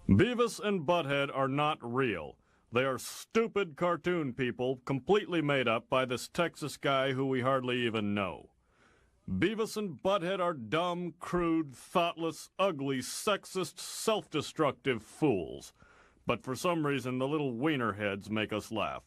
Beavis and Butthead are not real. They are stupid cartoon people completely made up by this Texas guy who we hardly even know. Beavis and Butthead are dumb, crude, thoughtless, ugly, sexist, self-destructive fools. But for some reason, the little wiener heads make us laugh.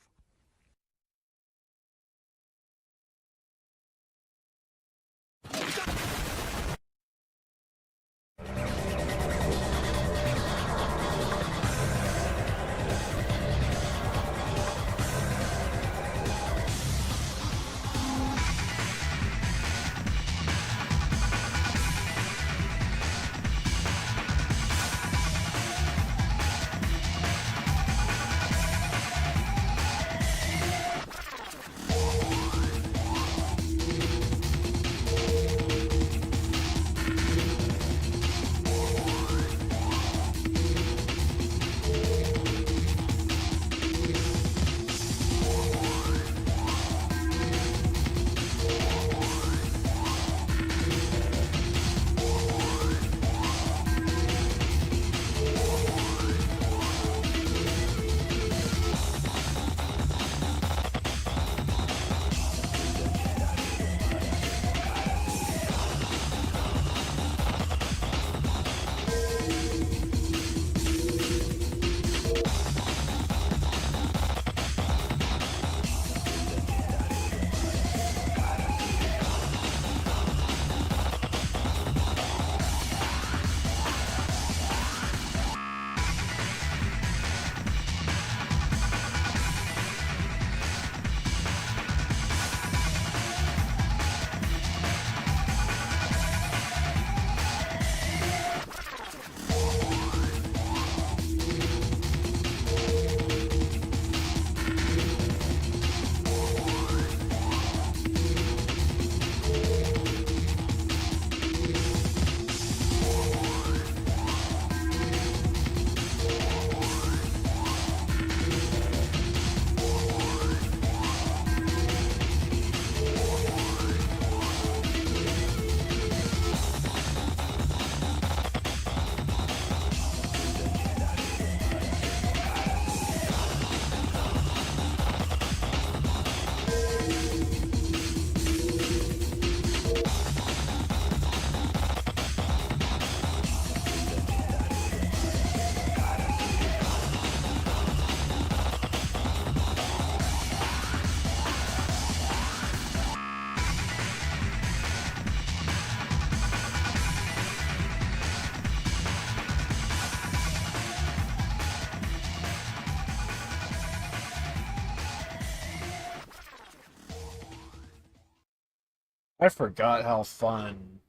I forgot how fun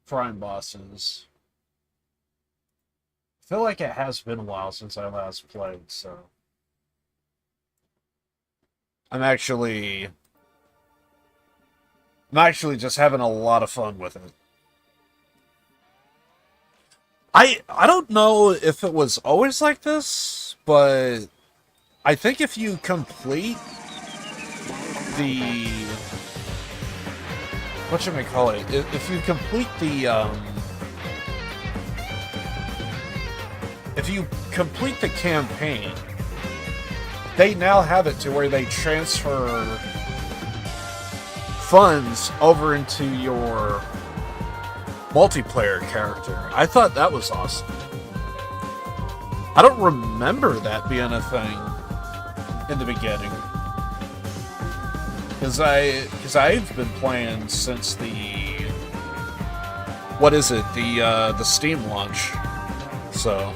Crime Boss is. I feel like it has been a while since I last played, so I'm actually I'm actually just having a lot of fun with it. I don't know if it was always like this, but I think if you complete the what should we call it? If you complete the campaign, they now have it to where they transfer funds over into your multiplayer character. I thought that was awesome. I don't remember that being a thing in the beginning. Because I've been playing since what is it, the Steam launch. So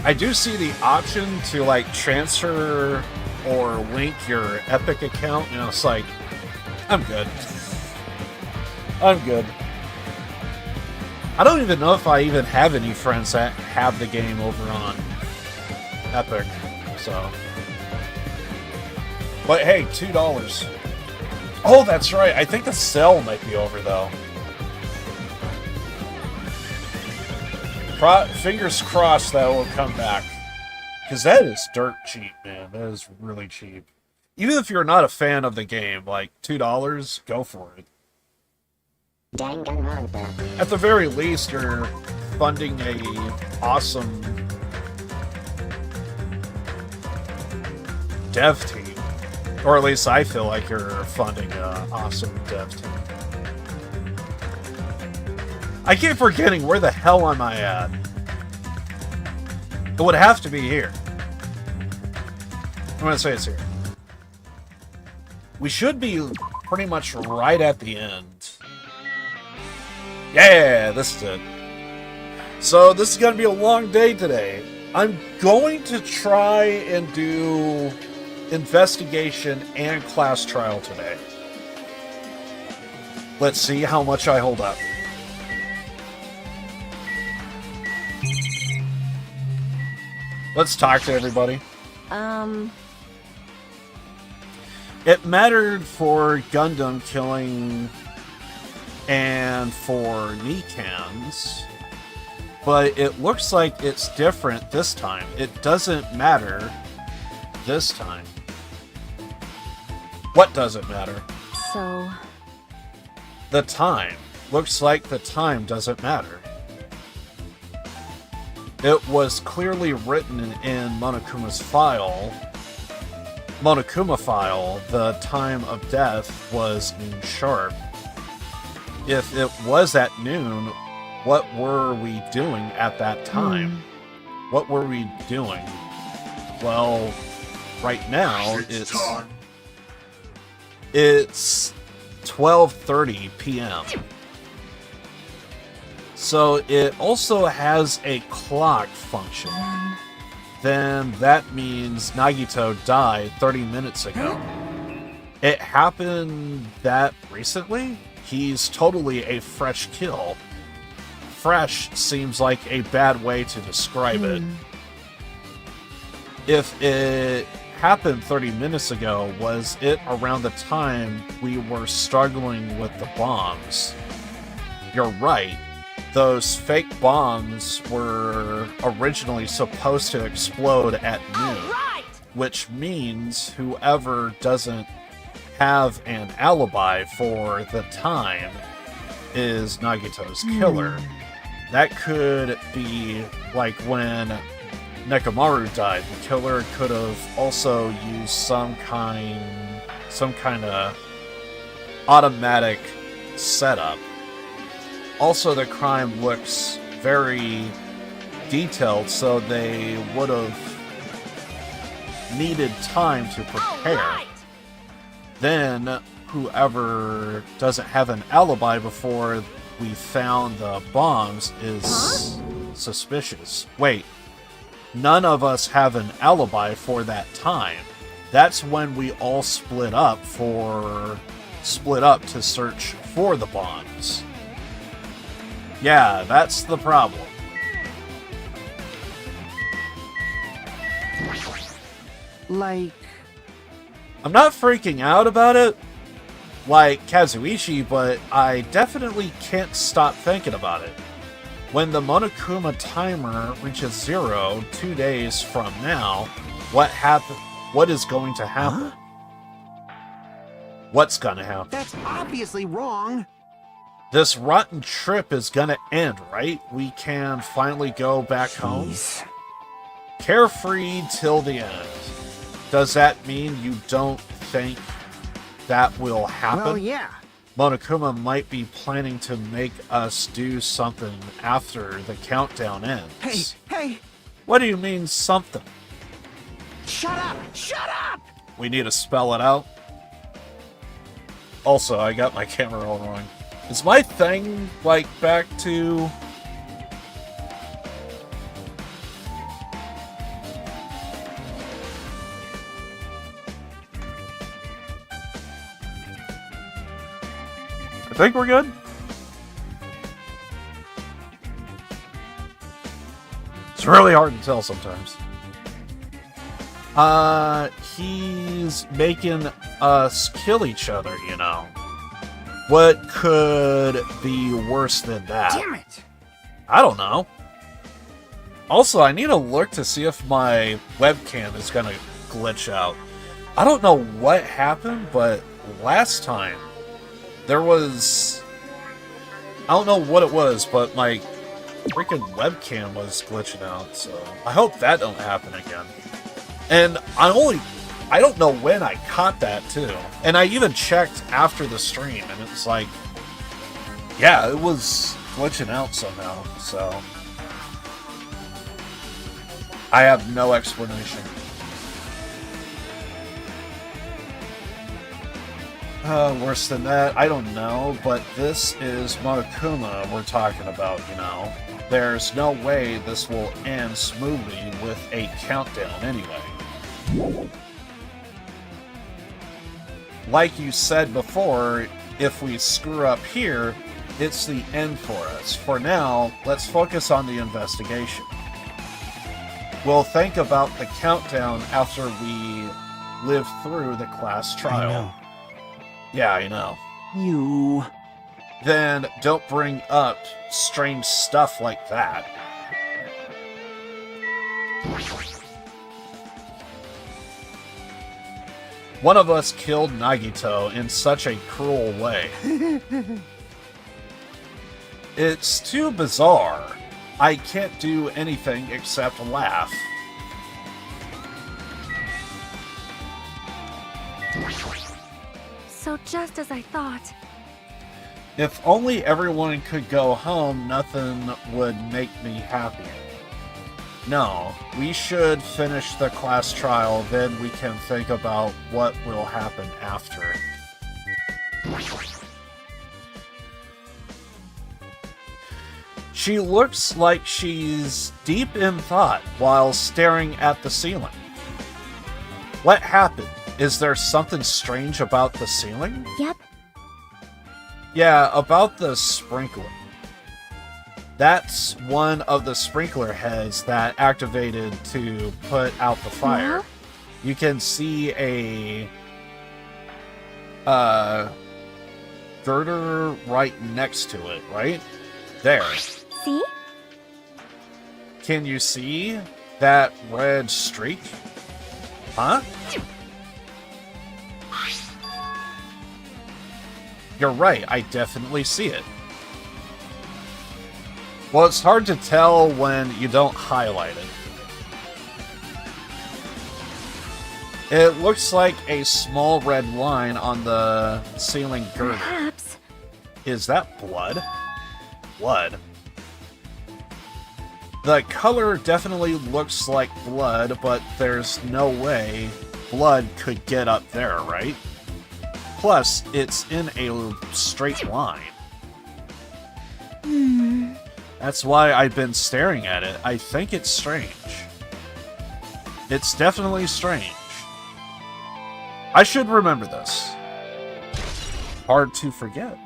I do see the option to like transfer or link your Epic account, and it's like, I'm good. I'm good. I don't even know if I even have any friends that have the game over on Epic, so. But hey, $2. Oh, that's right. I think the sale might be over, though. Fingers crossed that will come back. Because that is dirt cheap, man. That is really cheap. Even if you're not a fan of the game, like $2, go for it. Danganronpa. At the very least, you're funding a awesome dev team. Or at least I feel like you're funding an awesome dev team. I keep forgetting, where the hell am I at? It would have to be here. I'm gonna say it's here. We should be pretty much right at the end. Yeah, this is it. So this is gonna be a long day today. I'm going to try and do investigation and class trial today. Let's see how much I hold up. Let's talk to everybody. It mattered for Gundam killing and for Nikans, but it looks like it's different this time. It doesn't matter this time. What doesn't matter? So... The time. Looks like the time doesn't matter. It was clearly written in Monokuma's file. Monokuma file, the time of death was noon sharp. If it was at noon, what were we doing at that time? What were we doing? Well, right now it's 12:30 p.m. So it also has a clock function. Then that means Nagito died 30 minutes ago. It happened that recently? He's totally a fresh kill. Fresh seems like a bad way to describe it. If it happened 30 minutes ago, was it around the time we were struggling with the bombs? You're right. Those fake bombs were originally supposed to explode at noon, which means whoever doesn't have an alibi for the time is Nagito's killer. That could be like when Nekomaru died. The killer could have also used some kind of automatic setup. Also, the crime looks very detailed, so they would have needed time to prepare. Then, whoever doesn't have an alibi before we found the bombs is suspicious. Wait, none of us have an alibi for that time. That's when we all split up to search for the bombs. Yeah, that's the problem. Like... I'm not freaking out about it, like Kazuichi, but I definitely can't stop thinking about it. When the Monokuma timer reaches 0 2 days from now, what is going to happen? What's gonna happen? That's obviously wrong. This rotten trip is gonna end, right? We can finally go back home? Carefree till the end. Does that mean you don't think that will happen? Well, yeah. Monokuma might be planning to make us do something after the countdown ends. Hey! What do you mean, something? Shut up! Shut up! We need to spell it out. Also, I got my camera all wrong. Is my thing, like, back to... I think we're good. It's really hard to tell sometimes. He's making us kill each other, you know. What could be worse than that? Damn it! I don't know. Also, I need to look to see if my webcam is gonna glitch out. I don't know what happened, but last time there was I don't know what it was, but my freaking webcam was glitching out, so I hope that don't happen again. And I don't know when I caught that, too. And I even checked after the stream, and it's like, yeah, it was glitching out somehow, so I have no explanation. Worse than that, I don't know, but this is Monokuma we're talking about, you know. There's no way this will end smoothly with a countdown anyway. Like you said before, if we screw up here, it's the end for us. For now, let's focus on the investigation. We'll think about the countdown after we live through the class trial. I know. Yeah, I know. You... Then don't bring up strange stuff like that. One of us killed Nagito in such a cruel way. It's too bizarre. I can't do anything except laugh. So just as I thought. If only everyone could go home, nothing would make me happier. No, we should finish the class trial, then we can think about what will happen after. She looks like she's deep in thought while staring at the ceiling. What happened? Is there something strange about the ceiling? Yep. Yeah, about the sprinkler. That's one of the sprinkler heads that activated to put out the fire. Yeah? You can see a girder right next to it, right? There. See? Can you see that red streak? Huh? You're right, I definitely see it. Well, it's hard to tell when you don't highlight it. It looks like a small red line on the ceiling girder. Perhaps. Is that blood? Blood. The color definitely looks like blood, but there's no way blood could get up there, right? Plus, it's in a straight line. That's why I've been staring at it. I think it's strange. It's definitely strange. I should remember this. Hard to forget.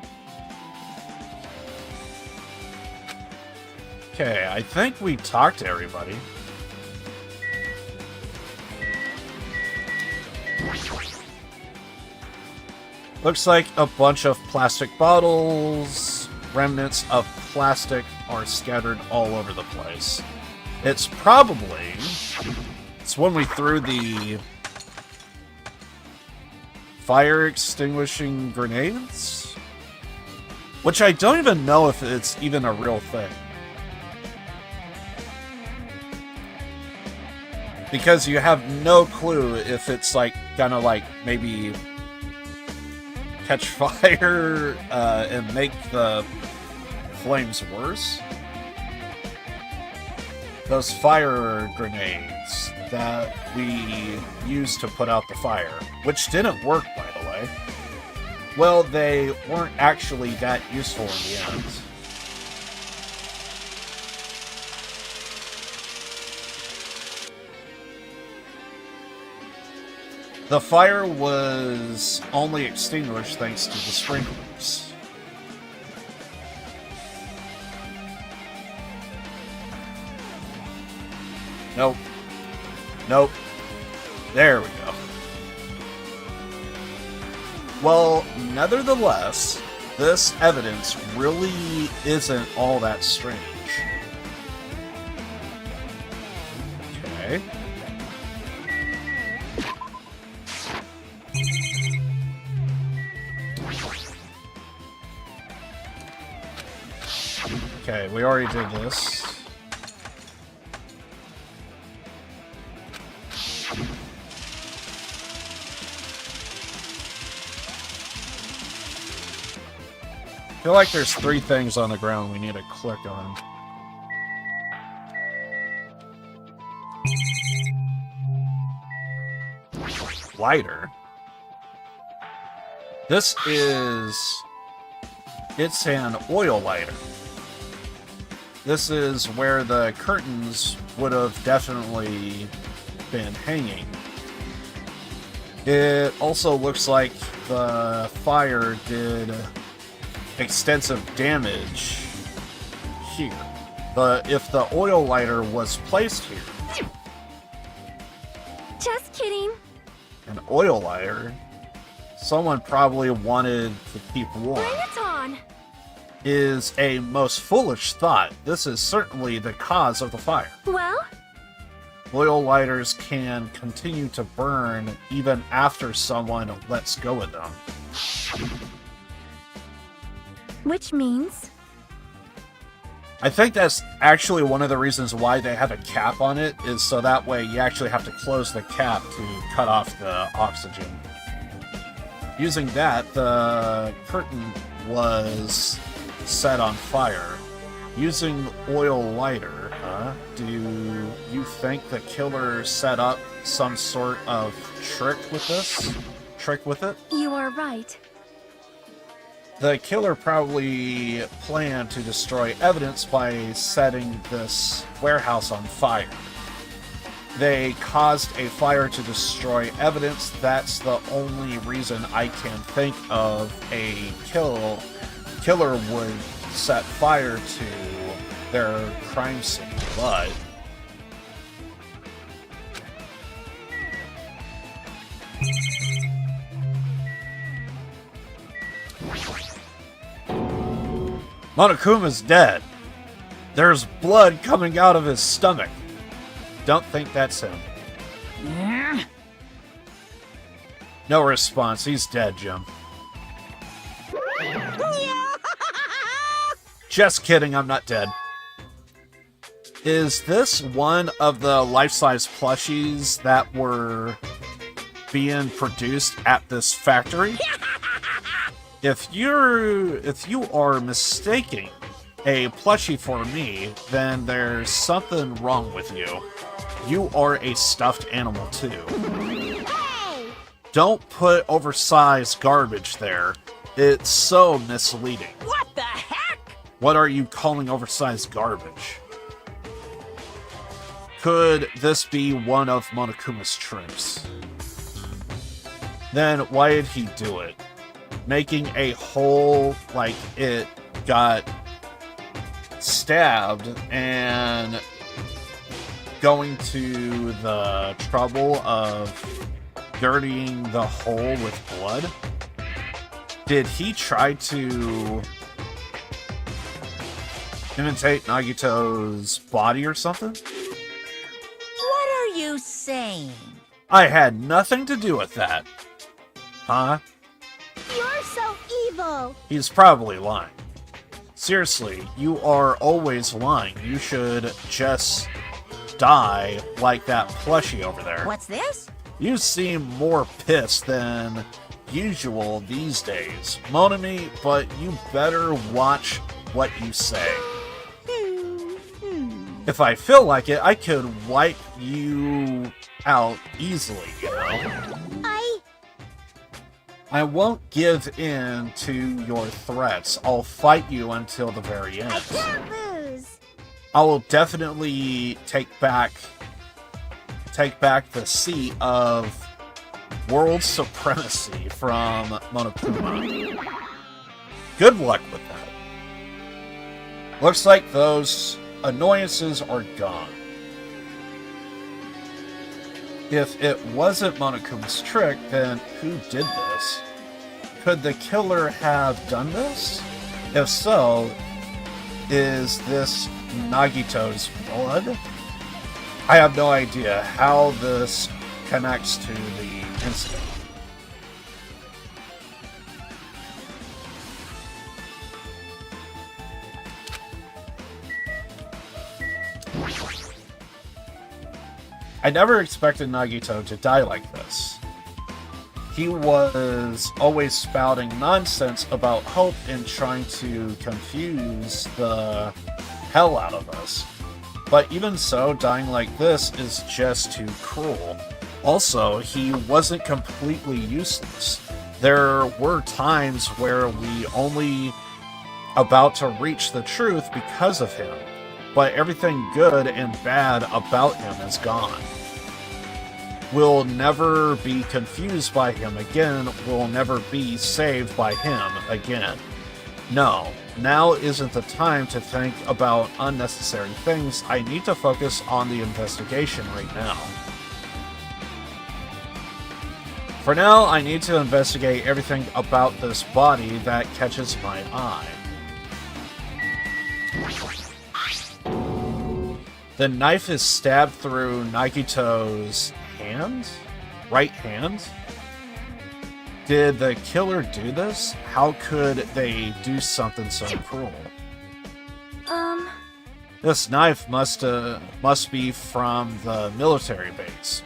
Okay, I think we talked to everybody. Looks like a bunch of plastic bottles, remnants of plastic are scattered all over the place. It's when we threw the fire extinguishing grenades? Which I don't even know if it's even a real thing. Because you have no clue if it's like gonna like maybe catch fire and make the flames worse. Those fire grenades that we used to put out the fire, which didn't work, by the way. Well, they weren't actually that useful in the end. The fire was only extinguished thanks to the sprinklers. Nope. Nope. There we go. Well, nevertheless, this evidence really isn't all that strange. Okay. Okay, we already did this. I feel like there's 3 things on the ground we need to click on. Lighter. This is... It's an oil lighter. This is where the curtains would have definitely been hanging. It also looks like the fire did extensive damage here. But if the oil lighter was placed here, Just kidding. an oil lighter, someone probably wanted to keep warm, Bring it on. is a most foolish thought. This is certainly the cause of the fire. Well, Oil lighters can continue to burn even after someone lets go of them. which means... I think that's actually one of the reasons why they have a cap on it, is so that way you actually have to close the cap to cut off the oxygen. Using that, the curtain was set on fire. Using oil lighter, do you think the killer set up some sort of trick with this? Trick with it? You are right. The killer probably planned to destroy evidence by setting this warehouse on fire. They caused a fire to destroy evidence. That's the only reason I can think of a killer would set fire to their crime scene. But Monokuma's dead. There's blood coming out of his stomach. Don't think that's him. No response. He's dead, Jim. Just kidding, I'm not dead. Is this one of the life-size plushies that were being produced at this factory? If you are mistaking a plushie for me, then there's something wrong with you. You are a stuffed animal too. Hey! Don't put oversized garbage there. It's so misleading. What the heck? What are you calling oversized garbage? Could this be one of Monokuma's tricks? Then why did he do it? Making a hole like it got stabbed and going to the trouble of dirtying the hole with blood? Did he try to imitate Nagito's body or something? What are you saying? I had nothing to do with that. Huh? You're so evil. He's probably lying. Seriously, you are always lying. You should just die like that plushie over there. What's this? You seem more pissed than usual these days, Monami, but you better watch what you say. If I feel like it, I could wipe you out easily, you know? I won't give in to your threats. I'll fight you until the very end. I can't lose. I will definitely take back the seat of world supremacy from Monokuma. Good luck with that. Looks like those annoyances are gone. If it wasn't Monokuma's trick, then who did this? Could the killer have done this? If so, is this Nagito's blood? I have no idea how this connects to the incident. I never expected Nagito to die like this. He was always spouting nonsense about hope and trying to confuse the hell out of us. But even so, dying like this is just too cruel. Also, he wasn't completely useless. There were times where we only about to reach the truth because of him, but everything good and bad about him is gone. We'll never be confused by him again. We'll never be saved by him again. No, now isn't the time to think about unnecessary things. I need to focus on the investigation right now. For now, I need to investigate everything about this body that catches my eye. The knife is stabbed through Nagito's hand? Right hand? Did the killer do this? How could they do something so cruel? This knife must be from the military base.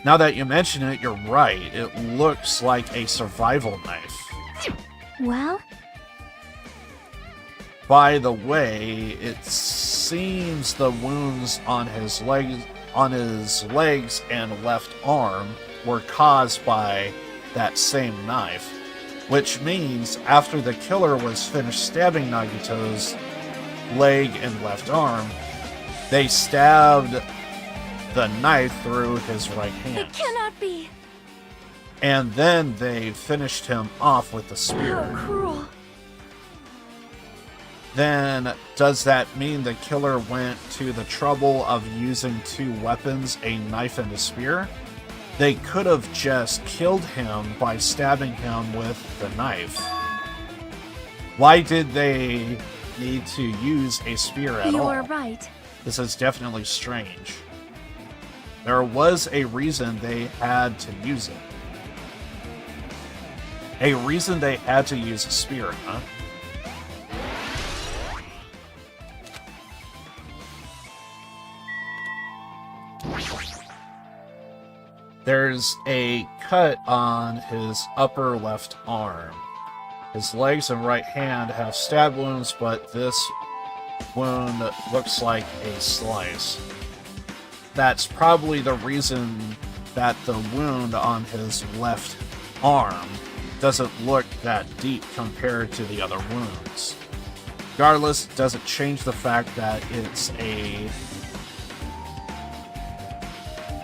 Now that you mention it, you're right. It looks like a survival knife. Well? By the way, it seems the wounds on his legs and left arm were caused by that same knife, which means after the killer was finished stabbing Nagito's leg and left arm, they stabbed the knife through his right hand. It cannot be! And then they finished him off with the spear. How cruel. Then, does that mean the killer went to the trouble of using two weapons, a knife and a spear? They could have just killed him by stabbing him with the knife. Why did they need to use a spear at all? You are right. This is definitely strange. There was a reason they had to use it. A reason they had to use a spear, huh? There's a cut on his upper left arm. His legs and right hand have stab wounds, but this wound looks like a slice. That's probably the reason that the wound on his left arm doesn't look that deep compared to the other wounds. Regardless, it doesn't change the fact that it's a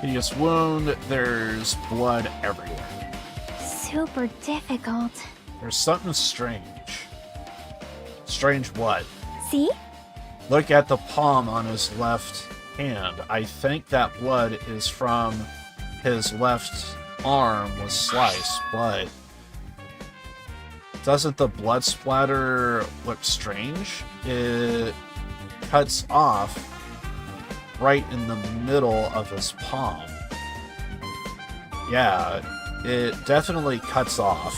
hideous wound. There's blood everywhere. Super difficult. There's something strange. Strange what? See? Look at the palm on his left hand. I think that blood is from his left arm was sliced, but doesn't the blood splatter look strange? It cuts off right in the middle of his palm. Yeah, it definitely cuts off.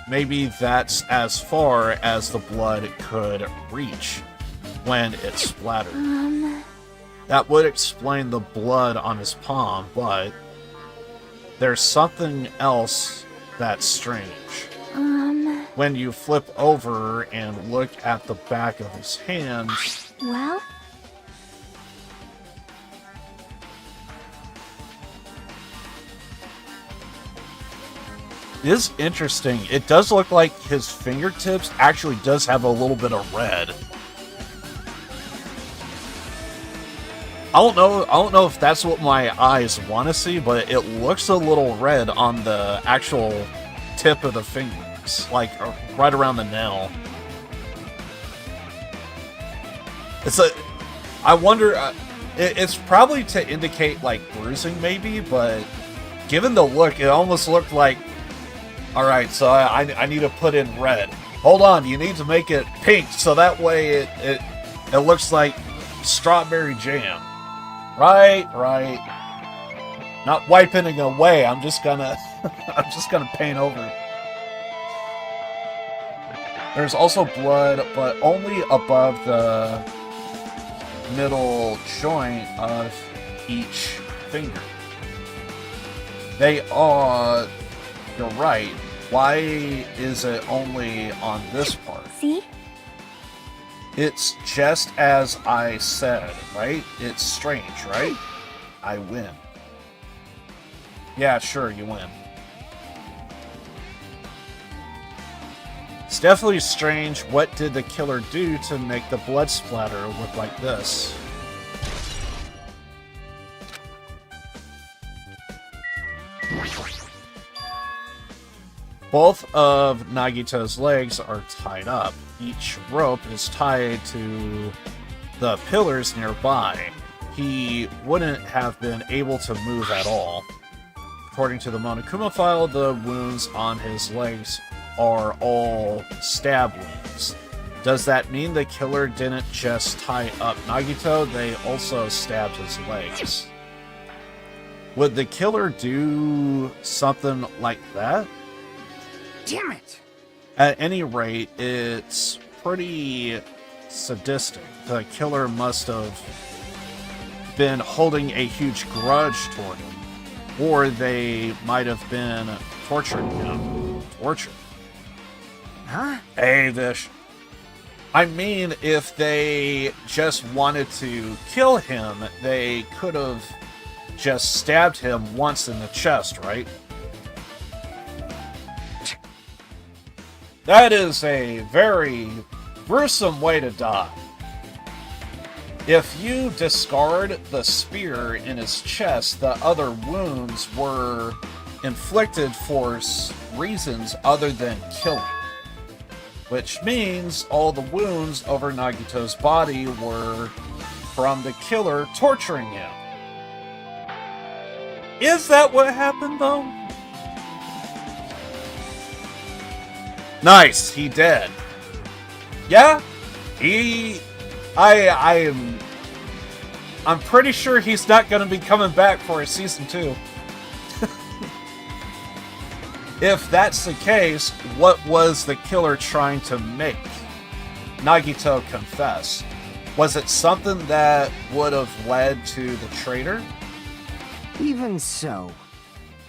Maybe that's as far as the blood could reach when it splattered. That would explain the blood on his palm, but there's something else that's strange. When you flip over and look at the back of his hand, Well? it is interesting. It does look like his fingertips actually does have a little bit of red. I don't know if that's what my eyes want to see, but it looks a little red on the actual tip of the fingers, like right around the nail. I wonder, it's probably to indicate like bruising maybe, but given the look, it almost looked like, alright, so I need to put in red. Hold on, you need to make it pink, so that way it looks like strawberry jam. Right. Not wiping it away. I'm just gonna paint over it. There's also blood, but only above the middle joint of each finger. They are... You're right. Why is it only on this part? See? It's just as I said, right? It's strange, right? I win. Yeah, sure, you win. It's definitely strange. What did the killer do to make the blood splatter look like this? Both of Nagito's legs are tied up. Each rope is tied to the pillars nearby. He wouldn't have been able to move at all. According to the Monokuma file, the wounds on his legs are all stab wounds. Does that mean the killer didn't just tie up Nagito? They also stabbed his legs. Would the killer do something like that? Damn it! At any rate, it's pretty sadistic. The killer must have been holding a huge grudge toward him. Or they might have been torturing him. Torture? Huh? Hey, Vish. I mean, if they just wanted to kill him, they could have just stabbed him once in the chest, right? That is a very gruesome way to die. If you discard the spear in his chest, the other wounds were inflicted for reasons other than killing. Which means all the wounds over Nagito's body were from the killer torturing him. Is that what happened, though? Nice, he dead. Yeah, I'm pretty sure he's not going to be coming back for a season 2. If that's the case, what was the killer trying to make Nagito confess? Was it something that would have led to the traitor? Even so.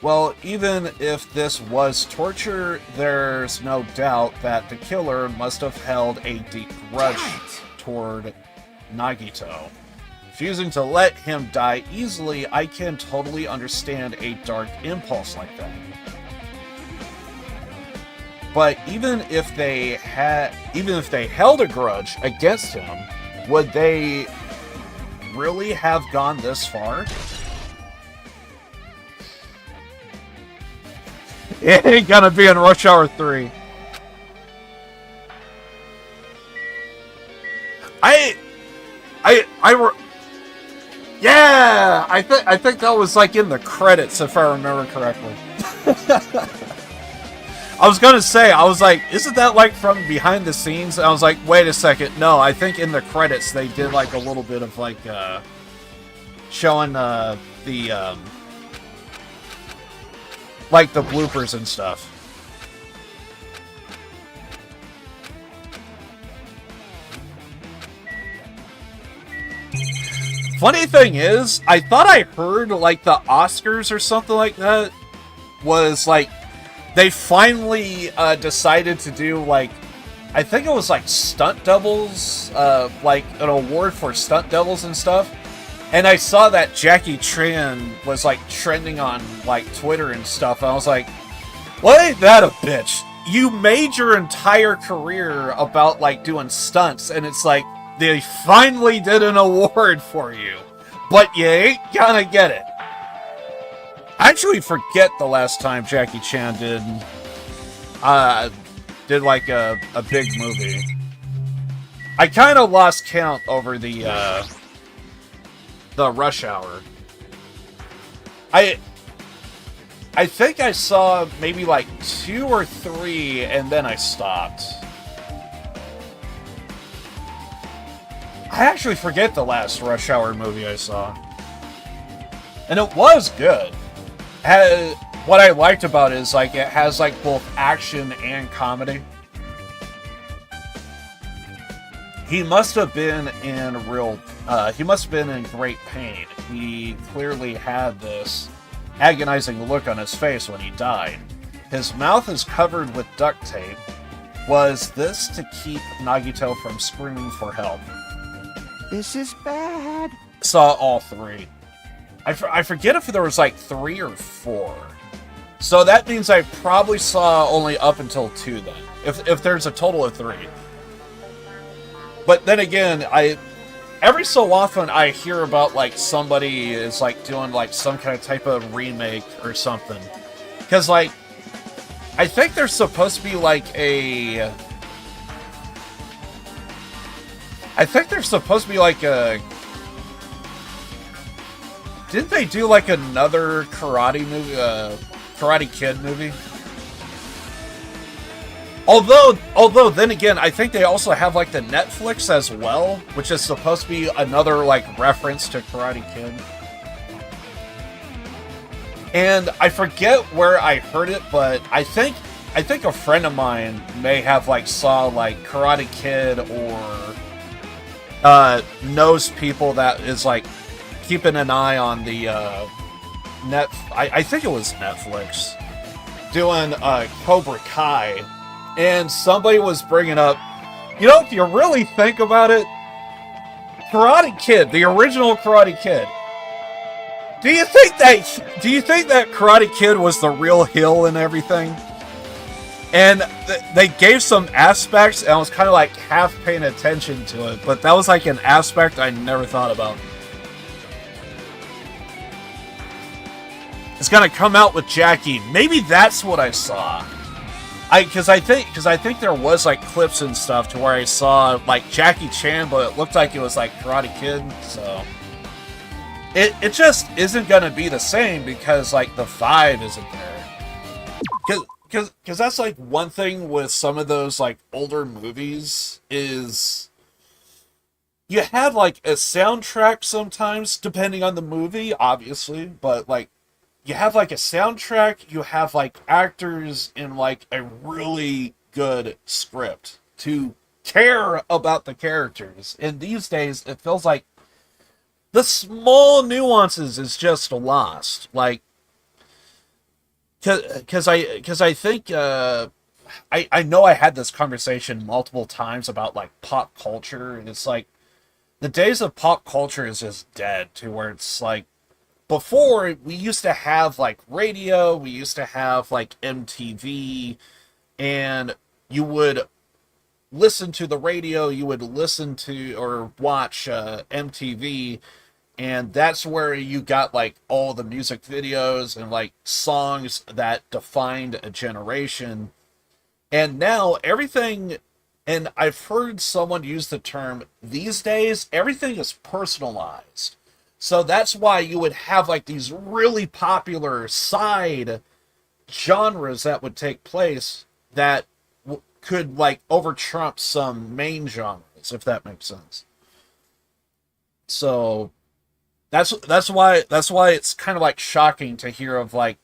Well, even if this was torture, there's no doubt that the killer must have held a deep grudge toward Nagito. Refusing to let him die easily, I can totally understand a dark impulse like that. But even if they held a grudge against him, would they really have gone this far? It ain't gonna be in Rush Hour 3. Yeah, I think that was like in the credits, if I remember correctly. I was gonna say, I was like, isn't that like from behind the scenes? And I was like, wait a second, no, I think in the credits they did like a little bit of like showing like the bloopers and stuff. Funny thing is, I thought I heard like the Oscars or something like that was like they finally decided to do like, I think it was like stunt doubles, like an award for stunt doubles and stuff. And I saw that Jackie Chan was like trending on like Twitter and stuff. And I was like, well, ain't that a bitch? You made your entire career about like doing stunts, and it's like they finally did an award for you, but you ain't gonna get it. I actually forget the last time Jackie Chan did like a big movie. I kind of lost count over the Rush Hour. I think I saw maybe like 2 or 3, and then I stopped. I actually forget the last Rush Hour movie I saw. And it was good. What I liked about it is like it has like both action and comedy. he must have been in he must have been in great pain. He clearly had this agonizing look on his face when he died. His mouth is covered with duct tape. Was this to keep Nagito from screaming for help? This is bad. Saw all three. I forget if there was like 3 or 4. So that means I probably saw only up until 2 then. If there's a total of 3. But then again, every so often I hear about like somebody is like doing like some kind of type of remake or something. Because like, I think there's supposed to be like a... Didn't they do like another karate movie, Karate Kid movie? Although then again, I think they also have like the Netflix as well, which is supposed to be another like reference to Karate Kid. And I forget where I heard it, but I think a friend of mine may have like saw like Karate Kid or knows people that is like keeping an eye on the I think it was Netflix doing Cobra Kai, and somebody was bringing up, you know, if you really think about it, Karate Kid, the original Karate Kid. Do you think that Karate Kid was the real heel and everything? And they gave some aspects, and I was kind of like half paying attention to it, but that was like an aspect I never thought about. It's gonna come out with Jackie. Maybe that's what I saw. Because I think there was like clips and stuff to where I saw like Jackie Chan, but it looked like it was like Karate Kid. So it just isn't gonna be the same because like the vibe isn't there. Because that's like one thing with some of those like older movies is you have like a soundtrack sometimes depending on the movie, obviously, but like you have like a soundtrack, you have like actors in like a really good script to care about the characters. And these days it feels like the small nuances is just lost. Like, because I think I know I had this conversation multiple times about like pop culture, and it's like the days of pop culture is just dead. To where it's like before we used to have like radio, we used to have like MTV, and you would listen to the radio, you would listen to or watch MTV. And that's where you got like all the music videos and like songs that defined a generation. And now everything, and I've heard someone use the term, these days, everything is personalized. So that's why you would have like these really popular side genres that would take place that could like overtrump some main genres, if that makes sense. So That's why it's kind of like shocking to hear of like,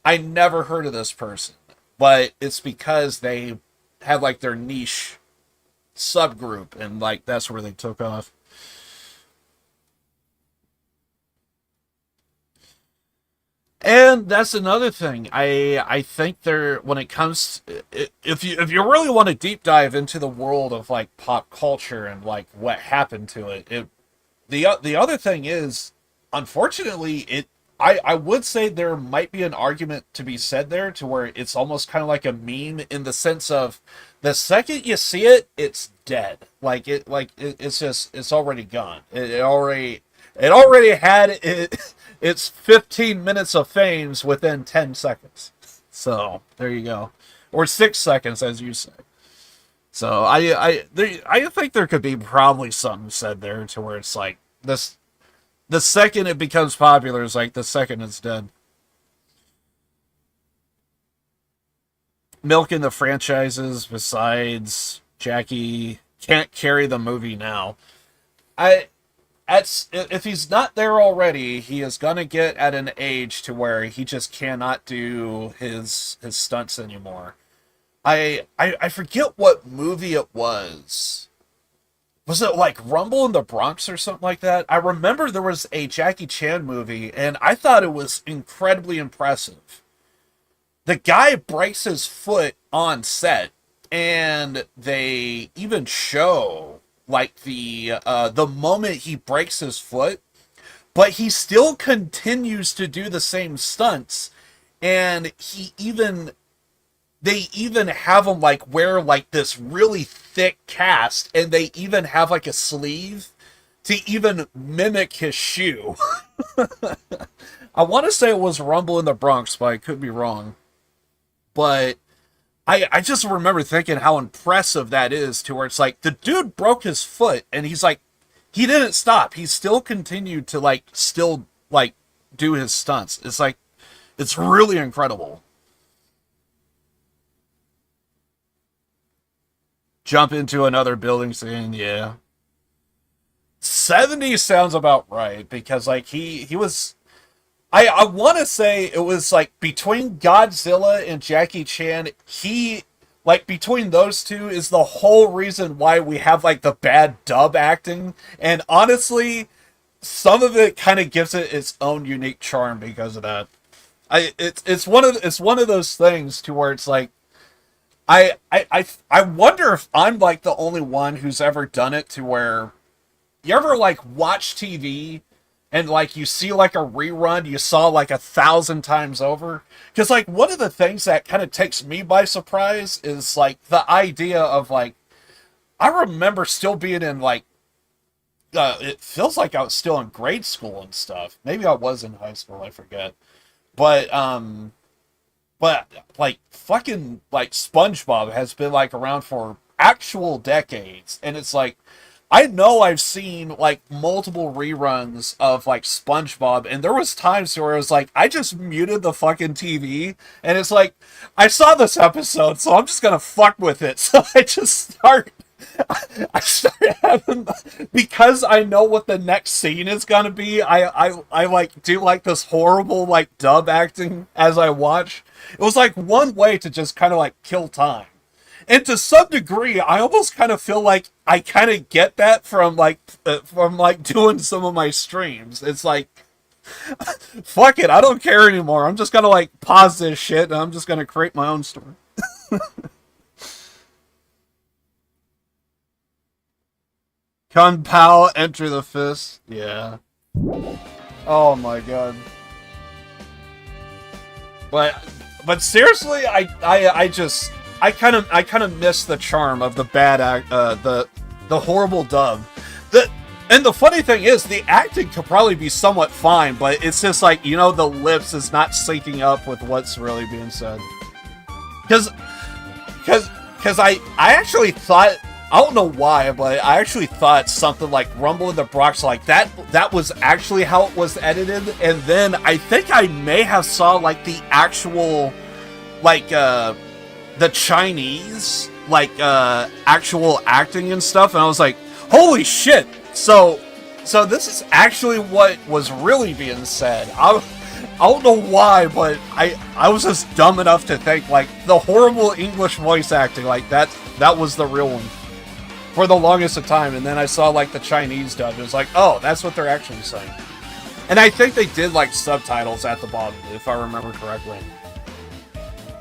I never heard of this person, but it's because they had like their niche subgroup and like that's where they took off. And that's another thing. I think when it comes if you really want to deep dive into the world of like pop culture and like what happened to it, the other thing is, unfortunately, I would say there might be an argument to be said there to where it's almost kind of like a meme in the sense of the second you see it, it's dead. It's already gone. It already had its 15 minutes of fames within 10 seconds. So there you go, or 6 seconds as you say. So I think there could be probably something said there to where it's like this. The second it becomes popular is like the second it's dead. Milking the franchises besides Jackie can't carry the movie now. If he's not there already, he is gonna get at an age to where he just cannot do his stunts anymore. I forget what movie it was Was it like Rumble in the Bronx or something like that? I remember there was a Jackie Chan movie, and I thought it was incredibly impressive. The guy breaks his foot on set, and they even show like the moment he breaks his foot, but he still continues to do the same stunts, and they even have him like wear like this really thick cast, and they even have like a sleeve to even mimic his shoe. I want to say it was Rumble in the Bronx, but I could be wrong. But I just remember thinking how impressive that is, to where it's like the dude broke his foot and he's like, he didn't stop. He still continued to like still like do his stunts. It's like, it's really incredible. Jump into another building scene, yeah. 70 sounds about right, because like he was, I want to say it was like between Godzilla and Jackie Chan, he, like between those two is the whole reason why we have like the bad dub acting. And honestly, some of it kind of gives it its own unique charm because of that. It's one of those things to where it's like, I wonder if I'm like the only one who's ever done it, to where you ever like watch TV and like you see like a rerun you saw like 1,000 times over. Because like one of the things that kind of takes me by surprise is like the idea of like, I remember still being in like, it feels like I was still in grade school and stuff. Maybe I was in high school, I forget. But like fucking like SpongeBob has been like around for actual decades, and it's like, I know I've seen like multiple reruns of like SpongeBob, and there was times where it was like, I just muted the fucking TV, and it's like, I saw this episode, so I'm just gonna fuck with it. So I start having, because I know what the next scene is gonna be, I like do like this horrible like dub acting as I watch. It was like one way to just kind of like kill time. And to some degree, I almost kind of feel like I kind of get that from like doing some of my streams. It's like, fuck it, I don't care anymore. I'm just gonna like pause this shit and I'm just gonna create my own story. Kung Pao, enter the fist. Yeah. Oh my god. But seriously, I kind of miss the charm of the bad act, the horrible dub. And the funny thing is, the acting could probably be somewhat fine, but it's just like, you know, the lips is not syncing up with what's really being said. Because I actually thought, I don't know why, but I actually thought something like Rumble in the Bronx, like that was actually how it was edited. And then I think I may have saw like the actual, like, the Chinese, like, actual acting and stuff. And I was like, holy shit. So this is actually what was really being said. I don't know why, but I was just dumb enough to think like the horrible English voice acting, like that was the real one for the longest of time. And then I saw like the Chinese dub. It was like, oh, that's what they're actually saying. And I think they did like subtitles at the bottom, if I remember correctly.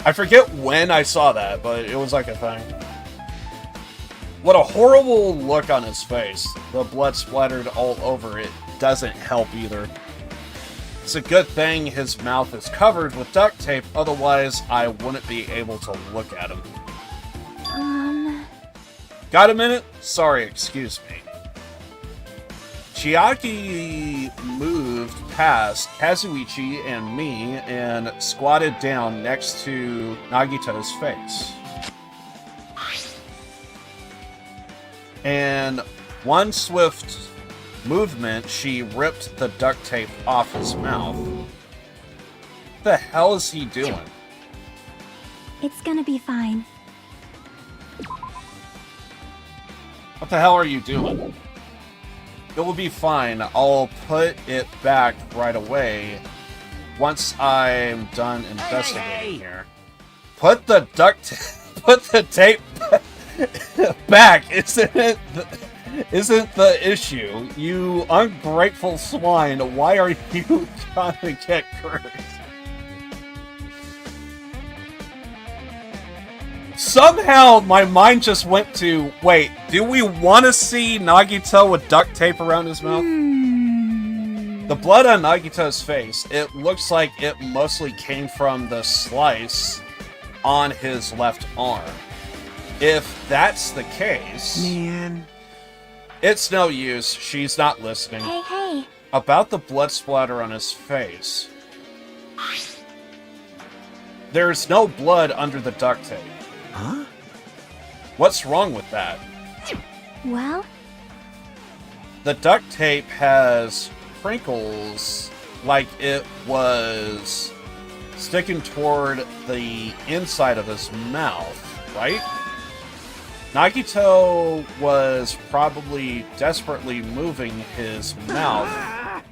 I forget when I saw that, but it was like a thing. What a horrible look on his face. The blood splattered all over it doesn't help either. It's a good thing his mouth is covered with duct tape, otherwise I wouldn't be able to look at him. Got a minute? Sorry, excuse me. Chiaki moved past Kazuichi and me and squatted down next to Nagito's face. And one swift movement, she ripped the duct tape off his mouth. What the hell is he doing? It's gonna be fine. What the hell are you doing? It will be fine. I'll put it back right away once I'm done investigating here. Put the tape back. Isn't it? isn't the issue. You ungrateful swine, why are you trying to get cursed? Somehow my mind just went to, wait, do we want to see Nagito with duct tape around his mouth? The blood on Nagito's face, it looks like it mostly came from the slice on his left arm. If that's the case... Man. It's no use, she's not listening. Hey. About the blood splatter on his face. There's no blood under the duct tape. Huh? What's wrong with that? Well, The duct tape has crinkles like it was sticking toward the inside of his mouth, right? Nagito was probably desperately moving his mouth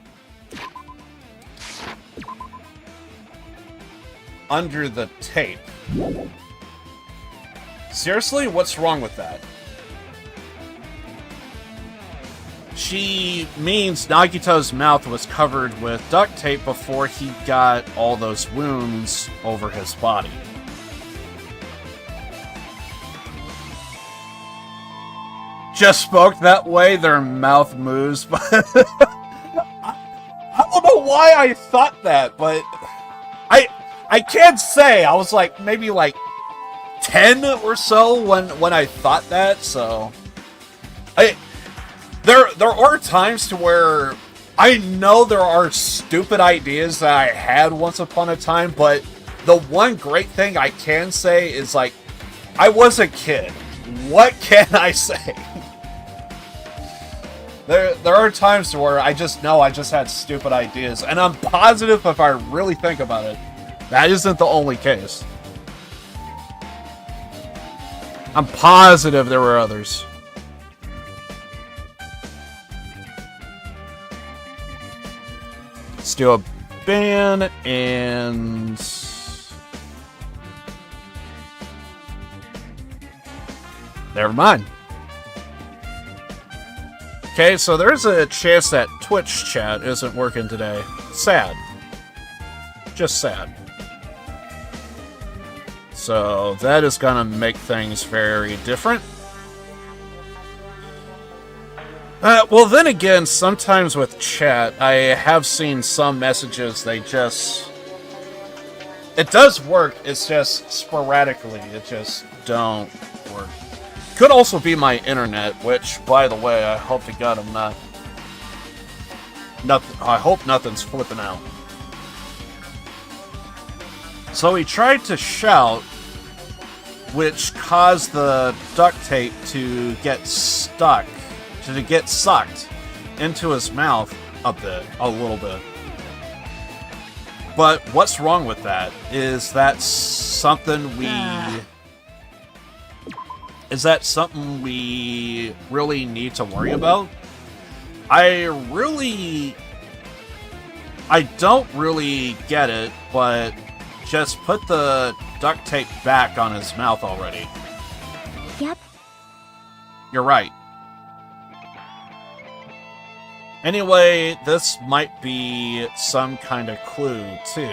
under the tape. Seriously, what's wrong with that? She means Nagito's mouth was covered with duct tape before he got all those wounds over his body. Just spoke that way, their mouth moves, but I don't know why I thought that, but I can't say. I was like maybe like 10 or so when I thought that, so there are times to where I know there are stupid ideas that I had once upon a time, but the one great thing I can say is, like, I was a kid. What can I say? There are times to where I just know I just had stupid ideas, and I'm positive if I really think about it, that isn't the only case. I'm positive there were others. Let's do a ban and... Never mind. Okay, so there's a chance that Twitch chat isn't working today. Sad. Just sad. So that is gonna make things very different. Well, then again, sometimes with chat, I have seen some messages, they just... It does work, it's just sporadically, it just don't work. Could also be my internet, which, by the way, I hope to God I'm not... I hope nothing's flipping out. So he tried to shout, which caused the duct tape to get stuck, to get sucked into his mouth a little bit. But what's wrong with that? Is that something we... Is that something we really need to worry about? I don't really get it, but just put the duct tape back on his mouth already. Yep. You're right. Anyway, this might be some kind of clue, too.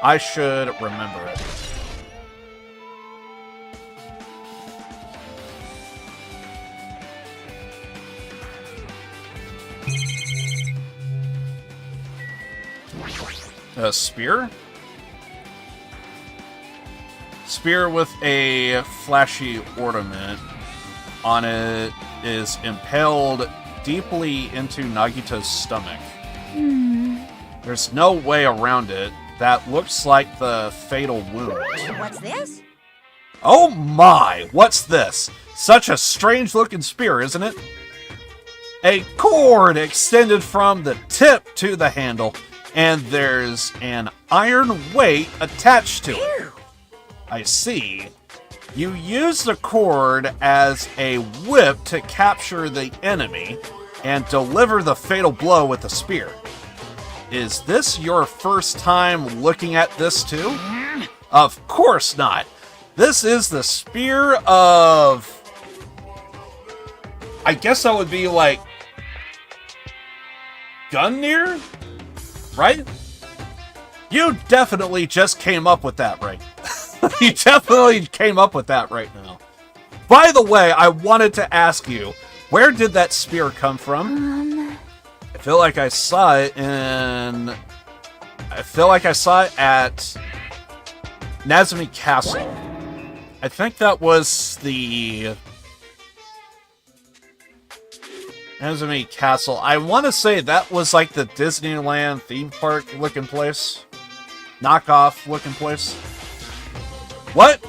I should remember it. A spear? Spear with a flashy ornament on it is impaled deeply into Nagito's stomach. There's no way around it. That looks like the fatal wound. What's this? Oh my! What's this? Such a strange looking spear, isn't it? A cord extended from the tip to the handle, and there's an iron weight attached to it. I see. You use the cord as a whip to capture the enemy and deliver the fatal blow with the spear. Is this your first time looking at this too? Of course not. This is the spear of... I guess that would be like Gungnir, right? You definitely just came up with that right. You definitely came up with that right now. By the way, I wanted to ask you, where did that spear come from? I feel like I saw it in... I feel like I saw it at Nazumi Castle. I think that was the... Nazumi Castle. I want to say that was like the Disneyland theme park looking place. Knockoff looking place. What?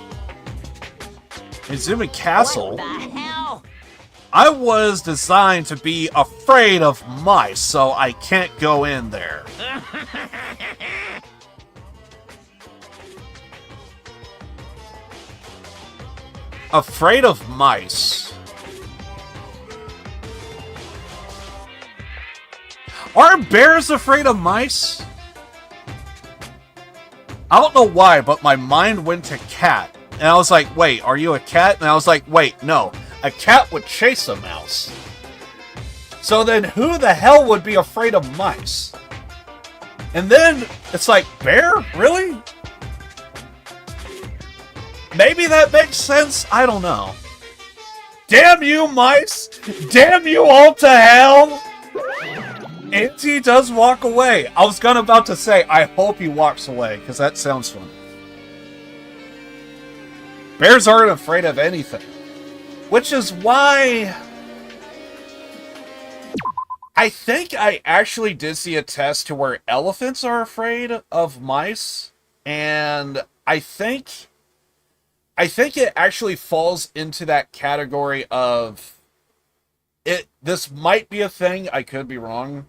Nazumi Castle? What the hell? I was designed to be afraid of mice, so I can't go in there. Afraid of mice. Are bears afraid of mice? I don't know why, but my mind went to cat. And I was like, wait, are you a cat? And I was like, wait, no. A cat would chase a mouse. So then who the hell would be afraid of mice? And then it's like, bear? Really? Maybe that makes sense? I don't know. Damn you, mice! Damn you all to hell! Auntie does walk away. I was about to say, I hope he walks away, because that sounds fun. Bears aren't afraid of anything. Which is why... I think I actually did see a test to where elephants are afraid of mice. And I think it actually falls into that category of... This might be a thing, I could be wrong.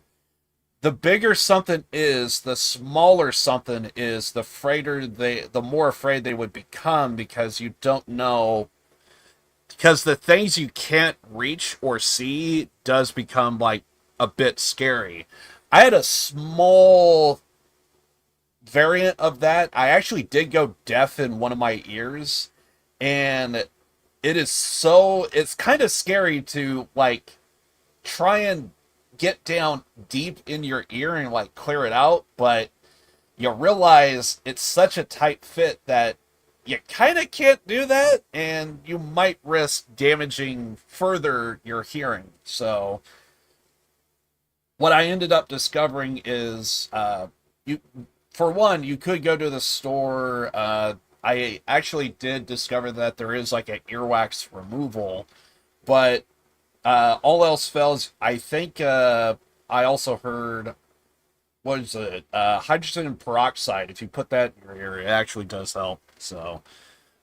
The bigger something is, the smaller something is, the more afraid they would become, because you don't know. Because the things you can't reach or see does become like a bit scary. I had a small variant of that. I actually did go deaf in one of my ears, and it's kind of scary to like try and get down deep in your ear and like clear it out, but you realize it's such a tight fit that you kind of can't do that, and you might risk damaging further your hearing. So what I ended up discovering is you could go to the store. I actually did discover that there is like an earwax removal, but all else fails. I think I also heard, what is it? Hydrogen peroxide. If you put that in your ear, it actually does help. So,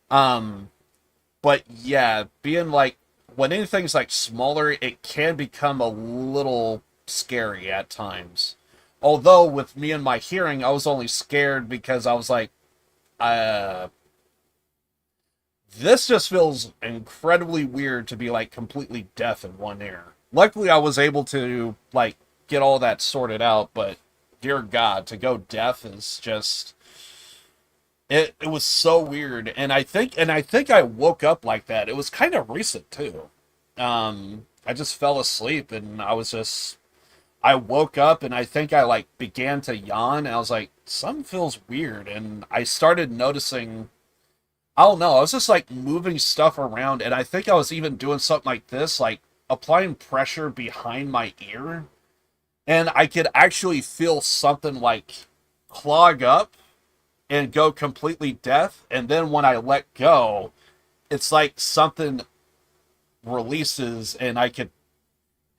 but yeah, being like, when anything's like smaller, it can become a little scary at times. Although with me and my hearing, I was only scared because I was like, this just feels incredibly weird to be like completely deaf in one ear. Luckily, I was able to like get all that sorted out, but dear God, to go deaf is just, it was so weird. And I think I woke up like that. It was kind of recent too. I just fell asleep and I woke up and I think I like began to yawn, and I was like, something feels weird. And I started noticing, I don't know, I was just like moving stuff around, and I think I was even doing something like this, like applying pressure behind my ear, and I could actually feel something like clog up and go completely deaf. And then when I let go, it's like something releases and I could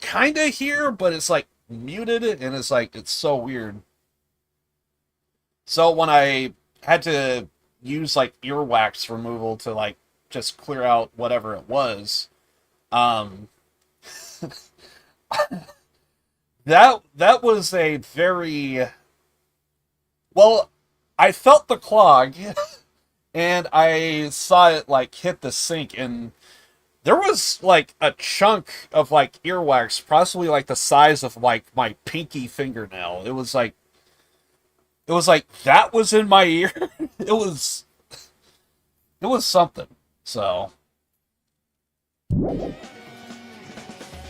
kind of hear, but it's like muted, and it's like, it's so weird. So when I had to use like earwax removal to like just clear out whatever it was, that was a very, well, I felt the clog and I saw it like hit the sink, and there was like a chunk of like earwax, possibly like the size of like my pinky fingernail. It was like that was in my ear. It was something. So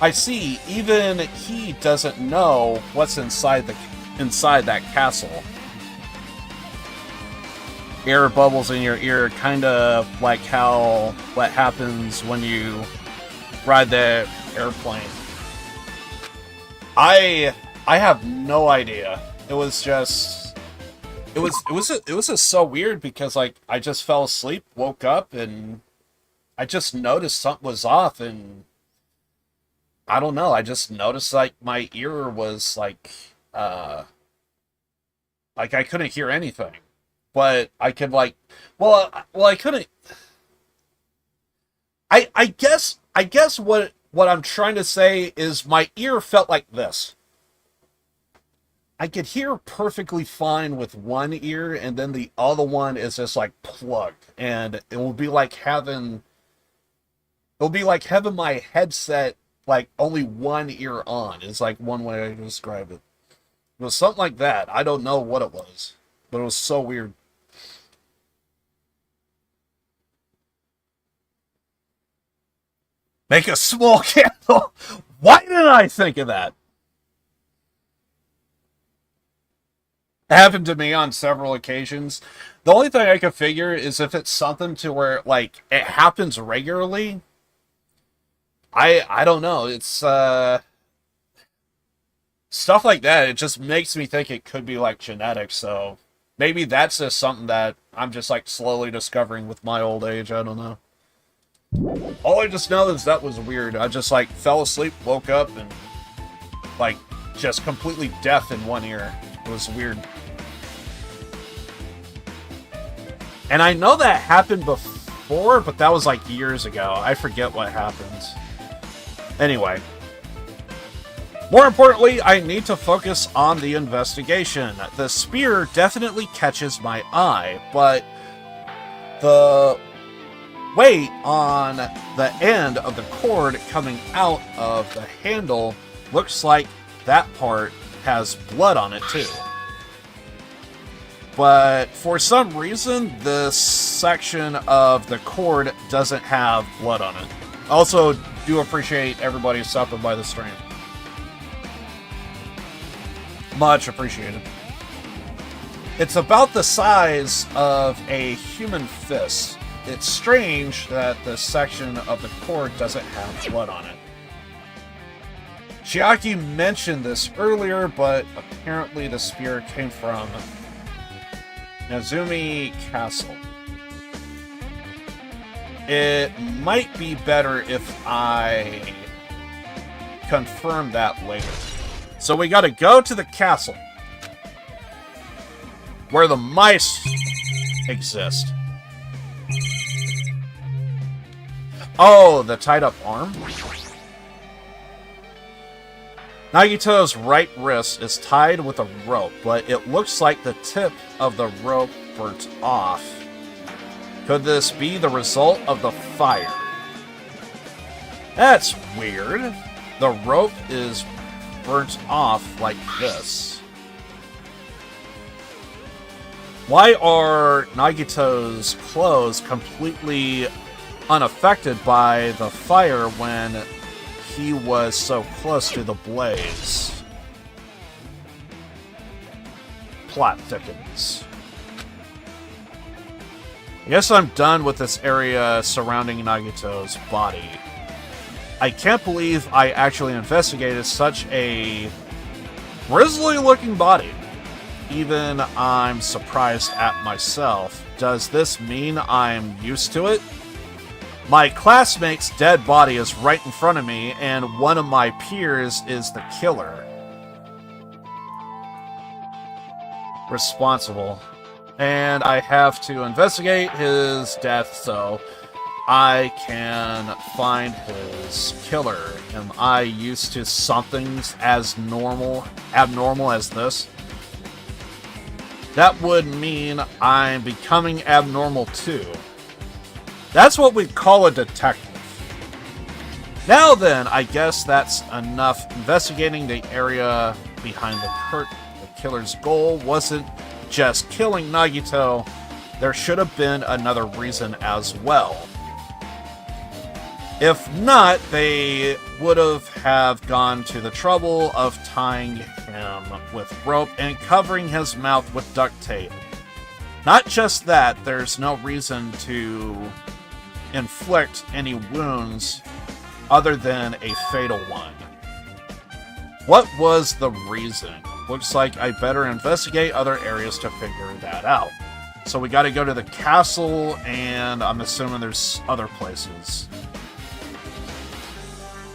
I see. Even he doesn't know what's inside that castle. Air bubbles in your ear, kind of like what happens when you ride the airplane. I have no idea. It was just so weird because like I just fell asleep, woke up, and I just noticed something was off, and I don't know. I just noticed like my ear was like I couldn't hear anything, but I could like I couldn't. I guess what I'm trying to say is my ear felt like this. I could hear perfectly fine with one ear, and then the other one is just like plugged, and it will be like having my headset like only one ear on. Is like one way I can describe it. It was something like that. I don't know what it was, but it was so weird. Make a small candle. Why didn't I think of that? It happened to me on several occasions. The only thing I can figure is if it's something to where like it happens regularly. I don't know. It's stuff like that. It just makes me think it could be like genetics. So maybe that's just something that I'm just like slowly discovering with my old age. I don't know. All I just know is that was weird. I just like fell asleep, woke up, and like just completely deaf in one ear. It was weird. And I know that happened before, but that was like years ago. I forget what happened. Anyway. More importantly, I need to focus on the investigation. The spear definitely catches my eye, but the weight on the end of the cord coming out of the handle looks like that part has blood on it too. But for some reason, this section of the cord doesn't have blood on it. Also, do appreciate everybody stopping by the stream. Much appreciated. It's about the size of a human fist. It's strange that the section of the cord doesn't have blood on it. Chiaki mentioned this earlier, but apparently the spear came from Nazumi Castle. It might be better if I confirm that later. So we gotta go to the castle, where the mice exist. Oh, the tied up arm? Nagito's right wrist is tied with a rope, but it looks like the tip of the rope burnt off. Could this be the result of the fire? That's weird. The rope is burnt off like this. Why are Nagito's clothes completely unaffected by the fire when he was so close to the blaze? Plot thickens. I guess I'm done with this area surrounding Nagito's body. I can't believe I actually investigated such a grisly-looking body. Even I'm surprised at myself. Does this mean I'm used to it? My classmate's dead body is right in front of me, and one of my peers is the killer. Responsible. And I have to investigate his death so I can find his killer. Am I used to something as abnormal as this? That would mean I'm becoming abnormal too. That's what we call a detective. Now then, I guess that's enough investigating the area behind the curtain. The killer's goal wasn't just killing Nagito. There should have been another reason as well. If not, they would have gone to the trouble of tying him with rope and covering his mouth with duct tape. Not just that, there's no reason to inflict any wounds other than a fatal one. What was the reason? Looks like I better investigate other areas to figure that out. So we gotta go to the castle, and I'm assuming there's other places.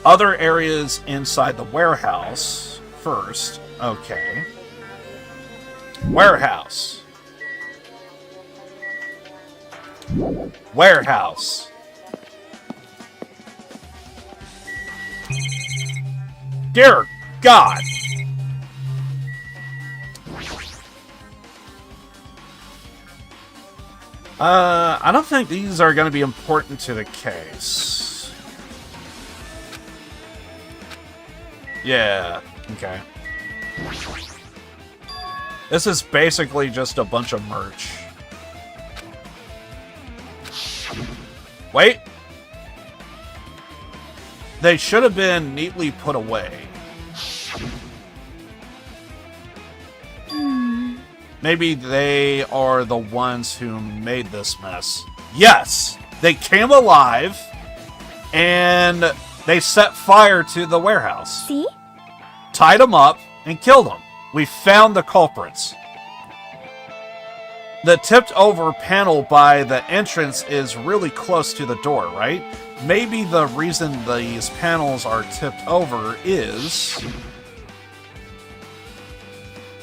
Other areas inside the warehouse first. Okay. Warehouse. Warehouse. Dear God. I don't think these are going to be important to the case. Yeah, okay. This is basically just a bunch of merch. Wait! They should have been neatly put away. Maybe they are the ones who made this mess. Yes! They came alive, and they set fire to the warehouse. See? Tied them up, and killed them. We found the culprits. The tipped-over panel by the entrance is really close to the door, right? Maybe the reason these panels are tipped over is...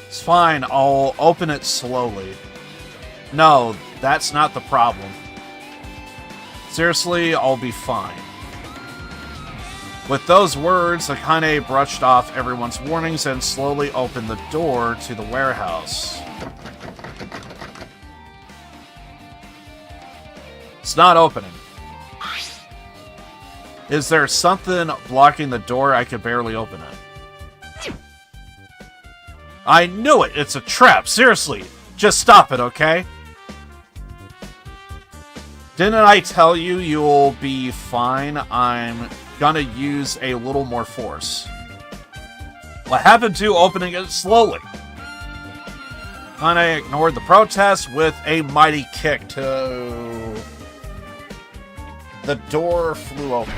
It's fine, I'll open it slowly. No, that's not the problem. Seriously, I'll be fine. With those words, Akane brushed off everyone's warnings and slowly opened the door to the warehouse. It's not opening. Is there something blocking the door? I could barely open it. I knew it! It's a trap! Seriously! Just stop it, okay? Didn't I tell you you'll be fine? I'm gonna use a little more force. What happened to opening it slowly? I ignored the protest with a mighty kick to... The door flew open.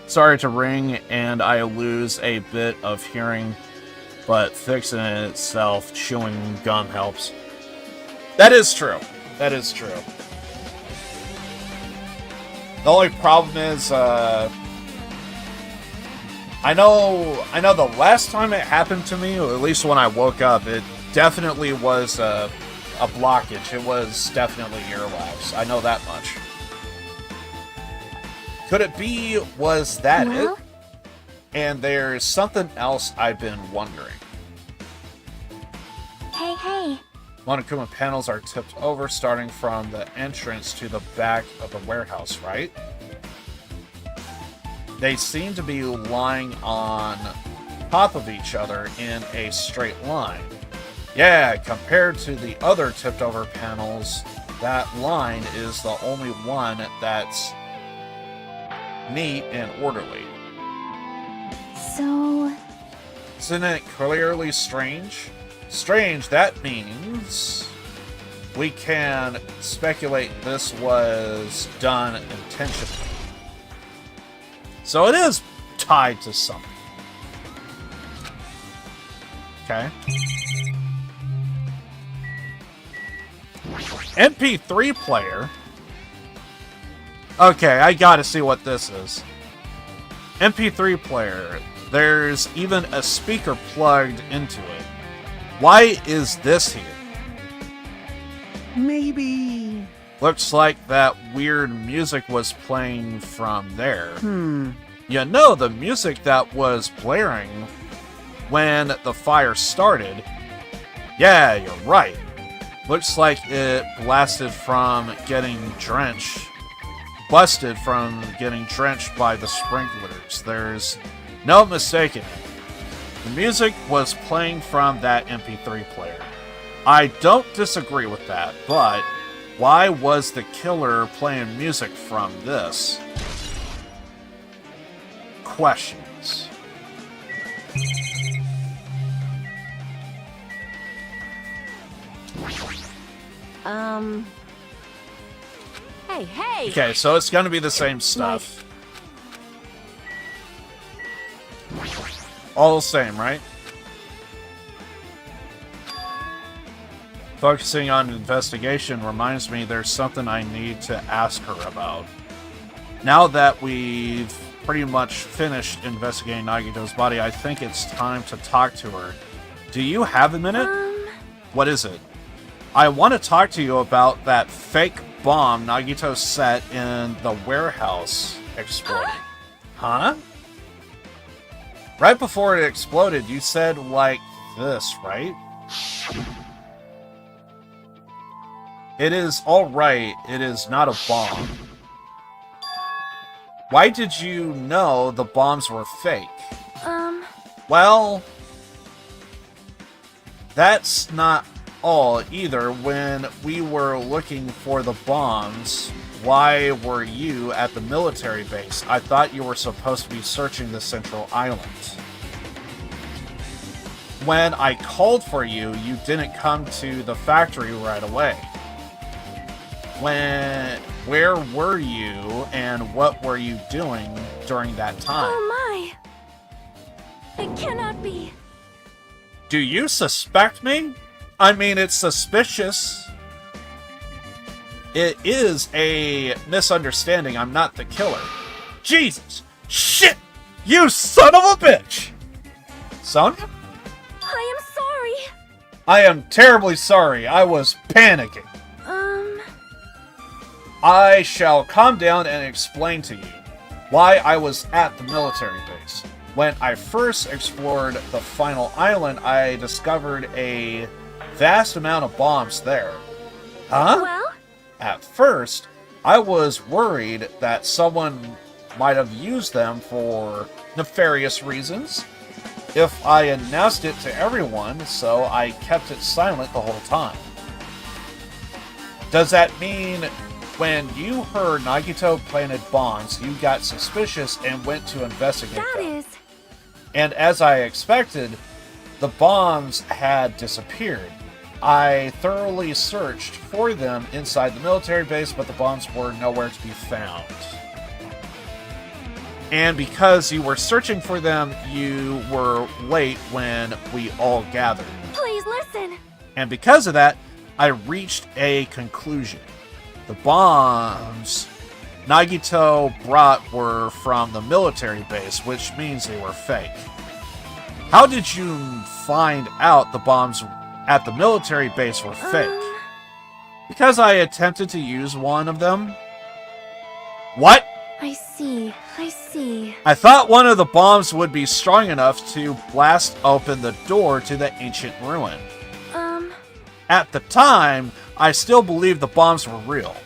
Sorry to ring, and I lose a bit of hearing, but fixing it itself, chewing gum helps. That is true. That is true. The only problem is, I know the last time it happened to me, or at least when I woke up, it definitely was a blockage. It was definitely earwax. I know that much. Could it be, was that it? And there's something else I've been wondering. Hey. Monokuma panels are tipped over, starting from the entrance to the back of the warehouse, right? They seem to be lying on top of each other in a straight line. Yeah, compared to the other tipped over panels, that line is the only one that's neat and orderly. So... Isn't it clearly strange? Strange, that means we can speculate this was done intentionally. So it is tied to something. Okay. MP3 player? Okay, I gotta see what this is. MP3 player. There's even a speaker plugged into it. Why is this here? Maybe... Looks like that weird music was playing from there. You know, the music that was blaring when the fire started. Yeah, you're right. Looks like it blasted from getting drenched. Busted from getting drenched by the sprinklers. There's no mistaking it. The music was playing from that MP3 player. I don't disagree with that, but Why was the killer playing music from this? Questions. Hey! Okay, so it's gonna be the same stuff. All the same, right? Focusing on investigation reminds me there's something I need to ask her about. Now that we've pretty much finished investigating Nagito's body, I think it's time to talk to her. Do you have a minute? What is it? I want to talk to you about that fake bomb Nagito set in the warehouse exploding. Huh? Right before it exploded, you said like this, right? It is alright, it is not a bomb. Why did you know the bombs were fake? Well, that's not all either. When we were looking for the bombs, why were you at the military base? I thought you were supposed to be searching the central island. When I called for you, you didn't come to the factory right away. Where were you and what were you doing during that time? Oh my! It cannot be! Do you suspect me? I mean, it's suspicious. It is a misunderstanding. I'm not the killer. Jesus! Shit! You son of a bitch! Sonia? I am sorry! I am terribly sorry. I was panicking. I shall calm down and explain to you why I was at the military base. When I first explored the final island, I discovered a vast amount of bombs there. Huh? Well? At first, I was worried that someone might have used them for nefarious reasons if I announced it to everyone, so I kept it silent the whole time. Does that mean when you heard Nagito planted bombs, you got suspicious and went to investigate That them? is... And as I expected, the bombs had disappeared. I thoroughly searched for them inside the military base, but the bombs were nowhere to be found. And because you were searching for them, you were late when we all gathered. Please listen! And because of that, I reached a conclusion. The bombs Nagito brought were from the military base, which means they were fake. How did you find out the bombs at the military base were fake? Because I attempted to use one of them. What? I see. I thought one of the bombs would be strong enough to blast open the door to the ancient ruin. At the time, I still believed the bombs were real.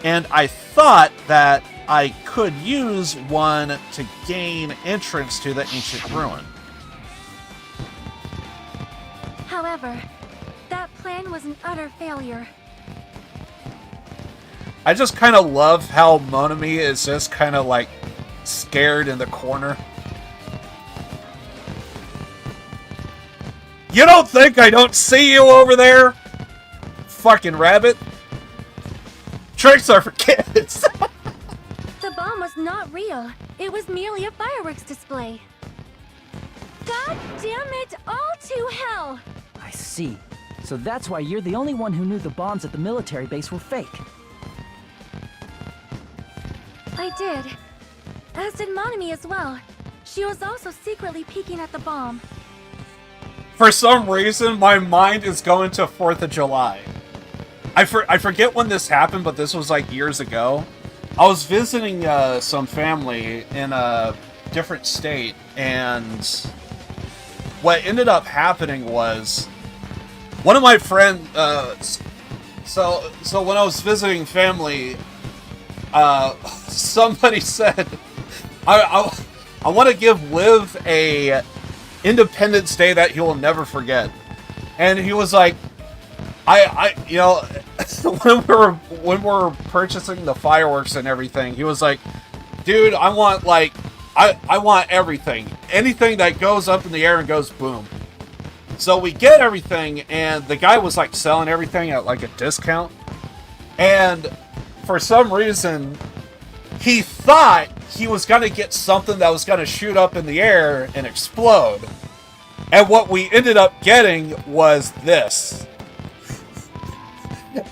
And I thought that I could use one to gain entrance to the ancient ruin. However, that plan was an utter failure. I just kind of love how Monami is just kind of like scared in the corner. You don't think I don't see you over there? Fucking rabbit. Tricks are for kids. The bomb was not real. It was merely a fireworks display. God damn it, all to hell! I see. So that's why you're the only one who knew the bombs at the military base were fake. I did. As did Monami as well. She was also secretly peeking at the bomb. For some reason, my mind is going to 4th of July. I forget when this happened, but this was like years ago. I was visiting some family in a different state, and what ended up happening was one of my friends. So when I was visiting family, somebody said, "I want to give Liv a Independence Day that he will never forget," and he was like, when we were purchasing the fireworks and everything, he was like, dude, I want like I want everything. Anything that goes up in the air and goes boom. So we get everything, and the guy was like selling everything at like a discount. And for some reason, he thought he was going to get something that was going to shoot up in the air and explode. And what we ended up getting was this.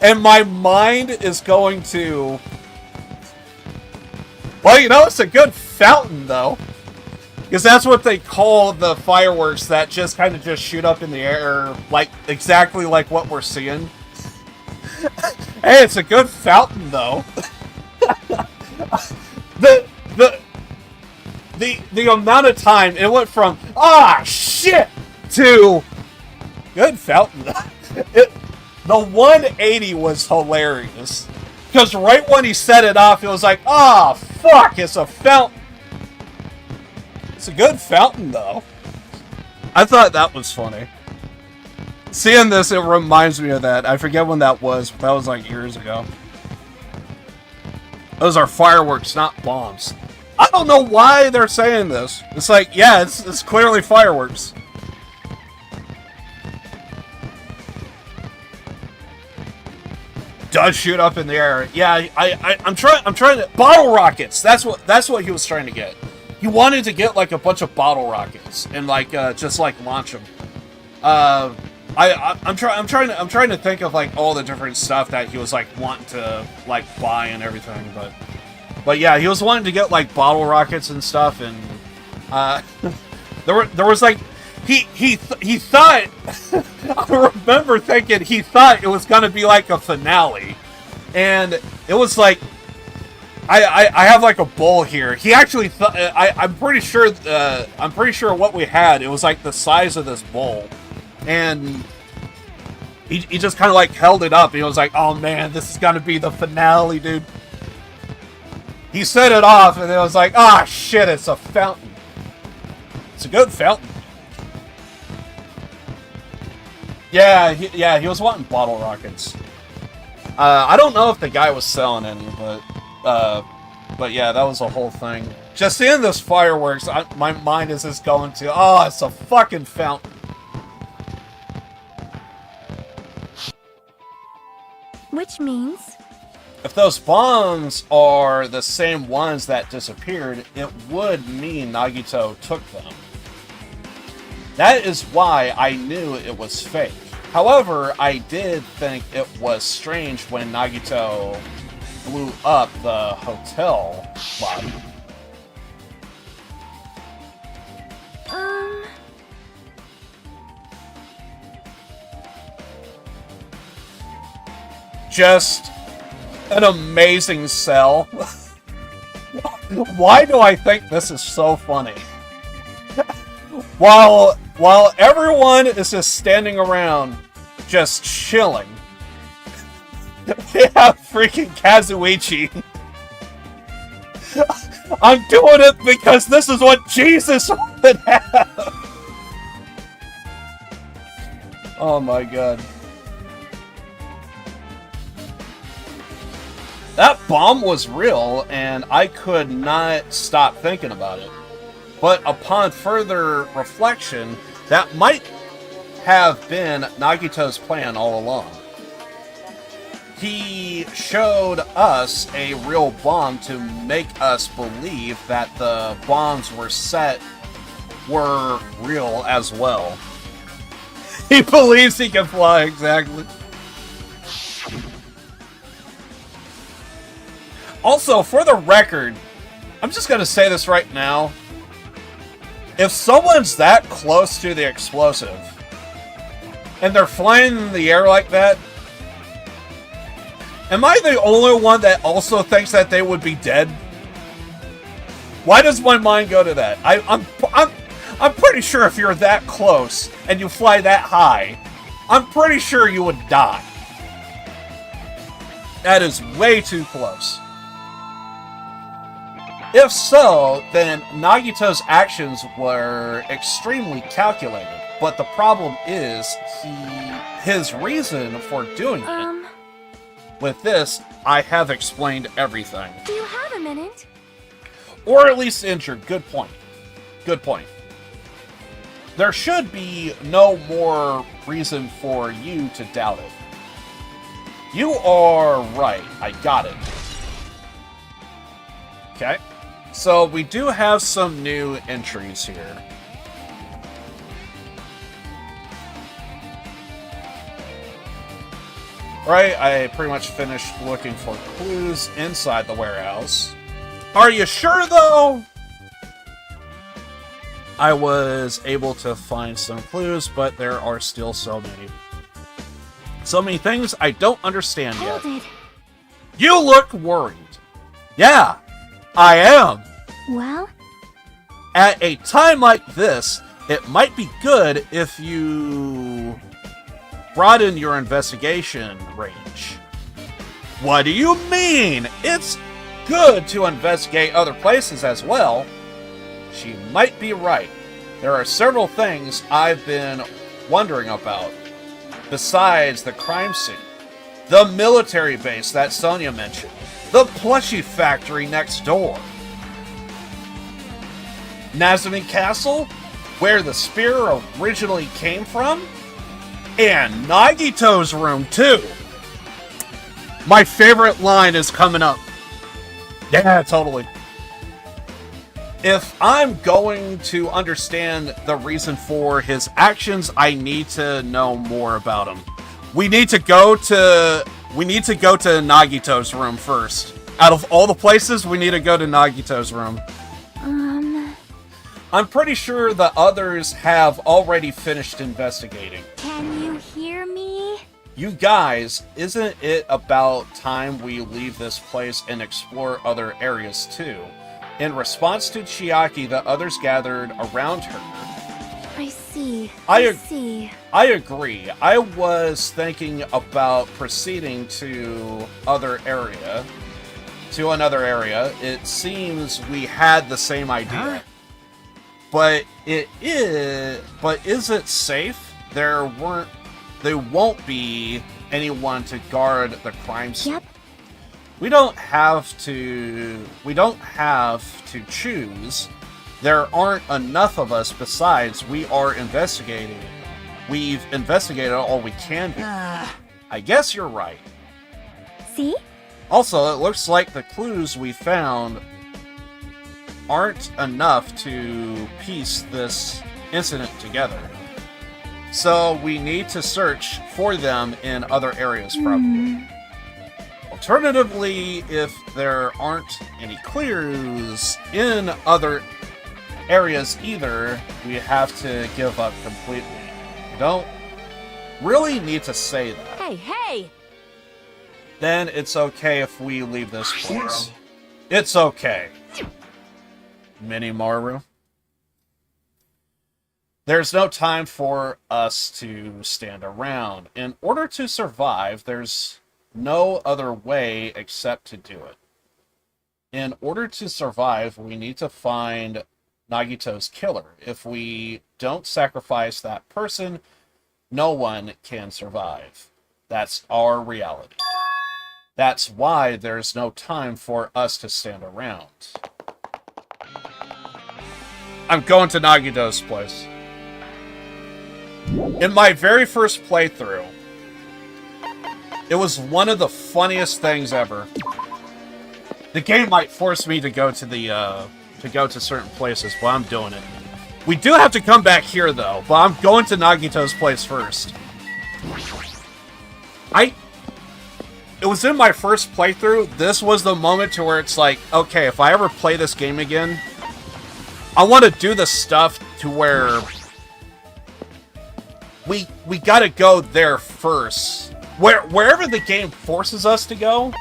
And my mind is going to... Well, you know, it's a good fountain, though. Because that's what they call the fireworks that just kind of just shoot up in the air, like exactly like what we're seeing. Hey, it's a good fountain, though. The amount of time it went from shit to good fountain. The 180 was hilarious because right when he set it off, it was like, fuck, it's a fountain. It's a good fountain, though. I thought that was funny. Seeing this, it reminds me of that. I forget when that was, but that was like years ago. Those are fireworks, not bombs. I don't know why they're saying this. It's like, yeah, it's clearly fireworks. Does shoot up in the air. Yeah, I'm trying to bottle rockets. That's what he was trying to get. He wanted to get like a bunch of bottle rockets and like just like launch them. I'm trying to think of like all the different stuff that he was like wanting to like buy and everything, but yeah, he was wanting to get like bottle rockets and stuff, and there was like he thought I remember thinking he thought it was gonna be like a finale, and it was like I have like a bowl here. He actually I'm pretty sure what we had, it was like the size of this bowl, and he just kind of like held it up. And he was like, "Oh man, this is gonna be the finale, dude." He set it off, and it was like, shit, it's a fountain. It's a good fountain. Yeah, he was wanting bottle rockets. I don't know if the guy was selling any, but yeah, that was a whole thing. Just seeing this fireworks, my mind is just going to, it's a fucking fountain. Which means... If those bombs are the same ones that disappeared, it would mean Nagito took them. That is why I knew it was fake. However, I did think it was strange when Nagito blew up the hotel lobby. Just an amazing sell. Why do I think this is so funny? While everyone is just standing around, just chilling, we have freaking Kazuichi. I'm doing it because this is what Jesus would have. Oh my god. That bomb was real, and I could not stop thinking about it. But upon further reflection, that might have been Nagito's plan all along. He showed us a real bomb to make us believe that the bombs were real as well. He believes he can fly, exactly. Also, for the record, I'm just going to say this right now. If someone's that close to the explosive, and they're flying in the air like that, am I the only one that also thinks that they would be dead? Why does my mind go to that? I'm pretty sure if you're that close, and you fly that high, I'm pretty sure you would die. That is way too close. If so, then Nagito's actions were extremely calculated, but the problem is his reason for doing it with this, I have explained everything. Do you have a minute? Or at least injured. Good point. Good point. There should be no more reason for you to doubt it. You are right. I got it. Okay. So we do have some new entries here. Right, I pretty much finished looking for clues inside the warehouse. Are you sure, though? I was able to find some clues, but there are still so many. So many things I don't understand yet. Hold it. You look worried. Yeah, I am. Well? At a time like this, it might be good if you broaden your investigation range. What do you mean? It's good to investigate other places as well. She might be right. There are several things I've been wondering about. Besides the crime scene, the military base that Sonia mentioned, the plushie factory next door, Nazami Castle, where the spear originally came from, and Nagito's room, too. My favorite line is coming up. Yeah, totally. If I'm going to understand the reason for his actions, I need to know more about him. We need to go to Nagito's room first. Out of all the places, we need to go to Nagito's room. I'm pretty sure the others have already finished investigating. Can you hear me? You guys, isn't it about time we leave this place and explore other areas too? In response to Chiaki, the others gathered around her. I see. I see. I agree. I was thinking about proceeding to another area. It seems we had the same idea. Huh? But is it safe? There won't be anyone to guard the crime scene. Yep. We don't have to choose. There aren't enough of us. Besides, we are investigating. We've investigated all we can do. I guess you're right. See? Also, it looks like the clues we found aren't enough to piece this incident together. So we need to search for them in other areas, probably. Alternatively, if there aren't any clues in other areas either, we have to give up completely. We don't really need to say that. Hey! Then it's okay if we leave this place. It's okay. Minimaru. There's no time for us to stand around. In order to survive, there's no other way except to do it. In order to survive, we need to find Nagito's killer. If we don't sacrifice that person, no one can survive. That's our reality. That's why there's no time for us to stand around. I'm going to Nagito's place. In my very first playthrough, it was one of the funniest things ever. The game might force me to go to certain places, but I'm doing it. We do have to come back here though, but I'm going to Nagito's place first. It was in my first playthrough. This was the moment to where it's like, okay, if I ever play this game again, I want to do the stuff to where we gotta go there first. Wherever the game forces us to go,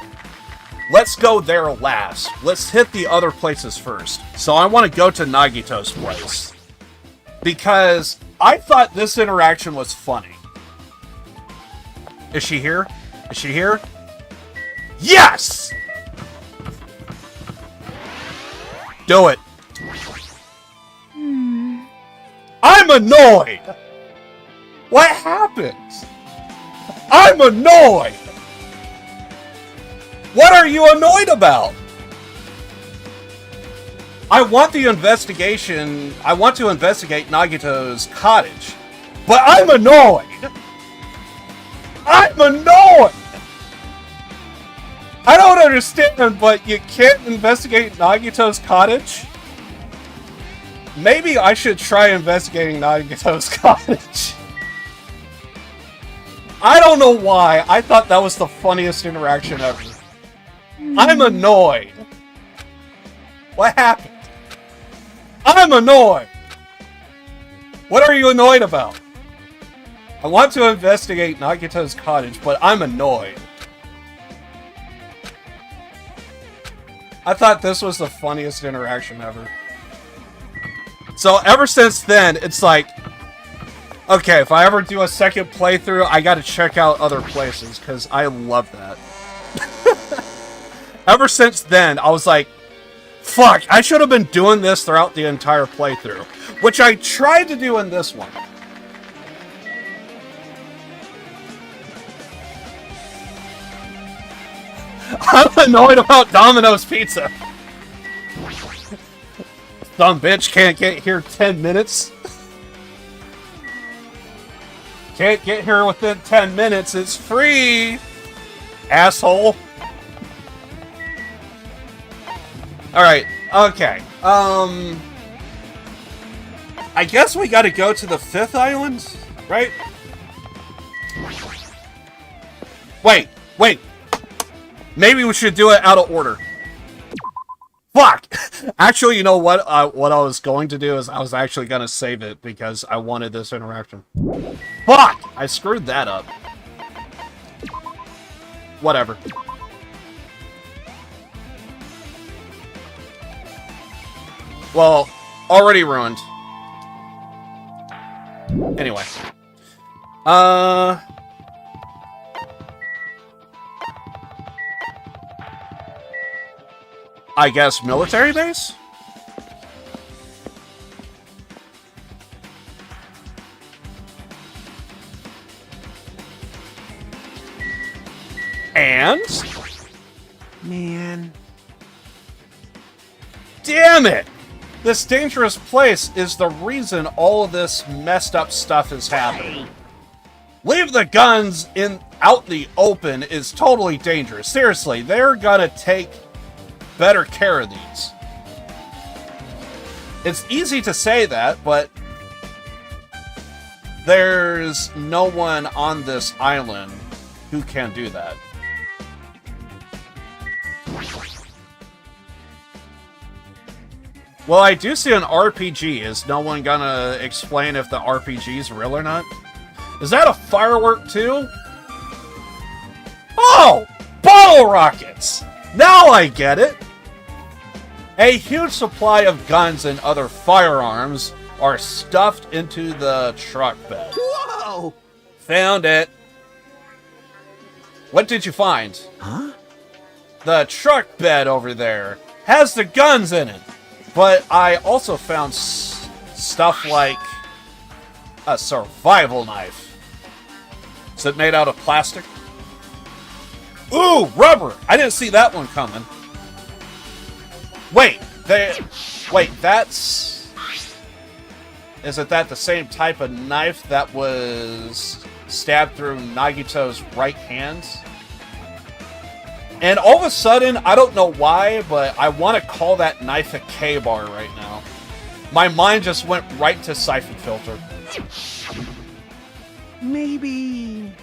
let's go there last. Let's hit the other places first. So I want to go to Nagito's place. Because I thought this interaction was funny. Is she here? Is she here? Yes! Do it. I'm annoyed! What happened? I'm annoyed! What are you annoyed about? I want to investigate Nagito's cottage, but I'm annoyed. I'm annoyed. I don't understand, but you can't investigate Nagito's cottage? Maybe I should try investigating Nagito's cottage. I don't know why. I thought that was the funniest interaction ever. I'm annoyed. What happened? I'm annoyed. What are you annoyed about? I want to investigate Nagito's cottage, but I'm annoyed. I thought this was the funniest interaction ever. So ever since then, it's like, okay, if I ever do a second playthrough, I gotta check out other places, because I love that. Ever since then, I was like, fuck, I should have been doing this throughout the entire playthrough. Which I tried to do in this one. I'm annoyed about Domino's Pizza. Some bitch can't get here 10 minutes. Can't get here within 10 minutes. It's free. Asshole. Alright, okay. I guess we gotta go to the 5th island, right? Wait. Maybe we should do it out of order. Fuck! Actually, you know what? What I was going to do is I was actually gonna save it because I wanted this interaction. Fuck! I screwed that up. Whatever. Well, already ruined. Anyway. I guess military base? And? Man. Damn it! This dangerous place is the reason all of this messed up stuff is happening. Leave the guns out in the open is totally dangerous. Seriously, they're gonna take better care of these. It's easy to say that, but there's no one on this island who can do that. Well, I do see an RPG. Is no one gonna explain if the RPG's real or not? Is that a firework too? Oh! Bottle rockets! Now I get it! A huge supply of guns and other firearms are stuffed into the truck bed. Whoa! Found it. What did you find? Huh? The truck bed over there has the guns in it. But I also found stuff like a survival knife. Is it made out of plastic? Ooh, rubber! I didn't see that one coming. Wait, that's... Isn't that the same type of knife that was stabbed through Nagito's right hand? And all of a sudden, I don't know why, but I want to call that knife a K-bar right now. My mind just went right to Siphon Filter. Maybe...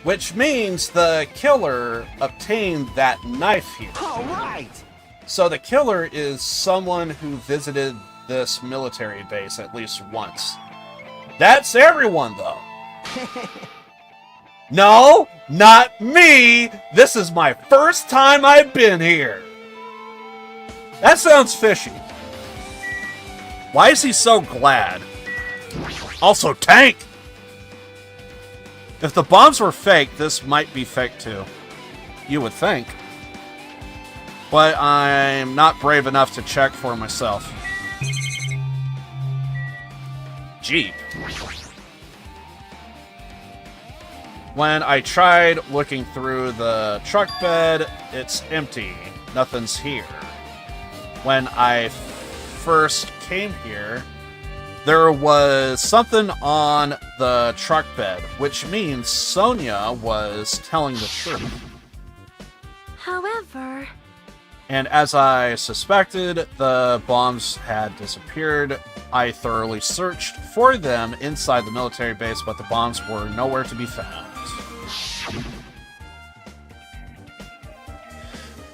Which means the killer obtained that knife here. All right! So the killer is someone who visited this military base at least once. That's everyone, though. No, not me! This is my first time I've been here! That sounds fishy. Why is he so glad? Also, tank! If the bombs were fake, this might be fake too. You would think. But I'm not brave enough to check for myself. Jeep. When I tried looking through the truck bed, it's empty. Nothing's here. When I first came here, there was something on the truck bed, which means Sonia was telling the truth. However... And as I suspected, the bombs had disappeared. I thoroughly searched for them inside the military base, but the bombs were nowhere to be found.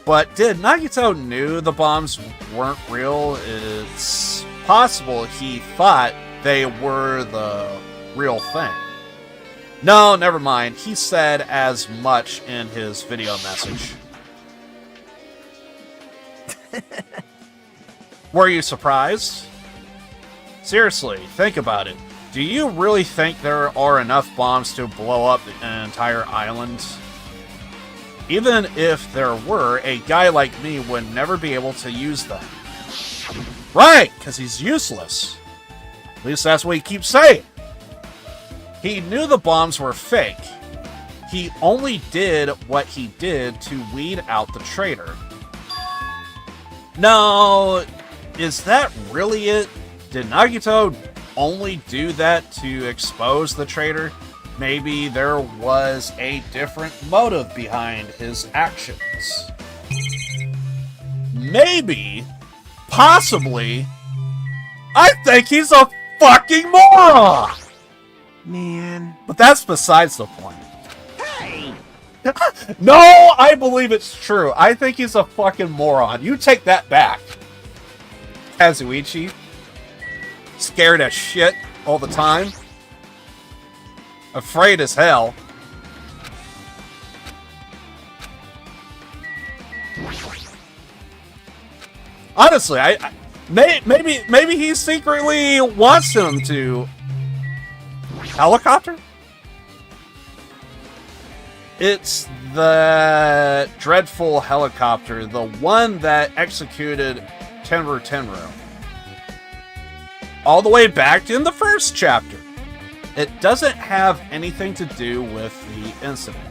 But did Nagito knew the bombs weren't real? It's possible he thought they were the real thing. No, never mind. He said as much in his video message. Were you surprised? Seriously, think about it. Do you really think there are enough bombs to blow up an entire island? Even if there were, a guy like me would never be able to use them. Right, because he's useless. At least that's what he keeps saying. He knew the bombs were fake. He only did what he did to weed out the traitor. No, is that really it? Did Nagito only do that to expose the traitor? Maybe there was a different motive behind his actions. Maybe, possibly, I think he's a fucking moron! Man. But that's besides the point. Hey! No, I believe it's true. I think he's a fucking moron. You take that back. Kazuichi. Scared as shit all the time. Afraid as hell. Honestly, maybe he secretly wants him to helicopter. It's the dreadful helicopter, the one that executed Tenru. All the way back in the first chapter. It doesn't have anything to do with the incident.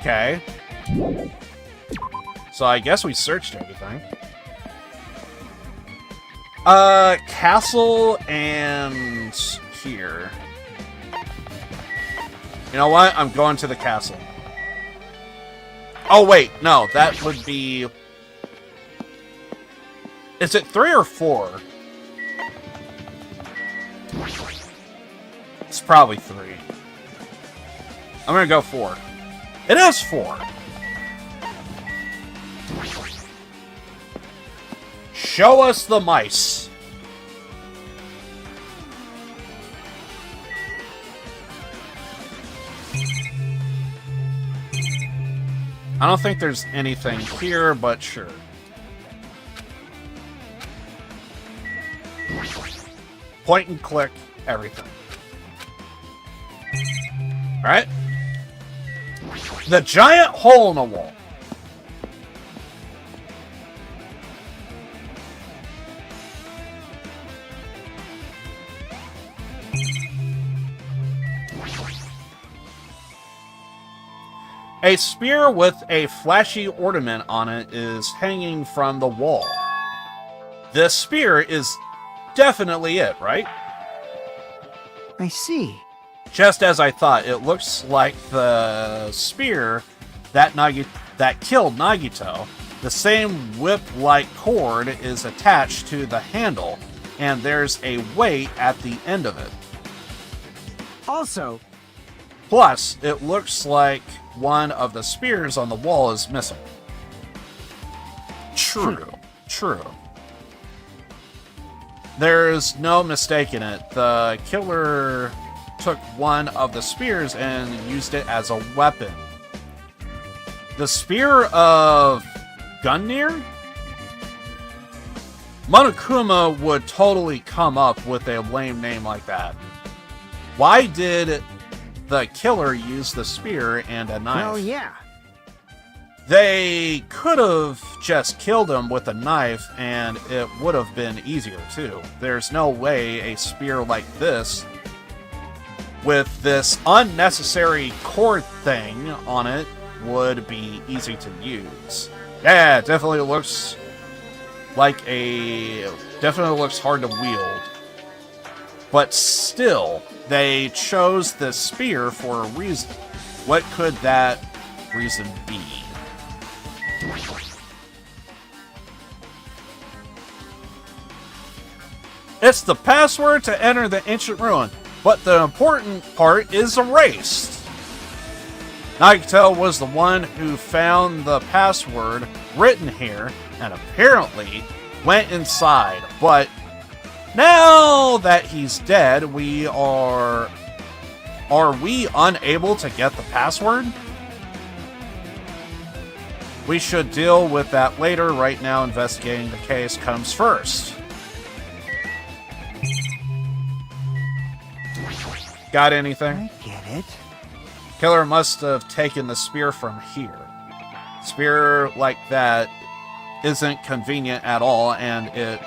Okay. So I guess we searched everything. Castle and here. You know what? I'm going to the castle. Oh, wait. No, that would be... Is it 3 or 4? It's probably 3. I'm gonna go 4. It is 4. Show us the mice. I don't think there's anything here, but sure. Point and click, everything. Alright? The giant hole in the wall. A spear with a flashy ornament on it is hanging from the wall. This spear is definitely it, right? I see. Just as I thought, it looks like the spear that killed Nagito. The same whip-like cord is attached to the handle, and there's a weight at the end of it. Also, Plus, it looks like one of the spears on the wall is missing. True. There's no mistaking it. The killer took one of the spears and used it as a weapon. The spear of Gungnir? Monokuma would totally come up with a lame name like that. Why did the killer use the spear and a knife? well, yeah. They could have just killed him with a knife, and it would have been easier, too. There's no way a spear like this with this unnecessary cord thing on it would be easy to use. Yeah, it definitely looks like definitely looks hard to wield. But still, they chose the spear for a reason. What could that reason be? It's the password to enter the ancient ruin, but the important part is erased. Nagito was the one who found the password written here and apparently went inside, but now that he's dead, are we unable to get the password? We should deal with that later. Right now, investigating the case comes first. Got anything? I get it. Killer must have taken the spear from here. Spear like that isn't convenient at all, and it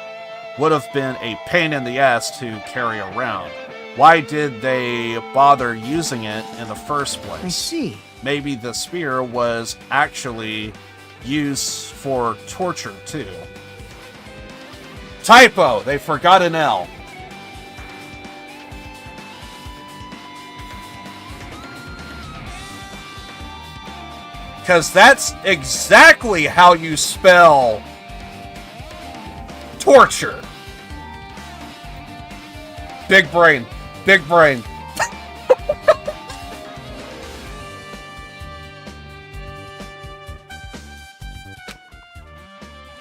would have been a pain in the ass to carry around. Why did they bother using it in the first place? I see. Maybe the spear was actually used for torture, too. Typo! They forgot an L. Because that's exactly how you spell torture. Big brain. Big brain.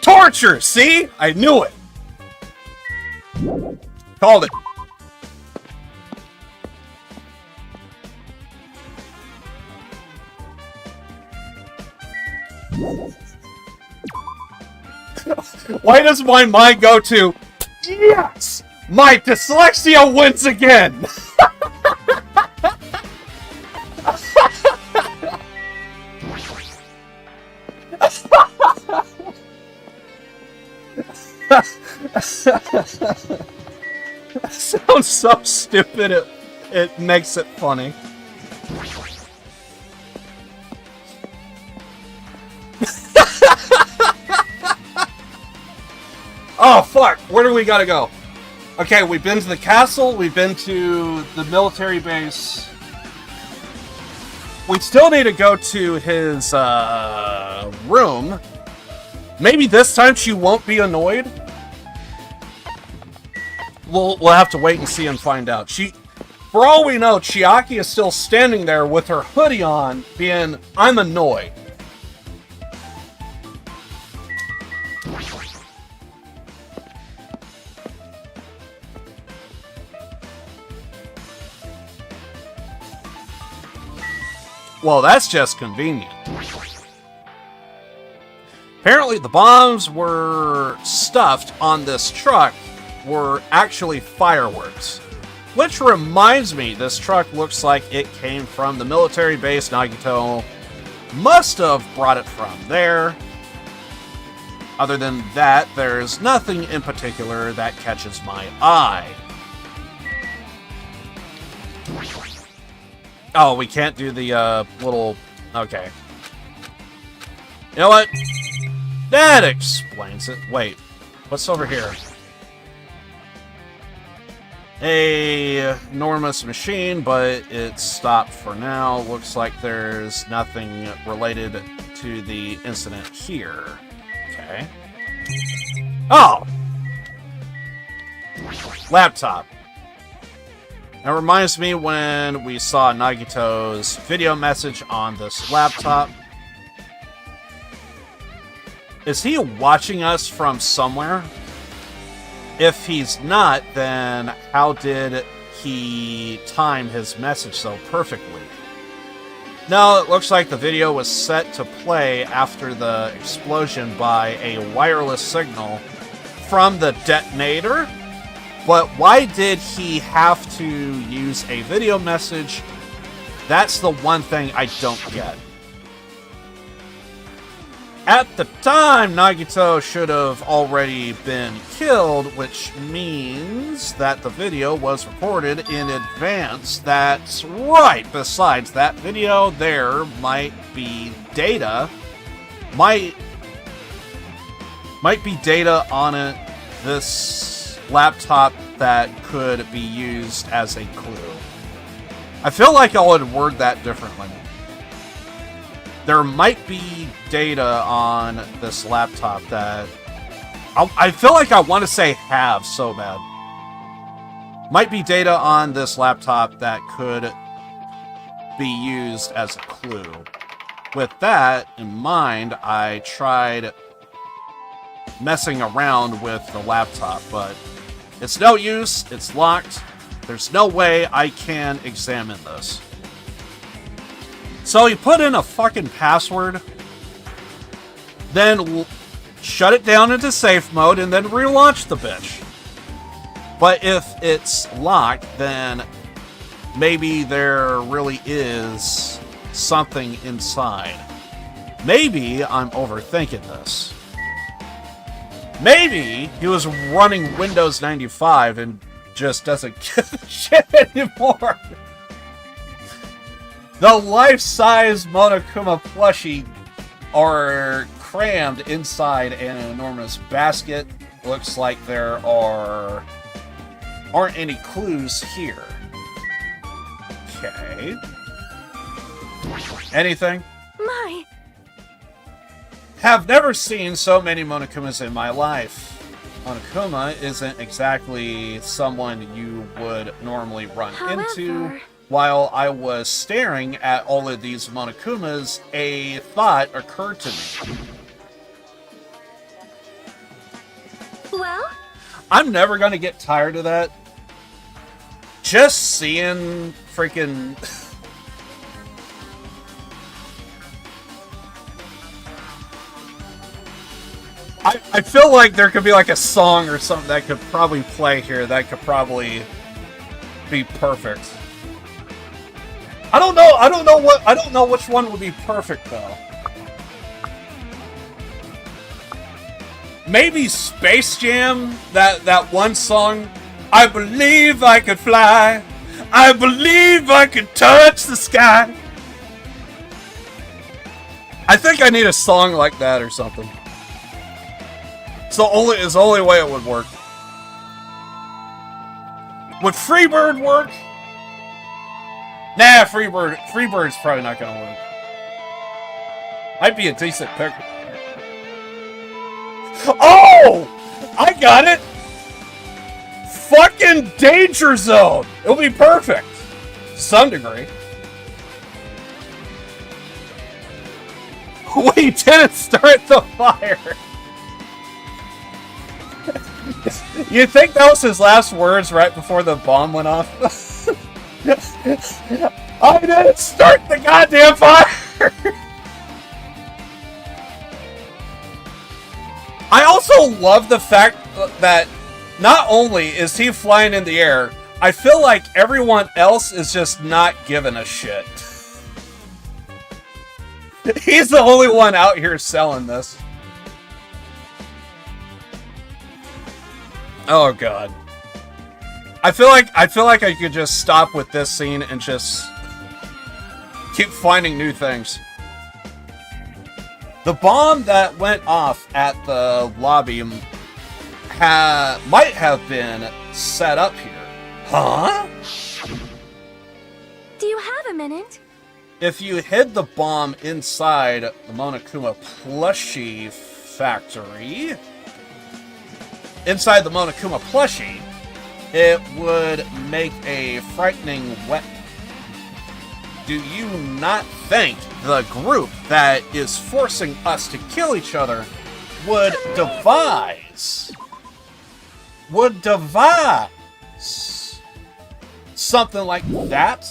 Torture! See? I knew it. Called it. Why does my mind go to, yes! My dyslexia wins again! That sounds so stupid, it makes it funny. Oh, fuck! Where do we gotta go? Okay, we've been to the castle, we've been to the military base. We still need to go to his, room. Maybe this time she won't be annoyed? We'll have to wait and see and find out. For all we know, Chiaki is still standing there with her hoodie on, being, I'm annoyed. Well, that's just convenient. Apparently the bombs were stuffed on this truck were actually fireworks. Which reminds me, this truck looks like it came from the military base Nagito must have brought it from there. Other than that, there's nothing in particular that catches my eye. Oh, we can't do the, little... Okay. You know what? That explains it. Wait. What's over here? A enormous machine, but it's stopped for now. Looks like there's nothing related to the incident here. Okay. Oh! Laptop. That reminds me when we saw Nagito's video message on this laptop. Is he watching us from somewhere? If he's not, then how did he time his message so perfectly? No, it looks like the video was set to play after the explosion by a wireless signal from the detonator. But why did he have to use a video message? That's the one thing I don't get. At the time, Nagito should have already been killed, which means that the video was recorded in advance. That's right. Besides that video, there might be data. Might be data on it, this laptop that could be used as a clue. I feel like I would word that differently. There might be data on this laptop that I feel like I want to say have so bad. Might be data on this laptop that could be used as a clue. With that in mind, I tried messing around with the laptop, but it's no use. It's locked. There's no way I can examine this. So he put in a fucking password, then shut it down into safe mode, and then relaunch the bitch. But if it's locked, then maybe there really is something inside. Maybe I'm overthinking this. Maybe he was running Windows 95 and just doesn't give a shit anymore. The life-size Monokuma plushie are crammed inside an enormous basket. Looks like there aren't any clues here. Okay. Anything? My. Have never seen so many Monokumas in my life. Monokuma isn't exactly someone you would normally run into. While I was staring at all of these Monokumas, a thought occurred to me. Well? I'm never gonna get tired of that. Just seeing freaking... I feel like there could be like a song or something that could probably play here that could probably be perfect. I don't know which one would be perfect though. Maybe Space Jam, that one song, I believe I could fly. I believe I could touch the sky. I think I need a song like that or something. It's the only way it would work. Would Freebird work? Nah, Freebird's probably not gonna work. Might be a decent pick. Oh! I got it! Fucking Danger Zone! It'll be perfect. To some degree. We didn't start the fire! You think that was his last words right before the bomb went off? I didn't start the goddamn fire! I also love the fact that not only is he flying in the air, I feel like everyone else is just not giving a shit. He's the only one out here selling this. Oh god. I feel like I could just stop with this scene and just keep finding new things. The bomb that went off at the lobby might have been set up here. Huh? Do you have a minute? If you hid the bomb inside the Monokuma plushie factory, inside the Monokuma plushie, it would make a frightening weapon. Do you not think the group that is forcing us to kill each other would devise something like that?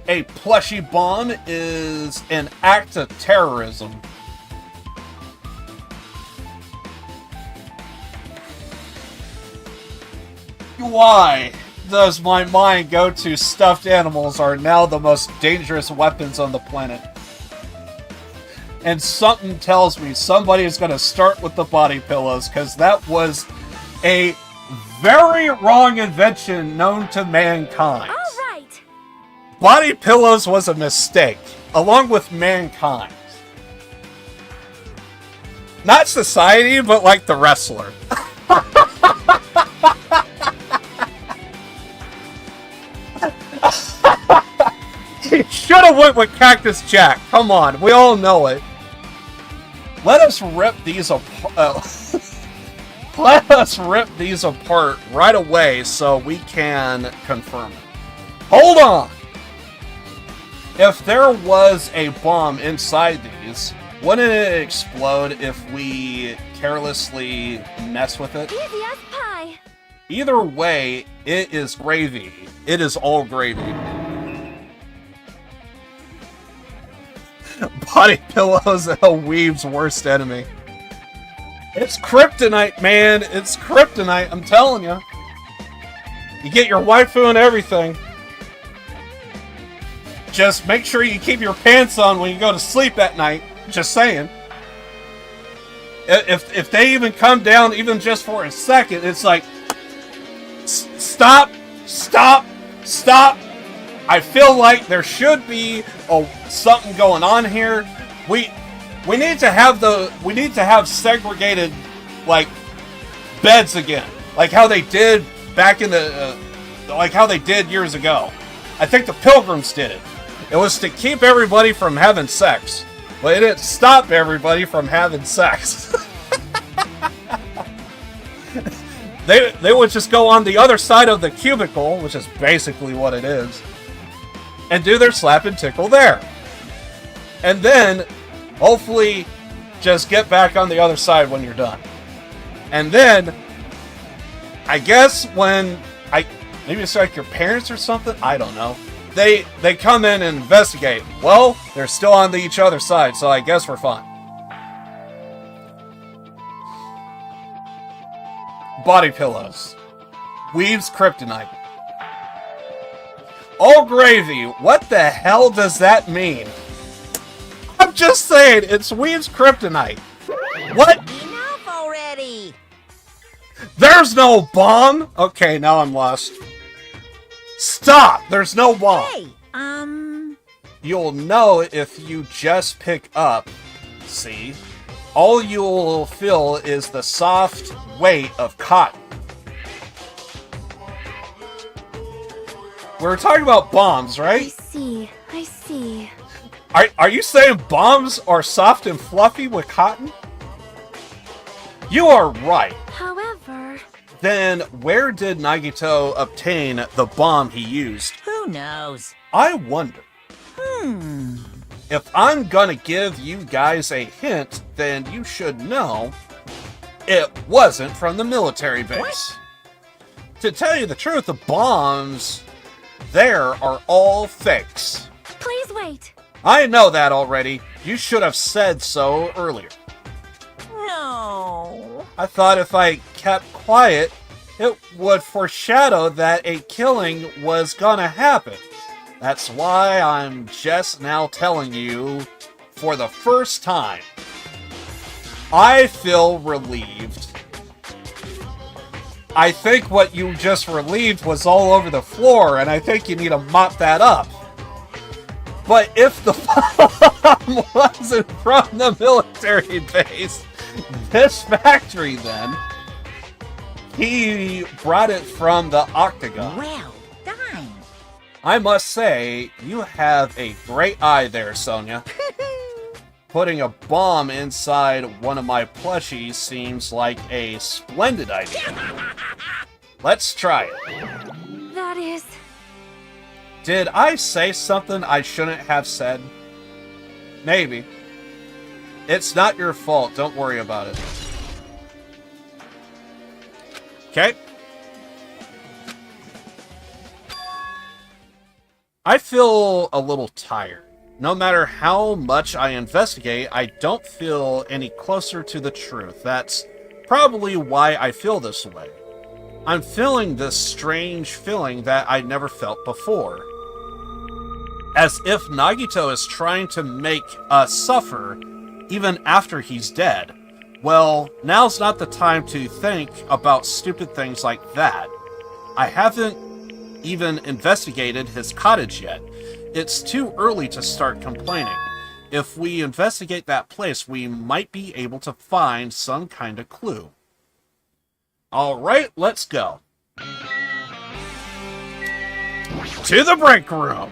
A plushie bomb is an act of terrorism. Why does my mind go to stuffed animals are now the most dangerous weapons on the planet? and something tells me somebody is going to start with the body pillows, because that was a very wrong invention known to mankind. All right. Body pillows was a mistake, along with mankind. Not society, but like the wrestler. He should have went with Cactus Jack. Come on, we all know it. Let us rip these apart. Let us rip these apart right away so we can confirm it. Hold on! If there was a bomb inside these, wouldn't it explode if we carelessly mess with it? Easy as pie. Either way, it is gravy. It is all gravy. Body pillows, a weeb's worst enemy. It's kryptonite, man. It's kryptonite, I'm telling you. You get your waifu and everything. Just make sure you keep your pants on when you go to sleep at night. Just saying. If they even come down, even just for a second, it's like, stop, stop, stop. I feel like there should be something going on here. We need to have segregated like beds again, like how they did back in the like how they did years ago. I think the Pilgrims did it. It was to keep everybody from having sex, but it didn't stop everybody from having sex. They would just go on the other side of the cubicle, which is basically what it is, and do their slap and tickle there. And then, hopefully, just get back on the other side when you're done. And then, I guess when, maybe it's like your parents or something, I don't know. They come in and investigate. Well, they're still on each other's side, so I guess we're fine. Body pillows. Weaves kryptonite. All gravy. What the hell does that mean? I'm just saying, it's Weaves kryptonite. What? Enough already! There's no bomb? Okay, now I'm lost. Stop! There's no bomb. Hey, You'll know if you just pick up. See? All you'll feel is the soft weight of cotton. We were talking about bombs, I right? see. I see. Are you saying bombs are soft and fluffy with cotton? You are right. However, Then where did Nagito obtain the bomb he used? who knows? I wonder. If I'm gonna give you guys a hint, then you should know it wasn't from the military base. To tell you the truth, the bombs there are all fakes. please wait. I know that already. You should have said so earlier. No. I thought if I kept quiet, it would foreshadow that a killing was gonna happen. That's why I'm just now telling you for the first time. I feel relieved. I think what you just relieved was all over the floor, and I think you need to mop that up. But if the bomb wasn't from the military base, this factory then, he brought it from the Octagon. Well done. I must say, you have a great eye there, Sonia. Putting a bomb inside one of my plushies seems like a splendid idea. Let's try it. That is... Did I say something I shouldn't have said? Maybe. It's not your fault, don't worry about it. Okay. I feel a little tired. No matter how much I investigate, I don't feel any closer to the truth. That's probably why I feel this way. I'm feeling this strange feeling that I never felt before. As if Nagito is trying to make us suffer even after he's dead. Well, now's not the time to think about stupid things like that. I haven't even investigated his cottage yet. It's too early to start complaining. If we investigate that place, we might be able to find some kind of clue. Alright, let's go. To the break room!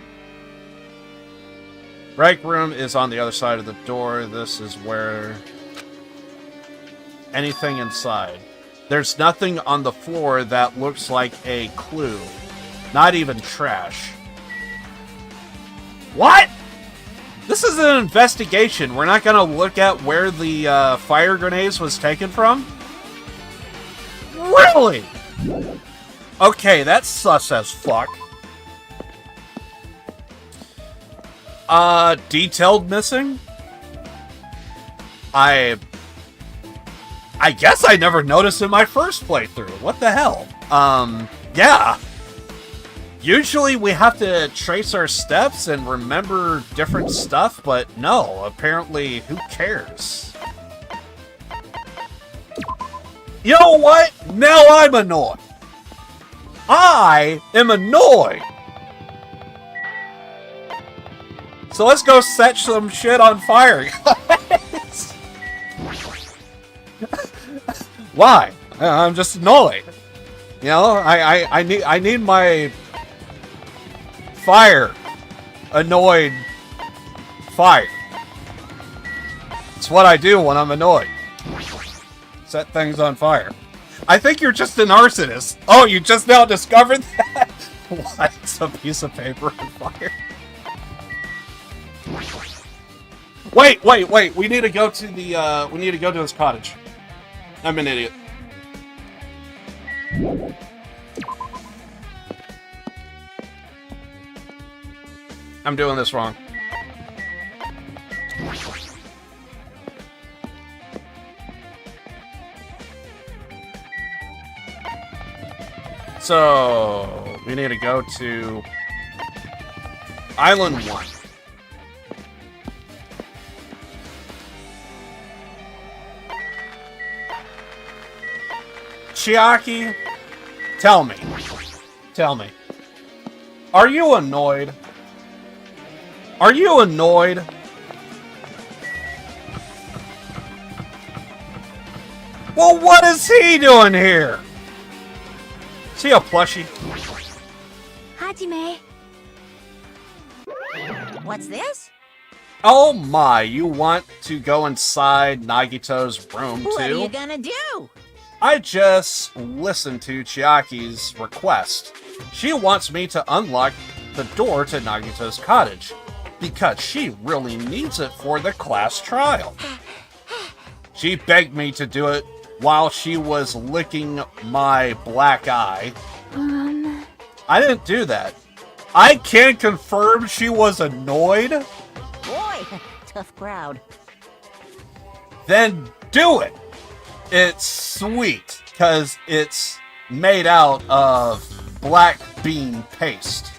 Break room is on the other side of the door. This is where... anything inside. There's nothing on the floor that looks like a clue. Not even trash. What? This is an investigation. We're not gonna look at where the fire grenades was taken from? Really? Okay, that's sus as fuck. Detailed missing? I guess I never noticed in my first playthrough. What the hell? Yeah. Usually we have to trace our steps and remember different stuff, but no, apparently who cares? You know what? Now I'm annoyed. I am annoyed. So let's go set some shit on fire. Why? I'm just annoyed. You know, I need my fire. Annoyed fire. It's what I do when I'm annoyed. Set things on fire. I think you're just an arsonist. Oh, you just now discovered that? What? It's a piece of paper on fire. Wait. We need to go to the, we need to go to his cottage. I'm an idiot. I'm doing this wrong. So, we need to go to Island 1. Chiaki, tell me. Are you annoyed? Are you annoyed? Well, what is he doing here? Is he a plushie? Hajime. What's this? Oh my, you want to go inside Nagito's room too? What are you gonna do? I just listened to Chiaki's request. She wants me to unlock the door to Nagito's cottage, because she really needs it for the class trial. She begged me to do it while she was licking my black eye. I didn't do that. I can confirm she was annoyed. Boy, tough crowd. Then do it. It's sweet, because it's made out of black bean paste.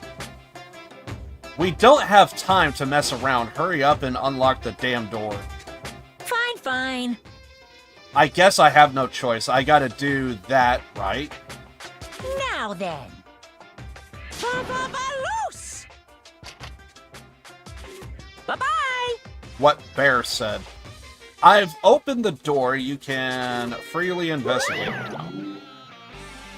We don't have time to mess around. Hurry up and unlock the damn door. Fine. I guess I have no choice. I gotta do that, right? Now then. Loose! Bye-bye! What Bear said. I've opened the door. You can freely investigate now.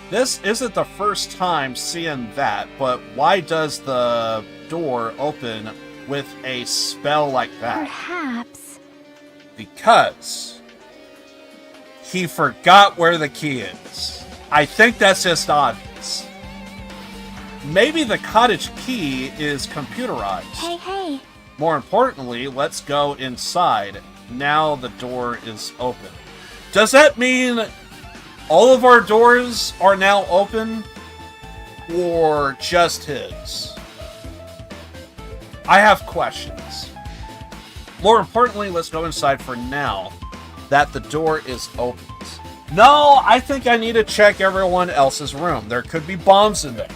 This isn't the first time seeing that, but why does the door open with a spell like that? Perhaps. Because he forgot where the key is. I think that's just obvious. Maybe the cottage key is computerized. Hey. More importantly, let's go inside. Now the door is open. Does that mean all of our doors are now open? Or just his? I have questions. More importantly, let's go inside for now that the door is opened. No, I think I need to check everyone else's room. There could be bombs in there.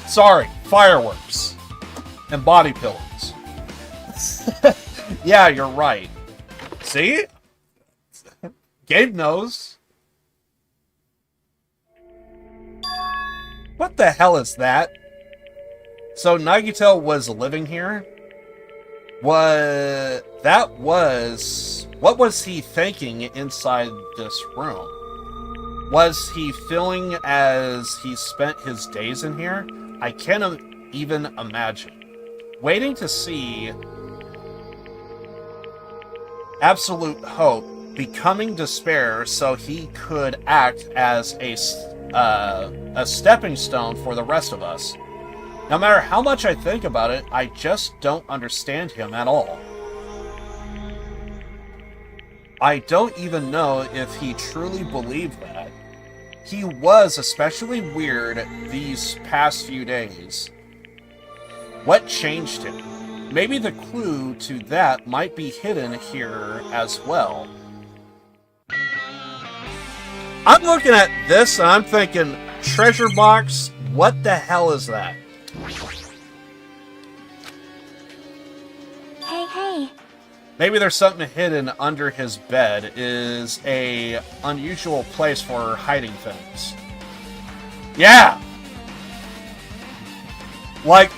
Sorry, fireworks. And body pillows. Yeah, you're right. See? Gabe knows. What the hell is that? So Nagito was living here? What was he thinking inside this room? Was he feeling as he spent his days in here? I can't even imagine. Waiting to see absolute hope becoming despair so he could act as a stepping stone for the rest of us. No matter how much I think about it, I just don't understand him at all. I don't even know if he truly believed that. He was especially weird these past few days. What changed him? Maybe the clue to that might be hidden here as well. I'm looking at this and I'm thinking, treasure box? What the hell is that? Hey. Maybe there's something hidden under his bed. Is a unusual place for hiding things. Yeah! Like,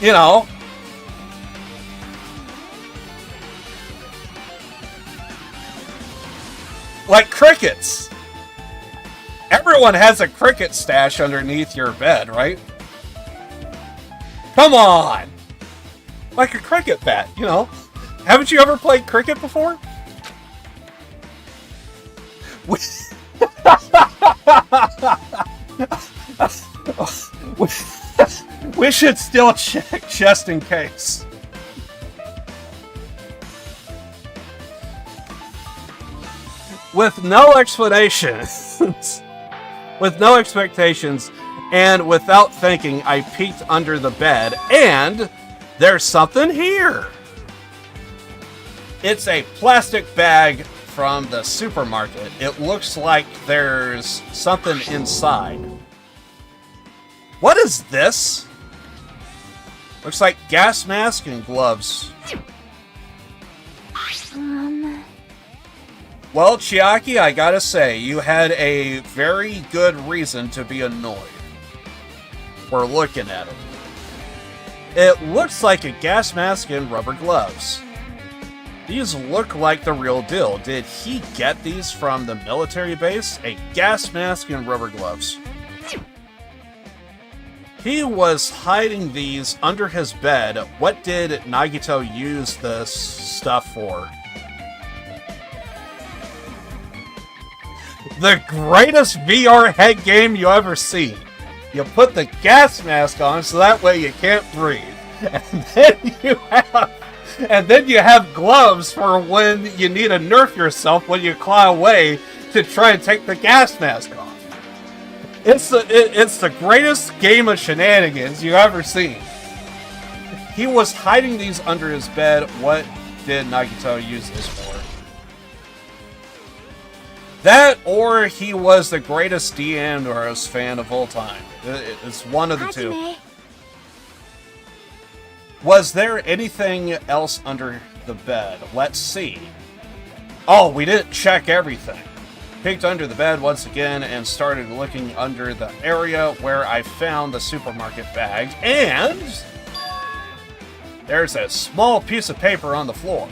you know, like crickets. Everyone has a cricket stash underneath your bed, right? Come on! Like a cricket bat, you know. Haven't you ever played cricket before? We should still check just in case. With no explanations, with no expectations, and without thinking, I peeked under the bed, and there's something here. It's a plastic bag from the supermarket. It looks like there's something inside. What is this? Looks like gas mask and gloves. Well, Chiaki, I gotta say, you had a very good reason to be annoyed. We're looking at it. It looks like a gas mask and rubber gloves. These look like the real deal. Did he get these from the military base? A gas mask and rubber gloves. He was hiding these under his bed. What did Nagito use this stuff for? The greatest VR head game you ever seen. You put the gas mask on so that way you can't breathe. And then you have gloves for when you need to nerf yourself when you claw away to try and take the gas mask off. It's the greatest game of shenanigans you've ever seen. He was hiding these under his bed. What did Nagito use this for? That, or he was the greatest Danganronpa fan of all time. It's one of the two. Was there anything else under the bed? Let's see. Oh, we didn't check everything. Peeked under the bed once again and started looking under the area where I found the supermarket bag, and there's a small piece of paper on the floor.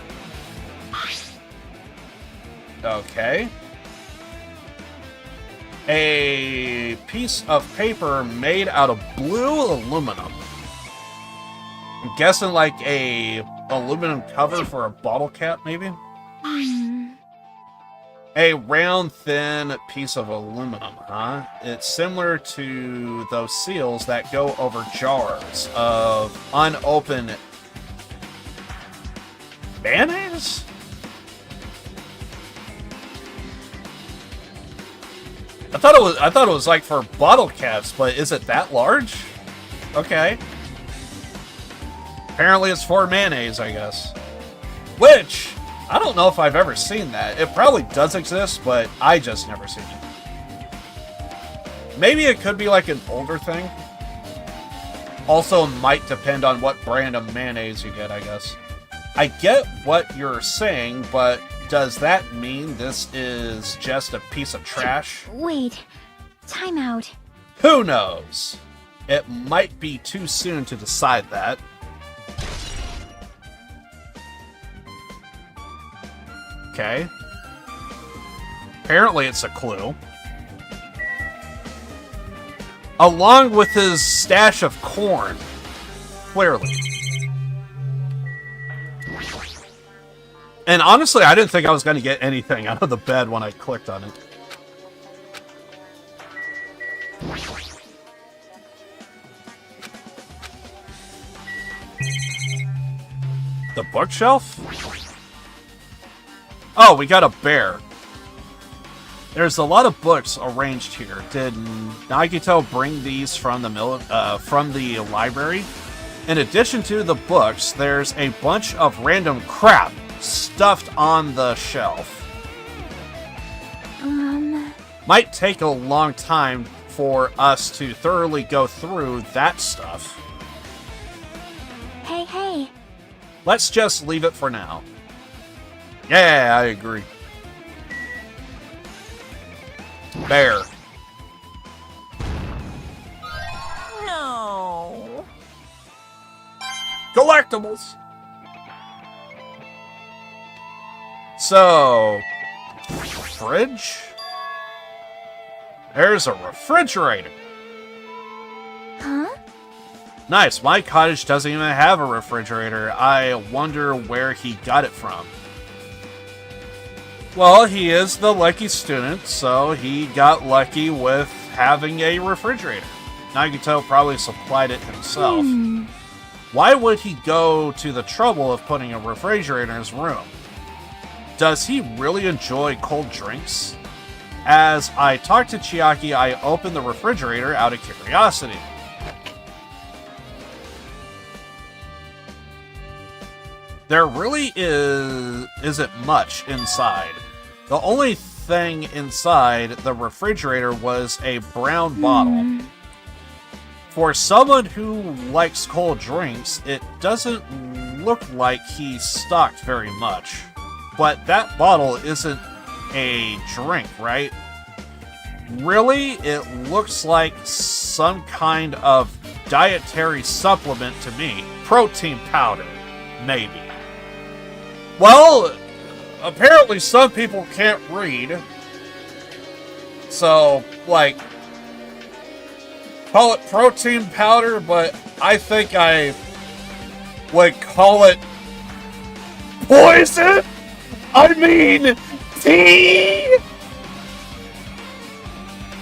Okay. A piece of paper made out of blue aluminum. I'm guessing like a aluminum cover for a bottle cap, maybe? A round, thin piece of aluminum, huh? It's similar to those seals that go over jars of unopened mayonnaise? I thought it was like for bottle caps, but is it that large? Okay. Apparently it's for mayonnaise, I guess. Which, I don't know if I've ever seen that. It probably does exist, but I just never seen it. Maybe it could be like an older thing. Also might depend on what brand of mayonnaise you get, I guess. I get what you're saying, but does that mean this is just a piece of trash? Wait. Time out. Who knows? It might be too soon to decide that. Okay. Apparently it's a clue. Along with his stash of corn. Clearly. And honestly, I didn't think I was going to get anything out of the bed when I clicked on it. The bookshelf? Oh, we got a bear. There's a lot of books arranged here. Did Nagito bring these from the library? In addition to the books, there's a bunch of random crap stuffed on the shelf. Might take a long time for us to thoroughly go through that stuff. Hey. Let's just leave it for now. Yeah, I agree. Bear. No. Collectibles! So... fridge? There's a refrigerator. Huh? Nice, my cottage doesn't even have a refrigerator. I wonder where he got it from. Well, he is the lucky student, so he got lucky with having a refrigerator. Nagito probably supplied it himself. Why would he go to the trouble of putting a refrigerator in his room? Does he really enjoy cold drinks? As I talked to Chiaki, I opened the refrigerator out of curiosity. There really isn't much inside. The only thing inside the refrigerator was a brown bottle. For someone who likes cold drinks, it doesn't look like he's stocked very much. But that bottle isn't a drink, right? Really, it looks like some kind of dietary supplement to me. Protein powder, maybe. Well, apparently some people can't read. So, like, call it protein powder, but I think I would call it poison? I mean, tea?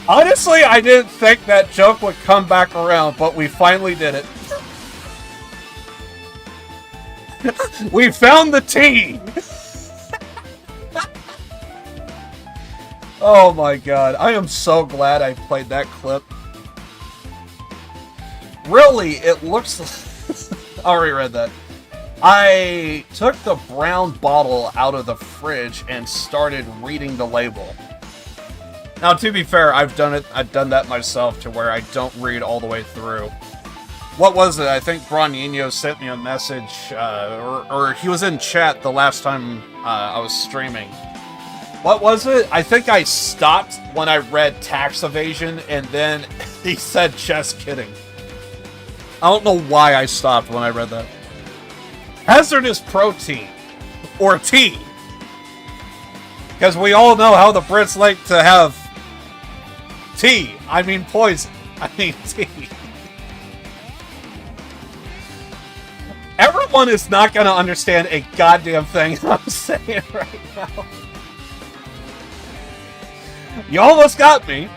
Honestly, I didn't think that joke would come back around, but we finally did it. We found the tea! Oh my god, I am so glad I played that clip. Really, it looks like... I already read that. I took the brown bottle out of the fridge and started reading the label. Now, to be fair, I've done that myself to where I don't read all the way through. What was it? I think Bronino sent me a message, or he was in chat the last time I was streaming. What was it? I think I stopped when I read tax evasion, and then he said, just kidding. I don't know why I stopped when I read that. Hazardous protein. Or tea. Because we all know how the Brits like to have tea. I mean poison. I mean tea. Everyone is not going to understand a goddamn thing I'm saying right now. You almost got me.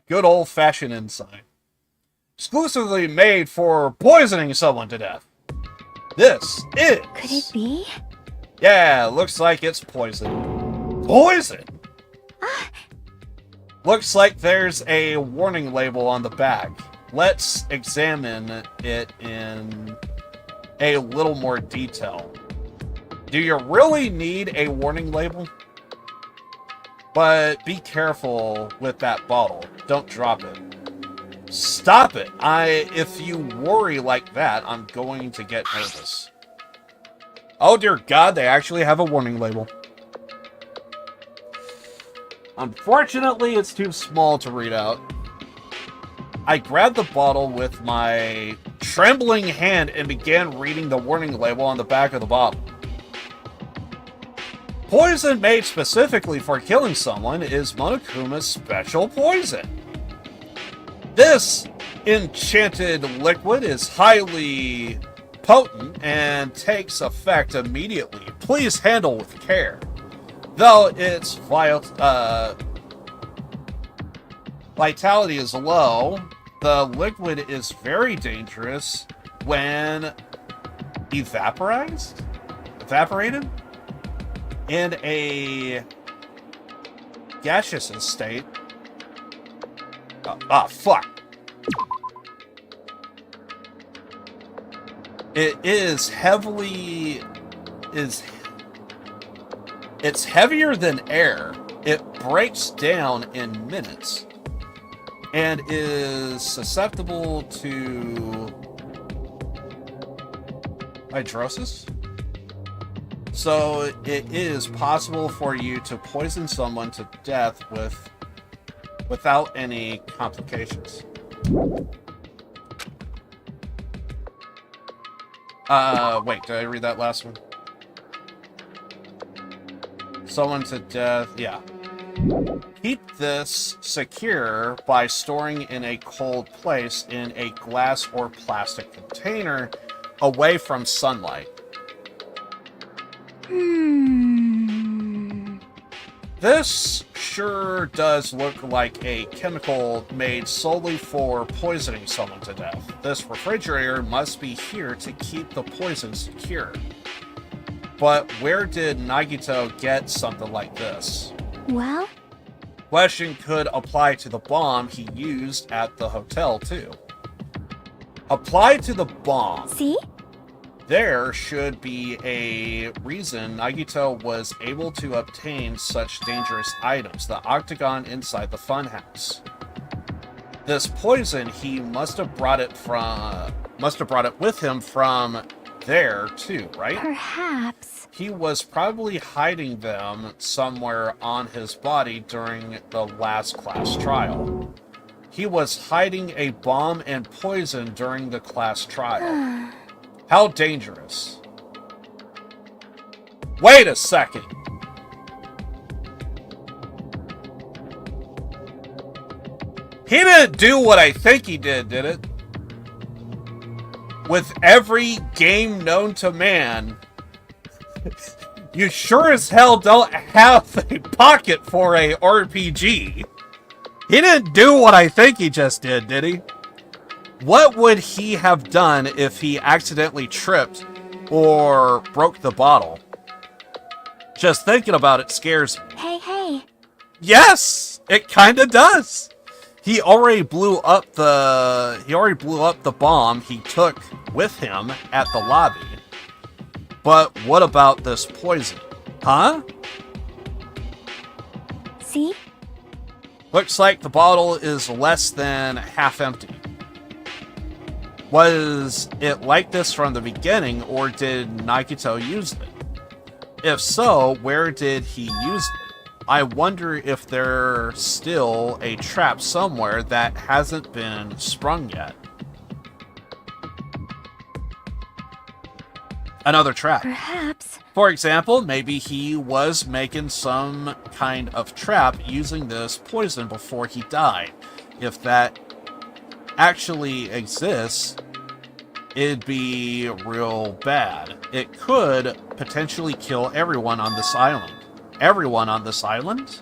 Good old-fashioned insight. Exclusively made for poisoning someone to death. This is... Could it be? Yeah, looks like it's poison. Poison? Looks like there's a warning label on the bag. Let's examine it in a little more detail. Do you really need a warning label? But be careful with that bottle. Don't drop it. Stop it. If you worry like that, I'm going to get nervous. Oh dear God, they actually have a warning label. Unfortunately, it's too small to read out. I grabbed the bottle with my trembling hand and began reading the warning label on the back of the bottle. Poison made specifically for killing someone is Monokuma's special poison. This enchanted liquid is highly potent and takes effect immediately. Please handle with care. Though its vitality is low, the liquid is very dangerous when evaporated in a gaseous state. Fuck. It is it's heavier than air. It breaks down in minutes and is susceptible to hydrosis. So it is possible for you to poison someone to death without any complications. Wait, did I read that last one? Someone to death, yeah. Keep this secure by storing in a cold place in a glass or plastic container away from sunlight. This sure does look like a chemical made solely for poisoning someone to death. This refrigerator must be here to keep the poison secure. But where did Nagito get something like this? Well? Question could apply to the bomb he used at the hotel, too. Apply to the bomb. See? There should be a reason Nagito was able to obtain such dangerous items, the octagon inside the funhouse. This poison, he must have brought it with him from there too, right? Perhaps. He was probably hiding them somewhere on his body during the last class trial. He was hiding a bomb and poison during the class trial. How dangerous. Wait a second. He didn't do what I think he did it? With every game known to man, you sure as hell don't have a pocket for a RPG. He didn't do what I think he just did he? What would he have done if he accidentally tripped or broke the bottle? Just thinking about it scares me. Hey. Yes, it kinda does. He already blew up the bomb he took with him at the lobby. But what about this poison? Huh? See? Looks like the bottle is less than half empty. Was it like this from the beginning, or did Nagito use it? If so, where did he use it? I wonder if there's still a trap somewhere that hasn't been sprung yet. Another trap. Perhaps. For example, maybe he was making some kind of trap using this poison before he died. If that actually exists, it'd be real bad. It could potentially kill everyone on this island. Everyone on this island?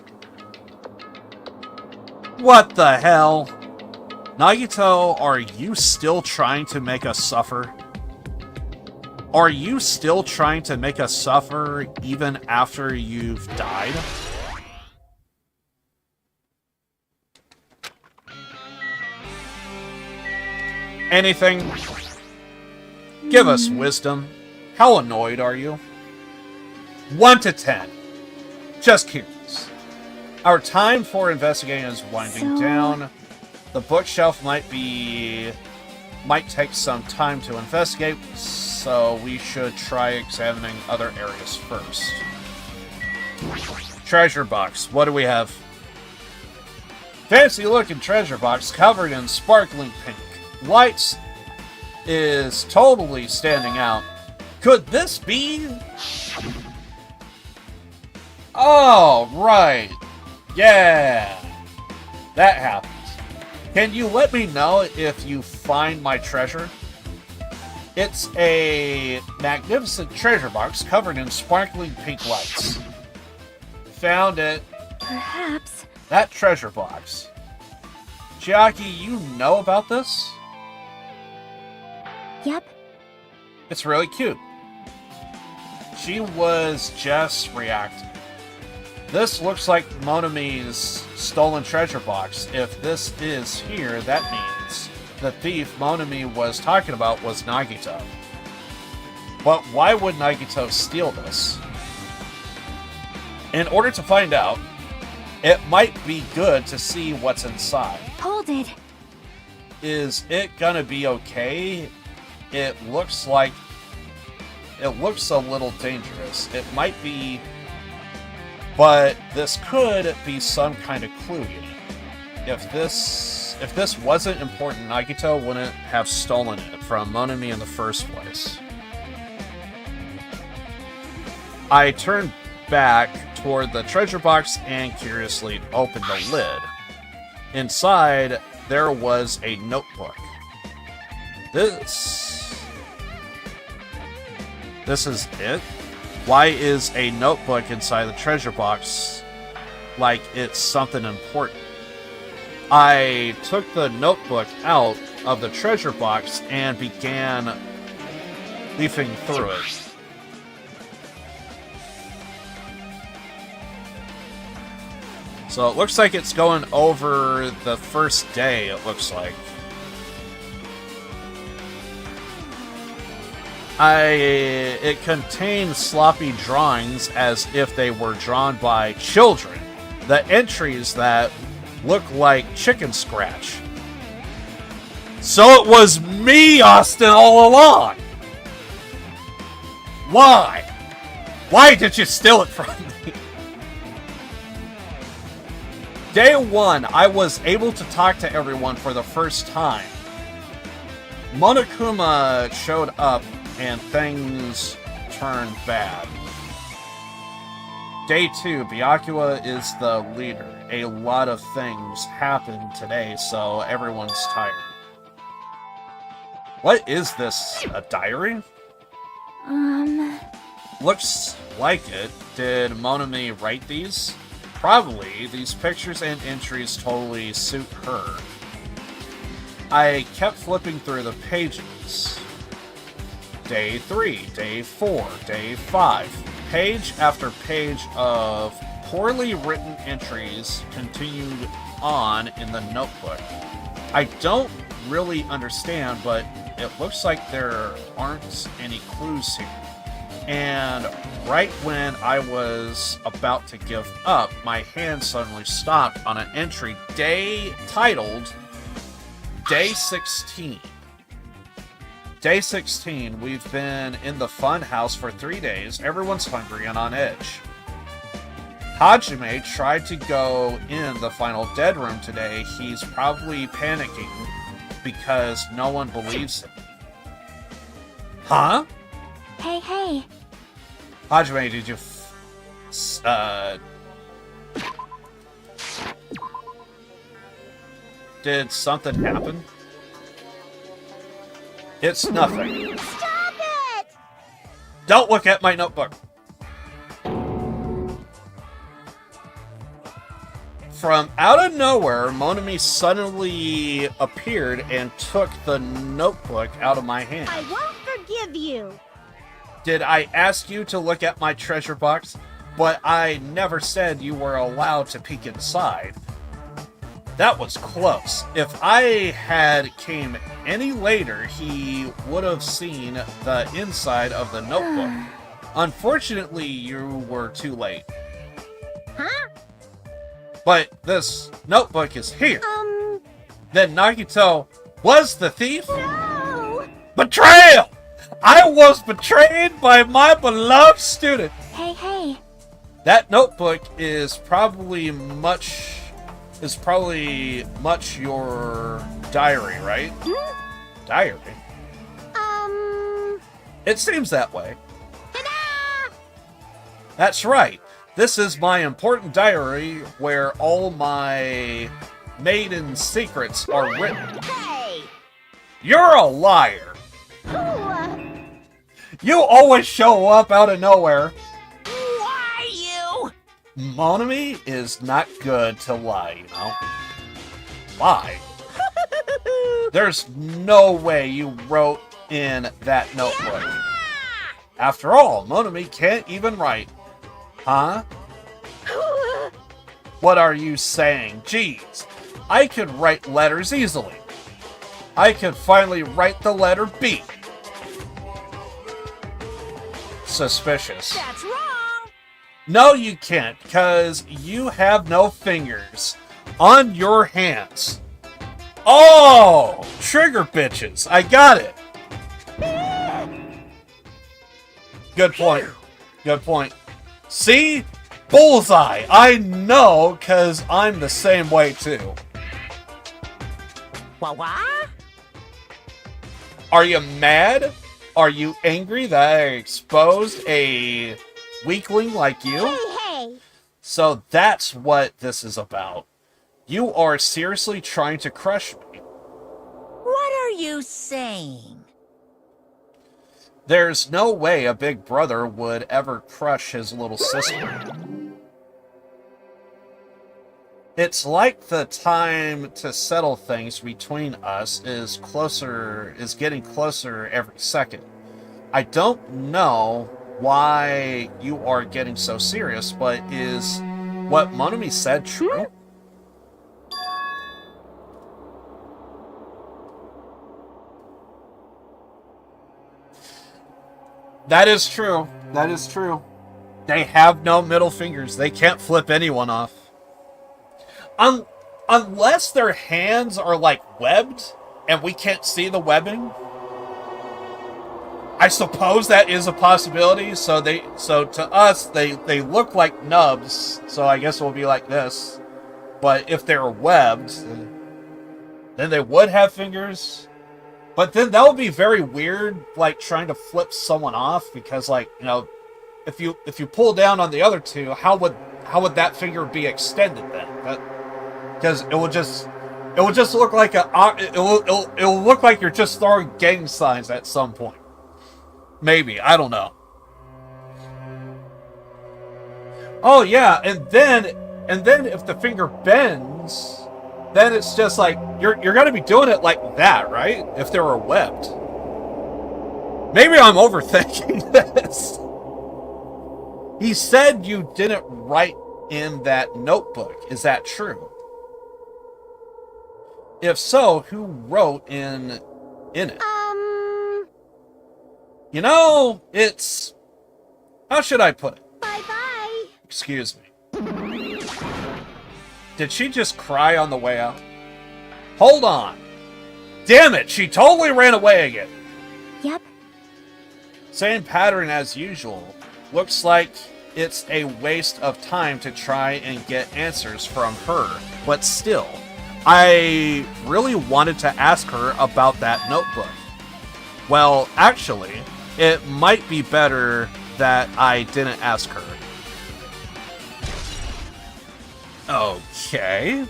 What the hell? Nagito, are you still trying to make us suffer? Are you still trying to make us suffer even after you've died? Anything? Give us wisdom. How annoyed are you? 1 to 10. Just curious. Our time for investigating is winding down. The bookshelf might take some time to investigate, so we should try examining other areas first. Treasure box. What do we have? Fancy looking treasure box covered in sparkling pink. Lights is totally standing out. Could this be? Oh, right. Yeah. That happens. Can you let me know if you find my treasure? It's a magnificent treasure box covered in sparkling pink lights. Found it. Perhaps. That treasure box. Chiaki, you know about this? Yep. It's really cute. She was just reacting. This looks like Monami's stolen treasure box. If this is here, that means the thief Monami was talking about was Nagito. But why would Nagito steal this? In order to find out, it might be good to see what's inside. Hold it. Is it gonna be okay? It looks a little dangerous. It might be, but this could be some kind of clue. If this wasn't important, Nagito wouldn't have stolen it from Monami in the first place. I turned back toward the treasure box and curiously opened the lid. Inside, there was a notebook. This is it? Why is a notebook inside the treasure box like it's something important? I took the notebook out of the treasure box and began leafing through it. So it looks like it's going over the first day, it looks like. It contains sloppy drawings as if they were drawn by children. The entries that look like chicken scratch. So it was me, Austin, all along! Why? Why did you steal it from me? Day 1, I was able to talk to everyone for the first time. Monokuma showed up and things turned bad. Day 2, Byakuya is the leader. A lot of things happened today, so everyone's tired. What is this? A diary? Looks like it. Did Monami write these? Probably. These pictures and entries totally suit her. I kept flipping through the pages. Day 3, Day 4, Day 5. Page after page of poorly written entries continued on in the notebook. I don't really understand, but it looks like there aren't any clues here. And right when I was about to give up, my hand suddenly stopped on an entry titled Day 16. Day 16, we've been in the fun house for 3 days. Everyone's hungry and on edge. Hajime tried to go in the final dead room today. He's probably panicking because no one believes him. Huh? Hey. Hajime, did you did something happen? It's nothing. Stop it! Don't look at my notebook. From out of nowhere, Monami suddenly appeared and took the notebook out of my hand. I won't forgive you. Did I ask you to look at my treasure box? But I never said you were allowed to peek inside. That was close. If I had came any later, he would have seen the inside of the notebook. Unfortunately, you were too late. Huh? But this notebook is here. Then Nagito was the thief? No! Betrayal! I was betrayed by my beloved student. Hey, hey. That notebook is probably much your diary, right? Diary? It seems that way. Ta-da! That's right. This is my important diary where all my maiden secrets are written. Hey! You're a liar. Ooh. You always show up out of nowhere. Why you? Monami is not good to lie, you know? Lie? There's no way you wrote in that notebook. After all, Monami can't even write. Huh? What are you saying? Jeez, I could write letters easily. I could finally write the letter B. Suspicious. That's wrong. No, you can't, because you have no fingers on your hands. Oh! Trigger bitches. I got it. Good point. Good point. See? Bullseye. I know, because I'm the same way, too. What? Are you mad? Are you angry that I exposed a weakling like you? Hey! So that's what this is about. You are seriously trying to crush me. What are you saying? There's no way a big brother would ever crush his little sister. It's like the time to settle things between us is getting closer every second. I don't know why you are getting so serious, but is what Monami said true? That is true. That is true. They have no middle fingers. They can't flip anyone off. Unless their hands are like webbed and we can't see the webbing. I suppose that is a possibility. So to us they look like nubs. So I guess it will be like this. But if they're webbed, then they would have fingers. But then that would be very weird, like trying to flip someone off, because, like, you know, if you pull down on the other two, how would that finger be extended then? Because it will just look like it will look like you're just throwing gang signs at some point. Maybe, I don't know. Oh yeah, and then if the finger bends, then it's just like, you're going to be doing it like that, right? If they were webbed. Maybe I'm overthinking this. He said you didn't write in that notebook. Is that true? If so, who wrote in it? You know, it's... How should I put it? Bye-bye. Excuse me. Did she just cry on the way out? Hold on. Damn it, she totally ran away again. Yep. Same pattern as usual. Looks like it's a waste of time to try and get answers from her. But still, I really wanted to ask her about that notebook. Well, actually, it might be better that I didn't ask her. Okay.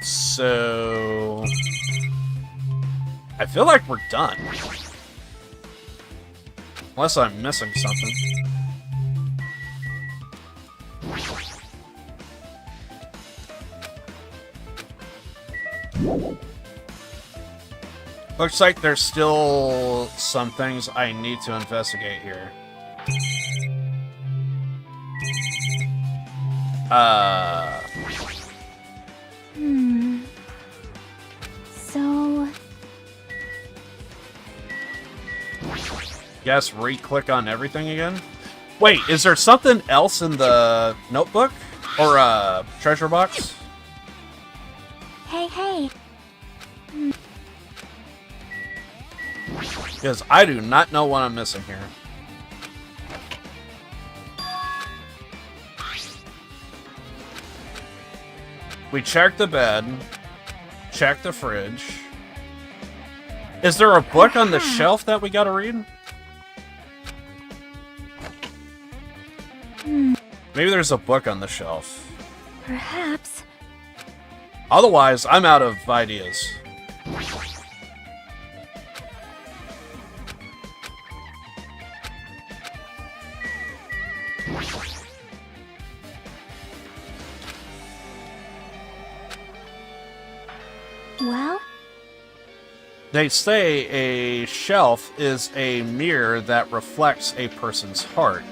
So... I feel like we're done. Unless I'm missing something. Looks like there's still some things I need to investigate here. So... Guess re-click on everything again? Wait, is there something else in the notebook? Or, treasure box? Hey. Because I do not know what I'm missing here. We checked the bed. Checked the fridge. Is there a book on the shelf that we gotta read? Maybe there's a book on the shelf. Perhaps. Otherwise, I'm out of ideas. Well? They say a shelf is a mirror that reflects a person's heart.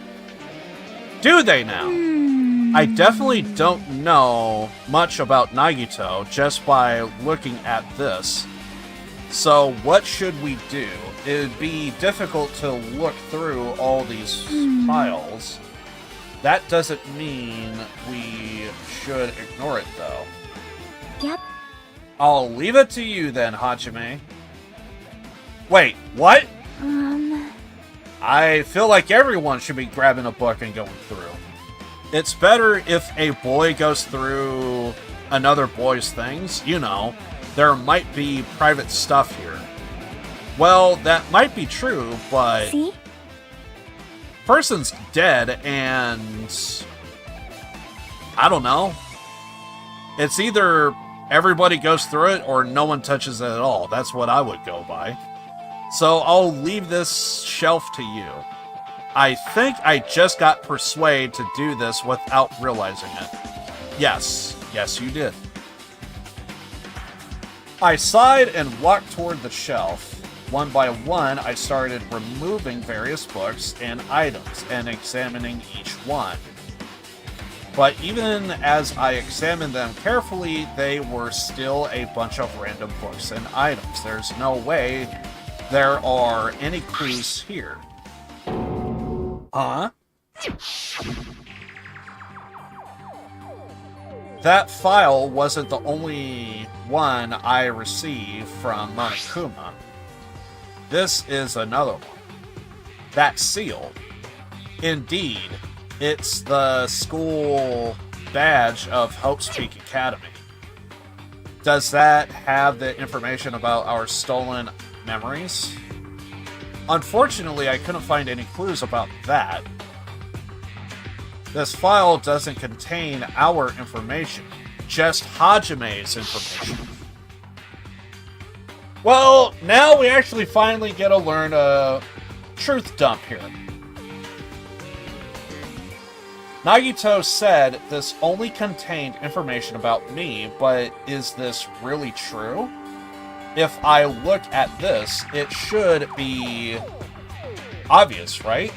Do they now? I definitely don't know much about Nagito just by looking at this. So what should we do? It'd be difficult to look through all these files. That doesn't mean we should ignore it, though. Yep. I'll leave it to you then, Hajime. Wait, what? I feel like everyone should be grabbing a book and going through. It's better if a boy goes through another boy's things. You know, there might be private stuff here. Well, that might be true, but... See? Person's dead and... I don't know. It's either everybody goes through it or no one touches it at all. That's what I would go by. So I'll leave this shelf to you. I think I just got persuaded to do this without realizing it. Yes, you did. I sighed and walked toward the shelf. One by one, I started removing various books and items and examining each one. But even as I examined them carefully, they were still a bunch of random books and items. There's no way there are any clues here. Huh? That file wasn't the only one I received from Monokuma. This is another one. That's sealed. Indeed, it's the school badge of Hope's Peak Academy. Does that have the information about our stolen memories? Unfortunately, I couldn't find any clues about that. This file doesn't contain our information, just Hajime's information. Well, now we actually finally get to learn a truth dump here. Nagito said this only contained information about me, but is this really true? If I look at this, it should be obvious, right?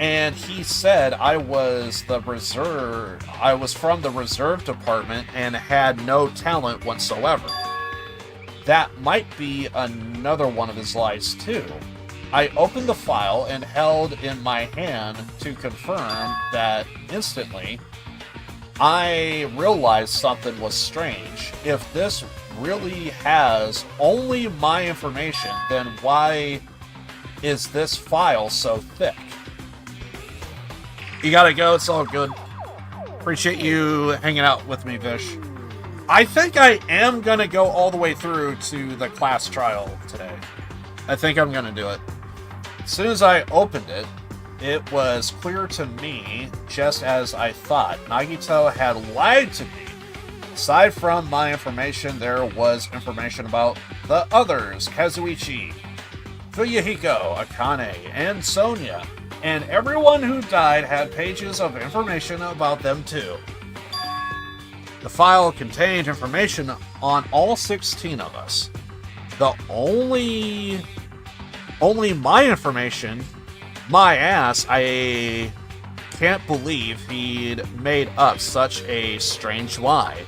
And he said I was from the reserve department and had no talent whatsoever. That might be another one of his lies too. I opened the file and held in my hand to confirm that instantly. I realized something was strange. If this really has only my information, then why is this file so thick? You gotta go, it's all good. Appreciate you hanging out with me, Vish. I think I am gonna go all the way through to the class trial today. I think I'm gonna do it. As soon as I opened it, it was clear to me, just as I thought. Nagito had lied to me. Aside from my information, there was information about the others, Kazuichi, Fuyuhiko, Akane, and Sonia. And everyone who died had pages of information about them too. The file contained information on all 16 of us. The only my information, my ass, I can't believe he'd made up such a strange lie.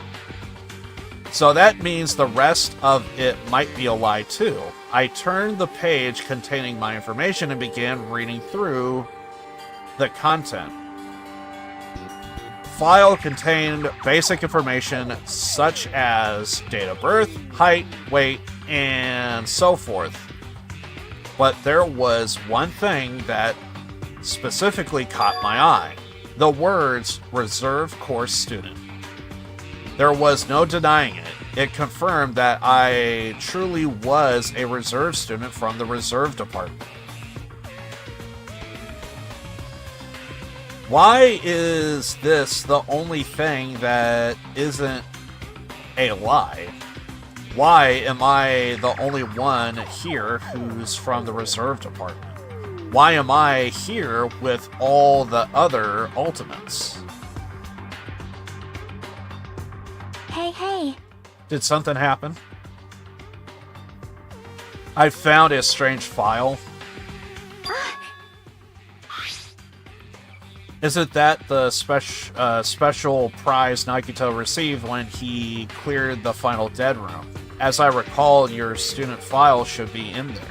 So that means the rest of it might be a lie too. I turned the page containing my information and began reading through the content. File contained basic information such as date of birth, height, weight, and so forth. But there was one thing that specifically caught my eye. The words reserve course student. There was no denying it. It confirmed that I truly was a reserve student from the reserve department. Why is this the only thing that isn't a lie? Why am I the only one here who's from the reserve department? Why am I here with all the other Ultimates? Hey. Did something happen? I found a strange file. Isn't that the special prize Nagito received when he cleared the final dead room? As I recall, your student file should be in there.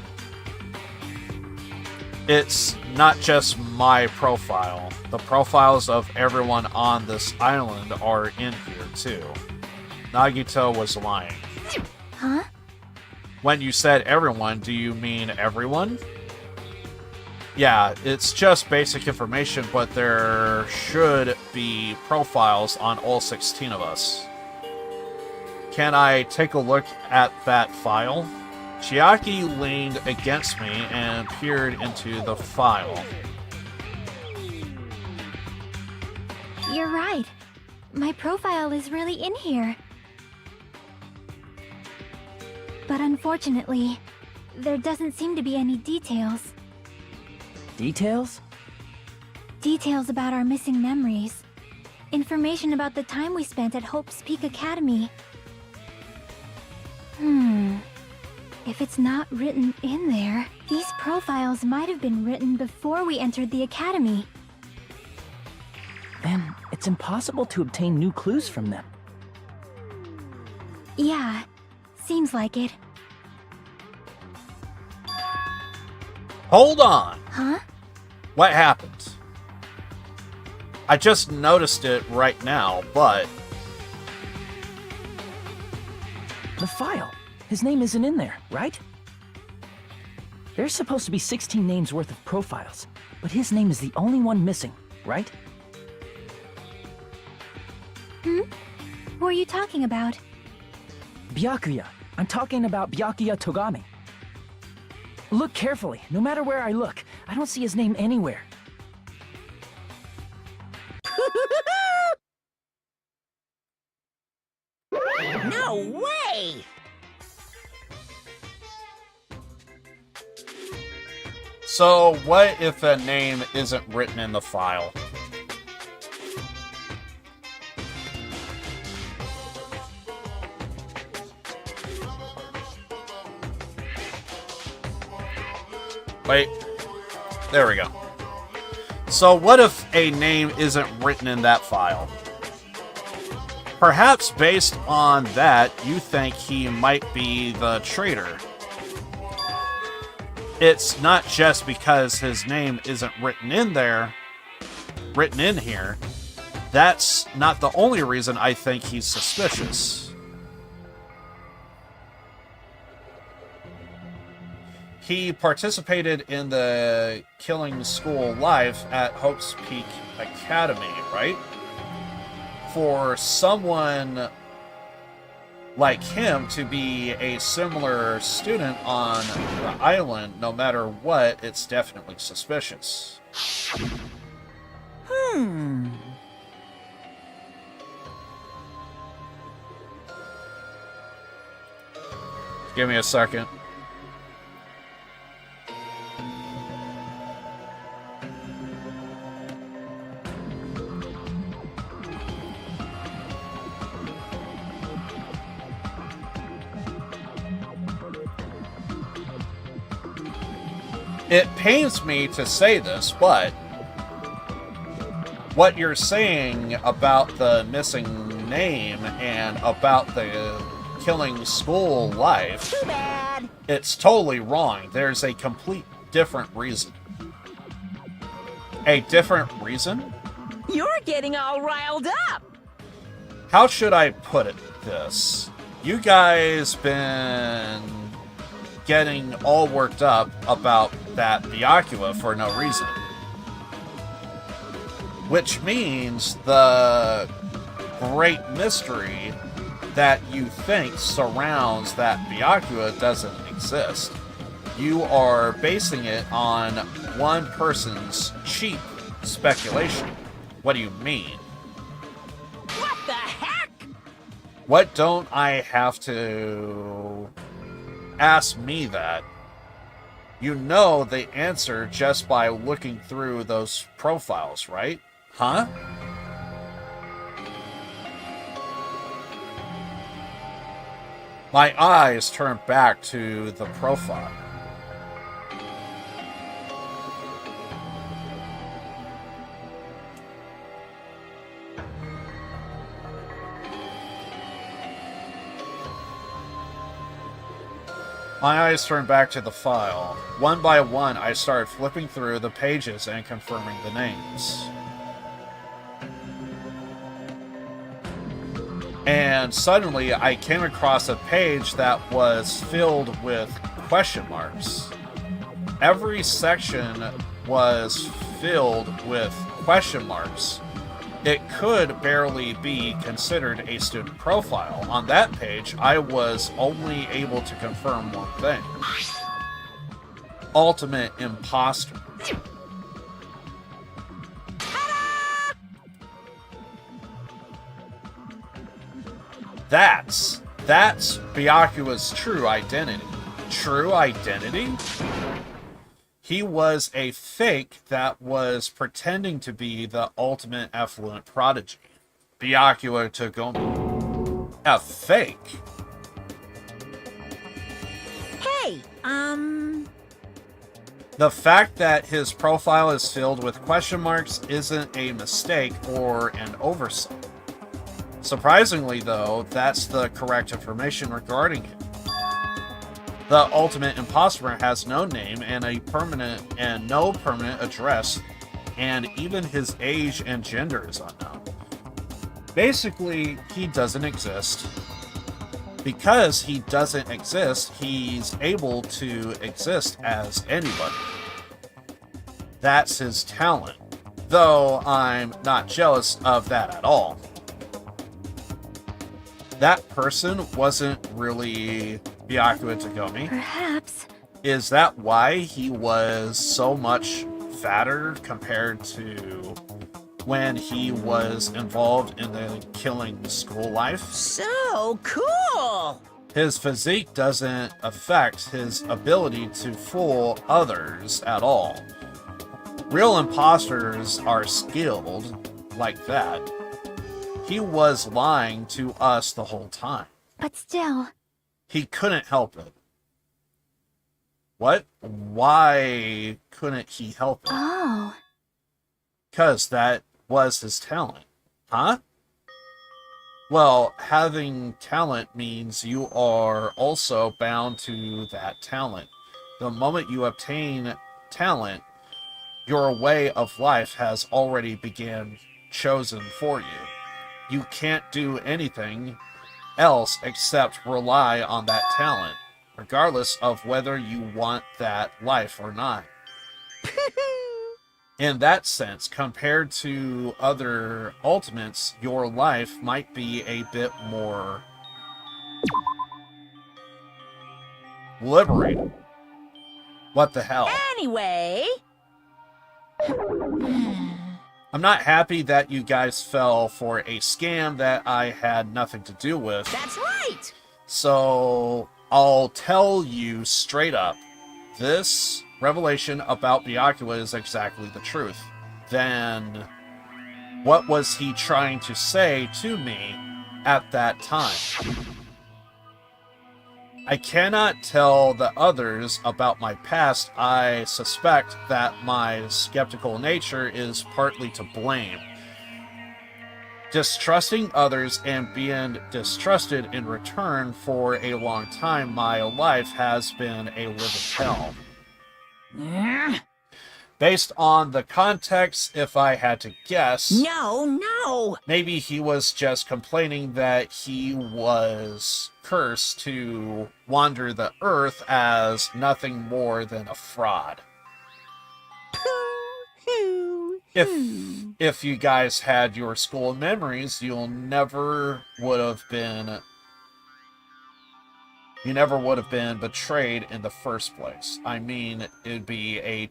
It's not just my profile. The profiles of everyone on this island are in here, too. Nagito was lying. Huh? When you said everyone, do you mean everyone? Yeah, it's just basic information, but there should be profiles on all 16 of us. Can I take a look at that file? Chiaki leaned against me and peered into the file. You're right. My profile is really in here. But unfortunately, there doesn't seem to be any details. Details? Details about our missing memories. Information about the time we spent at Hope's Peak Academy. If it's not written in there, these profiles might have been written before we entered the academy. Then it's impossible to obtain new clues from them. Yeah, seems like it. Hold on! Huh? What happened? I just noticed it right now, but... The file. His name isn't in there, right? There's supposed to be 16 names worth of profiles, but his name is the only one missing, right? Who are you talking about? Byakuya. I'm talking about Byakuya Togami. Look carefully. No matter where I look, I don't see his name anywhere. No way! So, what if a name isn't written in the file? Wait. There we go. So, what if a name isn't written in that file? Perhaps based on that, you think he might be the traitor. It's not just because his name isn't written in here. That's not the only reason I think he's suspicious. He participated in the Killing School Live at Hope's Peak Academy, right? For someone like him to be a similar student on the island, no matter what, it's definitely suspicious. Give me a second. It pains me to say this, but what you're saying about the missing name and about the Killing School life, Too bad. it's totally wrong. There's a complete different reason. A different reason? You're getting all riled up. How should I put it this? You guys been getting all worked up about that Byakuya for no reason. Which means the great mystery that you think surrounds that Byakuya doesn't exist. You are basing it on one person's cheap speculation. What do you mean? What the heck? What don't I have to ask me that? You know the answer just by looking through those profiles, right? Huh? My eyes turn back to the profile. My eyes turn back to the file. One by one, I start flipping through the pages and confirming the names. And suddenly, I came across a page that was filled with question marks. Every section was filled with question marks. It could barely be considered a student profile. On that page, I was only able to confirm one thing. Ultimate imposter. That's Byakuya's true identity. True identity? He was a fake that was pretending to be the ultimate effluent prodigy. Byakuya Togumi. A fake? Hey, The fact that his profile is filled with question marks isn't a mistake or an oversight. Surprisingly, though, that's the correct information regarding him. The ultimate imposter has no name and no permanent address, and even his age and gender is unknown. Basically, he doesn't exist. Because he doesn't exist, he's able to exist as anybody. That's his talent, though I'm not jealous of that at all. That person wasn't really Byakuya Togumi. Perhaps. Is that why he was so much fatter compared to when he was involved in the killing school life? so cool. His physique doesn't affect his ability to fool others at all. Real imposters are skilled like that. He was lying to us the whole time. But still. He couldn't help it. What? Why couldn't he help it? Oh. 'Cause that was his talent. Huh? Well, having talent means you are also bound to that talent. The moment you obtain talent, your way of life has already begun chosen for you. You can't do anything else except rely on that talent, regardless of whether you want that life or not. In that sense, compared to other ultimates, your life might be a bit more liberating. What the hell? Anyway, I'm not happy that you guys fell for a scam that I had nothing to do with. that's right. So I'll tell you straight up, this revelation about Byakuya is exactly the truth. Then what was he trying to say to me at that time? I cannot tell the others about my past. I suspect that my skeptical nature is partly to blame. Distrusting others and being distrusted in return for a long time, my life has been a living hell. Based on the context, if I had to guess, No. maybe he was just complaining that he was cursed to wander the earth as nothing more than a fraud. If you guys had your school memories, you never would have been betrayed in the first place. I mean, it'll be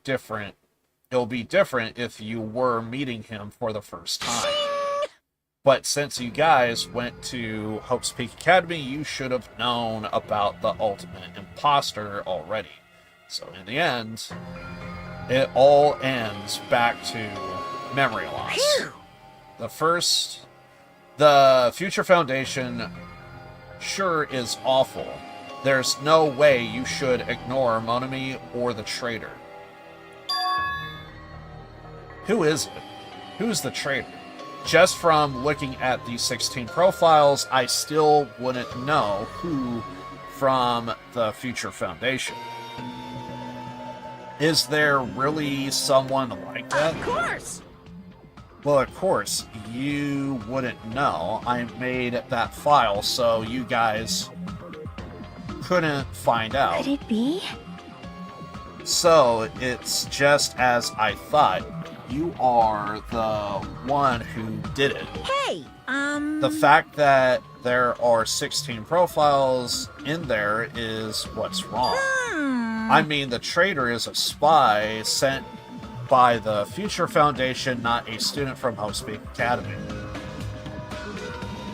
different if you were meeting him for the first time. But since you guys went to Hope's Peak Academy, you should have known about the ultimate imposter already. So in the end, it all ends back to memory loss. The Future Foundation sure is awful. There's no way you should ignore Monami or the traitor. Who is it? Who's the traitor? Just from looking at the 16 profiles, I still wouldn't know who from the Future Foundation. Is there really someone like that? Of course! Well, of course, you wouldn't know. I made that file so you guys couldn't find out. Could it be? So, it's just as I thought. You are the one who did it. Hey, The fact that there are 16 profiles in there is what's wrong. I mean, the traitor is a spy sent by the Future Foundation, not a student from Hope's Peak Academy.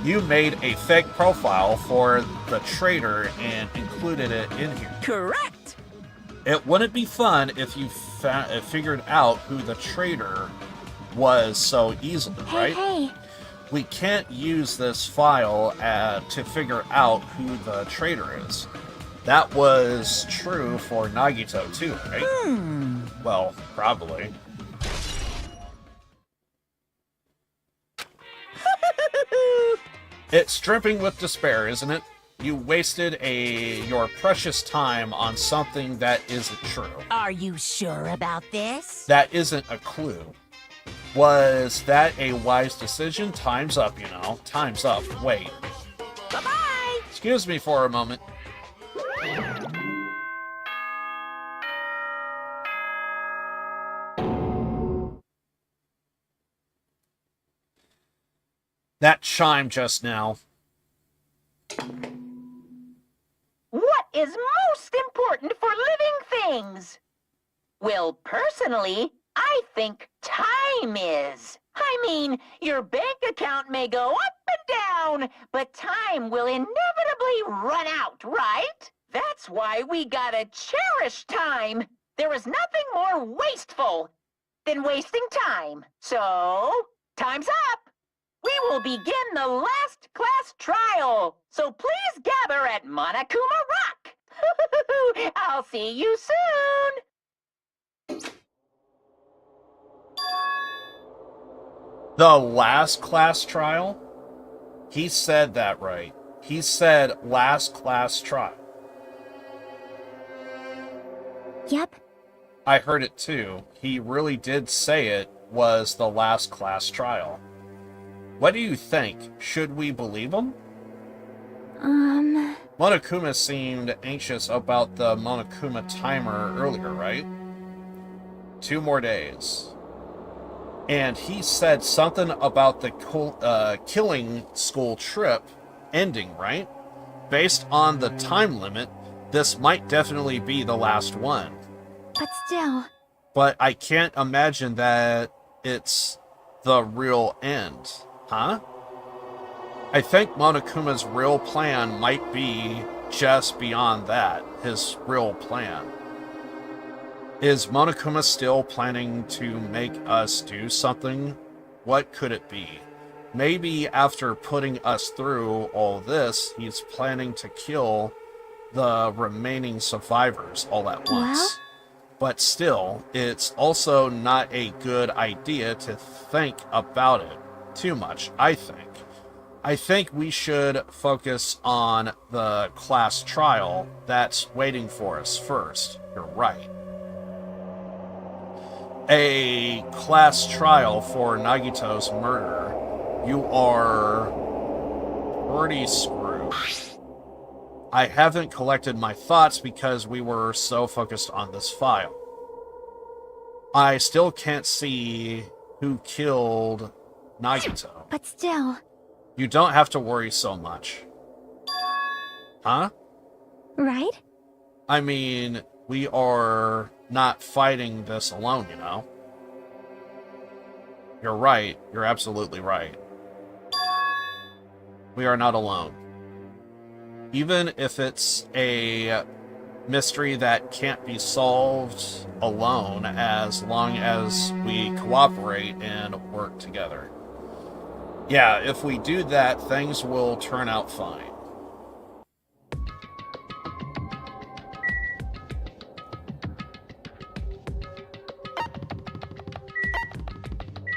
You made a fake profile for the traitor and included it in here. Correct! It wouldn't be fun if you figured out who the traitor was so easily, right? Hey. We can't use this file to figure out who the traitor is. That was true for Nagito too, right? Well, probably. It's dripping with despair, isn't it? You wasted your precious time on something that isn't true. Are you sure about this? That isn't a clue. Was that a wise decision? Time's up, you know. Time's up. Wait. Bye-bye! Excuse me for a moment. That chime just now. What is most important for living things? Well, personally, I think time is. I mean, your bank account may go up and down, but time will inevitably run out, right? That's why we gotta cherish time. There is nothing more wasteful than wasting time. So, time's up. We will begin the last class trial. So please gather at Monokuma Rock. I'll see you soon. The last class trial? He said that right. He said last class trial. Yep. I heard it too. He really did say it was the last class trial. What do you think? Should we believe him? Monokuma seemed anxious about the Monokuma timer earlier, right? 2 more days. And he said something about the killing school trip ending, right? Based on the time limit, this might definitely be the last one. But still. But I can't imagine that it's the real end. Huh? I think Monokuma's real plan might be just beyond that. His real plan. Is Monokuma still planning to make us do something? What could it be? Maybe after putting us through all this, he's planning to kill the remaining survivors all at once. Well? But still, it's also not a good idea to think about it too much, I think. I think we should focus on the class trial that's waiting for us first. You're right. a class trial for Nagito's murder, you are pretty screwed. I haven't collected my thoughts because we were so focused on this file. I still can't see who killed Nagito. But still... You don't have to worry so much. Huh? Right? I mean, we are not fighting this alone, you know? You're right. You're absolutely right. We are not alone. Even if it's a mystery that can't be solved alone, as long as we cooperate and work together. Yeah, if we do that, things will turn out fine.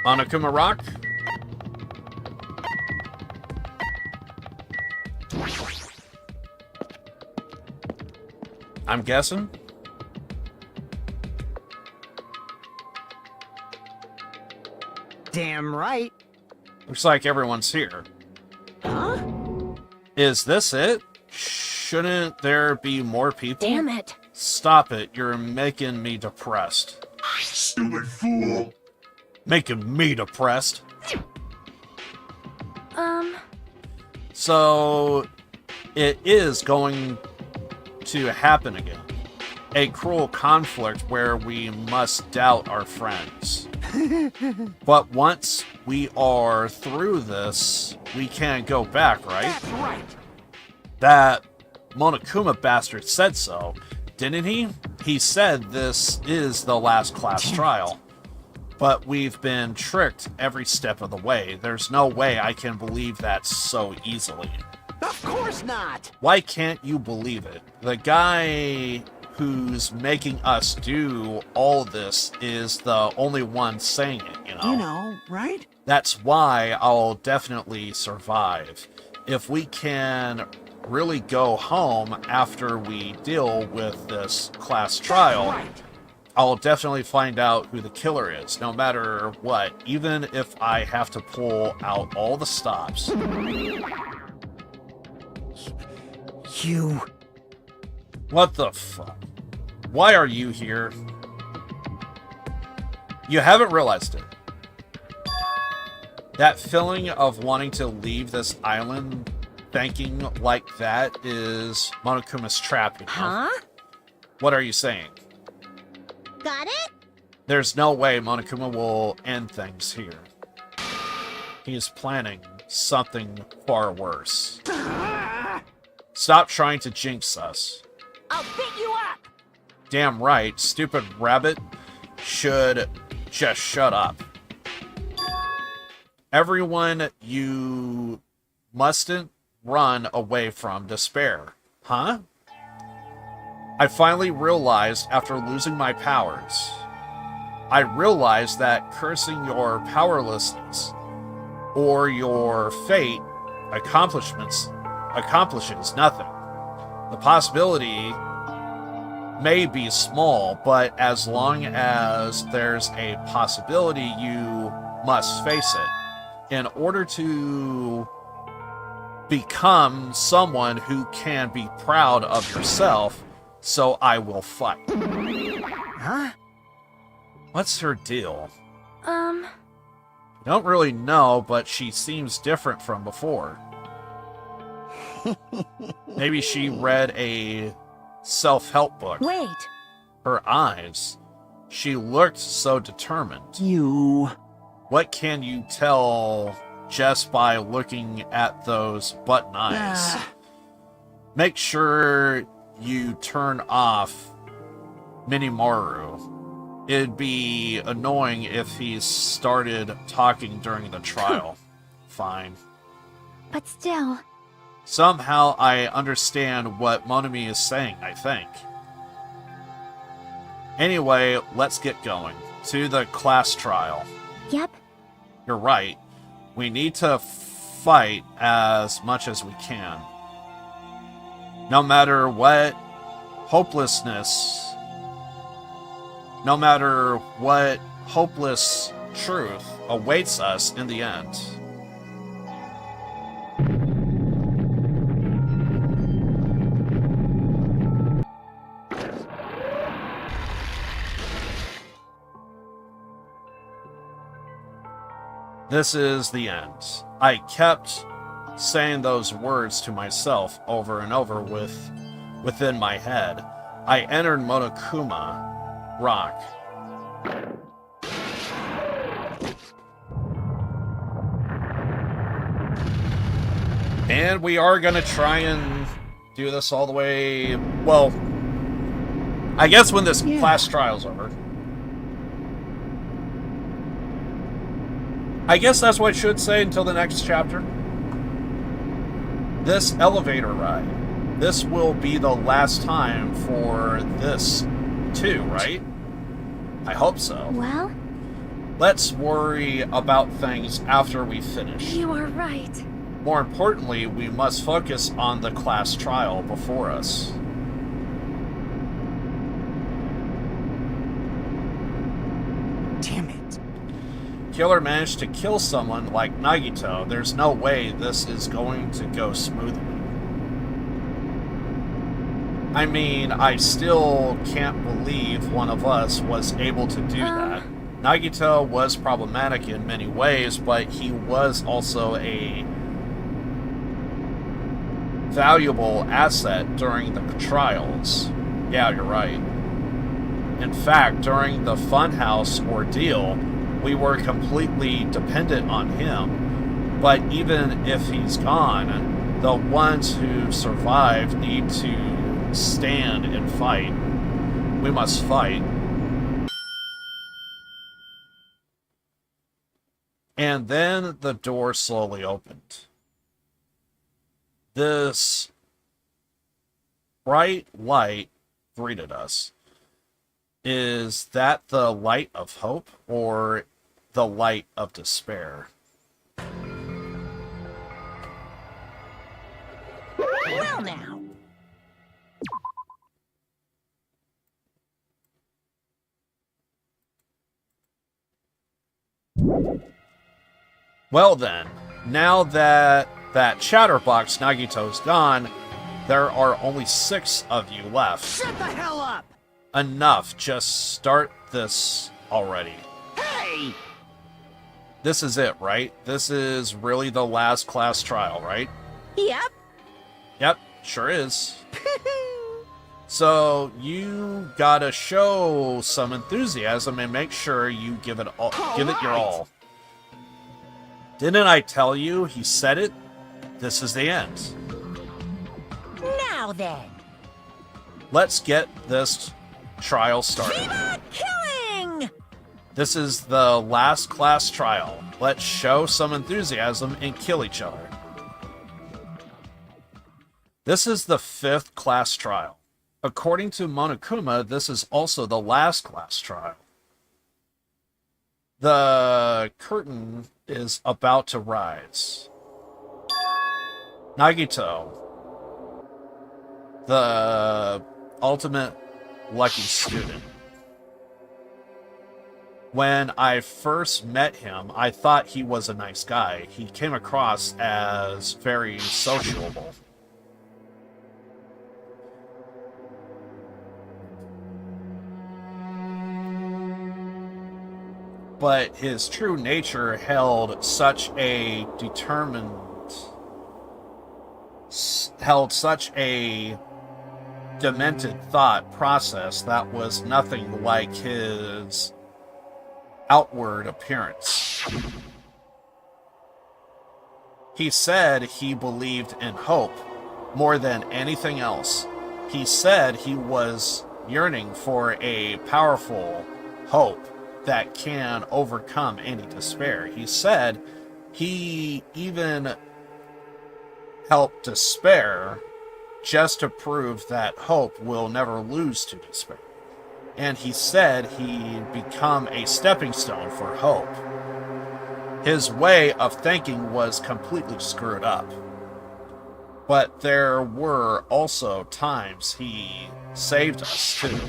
Monokuma Rock? I'm guessing? Damn right. Looks like everyone's here. Huh? Is this it? Shouldn't there be more people? Damn it. Stop it. You're making me depressed. Stupid fool! Making me depressed. So, it is going to happen again. A cruel conflict where we must doubt our friends. But once we are through this, we can't go back, right? That's right. That Monokuma bastard said so, didn't he? He said this is the last class trial. But we've been tricked every step of the way. There's no way I can believe that so easily. Of course not. Why can't you believe it? The guy who's making us do all this is the only one saying it, you know? You know, right? That's why I'll definitely survive. If we can really go home after we deal with this class trial, Right. I'll definitely find out who the killer is, no matter what, even if I have to pull out all the stops. You... What the fuck? Why are you here? You haven't realized it. That feeling of wanting to leave this island thinking like that is Monokuma's trap, you know? Huh? What are you saying? Got it? There's no way Monokuma will end things here. He's planning something far worse. Stop trying to jinx us. I'll pick you up! Damn right, stupid rabbit should just shut up. Everyone, you mustn't run away from despair. Huh? I finally realized after losing my powers. I realized that cursing your powerlessness or your fate accomplishes nothing. The possibility may be small, but as long as there's a possibility, you must face it. In order to become someone who can be proud of yourself, so I will fight. Huh? What's her deal? Don't really know, but she seems different from before. Maybe she read a self-help book. Wait. Her eyes. She looked so determined. You... What can you tell just by looking at those button eyes? Ah. Make sure you turn off Minimaru. It'd be annoying if he started talking during the trial. Fine. But still... Somehow I understand what Monami is saying, I think. Anyway, let's get going. To the class trial. Yep. You're right. We need to fight as much as we can. No matter what hopelessness, no matter what hopeless truth awaits us in the end. This is the end. I kept saying those words to myself over and over within my head. I entered Monokuma Rock. And we are going to try and do this all the way, well, I guess when this class trial's over. I guess that's what I should say until the next chapter. This elevator ride, this will be the last time for this too, right? I hope so. Well? Let's worry about things after we finish. You are right. More importantly, we must focus on the class trial before us. Damn it. Killer managed to kill someone like Nagito. There's no way this is going to go smoothly. I mean, I still can't believe one of us was able to do that. Nagito was problematic in many ways, but he was also a valuable asset during the trials. Yeah, you're right. In fact, during the Funhouse ordeal, we were completely dependent on him. But even if he's gone, the ones who survive need to stand and fight. We must fight. And then the door slowly opened. This bright light greeted us. Is that the light of hope or the light of despair? Well now. Well then, now that chatterbox Nagito's gone, there are only 6 of you left. Shut the hell up! Enough, just start this already. Hey! This is it, right? This is really the last class trial, right? Yep. Yep, sure is. So you gotta show some enthusiasm and make sure you give it all, give it your all. Didn't I tell you? He said it. This is the end. Now then. Let's get this trial started. Viva killing! This is the last class trial. Let's show some enthusiasm and kill each other. This is the 5th class trial. According to Monokuma, this is also the last class trial. The curtain is about to rise. Nagito, the ultimate lucky student. When I first met him, I thought he was a nice guy. He came across as very sociable. But his true nature held such a demented thought process that was nothing like his outward appearance. He said he believed in hope more than anything else. He said he was yearning for a powerful hope that can overcome any despair. He said he even helped despair just to prove that hope will never lose to despair. And he said he'd become a stepping stone for hope. His way of thinking was completely screwed up. But there were also times he saved us too.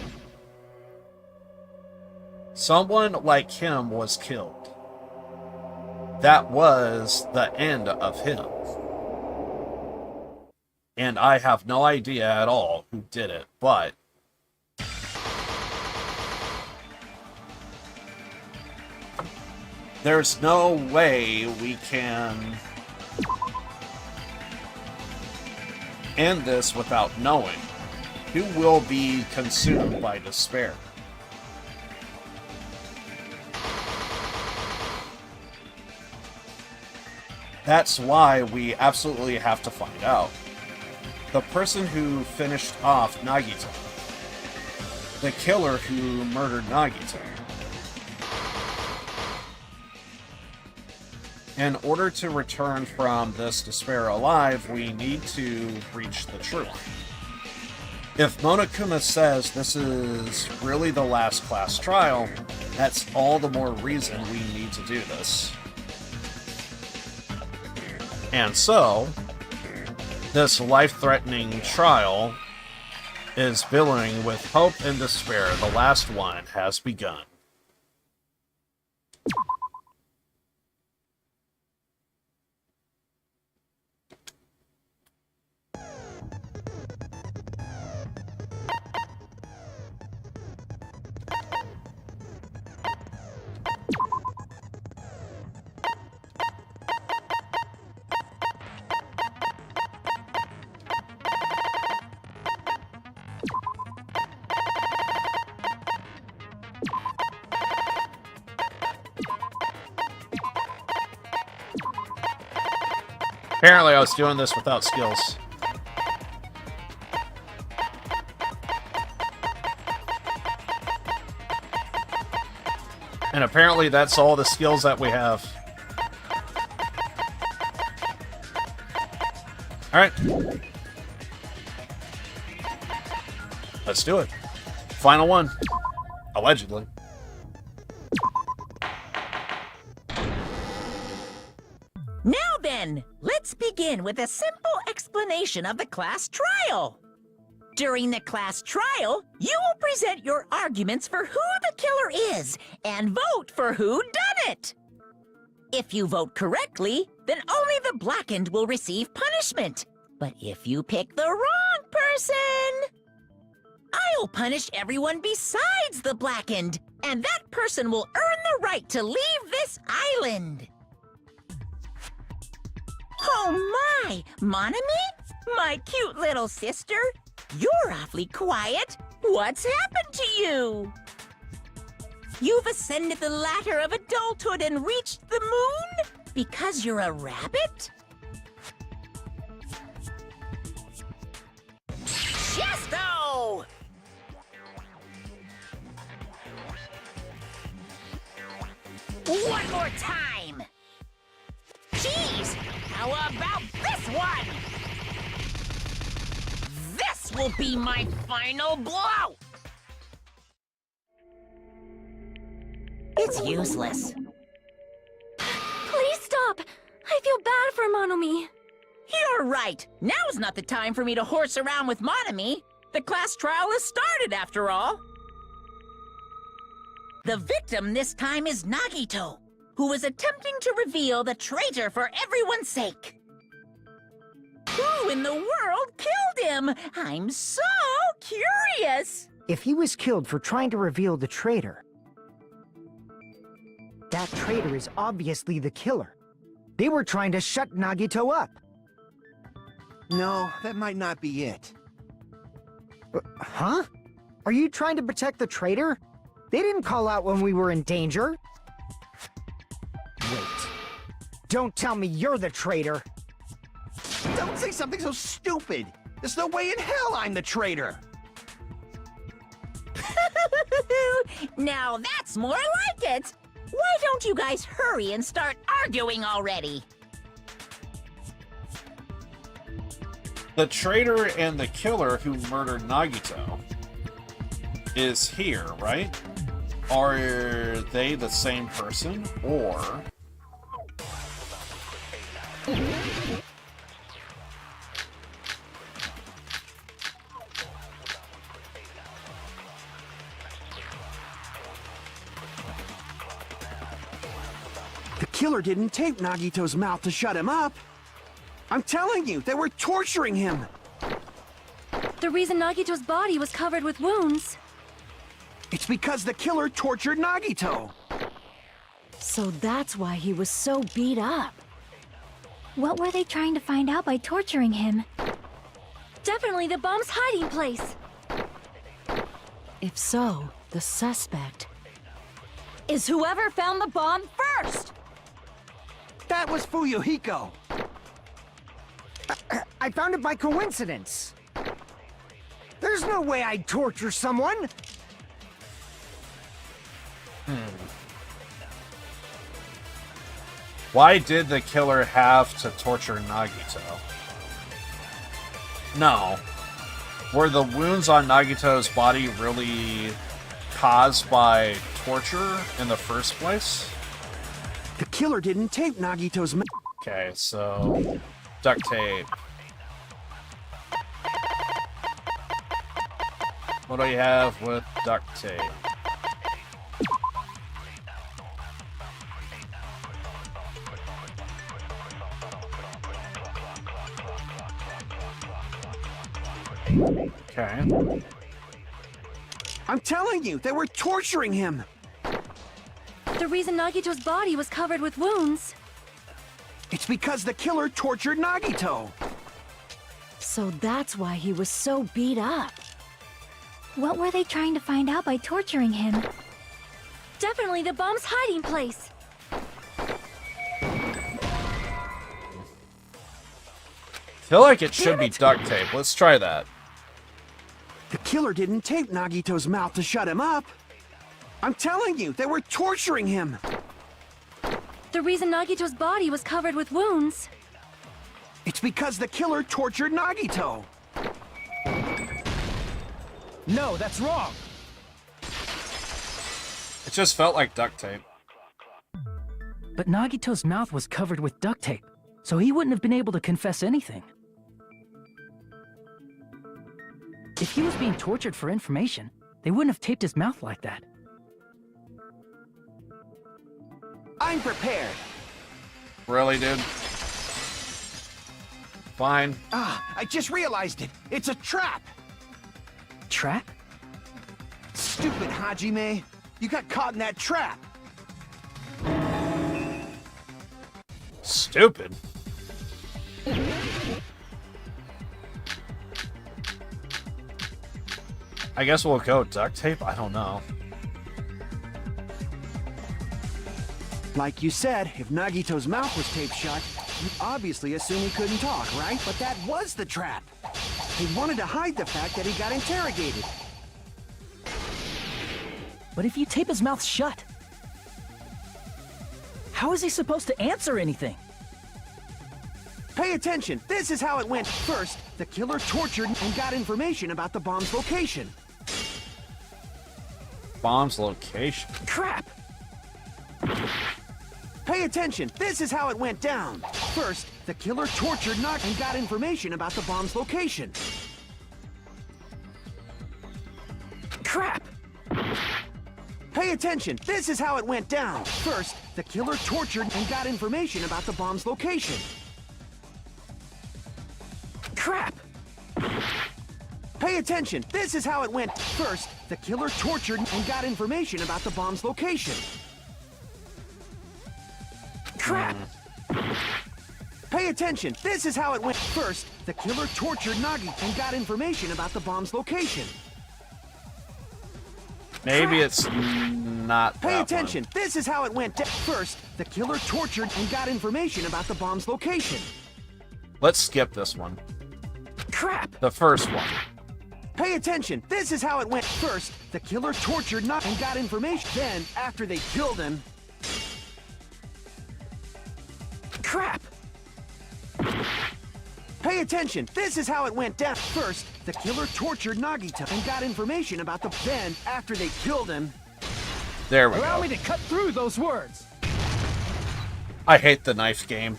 Someone like him was killed. That was the end of him. And I have no idea at all who did it, but there's no way we can end this without knowing who will be consumed by despair. That's why we absolutely have to find out. The person who finished off Nagito. The killer who murdered Nagito. In order to return from this despair alive, we need to reach the truth. If Monokuma says this is really the last class trial, that's all the more reason we need to do this. And so, this life-threatening trial is billowing with hope and despair. The last one has begun. Apparently I was doing this without skills. And apparently that's all the skills that we have. Alright. Let's do it. Final one. Allegedly. Now then, let's begin with a simple explanation of the class trial. During the class trial, you will present your arguments for who the killer is and vote for who done it. If you vote correctly, then only the blackened will receive punishment. But if you pick the wrong person, I'll punish everyone besides the blackened, and that person will earn the right to leave this island. Oh my, Monami? My cute little sister? You're awfully quiet. What's happened to you? You've ascended the ladder of adulthood and reached the moon? Because you're a rabbit? Chesto! One more time! Jeez! How about this one? This will be my final blow! It's useless. Please stop! I feel bad for Monomi. You're right. Now's not the time for me to horse around with Monami. The class trial has started, after all. The victim this time is Nagito, who was attempting to reveal the traitor for everyone's sake. Who in the world killed him? I'm so curious. If he was killed for trying to reveal the traitor, that traitor is obviously the killer. They were trying to shut Nagito up. No, that might not be it. Huh? Are you trying to protect the traitor? They didn't call out when we were in danger. Wait. Don't tell me you're the traitor. Don't say something so stupid. There's no way in hell I'm the traitor. Now that's more like it. Why don't you guys hurry and start arguing already? The traitor and the killer who murdered Nagito is here, right? Are they the same person, or... The killer didn't tape Nagito's mouth to shut him up. I'm telling you, they were torturing him. The reason Nagito's body was covered with wounds. It's because the killer tortured Nagito. So that's why he was so beat up. What were they trying to find out by torturing him? Definitely the bomb's hiding place. If so, the suspect is whoever found the bomb first. That was Fuyuhiko. I found it by coincidence. There's no way I'd torture someone. Why did the killer have to torture Nagito? No. Were the wounds on Nagito's body really caused by torture in the first place? The killer didn't tape Nagito's mouth. Okay, so duct tape. What do you have with duct tape? Okay. I'm telling you, they were torturing him. The reason Nagito's body was covered with wounds. It's because the killer tortured Nagito. So that's why he was so beat up. What were they trying to find out by torturing him? Definitely the bomb's hiding place. Feel like it should be duct tape. Let's try that. The killer didn't tape Nagito's mouth to shut him up. I'm telling you, they were torturing him. The reason Nagito's body was covered with wounds. It's because the killer tortured Nagito. No, that's wrong. It just felt like duct tape. But Nagito's mouth was covered with duct tape, so he wouldn't have been able to confess anything. If he was being tortured for information, they wouldn't have taped his mouth like that. I'm prepared. Really, dude? Fine. I just realized it. It's a trap. Trap? Stupid Hajime. You got caught in that trap. Stupid. I guess we'll go duct tape? I don't know. Like you said, if Nagito's mouth was taped shut, you'd obviously assume he couldn't talk, right? But that was the trap. He wanted to hide the fact that he got interrogated. But if you tape his mouth shut, how is he supposed to answer anything? Pay attention. This is how it went. First, the killer tortured and got information about the bomb's location. Bomb's location. Crap! Pay attention. This is how it went down. First, the killer tortured Nag and got information about the bomb's location. Crap! Pay attention. This is how it went down. First, the killer tortured and got information about the bomb's location. Crap! Pay attention. This is how it went. First, the killer tortured and got information about the bomb's location. Crap! Pay attention. This is how it went. First, the killer tortured Nagi and got information about the bomb's location. Maybe it's not that Pay attention. one. This is how it went. First, the killer tortured and got information about the bomb's location. Let's skip this one. Crap! The first one. Pay attention. This is how it went. First, the killer tortured Nagi and got information. Then, after they killed him... Crap! Pay attention. This is how it went down. First, the killer tortured Nagito and got information about the... Then, after they killed him... There we Allow go. me to cut through those words. I hate the knife game.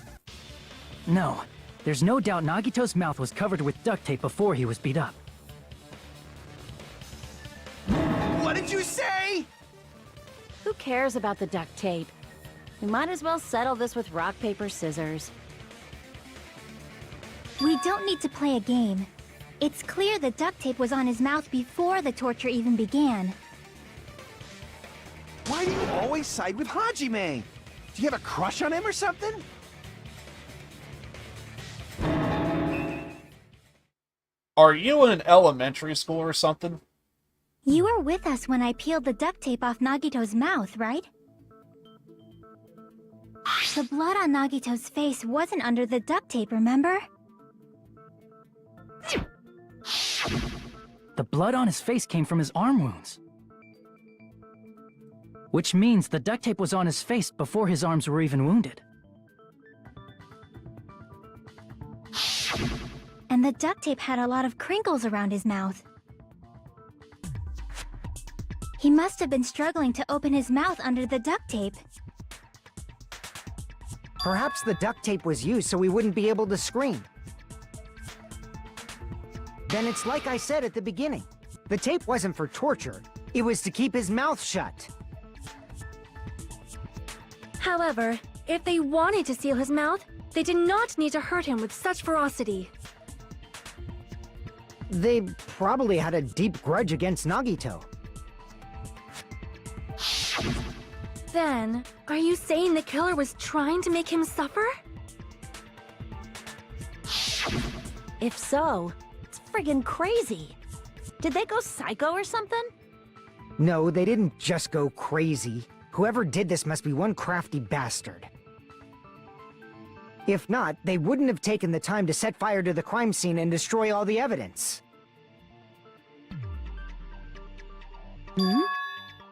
No, there's no doubt Nagito's mouth was covered with duct tape before he was beat up. What did you say? Who cares about the duct tape? We might as well settle this with rock, paper, scissors. We don't need to play a game. It's clear the duct tape was on his mouth before the torture even began. Why do you always side with Hajime? Do you have a crush on him or something? Are you in elementary school or something? You were with us when I peeled the duct tape off Nagito's mouth, right? The blood on Nagito's face wasn't under the duct tape, remember? The blood on his face came from his arm wounds. Which means the duct tape was on his face before his arms were even wounded. And the duct tape had a lot of crinkles around his mouth. He must have been struggling to open his mouth under the duct tape. Perhaps the duct tape was used so he wouldn't be able to scream. Then it's like I said at the beginning. The tape wasn't for torture. It was to keep his mouth shut. However, if they wanted to seal his mouth, they did not need to hurt him with such ferocity. They probably had a deep grudge against Nagito. Then, are you saying the killer was trying to make him suffer? If so, it's friggin' crazy. Did they go psycho or something? No, they didn't just go crazy. Whoever did this must be one crafty bastard. If not, they wouldn't have taken the time to set fire to the crime scene and destroy all the evidence.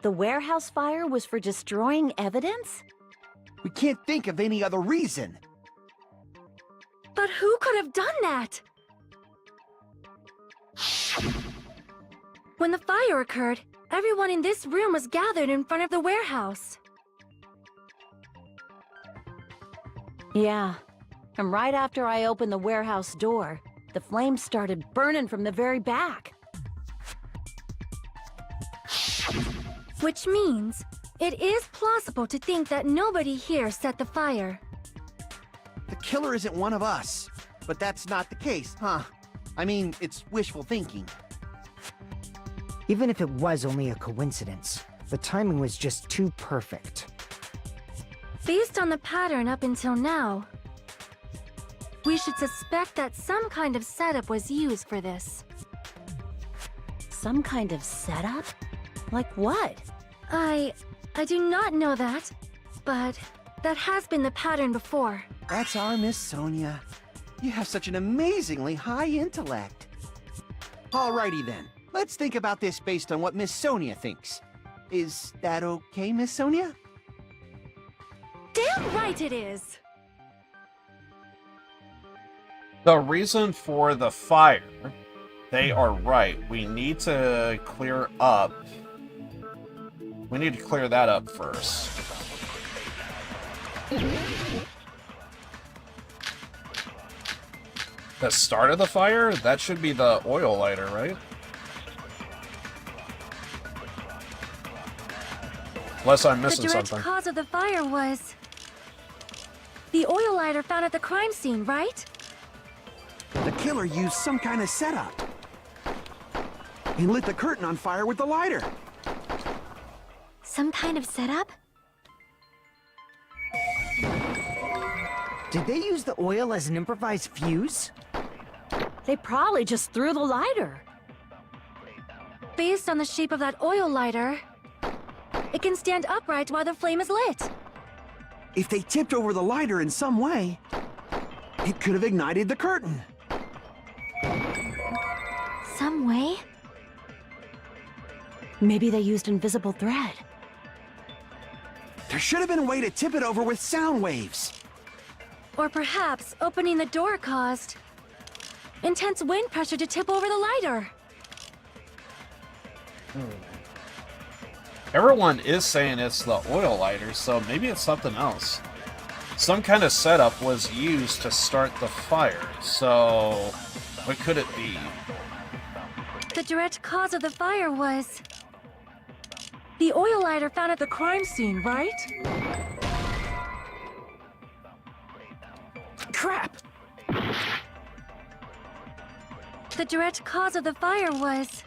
The warehouse fire was for destroying evidence? We can't think of any other reason. But who could have done that? When the fire occurred, everyone in this room was gathered in front of the warehouse. Yeah. And right after I opened the warehouse door, the flames started burning from the very back. Which means, it is plausible to think that nobody here set the fire. The killer isn't one of us. But that's not the case, huh? I mean, it's wishful thinking. Even if it was only a coincidence, the timing was just too perfect. Based on the pattern up until now, we should suspect that some kind of setup was used for this. Some kind of setup? Like what? I do not know that, but that has been the pattern before. That's our Miss Sonia. You have such an amazingly high intellect. Alrighty then, let's think about this based on what Miss Sonia thinks. Is that okay, Miss Sonia? Damn right it is! The reason for the fire, they are right. We need to clear up. We need to clear that up first. The start of the fire? That should be the oil lighter, right? Unless I'm missing The direct something. cause of the fire was the oil lighter found at the crime scene, right? The killer used some kind of setup. He lit the curtain on fire with the lighter. Some kind of setup? Did they use the oil as an improvised fuse? They probably just threw the lighter. Based on the shape of that oil lighter, it can stand upright while the flame is lit. If they tipped over the lighter in some way, it could have ignited the curtain. Some way? Maybe they used invisible thread. There should have been a way to tip it over with sound waves. Or perhaps opening the door caused intense wind pressure to tip over the lighter. Everyone is saying it's the oil lighter, so maybe it's something else. Some kind of setup was used to start the fire, so what could it be? The direct cause of the fire was the oil lighter found at the crime scene, right? The direct cause of the fire was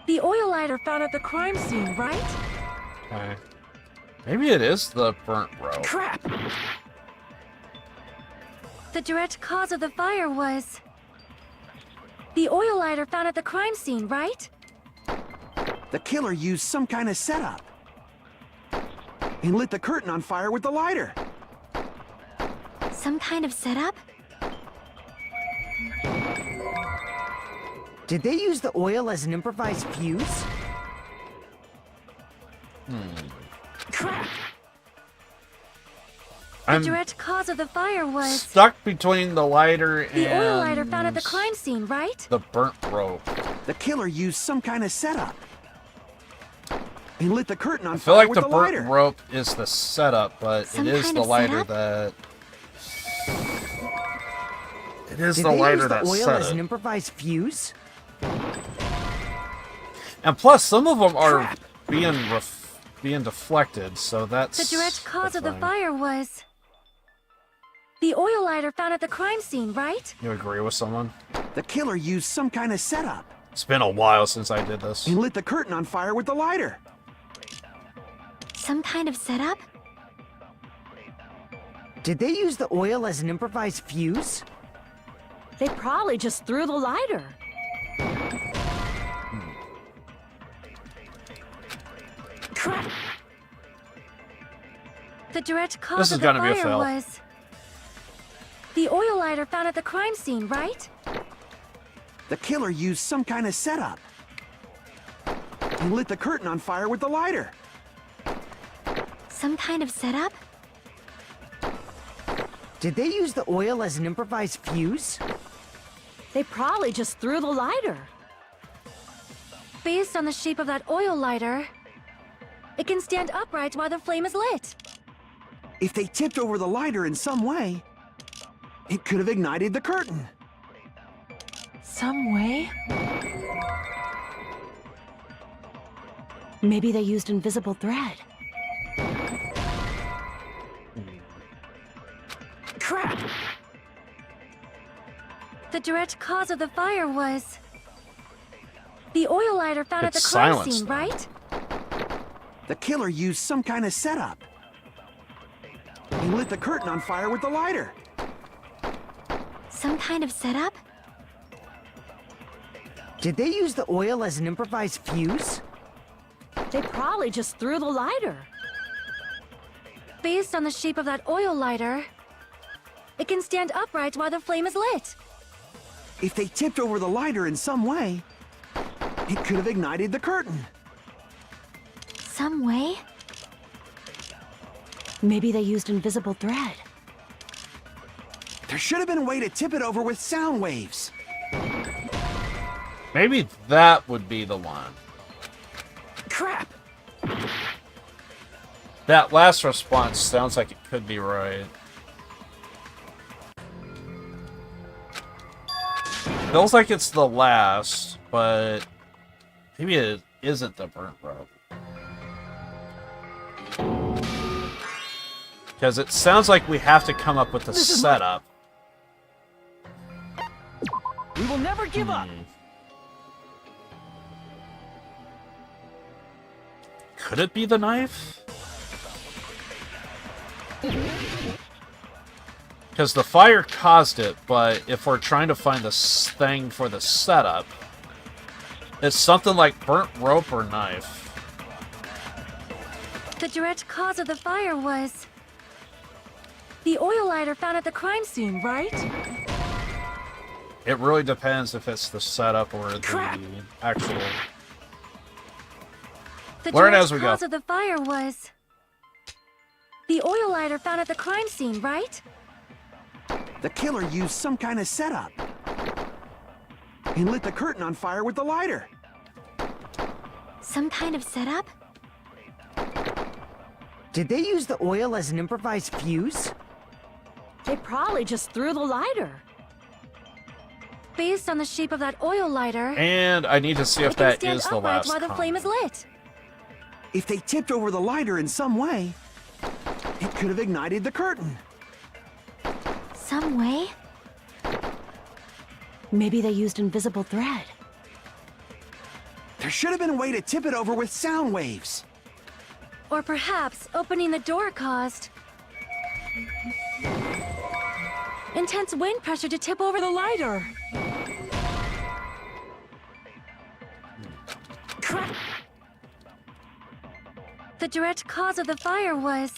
the oil lighter found at the crime scene, right? Okay. Maybe it is the burnt rope. Crap! The direct cause of the fire was the oil lighter found at the crime scene, right? The killer used some kind of setup and lit the curtain on fire with the lighter. Some kind of setup? Did they use the oil as an improvised fuse? Crap! The I'm direct cause of the fire was stuck between the lighter and the oil lighter found at the crime scene, right? the burnt rope. The killer used some kind of setup and lit the curtain on I feel fire like with the the burnt lighter. rope is the setup, but Some it is kind the of lighter setup? that. It is Did the they lighter use the that oil set as an it. improvised fuse? And plus, some of them are Crap. being deflected, so that's The direct cause the of the thing. fire was the oil lighter found at the crime scene, right? You agree with someone? The killer used some kind of setup It's been a while since I did this. and lit the curtain on fire with the lighter. Some kind of setup? Did they use the oil as an improvised fuse? They probably just threw the lighter. Crap! The direct This cause is of the gonna be a fire fail. was the oil lighter found at the crime scene, right? The killer used some kind of setup and lit the curtain on fire with the lighter. Some kind of setup? Did they use the oil as an improvised fuse? They probably just threw the lighter. Based on the shape of that oil lighter, it can stand upright while the flame is lit. If they tipped over the lighter in some way, it could have ignited the curtain. Some way? Maybe they used invisible thread. Crap! The direct cause of the fire was the oil lighter found at the It's crime silence, scene, though. right? The killer used some kind of setup and lit the curtain on fire with the lighter. Some kind of setup? Did they use the oil as an improvised fuse? They probably just threw the lighter. Based on the shape of that oil lighter, it can stand upright while the flame is lit. If they tipped over the lighter in some way, it could have ignited the curtain. Some way? Maybe they used invisible thread. There should have been a way to tip it over with sound waves. Maybe that would be the one. Crap! That last response sounds like it could be right. Feels like it's the last, but maybe it isn't the burnt rope. Because it sounds like we have to come up with a This is setup. We will never give up! Could it be the knife? Because the fire caused it, but if we're trying to find the thing for the setup, it's something like burnt rope or knife. The direct cause of the fire was the oil lighter found at the crime scene, right? It really depends if it's the setup or the Crap. actual... The Learn direct as we go. cause of the fire was the oil lighter found at the crime scene, right? The killer used some kind of setup and lit the curtain on fire with the lighter. Some kind of setup? Did they use the oil as an improvised fuse? They probably just threw the lighter. Based on the shape of that oil lighter, And I need to see if it can that stand is the upright last while the flame is comment. lit. If they tipped over the lighter in some way, it could have ignited the curtain. Some way? Maybe they used invisible thread. There should have been a way to tip it over with sound waves. Or perhaps opening the door caused intense wind pressure to tip over the lighter. Crap! The direct cause of the fire was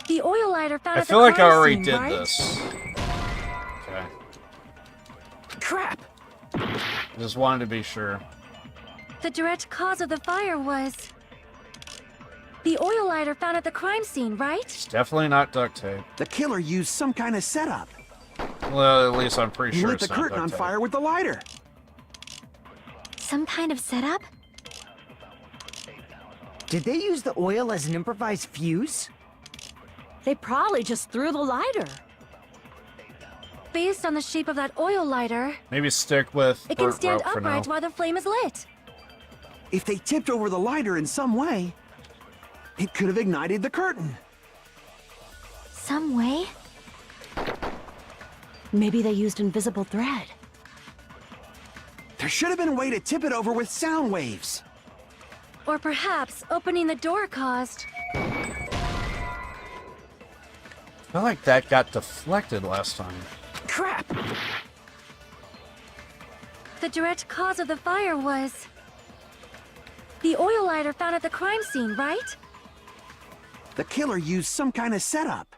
the oil lighter found I at the feel like I crime already scene, did right? this. Okay. Crap! Just wanted to be sure. The direct cause of the fire was the oil lighter found at the crime scene, right? It's definitely not duct tape. The killer used some kind of setup. Well, at least I'm pretty He sure lit it's the not curtain duct on tape. fire with the lighter. Some kind of setup? Did they use the oil as an improvised fuse? They probably just threw the lighter. Based on the shape of that oil lighter, Maybe stick with it can burnt stand rope for now. upright while the flame is lit. If they tipped over the lighter in some way, it could have ignited the curtain. Some way? Maybe they used invisible thread. There should have been a way to tip it over with sound waves. Or perhaps opening the door caused I feel like that got deflected last time. Crap! the direct cause of the fire was the oil lighter found at the crime scene, right? The killer used some kind of setup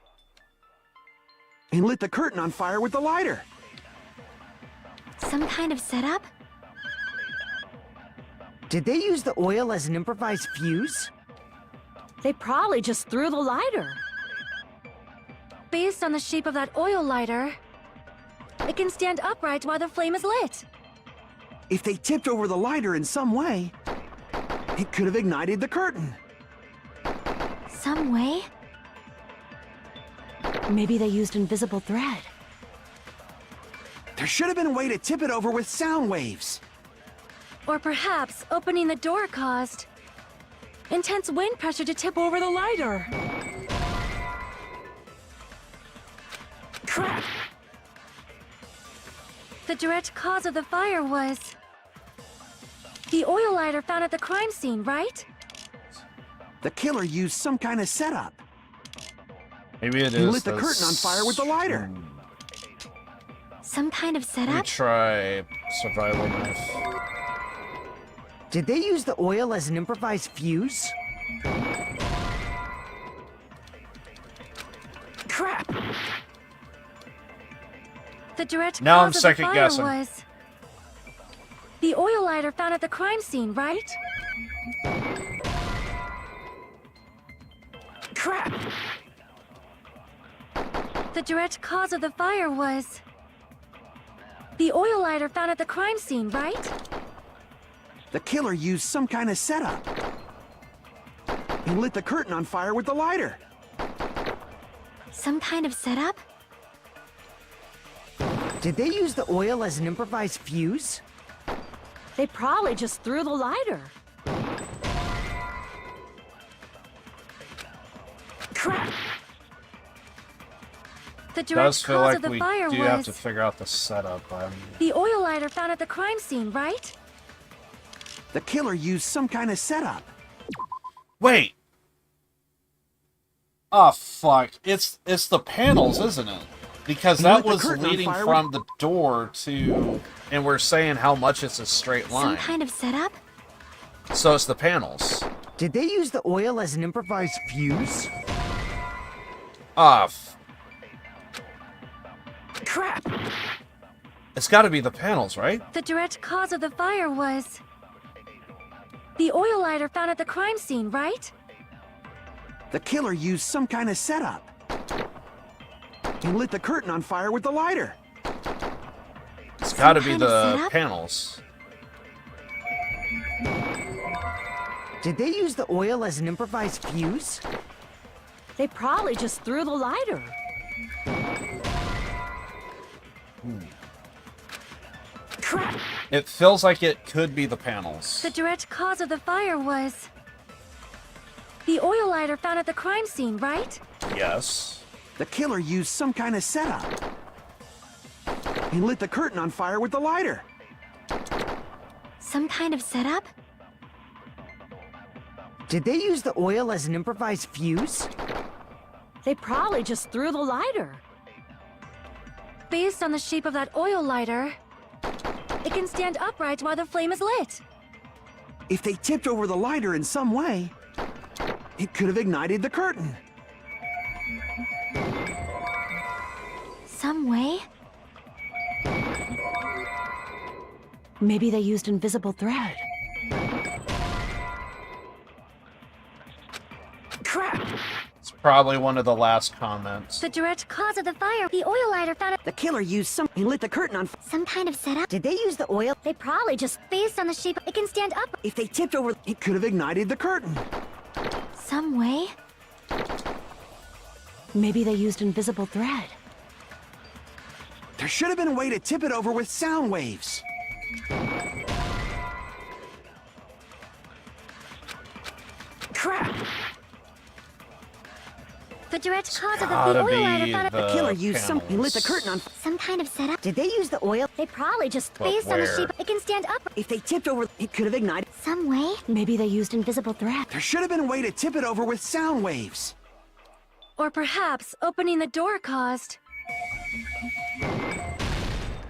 and lit the curtain on fire with the lighter. Some kind of setup? Did they use the oil as an improvised fuse? They probably just threw the lighter. Based on the shape of that oil lighter, it can stand upright while the flame is lit. If they tipped over the lighter in some way, it could have ignited the curtain. Some way? Maybe they used invisible thread. There should have been a way to tip it over with sound waves. Or perhaps opening the door caused intense wind pressure to tip over the lighter. Crap! The direct cause of the fire was the oil lighter found at the crime scene, right? The killer used some kind of setup Maybe it and is. lit the curtain on fire with the lighter. Some kind of Let me setup? try survival knife. Did they use the oil as an improvised fuse? Crap! The direct Now I'm cause of the second fire guessing. was the oil lighter found at the crime scene, right? Crap! The direct cause of the fire was the oil lighter found at the crime scene, right? The killer used some kind of setup and lit the curtain on fire with the lighter. Some kind of setup? Did they use the oil as an improvised fuse? They probably just threw the lighter. Crap! The Does direct feel cause like of the we fire do have to was figure out the setup. the oil lighter found at the crime scene, right? The killer used some kind of setup. Wait. Oh fuck! It's the panels, isn't it? Because He that lit the was curtain on leading fire from the door to, and we're saying how much it's a straight Some line. kind of setup? So it's the panels. Did they use the oil as an improvised fuse? Ah, Crap! it's got to be the panels, right? The direct cause of the fire was the oil lighter found at the crime scene, right? The killer used some kind of setup and lit the curtain on fire with the lighter. It's got to be kind of the setup? panels. Did they use the oil as an improvised fuse? They probably just threw the lighter. Crap! It feels like it could be the panels. The direct cause of the fire was the oil lighter found at the crime scene, right? Yes. The killer used some kind of setup and lit the curtain on fire with the lighter. Some kind of setup? Did they use the oil as an improvised fuse? They probably just threw the lighter. Based on the shape of that oil lighter, it can stand upright while the flame is lit. If they tipped over the lighter in some way, it could have ignited the curtain. Some way? Maybe they used invisible thread. Crap! It's probably one of the last comments. The direct cause of the fire, the oil lighter found The killer used some and lit the curtain on Some kind of setup? Did they use the oil? They probably just based on the shape. It can stand up If they tipped over, it could have ignited the curtain. some way. Maybe they used invisible thread. There should have been a way to tip it over with sound waves. Crap! the direct cause of the Gotta oil lighter be found the Killer used some and lit the panels. curtain on Some kind of setup? Did they use the oil? They probably just But based on the where? shape. It can stand up If they tipped over, it could have ignited. some way. Maybe they used invisible thread. There should have been a way to tip it over with sound waves. Or perhaps opening the door caused.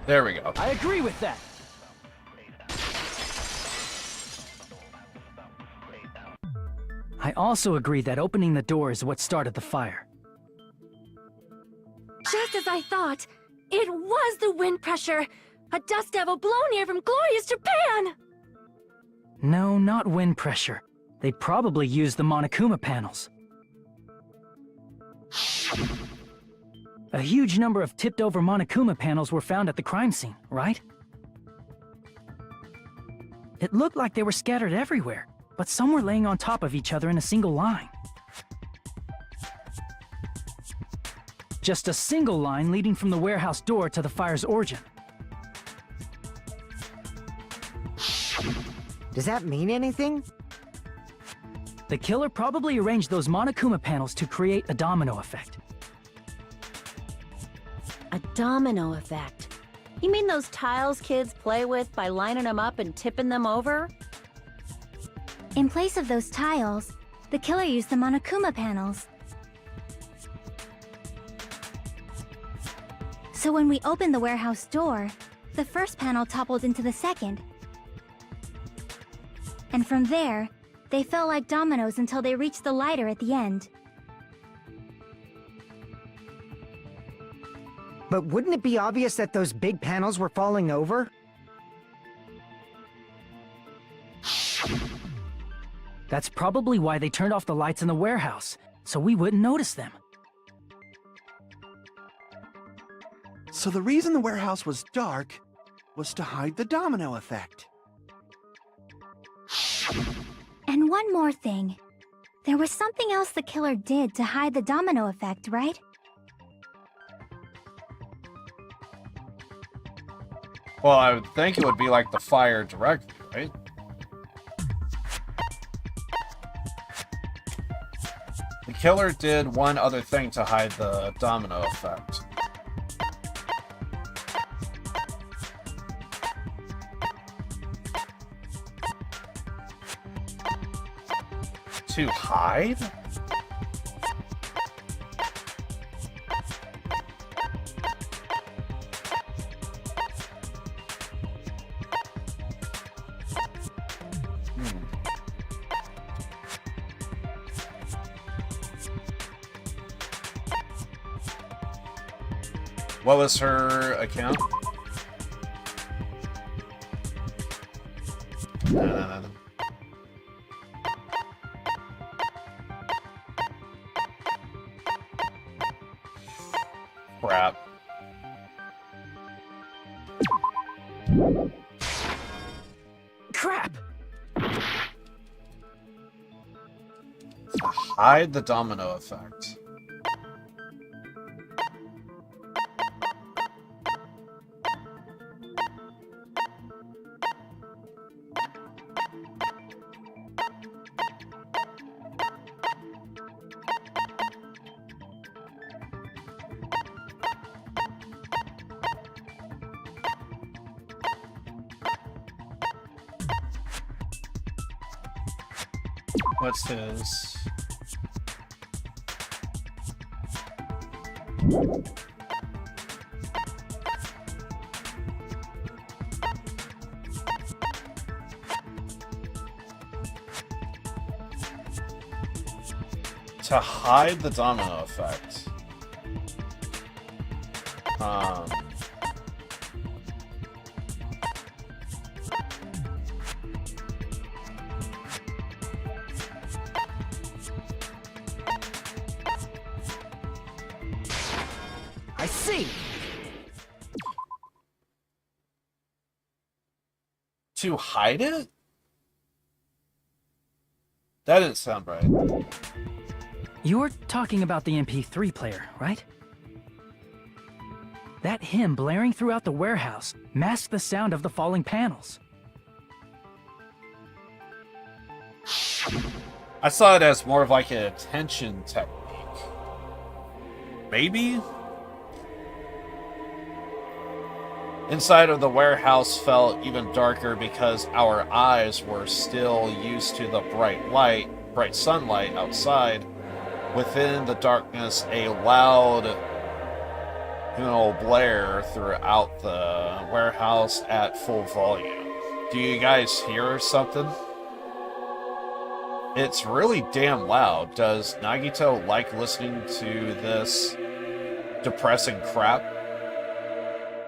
There we go. I agree with that. I also agree that opening the door is what started the fire. Just as I thought, it was the wind pressure. A dust devil blown here from glorious Japan! No, not wind pressure. They probably used the Monokuma panels. A huge number of tipped-over Monokuma panels were found at the crime scene, right? It looked like they were scattered everywhere, but some were laying on top of each other in a single line. Just a single line leading from the warehouse door to the fire's origin. Does that mean anything? The killer probably arranged those Monokuma panels to create a domino effect. A domino effect. You mean those tiles kids play with by lining them up and tipping them over? In place of those tiles, the killer used the Monokuma panels. So when we opened the warehouse door, the first panel toppled into the second. And from there, they fell like dominoes until they reached the lighter at the end. But wouldn't it be obvious that those big panels were falling over? That's probably why they turned off the lights in the warehouse, so we wouldn't notice them. So the reason the warehouse was dark was to hide the domino effect. And one more thing. There was something else the killer did to hide the domino effect, right? Well, I would think it would be like the fire directly, right? The killer did one other thing to hide the domino effect. To hide? What was her account? No. Crap. Crap! Hide the domino effect. What's his? To hide the domino effect. I see. To hide it? That didn't sound right. You're talking about the MP3 player, right? That hymn blaring throughout the warehouse masked the sound of the falling panels. I saw it as more of like an attention technique. Maybe? Inside of the warehouse felt even darker because our eyes were still used to the bright sunlight outside. Within the darkness, a loud, blare throughout the warehouse at full volume. Do you guys hear something? It's really damn loud. Does Nagito like listening to this depressing crap?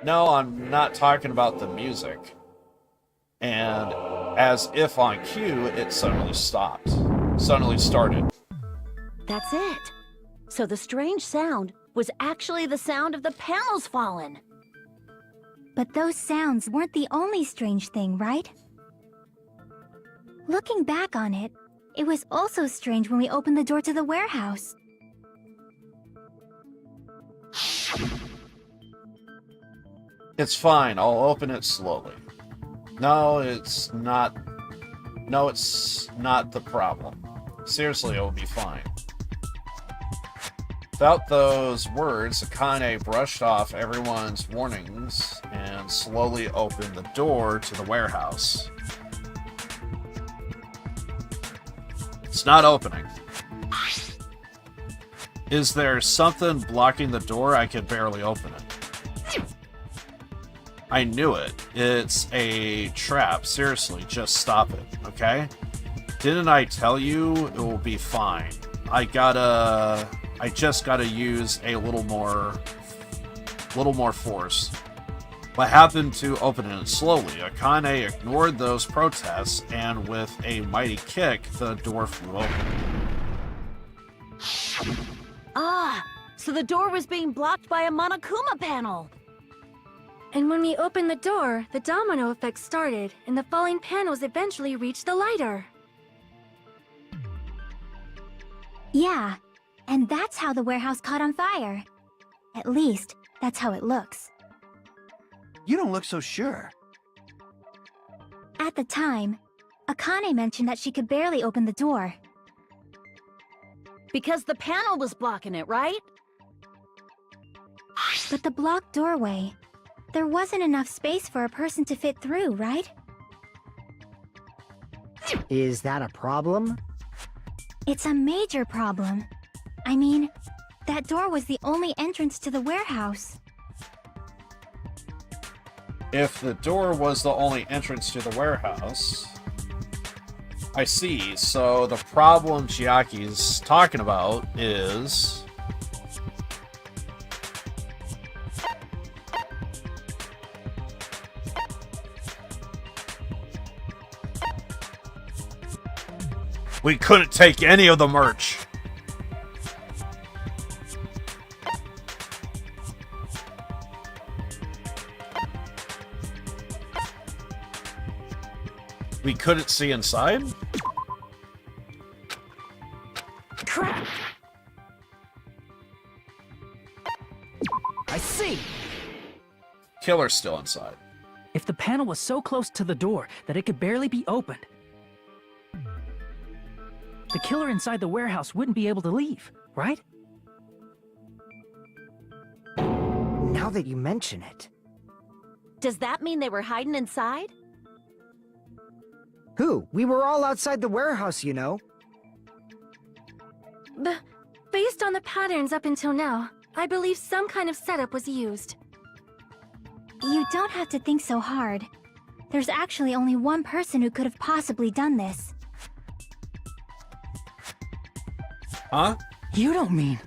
No, I'm not talking about the music. And as if on cue, it suddenly stopped. Suddenly started. That's it. So the strange sound was actually the sound of the panels falling. But those sounds weren't the only strange thing, right? Looking back on it, it was also strange when we opened the door to the warehouse. It's fine, I'll open it slowly. No, it's not the problem. Seriously, it'll be fine. Without those words, Akane brushed off everyone's warnings and slowly opened the door to the warehouse. It's not opening. Is there something blocking the door? I can barely open it. I knew it. It's a trap. Seriously, just stop it, okay? Didn't I tell you it will be fine? I just gotta use a little more force. What happened to opening it slowly? Akane ignored those protests, and with a mighty kick, the door flew open. Ah, so the door was being blocked by a Monokuma panel. And when we opened the door, the domino effect started, and the falling panels eventually reached the lighter. Yeah, and that's how the warehouse caught on fire. At least, that's how it looks. You don't look so sure. At the time, Akane mentioned that she could barely open the door. Because the panel was blocking it, right? But the blocked doorway, there wasn't enough space for a person to fit through, right? Is that a problem? It's a major problem. I mean, that door was the only entrance to the warehouse. If the door was the only entrance to the warehouse... I see, so the problem Chiaki's talking about is... we couldn't take any of the merch. We couldn't see inside? Crap! I see. Killer's still inside. If the panel was so close to the door that it could barely be opened, the killer inside the warehouse wouldn't be able to leave, right? Now that you mention it. Does that mean they were hiding inside? Who? We were all outside the warehouse, you know. Based on the patterns up until now, I believe some kind of setup was used. You don't have to think so hard. There's actually only one person who could have possibly done this. Huh? You don't mean...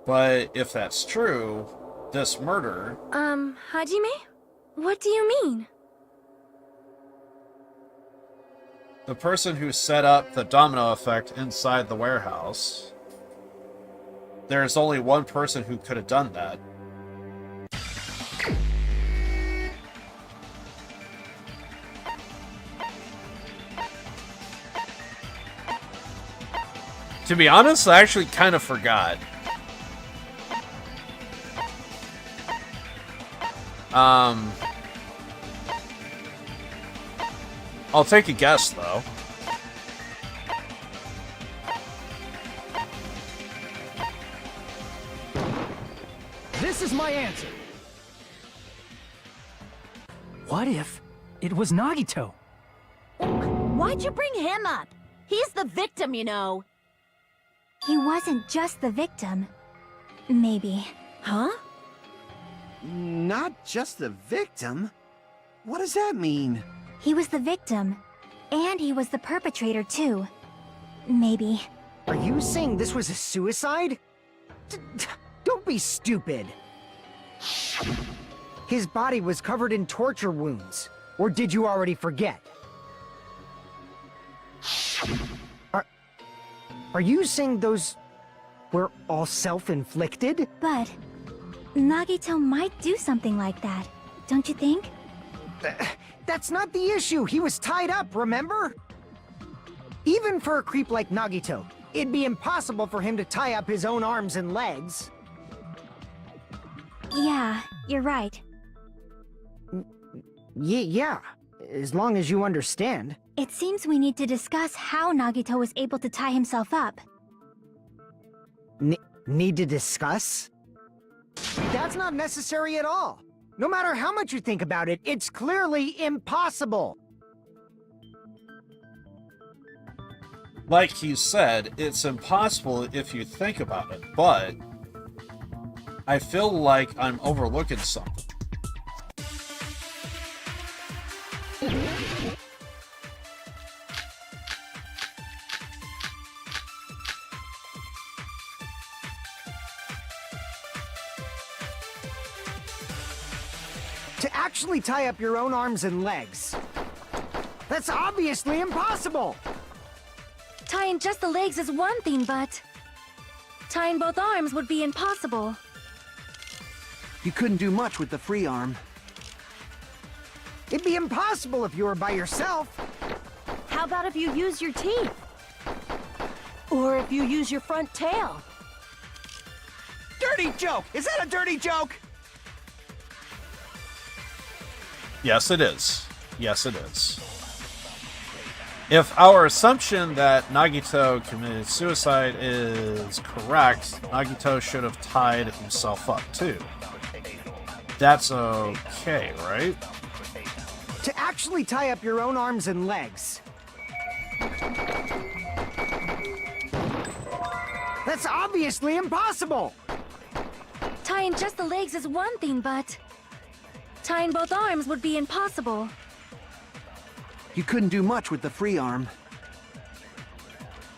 But if that's true, this murder... Hajime? What do you mean? The person who set up the domino effect inside the warehouse... There's only one person who could have done that. To be honest, I actually kind of forgot. I'll take a guess, though. This is my answer. What if it was Nagito? Why'd you bring him up? He's the victim, you know. He wasn't just the victim. Maybe. Huh? Not just the victim? What does that mean? He was the victim. And he was the perpetrator, too. Maybe. Are you saying this was a suicide? Don't be stupid. His body was covered in torture wounds. Or did you already forget? Are you saying those were all self-inflicted? But Nagito might do something like that, don't you think? That's not the issue. He was tied up, remember? Even for a creep like Nagito, it'd be impossible for him to tie up his own arms and legs. Yeah, you're right. Yeah, as long as you understand. It seems we need to discuss how Nagito was able to tie himself up. Need to discuss? That's not necessary at all. No matter how much you think about it, it's clearly impossible. Like he said, it's impossible if you think about it, but I feel like I'm overlooking something. To actually tie up your own arms and legs. That's obviously impossible! Tying just the legs is one thing, but... tying both arms would be impossible. You couldn't do much with the free arm. It'd be impossible if you were by yourself. How about if you use your teeth? Or if you use your front tail? Dirty joke! Is that a dirty joke? Yes, it is. Yes, it is. If our assumption that Nagito committed suicide is correct, Nagito should have tied himself up too. That's okay, right? To actually tie up your own arms and legs. That's obviously impossible! Tying just the legs is one thing, but... tying both arms would be impossible. You couldn't do much with the free arm.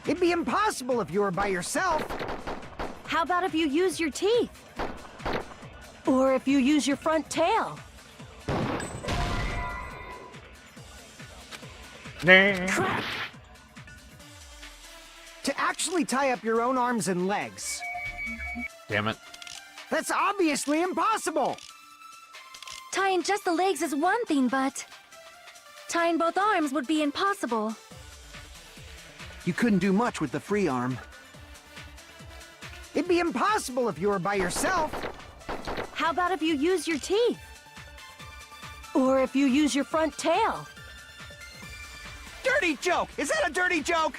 It'd be impossible if you were by yourself. How about if you use your teeth? Or if you use your front tail? Crap! To actually tie up your own arms and legs. Damn it. That's obviously impossible! Tying just the legs is one thing, but... tying both arms would be impossible. You couldn't do much with the free arm. It'd be impossible if you were by yourself. How about if you use your teeth? Or if you use your front tail? Dirty joke! Is that a dirty joke?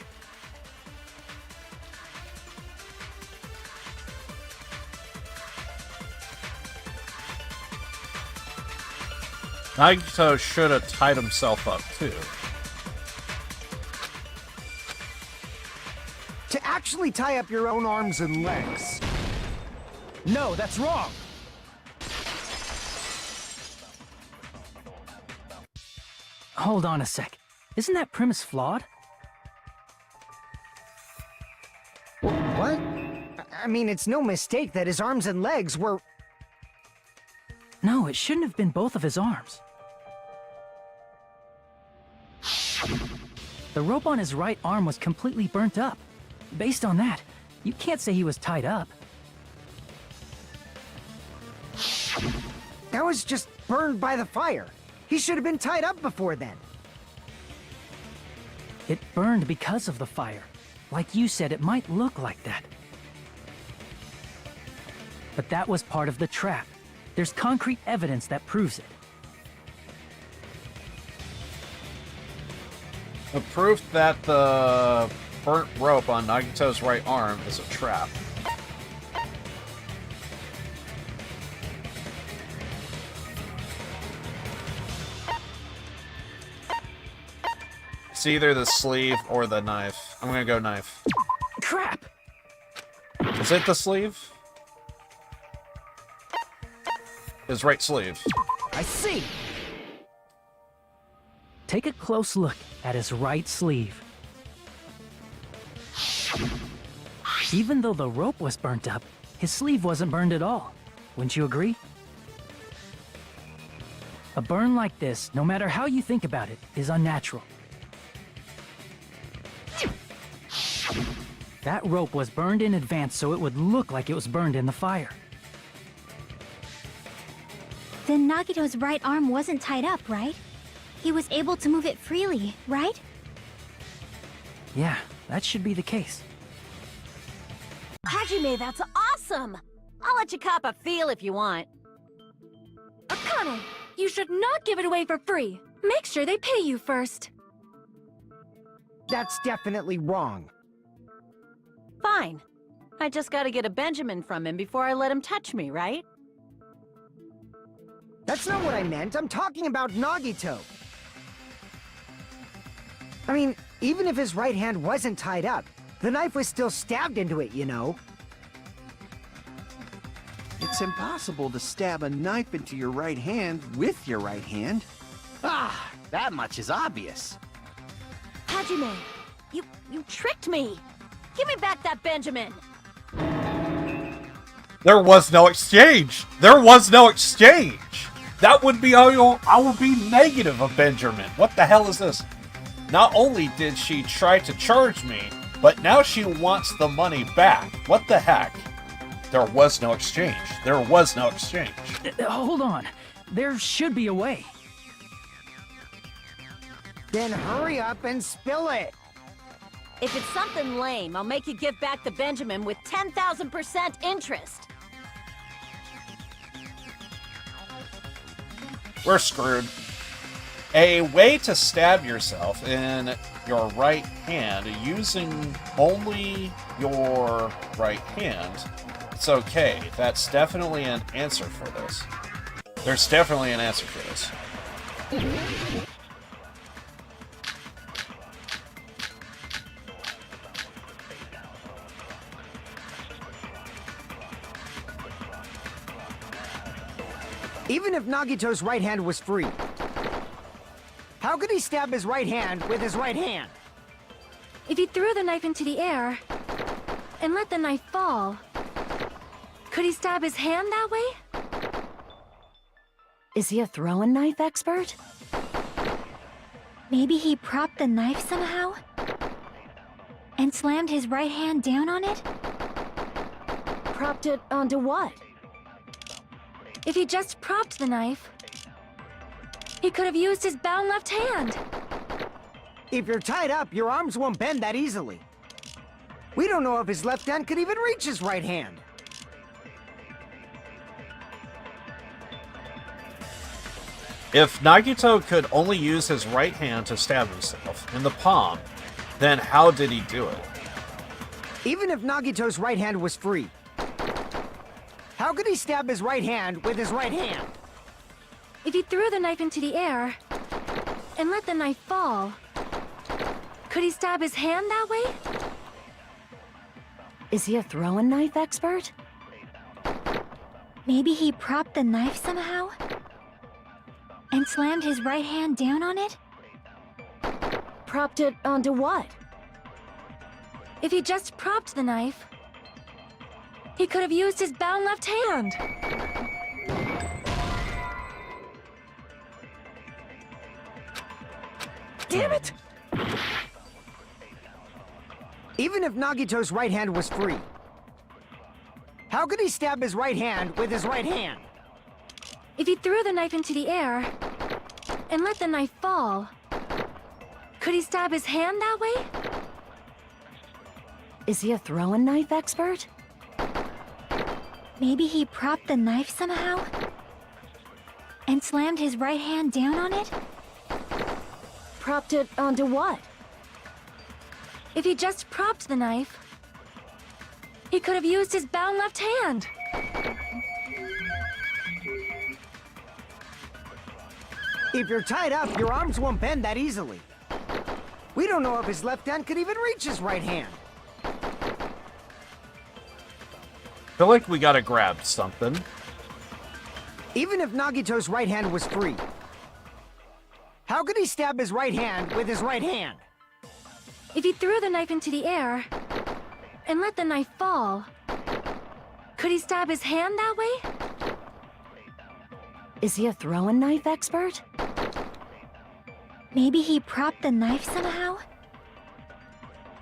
Nagito should have tied himself up too. actually tie up your own arms and legs. No, that's wrong! Hold on a sec. Isn't that premise flawed? What? I mean, it's no mistake that his arms and legs were... No, it shouldn't have been both of his arms. The rope on his right arm was completely burnt up. Based on that, you can't say he was tied up. That was just burned by the fire. He should have been tied up before then. It burned because of the fire. Like you said, it might look like that. But that was part of the trap. There's concrete evidence that proves it. The proof that the burnt rope on Nagito's right arm is a trap. It's either the sleeve or the knife. I'm gonna go knife. Crap! Is it the sleeve? His right sleeve. I see! Take a close look at his right sleeve. Even though the rope was burnt up, his sleeve wasn't burned at all. Wouldn't you agree? A burn like this, no matter how you think about it, is unnatural. That rope was burned in advance so it would look like it was burned in the fire. Then Nagito's right arm wasn't tied up, right? He was able to move it freely, right? Yeah, that should be the case. Hajime, that's awesome! I'll let you cop a feel if you want. Akane, you should not give it away for free. Make sure they pay you first. That's definitely wrong. Fine. I just gotta get a Benjamin from him before I let him touch me, right? That's not what I meant. I'm talking about Nagito. I mean, even if his right hand wasn't tied up, the knife was still stabbed into it, you know? It's impossible to stab a knife into your right hand with your right hand. Ah, that much is obvious. Hajime, you tricked me! Give me back that Benjamin! There was no exchange! There was no exchange! That would be I would be negative of Benjamin. What the hell is this? Not only did she try to charge me, but now she wants the money back. What the heck? There was no exchange. There was no exchange. Hold on. There should be a way. Then hurry up and spill it. If it's something lame, I'll make you give back the Benjamin with 10,000% interest. We're screwed. A way to stab yourself in your right hand using only your right hand. It's okay. That's definitely an answer for this. There's definitely an answer for this. Even if Nagito's right hand was free, how could he stab his right hand with his right hand? If he threw the knife into the air and let the knife fall, could he stab his hand that way? Is he a throwing knife expert? Maybe he propped the knife somehow? And slammed his right hand down on it? Propped it onto what? If he just propped the knife, he could have used his bound left hand. If you're tied up, your arms won't bend that easily. We don't know if his left hand could even reach his right hand. If Nagito could only use his right hand to stab himself in the palm, then how did he do it? Even if Nagito's right hand was free, how could he stab his right hand with his right hand? If he threw the knife into the air and let the knife fall, could he stab his hand that way? Is he a throwing knife expert? Maybe he propped the knife somehow? And slammed his right hand down on it? Propped it onto what? If he just propped the knife, he could have used his bound left hand. Damn it! Even if Nagito's right hand was free, how could he stab his right hand with his right hand? If he threw the knife into the air and let the knife fall, could he stab his hand that way? Is he a throwing knife expert? Maybe he propped the knife somehow? And slammed his right hand down on it? Propped it onto what? If he just propped the knife, he could have used his bound left hand. If you're tied up, your arms won't bend that easily. We don't know if his left hand could even reach his right hand. I feel like we gotta grab something. Even if Nagito's right hand was free, how could he stab his right hand with his right hand? If he threw the knife into the air and let the knife fall, could he stab his hand that way? Is he a throwing knife expert? Maybe he propped the knife somehow?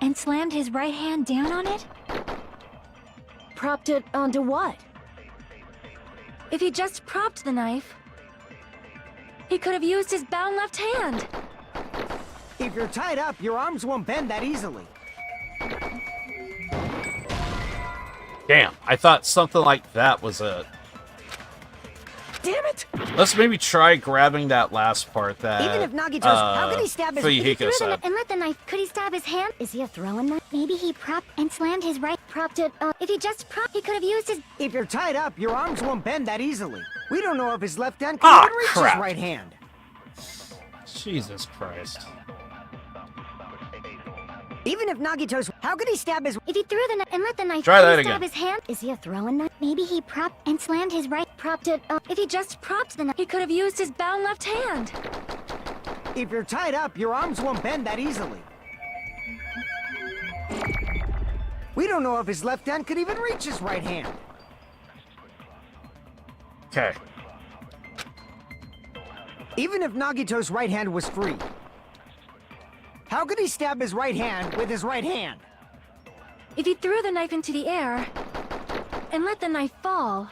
And slammed his right hand down on it? Propped it onto what? If he just propped the knife, he could have used his bound left hand. If you're tied up, your arms won't bend that easily. Damn, I thought something like that was it. Damn it! Let's maybe try grabbing that last part that Even if Nagito's, how could he stab his... Fuyuhiko said. And let the knife, could he stab his hand? Is he a throwing knife? Maybe he propped and slammed his right, propped it, if he just propped, he could have used his... If you're tied up, your arms won't bend that easily. We don't know if his left hand can Ah, even reach crap. his right hand. Jesus Christ. Even if Nagito's... How could he stab his... If he threw the knife and let the knife, Try could that he stab again. his hand? Is he a throwing knife? Maybe he propped and slammed his right, propped it, If he just propped the knife, he could have used his bound left hand. If you're tied up, your arms won't bend that easily. We don't know if his left hand could even reach his right hand. Okay. Even if Nagito's right hand was free, how could he stab his right hand with his right hand? If he threw the knife into the air and let the knife fall,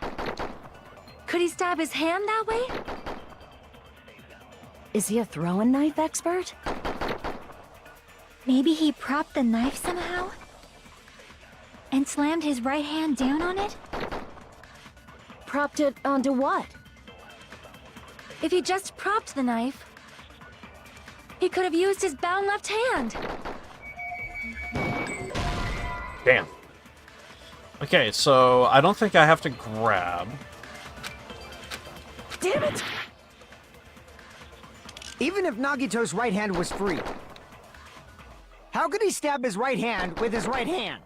could he stab his hand that way? Is he a throwing knife expert? Maybe he propped the knife somehow? And slammed his right hand down on it? Propped it onto what? If he just propped the knife, he could have used his bound left hand. Damn. Okay, so I don't think I have to grab. Damn it! Even if Nagito's right hand was free, how could he stab his right hand with his right hand?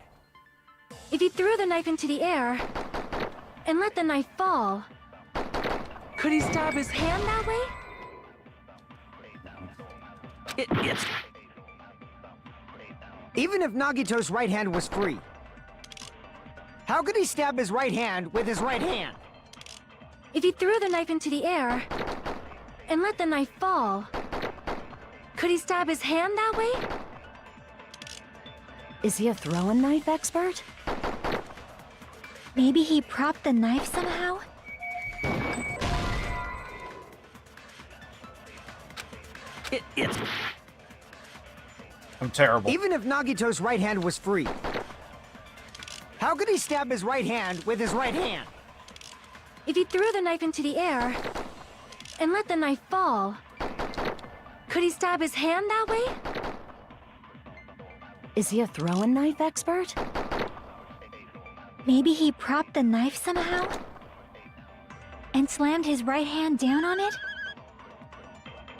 If he threw the knife into the air and let the knife fall, could he stab his hand that way? It's... Even if Nagito's right hand was free, how could he stab his right hand with his right hand? If he threw the knife into the air and let the knife fall, could he stab his hand that way? Is he a throwing knife expert? Maybe he propped the knife somehow? It's... I'm terrible. Even if Nagito's right hand was free, how could he stab his right hand with his right hand? If he threw the knife into the air and let the knife fall, could he stab his hand that way? Is he a throwing knife expert? Maybe he propped the knife somehow? And slammed his right hand down on it?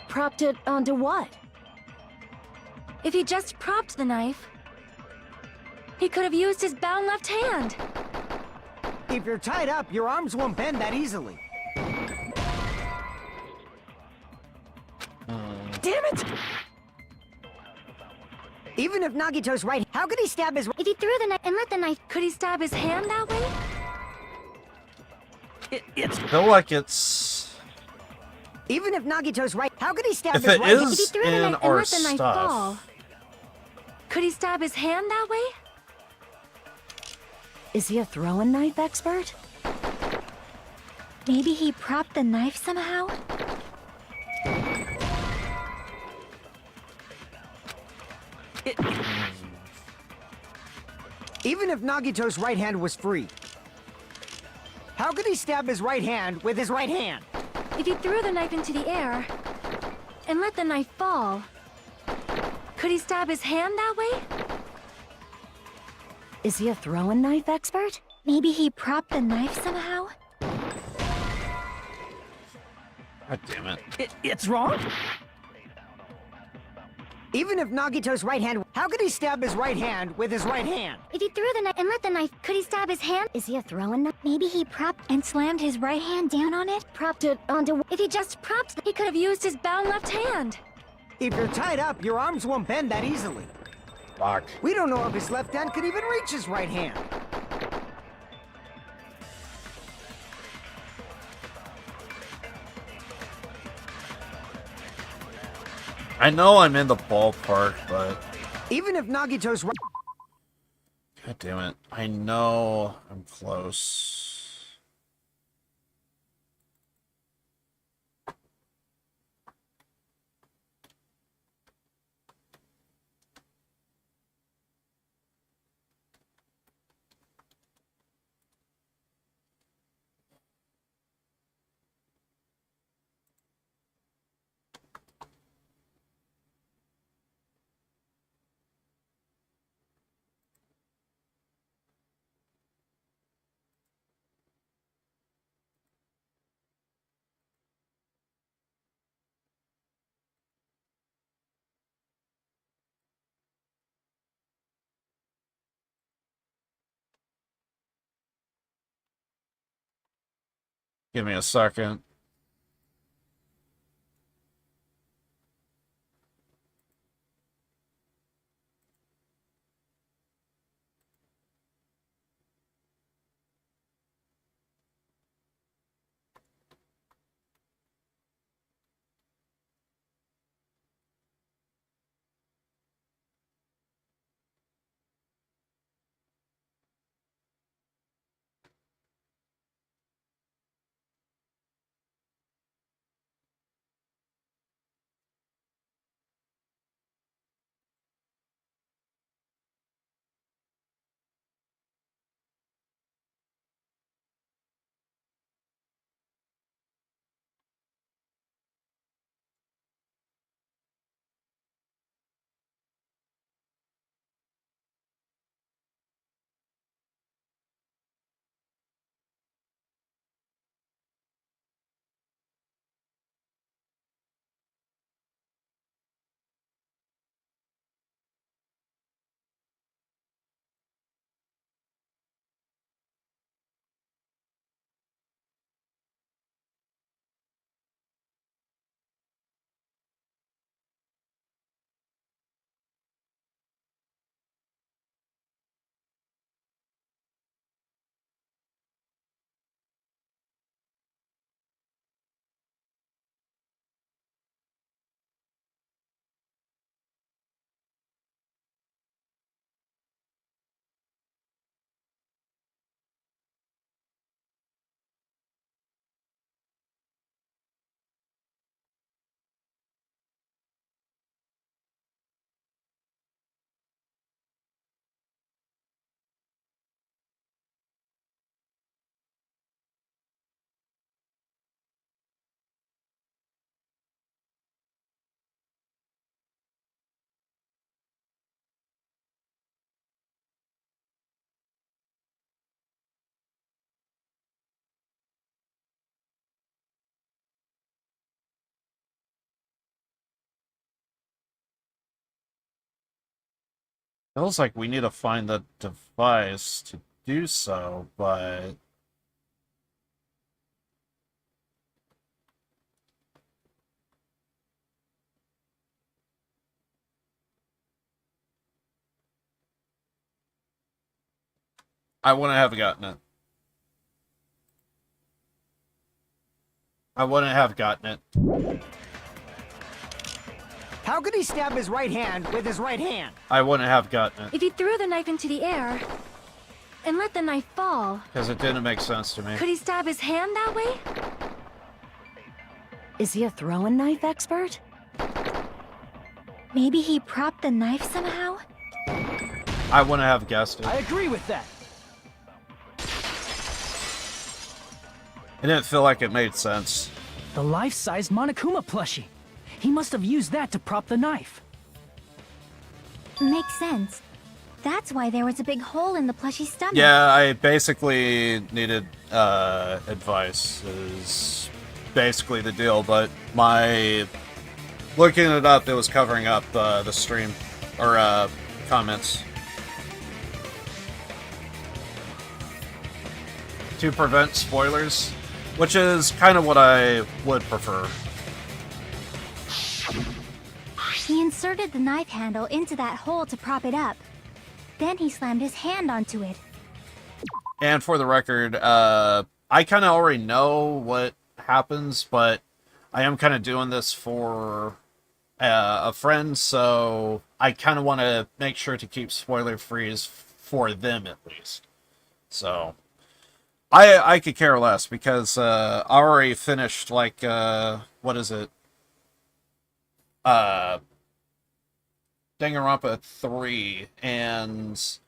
Propped it onto what? If he just propped the knife, He could have used his bound left hand. If you're tied up, your arms won't bend that easily. Damn it! Even if Nagito's right, how could he stab his... If he threw the knife and let the knife, could he stab his hand that way? It's... I feel like it's... Even if Nagito's right, how could he stab If his it right... If he is threw the in knife and our let the knife fall, stuff, could he stab his hand that way? Is he a throwing knife expert? Maybe he propped the knife somehow? Even if Nagito's right hand was free, how could he stab his right hand with his right hand? If he threw the knife into the air and let the knife fall, could he stab his hand that way? Is he a throwing knife expert? Maybe he propped the knife somehow? God damn it. It's wrong? Even if Nagito's right hand, how could he stab his right hand with his right hand? If he threw the knife and let the knife, could he stab his hand? Is he a throwing knife? Maybe he propped and slammed his right hand down on it? Propped it onto... If he just propped, he could have used his bound left hand. If you're tied up, your arms won't bend that easily. Fuck. We don't know if his left hand could even reach his right hand. I know I'm in the ballpark, but... Even if Nagito's right... God damn it. I know I'm close. Give me a second. Feels like we need to find the device to do so, but... I wouldn't have gotten it. I wouldn't have gotten it. How could he stab his right hand with his right hand? I wouldn't have gotten it. If he threw the knife into the air and let the knife fall, Because it didn't make sense to me. could he stab his hand that way? Is he a throwing knife expert? Maybe he propped the knife somehow? I wouldn't have guessed it. I agree with that. It didn't feel like it made sense. The life-sized Monokuma plushie. He must have used that to prop the knife. Makes sense. That's why there was a big hole in the plushie's stomach. Yeah, I basically needed advice, is basically the deal, but my... Looking it up, it was covering up the stream, or comments. To prevent spoilers, which is kind of what I would prefer. He inserted the knife handle into that hole to prop it up. Then he slammed his hand onto it. And for the record, I kind of already know what happens, but I am kind of doing this for a friend, so I kind of want to make sure to keep spoiler-free for them, at least. So, I could care less, because I already finished, like, what is it? Danganronpa 3, and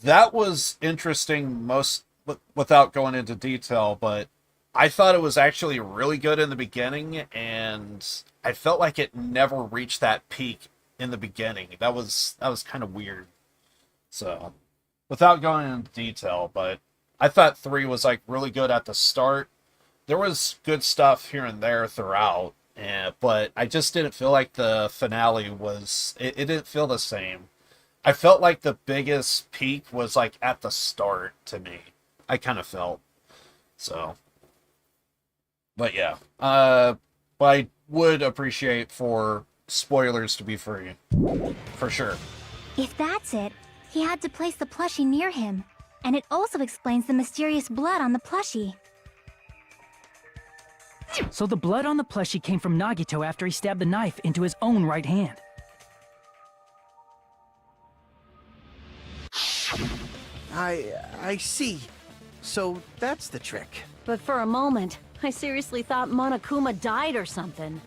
that was interesting without going into detail, but I thought it was actually really good in the beginning, and I felt like it never reached that peak in the beginning. That was kind of weird. So, without going into detail, but I thought 3 was like really good at the start. There was good stuff here and there throughout. But I just didn't feel like the finale was... It didn't feel the same. I felt like the biggest peak was like at the start to me. I kind of felt. So. But yeah. But I would appreciate for spoilers to be free. For sure. If that's it, he had to place the plushie near him. And it also explains the mysterious blood on the plushie. So the blood on the plushie came from Nagito after he stabbed the knife into his own right hand. I see. So that's the trick. But for a moment, I seriously thought Monokuma died or something.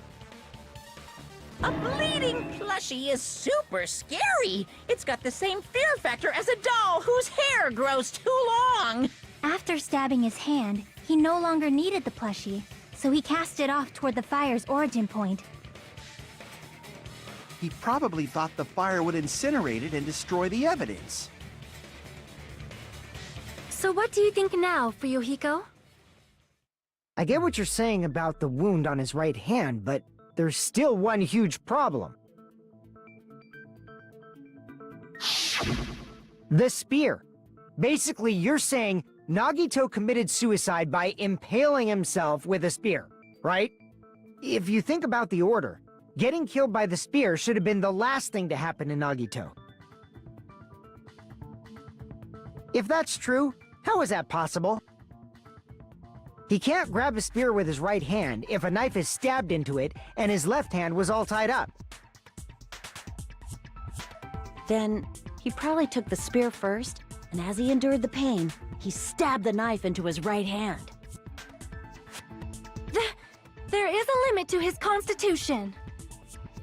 A bleeding plushie is super scary. It's got the same fear factor as a doll whose hair grows too long. After stabbing his hand, he no longer needed the plushie, so he cast it off toward the fire's origin point. He probably thought the fire would incinerate it and destroy the evidence. So what do you think now, Fuyuhiko? I get what you're saying about the wound on his right hand, but there's still one huge problem. The spear. Basically, you're saying Nagito committed suicide by impaling himself with a spear, right? If you think about the order, getting killed by the spear should have been the last thing to happen to Nagito. If that's true, how is that possible? He can't grab a spear with his right hand if a knife is stabbed into it and his left hand was all tied up. Then, he probably took the spear first, and as he endured the pain, he stabbed the knife into his right hand. There is a limit to his constitution.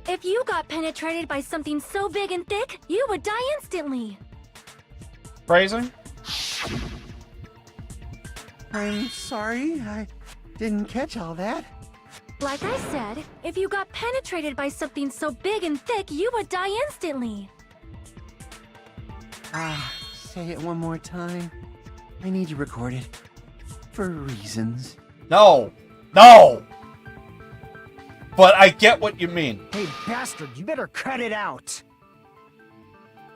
If you got penetrated by something so big and thick, you would die instantly. Phrasing? I'm sorry, I didn't catch all that. Like I said, if you got penetrated by something so big and thick, you would die instantly. Say it one more time. I need you recorded. For reasons. No! No! But I get what you mean. Hey, bastard, you better cut it out.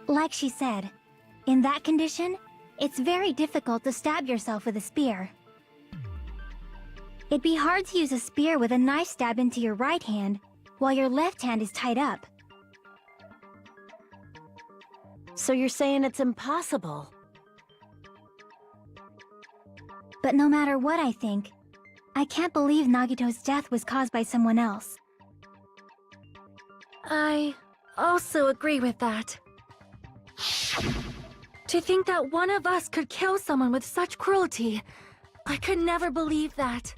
Like she said, in that condition, it's very difficult to stab yourself with a spear. It'd be hard to use a spear with a knife stabbed into your right hand while your left hand is tied up. So you're saying it's impossible? But no matter what I think, I can't believe Nagito's death was caused by someone else. I also agree with that. To think that one of us could kill someone with such cruelty, I could never believe that.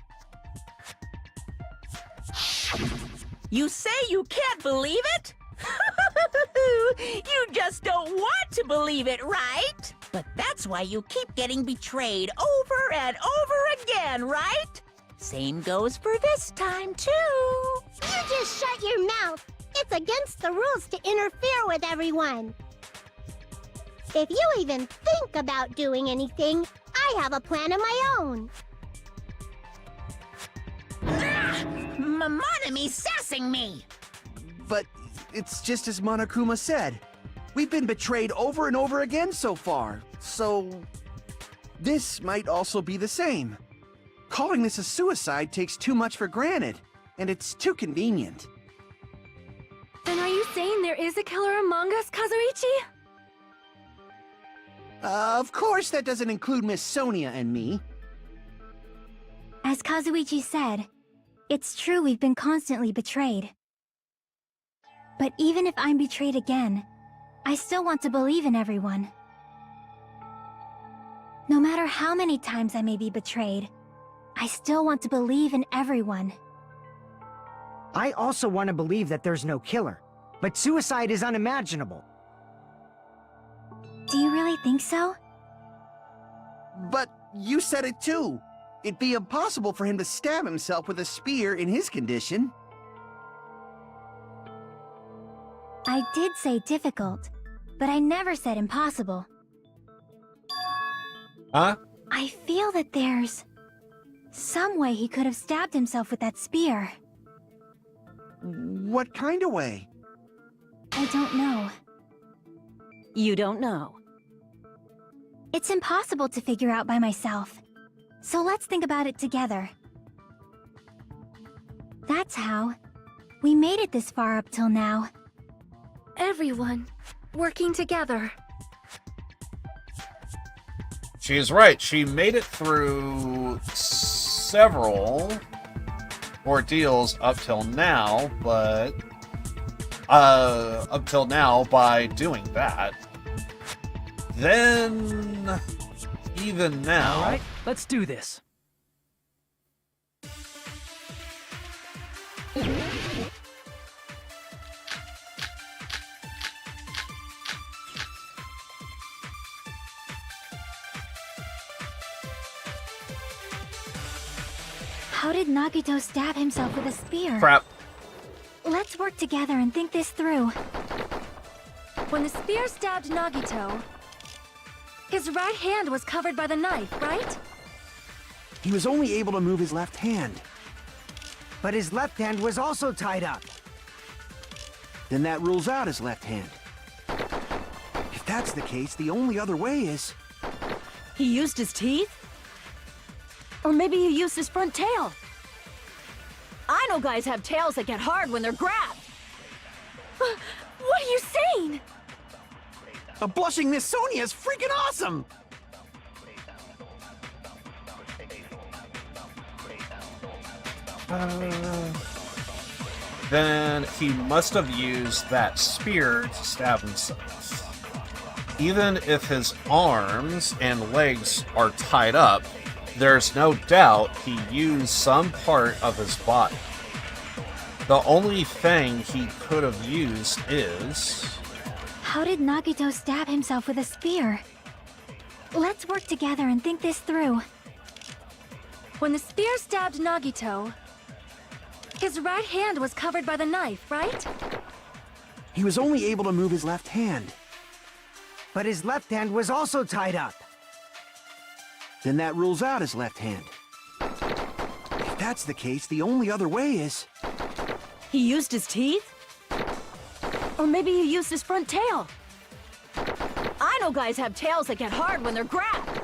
You say you can't believe it? You just don't want to believe it, right? But that's why you keep getting betrayed over and over again, right? Same goes for this time, too. You just shut your mouth. It's against the rules to interfere with everyone. If you even think about doing anything, I have a plan of my own. Monome's sassing me! But it's just as Monokuma said. We've been betrayed over and over again so far, so this might also be the same. Calling this a suicide takes too much for granted, and it's too convenient. Then are you saying there is a killer among us, Kazuichi? Of course that doesn't include Miss Sonia and me. As Kazuichi said, it's true we've been constantly betrayed. But even if I'm betrayed again, I still want to believe in everyone. No matter how many times I may be betrayed, I still want to believe in everyone. I also want to believe that there's no killer, but suicide is unimaginable. Do you really think so? But you said it too. It'd be impossible for him to stab himself with a spear in his condition. I did say difficult, but I never said impossible. Huh? I feel that there's some way he could have stabbed himself with that spear. What kind of way? I don't know. You don't know. It's impossible to figure out by myself. So let's think about it together. That's how we made it this far up till now. Everyone working together. She's right. She made it through several ordeals up till now, but up till now by doing that. Then even now. All right, let's do this. How did Nagito stab himself with a spear? Crap. Let's work together and think this through. When the spear stabbed Nagito, his right hand was covered by the knife, right? He was only able to move his left hand. But his left hand was also tied up. Then that rules out his left hand. If that's the case, the only other way is... He used his teeth? Or maybe he used his front tail. I know guys have tails that get hard when they're grabbed. What are you saying? A blushing Miss Sonia is freaking awesome! Then he must have used that spear to stab himself. Even if his arms and legs are tied up, there's no doubt he used some part of his body. The only thing he could have used is... How did Nagito stab himself with a spear? Let's work together and think this through. When the spear stabbed Nagito, his right hand was covered by the knife, right? He was only able to move his left hand. But his left hand was also tied up. Then that rules out his left hand. If that's the case, the only other way is... He used his teeth? Or maybe he used his front tail. know guys have tails that get hard when they're grabbed.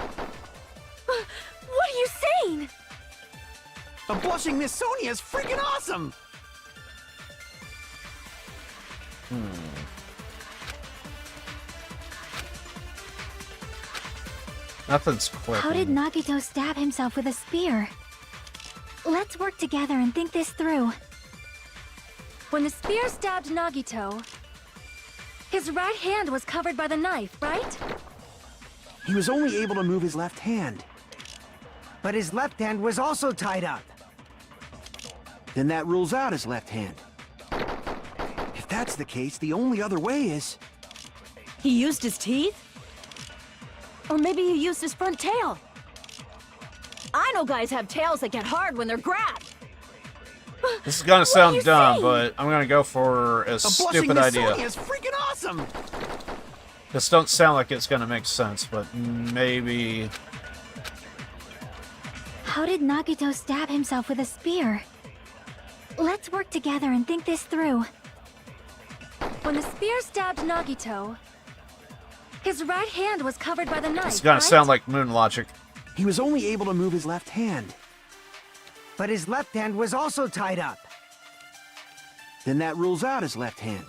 What are you saying? A blushing Miss Sonia is freaking awesome! Nothing's clicking. How did Nagito stab himself with a spear? Let's work together and think this through. When the spear stabbed Nagito, his right hand was covered by the knife, right? He was only able to move his left hand. But his left hand was also tied up. Then that rules out his left hand. If that's the case, the only other way is... He used his teeth? Or maybe he used his front tail. I know guys have tails that get hard when they're grabbed. This is gonna sound dumb, but I'm gonna go for a blushing stupid Miss idea. Sonia is freaking awesome! This don't sound like it's gonna make sense, but maybe... How did Nagito stab himself with a spear? Let's work together and think this through. When the spear stabbed Nagito, his right hand was covered by the knife, It's gonna sound like moon logic. He was only able to move his left hand. But his left hand was also tied up. Then that rules out his left hand.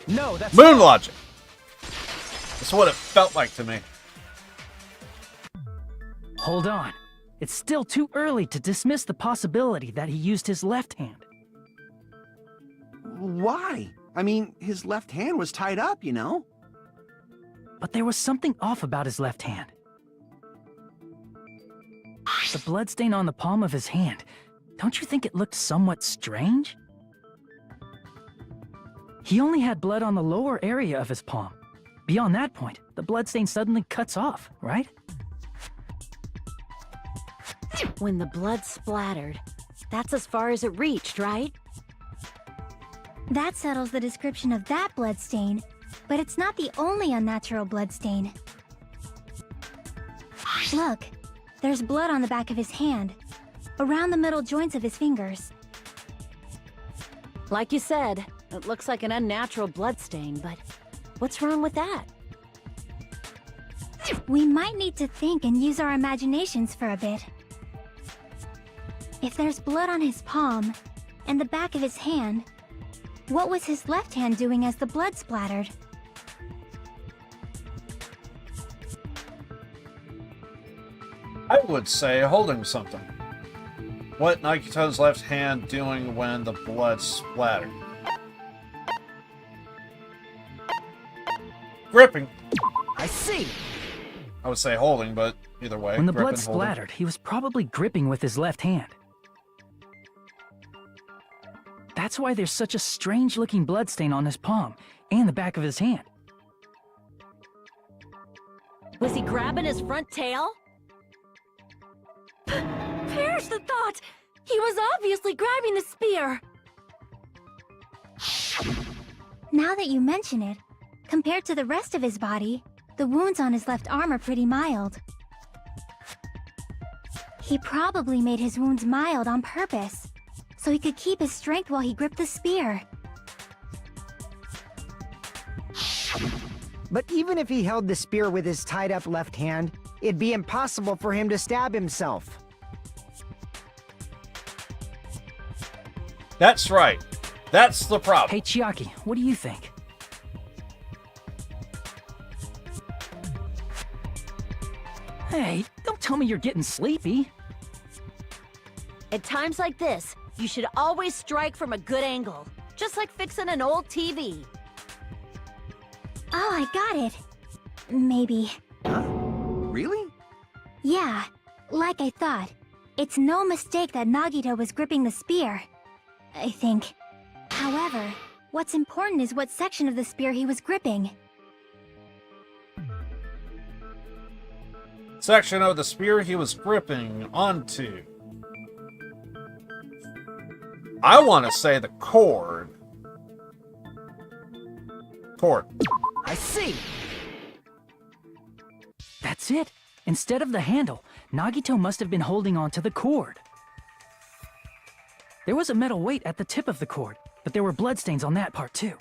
No, that's... Moon logic! That's what it felt like to me. Hold on. It's still too early to dismiss the possibility that he used his left hand. Why? I mean, his left hand was tied up, you know? But there was something off about his left hand. The bloodstain on the palm of his hand. Don't you think it looked somewhat strange? He only had blood on the lower area of his palm. Beyond that point, the bloodstain suddenly cuts off, right? When the blood splattered, that's as far as it reached, right? That settles the description of that bloodstain, but it's not the only unnatural bloodstain. Look, there's blood on the back of his hand, around the middle joints of his fingers. Like you said, it looks like an unnatural bloodstain, but what's wrong with that? We might need to think and use our imaginations for a bit. If there's blood on his palm and the back of his hand, what was his left hand doing as the blood splattered? I would say holding something. What Nagito's left hand doing when the blood splattered? Gripping. I see. I would say holding, but either way. When the gripping, blood splattered, he was probably gripping with his left hand. That's why there's such a strange-looking bloodstain on his palm and the back of his hand. Was he grabbing his front tail? Perish the thought! He was obviously grabbing the spear! Now that you mention it, compared to the rest of his body, the wounds on his left arm are pretty mild. He probably made his wounds mild on purpose, so he could keep his strength while he gripped the spear. But even if he held the spear with his tied-up left hand, it'd be impossible for him to stab himself. That's right. That's the problem. Hey, Chiaki, what do you think? Hey, don't tell me you're getting sleepy. At times like this, you should always strike from a good angle, just like fixing an old TV. Oh, I got it. Maybe. Really? Yeah, like I thought. It's no mistake that Nagito was gripping the spear, I think. However, what's important is what section of the spear he was gripping. Section of the spear he was gripping onto. I want to say the cord. Cord. I see. That's it. Instead of the handle, Nagito must have been holding on to the cord. There was a metal weight at the tip of the cord, but there were bloodstains on that part too.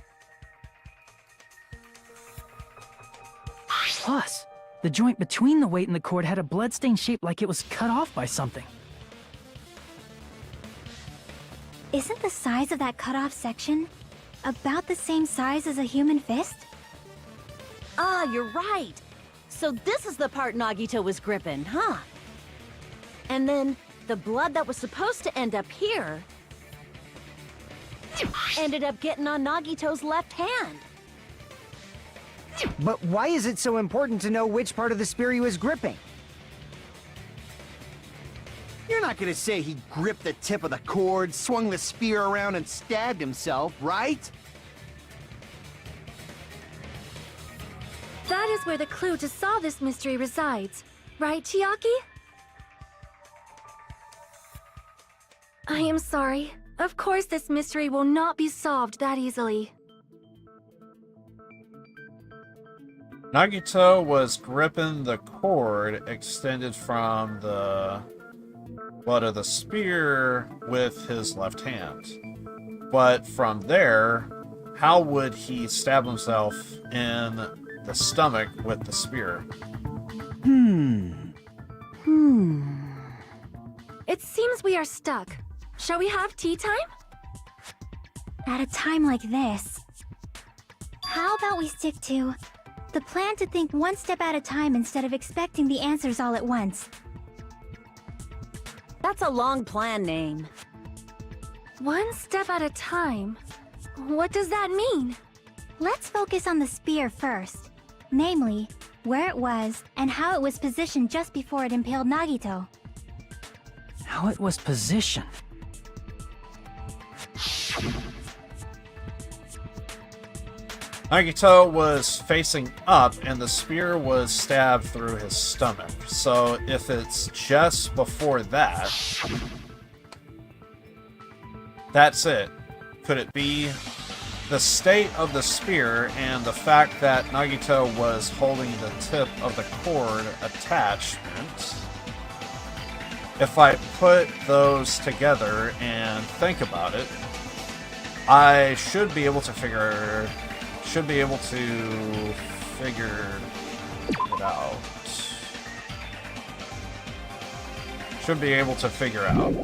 Plus, the joint between the weight and the cord had a bloodstain shaped like it was cut off by something. Isn't the size of that cut-off section about the same size as a human fist? Ah, you're right. So this is the part Nagito was gripping, huh? And then the blood that was supposed to end up here ended up getting on Nagito's left hand. But why is it so important to know which part of the spear he was gripping? You're not gonna say he gripped the tip of the cord, swung the spear around, and stabbed himself, right? That is where the clue to solve this mystery resides. Right, Chiaki? I am sorry. Of course this mystery will not be solved that easily. Nagito was gripping the cord extended from the butt of the spear with his left hand. But from there, how would he stab himself in the stomach with the spear? It seems we are stuck. Shall we have tea time? At a time like this, how about we stick to the plan to think one step at a time instead of expecting the answers all at once? That's a long plan name. One step at a time? What does that mean? Let's focus on the spear first. Namely, where it was and how it was positioned just before it impaled Nagito. How it was positioned. Nagito was facing up and the spear was stabbed through his stomach. So if it's just before that, that's it. Could it be the state of the spear and the fact that Nagito was holding the tip of the cord attachment? If I put those together and think about it, I should be able to figure it out. Should be able to figure out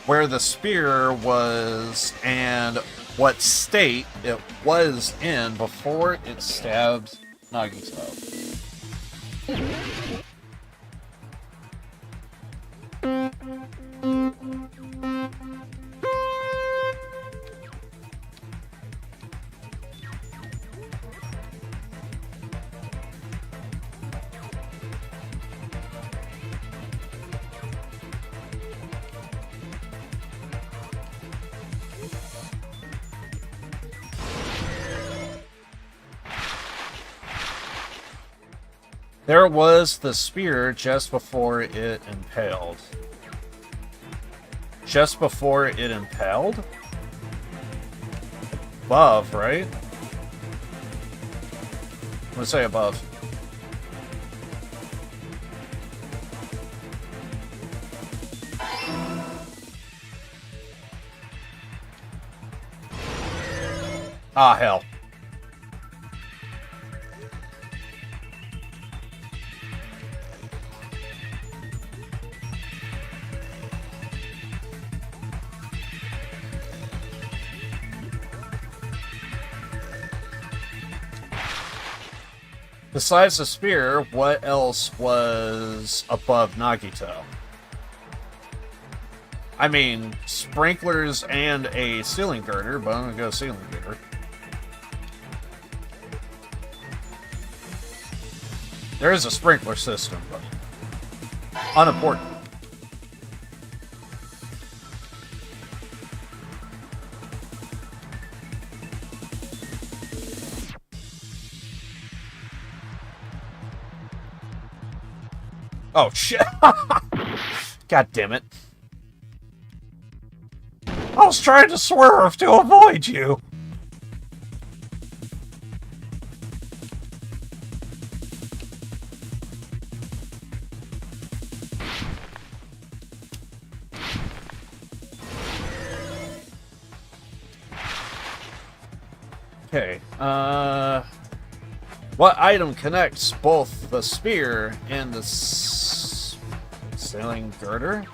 where the spear was and what state it was in before it stabbed Nagito. There was the spear just before it impaled. Just before it impaled? Above, right? I'm gonna say above. Ah, hell. Besides the spear, what else was above Nagito? I mean, sprinklers and a ceiling girder, but I'm gonna go ceiling girder. There is a sprinkler system, but unimportant. Oh, shit. God damn it. I was trying to swerve to avoid you. Okay, What item connects both the spear and the sailing girder?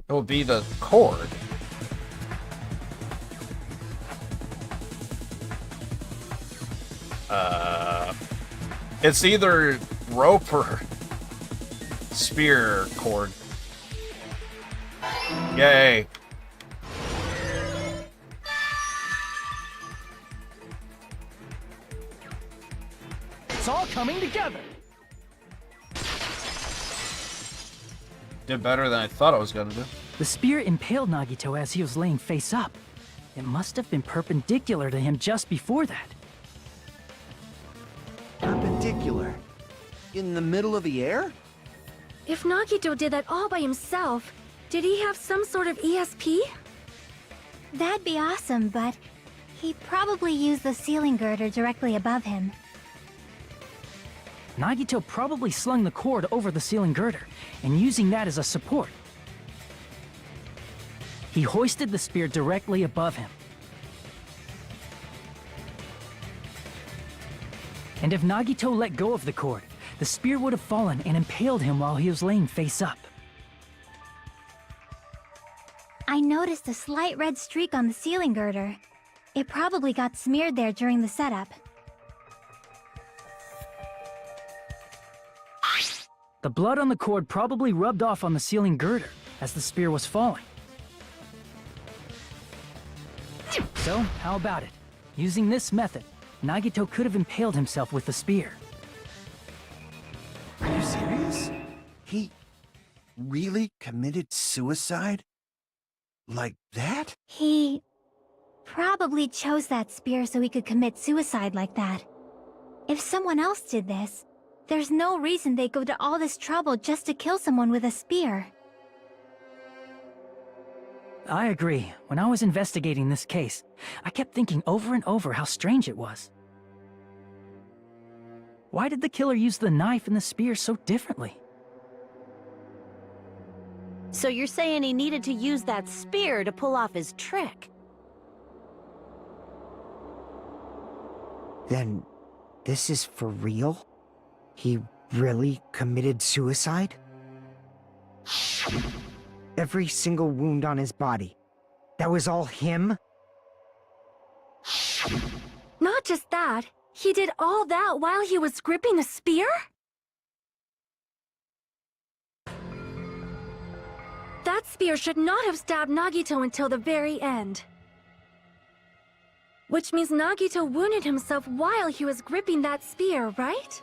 It will be the cord. It's either rope or spear cord. Yay. It's all coming together. Did better than I thought I was gonna do. The spear impaled Nagito as he was laying face up. It must have been perpendicular to him just before that. Perpendicular? In the middle of the air? If Nagito did that all by himself, did he have some sort of ESP? That'd be awesome, but he probably used the ceiling girder directly above him. Nagito probably slung the cord over the ceiling girder, and using that as a support. He hoisted the spear directly above him. And if Nagito let go of the cord, the spear would have fallen and impaled him while he was laying face up. I noticed a slight red streak on the ceiling girder. It probably got smeared there during the setup. The blood on the cord probably rubbed off on the ceiling girder as the spear was falling. So, how about it? Using this method, Nagito could have impaled himself with the spear. Are you serious? He really committed suicide? Like that? He probably chose that spear so he could commit suicide like that. If someone else did this, there's no reason they'd go to all this trouble just to kill someone with a spear. I agree. When I was investigating this case, I kept thinking over and over how strange it was. Why did the killer use the knife and the spear so differently? So you're saying he needed to use that spear to pull off his trick? Then, this is for real? He really committed suicide? Every single wound on his body. That was all him? Not just that, he did all that while he was gripping the spear? That spear should not have stabbed Nagito until the very end. Which means Nagito wounded himself while he was gripping that spear, right?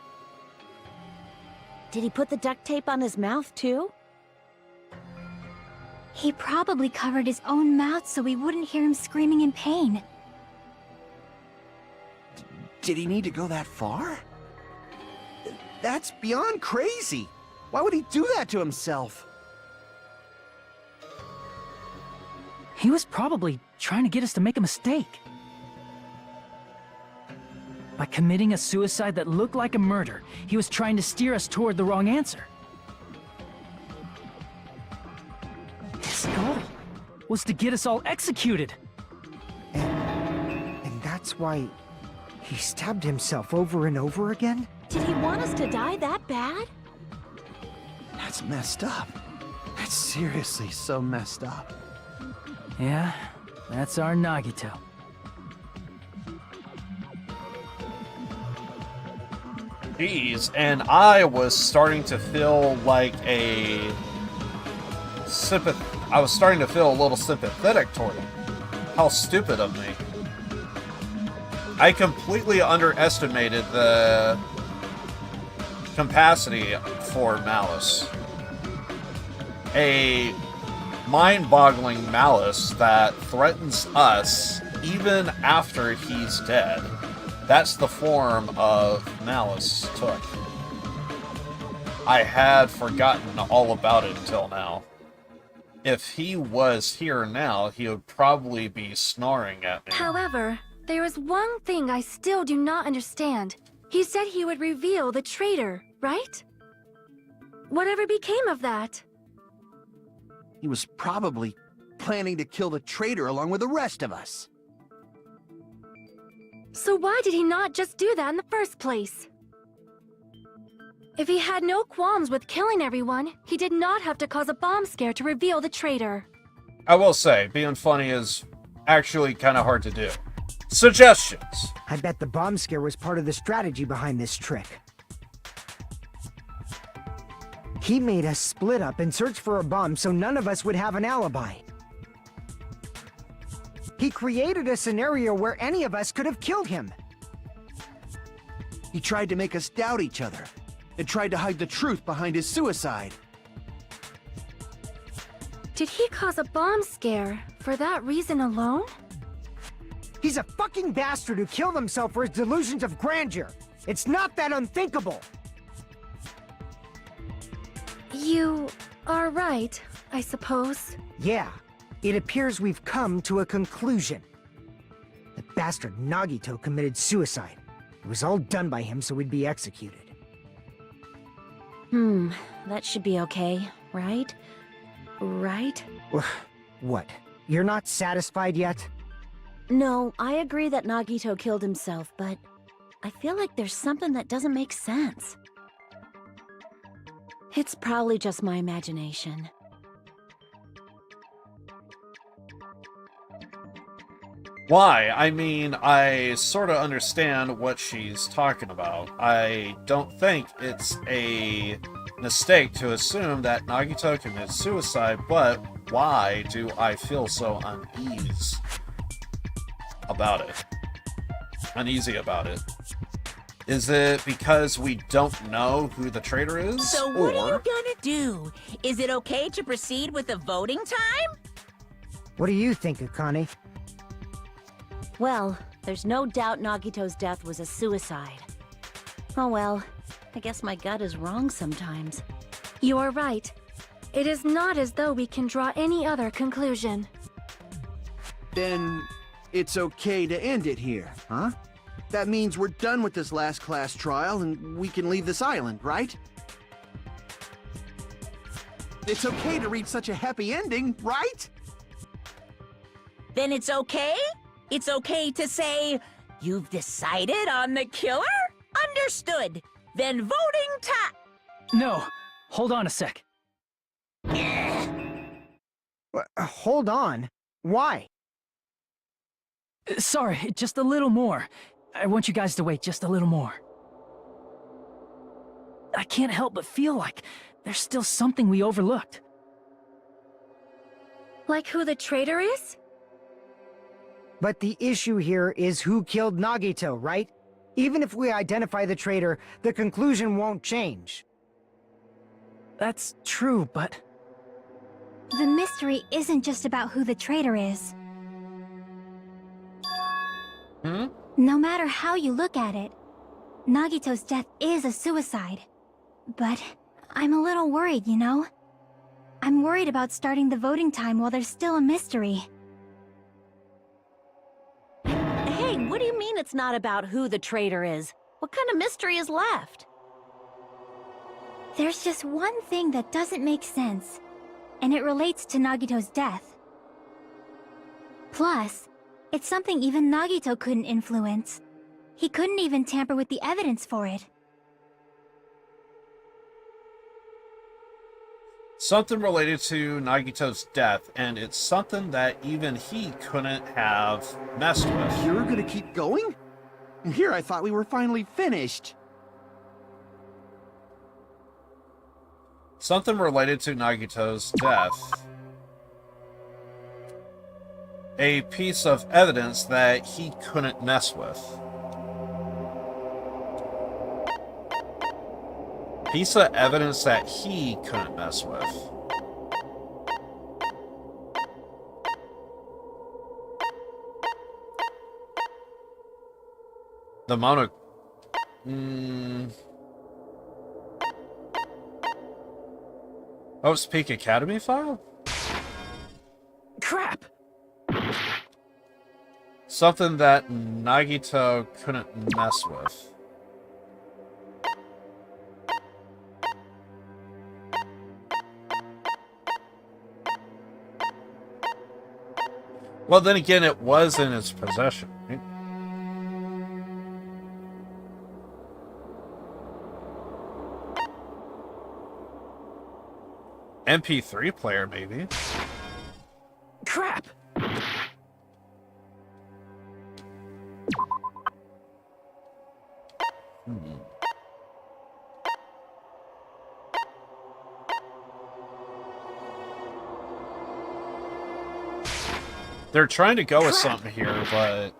Did he put the duct tape on his mouth too? He probably covered his own mouth so we wouldn't hear him screaming in pain. Did he need to go that far? That's beyond crazy. Why would he do that to himself? He was probably trying to get us to make a mistake. By committing a suicide that looked like a murder, he was trying to steer us toward the wrong answer. His goal was to get us all executed. And that's why he stabbed himself over and over again? Did he want us to die that bad? That's messed up. That's seriously so messed up. Yeah, that's our Nagito. Jeez, and I was starting to feel like I was starting to feel a little sympathetic toward him. How stupid of me. I completely underestimated the capacity for malice. A mind-boggling malice that threatens us even after he's dead. That's the form of malice took. I had forgotten all about it until now. If he was here now, he would probably be snarling at me. However, there is one thing I still do not understand. He said he would reveal the traitor, right? Whatever became of that? He was probably planning to kill the traitor along with the rest of us. So why did he not just do that in the first place? If he had no qualms with killing everyone, he did not have to cause a bomb scare to reveal the traitor. I will say, being funny is actually kind of hard to do. Suggestions. I bet the bomb scare was part of the strategy behind this trick. He made us split up and search for a bomb so none of us would have an alibi. He created a scenario where any of us could have killed him. He tried to make us doubt each other, and tried to hide the truth behind his suicide. Did he cause a bomb scare for that reason alone? He's a fucking bastard who killed himself for his delusions of grandeur. It's not that unthinkable. You are right, I suppose. Yeah, it appears we've come to a conclusion. The bastard Nagito committed suicide. It was all done by him so we'd be executed. That should be okay, right? Right? What? You're not satisfied yet? No, I agree that Nagito killed himself, but I feel like there's something that doesn't make sense. It's probably just my imagination. Why? I mean, I sort of understand what she's talking about. I don't think it's a mistake to assume that Nagito committed suicide, but why do I feel so uneasy about it? Is it because we don't know who the traitor is? So what are you gonna do? Is it okay to proceed with the voting time? What do you think, Akane? Well, there's no doubt Nagito's death was a suicide. Oh well, I guess my gut is wrong sometimes. You are right. It is not as though we can draw any other conclusion. Then it's okay to end it here, huh? That means we're done with this last class trial and we can leave this island, right? It's okay to reach such a happy ending, right? Then it's okay? It's okay to say, you've decided on the killer? Understood. Then voting time. No, hold on a sec. Hold on. Why? Sorry, just a little more. I want you guys to wait just a little more. I can't help but feel like there's still something we overlooked. Like who the traitor is? But the issue here is who killed Nagito, right? Even if we identify the traitor, the conclusion won't change. That's true, but... The mystery isn't just about who the traitor is. No matter how you look at it, Nagito's death is a suicide. But I'm a little worried, you know? I'm worried about starting the voting time while there's still a mystery. Hey, what do you mean it's not about who the traitor is? What kind of mystery is left? There's just one thing that doesn't make sense, and it relates to Nagito's death. Plus, it's something even Nagito couldn't influence. He couldn't even tamper with the evidence for it. Something related to Nagito's death, and it's something that even he couldn't have messed with. You're gonna keep going? Here I thought we were finally finished. Something related to Nagito's death. A piece of evidence that he couldn't mess with. Piece of evidence that he couldn't mess with. The mono... Oh, Peak Academy file? Crap! Something that Nagito couldn't mess with. Well, then again, it was in his possession, right? MP3 player, maybe. Crap! They're trying to go with something here, but...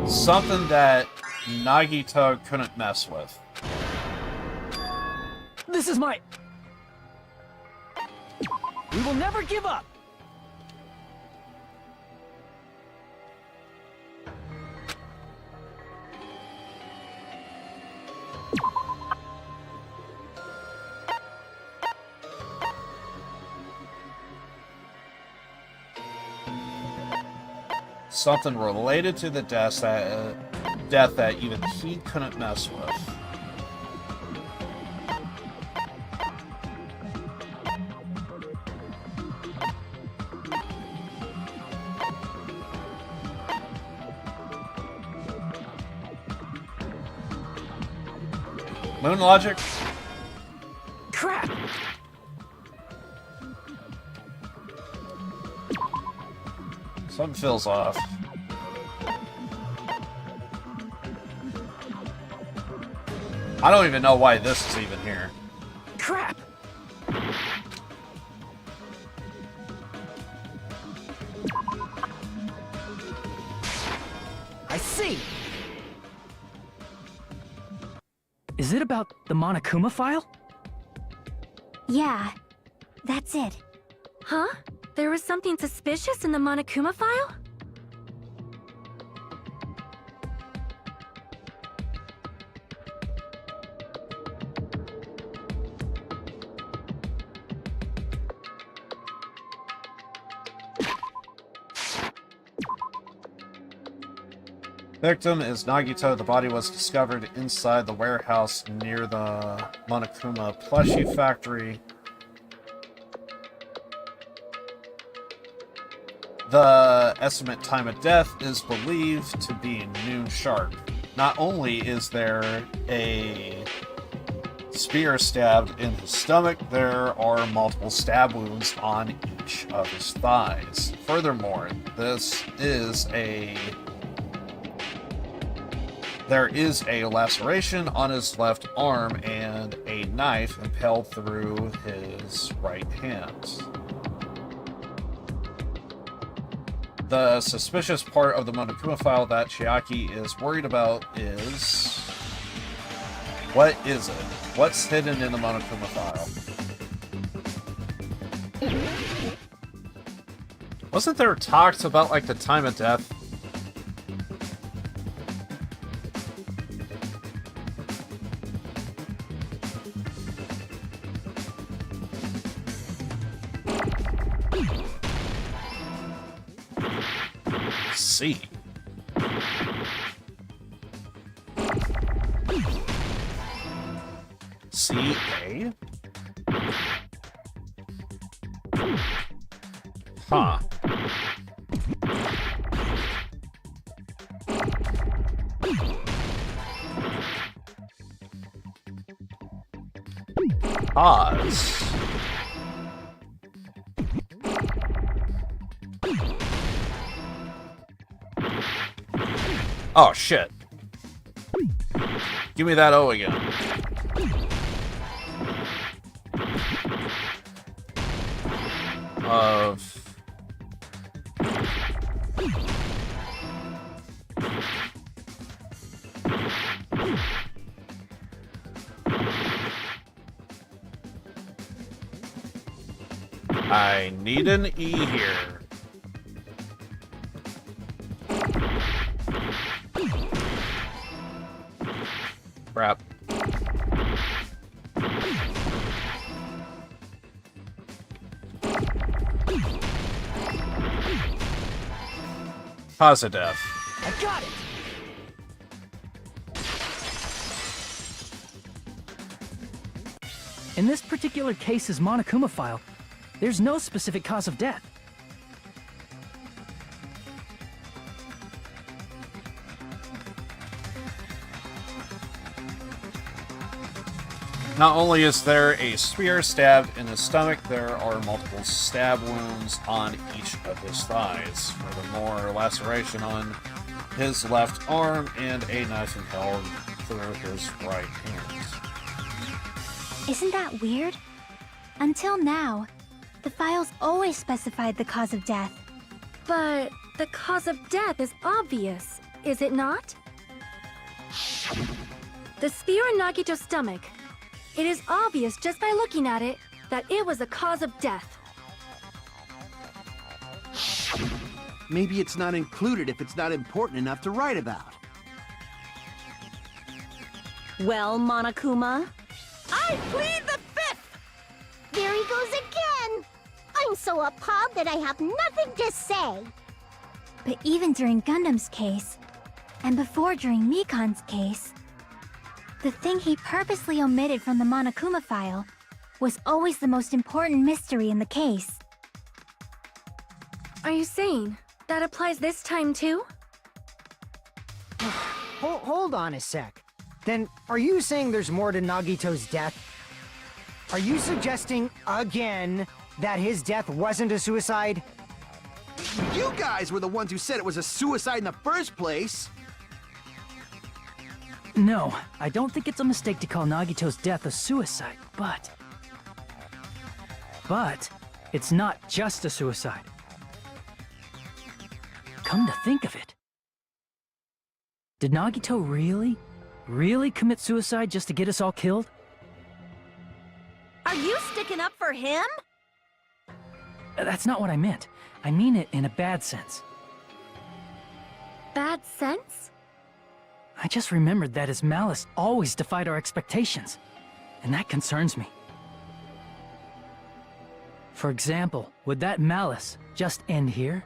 something that Nagito couldn't mess with. This is my... We will never give up! Something related to the death that even he couldn't mess with. Moon logic? Crap! Something feels off. I don't even know why this is even here. Crap! I see! Is it about the Monokuma file? Yeah, that's it. Huh? There was something suspicious in the Monokuma file? Victim is Nagito. The body was discovered inside the warehouse near the Monokuma plushie factory. The estimate time of death is believed to be noon sharp. Not only is there a spear stabbed in his stomach, there are multiple stab wounds on each of his thighs. Furthermore, there is a laceration on his left arm and a knife impaled through his right hand. The suspicious part of the Monokuma file that Chiaki is worried about is... what is it? What's hidden in the Monokuma file? Wasn't there talks about, like, the time of death? C. C-A? Huh. Pause. Oh, shit. Give me that O again. I need an E here. Crap. Cause of death. I got it! In this particular case's Monokuma file, there's no specific cause of death. Not only is there a spear stabbed in his stomach, there are multiple stab wounds on each of his thighs. Furthermore, a laceration on his left arm and a knife impaled through his right hand. Isn't that weird? Until now, the files always specified the cause of death. But the cause of death is obvious, is it not? The spear in Nagito's stomach. It is obvious just by looking at it that it was the cause of death. Maybe it's not included if it's not important enough to write about. Well, Monokuma? I plead the fifth! There he goes again! I'm so appalled that I have nothing to say. But even during Gundam's case, and before during Mikan's case, the thing he purposely omitted from the Monokuma file was always the most important mystery in the case. Are you saying that applies this time too? Hold on a sec. Then, are you saying there's more to Nagito's death? Are you suggesting, again, that his death wasn't a suicide? You guys were the ones who said it was a suicide in the first place! No, I don't think it's a mistake to call Nagito's death a suicide, but it's not just a suicide. Come to think of it, did Nagito really commit suicide just to get us all killed? Are you sticking up for him? That's not what I meant. I mean it in a bad sense. Bad sense? I just remembered that his malice always defied our expectations, and that concerns me. For example, would that malice just end here?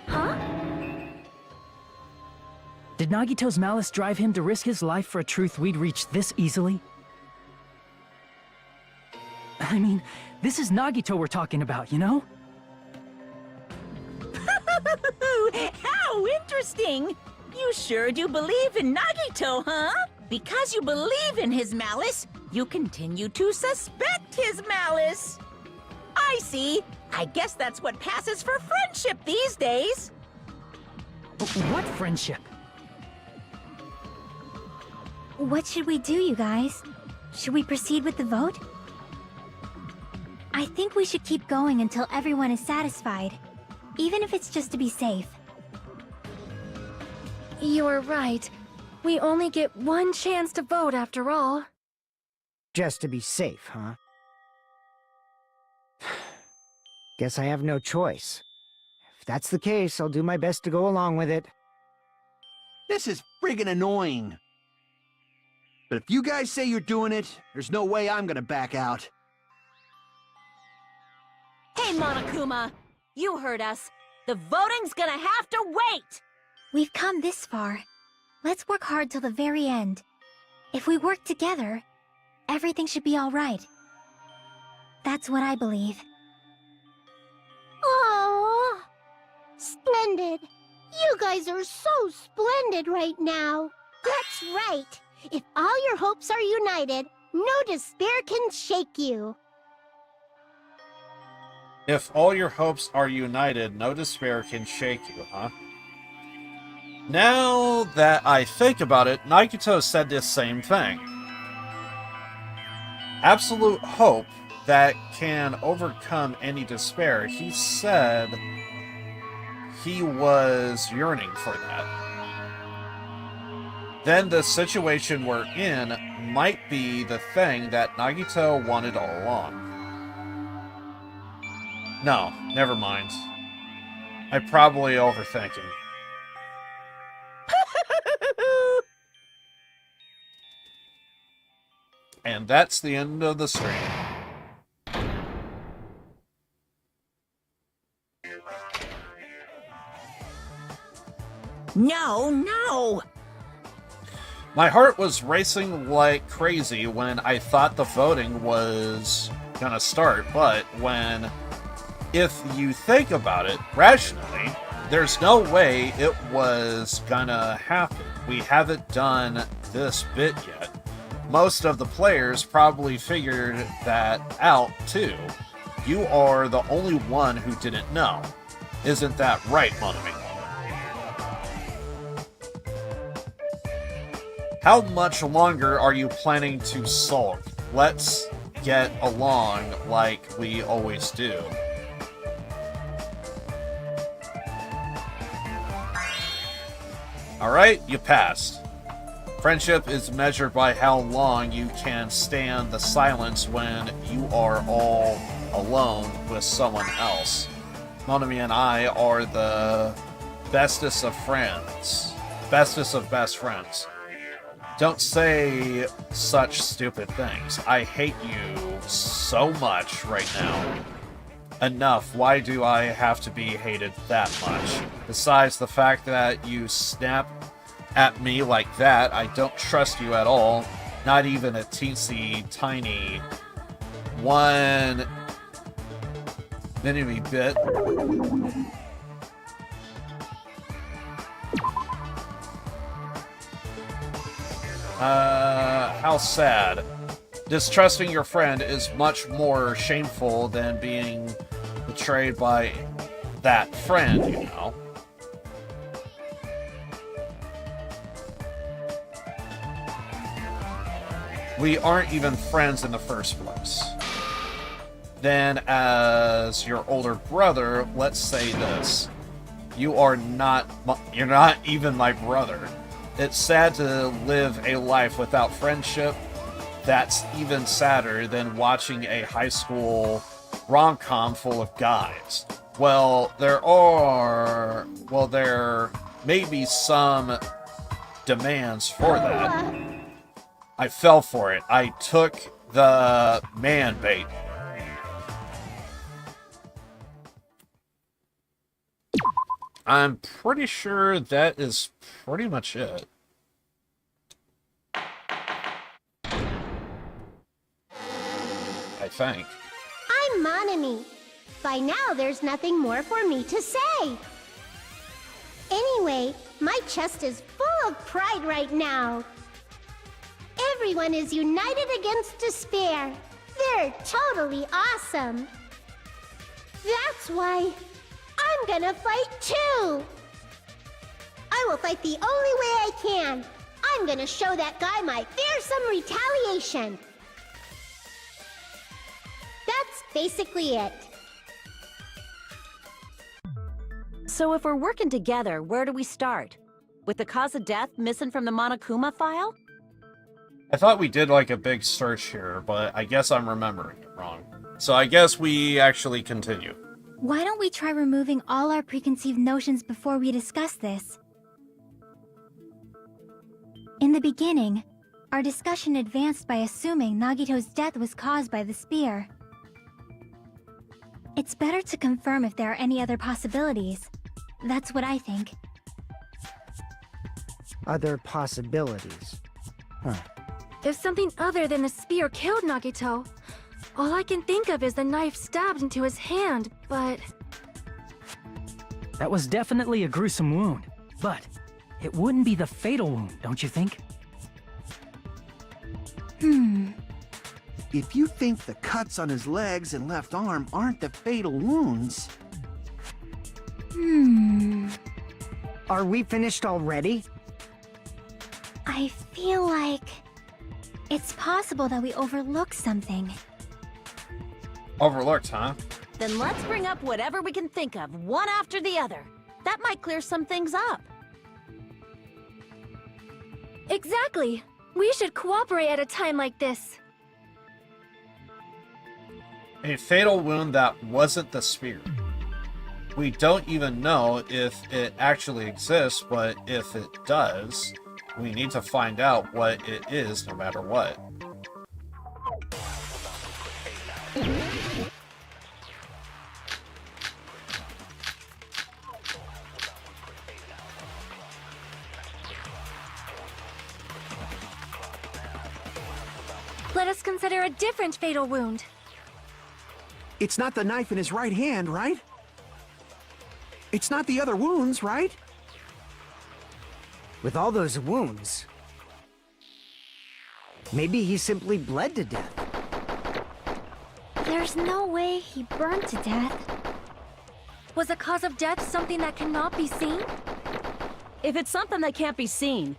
Huh? Did Nagito's malice drive him to risk his life for a truth we'd reach this easily? I mean, this is Nagito we're talking about, you know? How interesting! You sure do believe in Nagito, huh? Because you believe in his malice, you continue to suspect his malice. I see. I guess that's what passes for friendship these days. What friendship? What should we do, you guys? Should we proceed with the vote? I think we should keep going until everyone is satisfied, even if it's just to be safe. You're right. We only get one chance to vote after all. Just to be safe, huh? Guess I have no choice. If that's the case, I'll do my best to go along with it. This is friggin' annoying. But if you guys say you're doing it, there's no way I'm gonna back out. Hey, Monokuma! You heard us. The voting's gonna have to wait! We've come this far. Let's work hard till the very end. If we work together, everything should be all right. That's what I believe. Oh, splendid. You guys are so splendid right now. That's right. If all your hopes are united, no despair can shake you. If all your hopes are united, no despair can shake you, huh? Now that I think about it, Nagito said this same thing. Absolute hope that can overcome any despair. He said he was yearning for that. Then the situation we're in might be the thing that Nagito wanted all along. No, never mind. I'm probably overthinking. And that's the end of the stream. No! My heart was racing like crazy when I thought the voting was gonna start, but if you think about it rationally, there's no way it was gonna happen. We haven't done this bit yet. most of the players probably figured that out too. You are the only one who didn't know. Isn't that right, Monomi? How much longer are you planning to sulk? Let's get along like we always do. Alright, you passed. Friendship is measured by how long you can stand the silence when you are all alone with someone else. Monomi and I are the bestest of friends. Bestest of best friends. Don't say such stupid things. I hate you so much right now. Enough. Why do I have to be hated that much? Besides the fact that you snap at me like that, I don't trust you at all. Not even a teensy tiny one mini bit. How sad. Distrusting your friend is much more shameful than being betrayed by that friend, you know. We aren't even friends in the first place. Then, as your older brother, let's say this. You're not even my brother. It's sad to live a life without friendship. That's even sadder than watching a high school rom-com full of guys. Well, there may be some demands for that. I fell for it. I took the man bait. I'm pretty sure that is pretty much it. I think. I'm Monomi. By now, there's nothing more for me to say. Anyway, my chest is full of pride right now. Everyone is united against despair. They're totally awesome. That's why I'm gonna fight too. I will fight the only way I can. I'm gonna show that guy my fearsome retaliation. That's basically it. So if we're working together, where do we start? With the cause of death missing from the Monokuma file? I thought we did like a big search here, but I guess I'm remembering it wrong. So I guess we actually continue. Why don't we try removing all our preconceived notions before we discuss this? In the beginning, our discussion advanced by assuming Nagito's death was caused by the spear. It's better to confirm if there are any other possibilities. That's what I think. Other possibilities. Huh. If something other than the spear killed Nagito, all I can think of is the knife stabbed into his hand, but... That was definitely a gruesome wound, but it wouldn't be the fatal wound, don't you think? If you think the cuts on his legs and left arm aren't the fatal wounds... Are we finished already? I feel like... it's possible that we overlooked something. Overlooked, huh? Then let's bring up whatever we can think of, one after the other. That might clear some things up. Exactly! We should cooperate at a time like this. A fatal wound that wasn't the spear. We don't even know if it actually exists, but if it does, we need to find out what it is no matter what. Let us consider a different fatal wound. It's not the knife in his right hand, right? It's not the other wounds, right? With all those wounds... Maybe he simply bled to death. There's no way he burned to death. Was the cause of death something that cannot be seen? If it's something that can't be seen,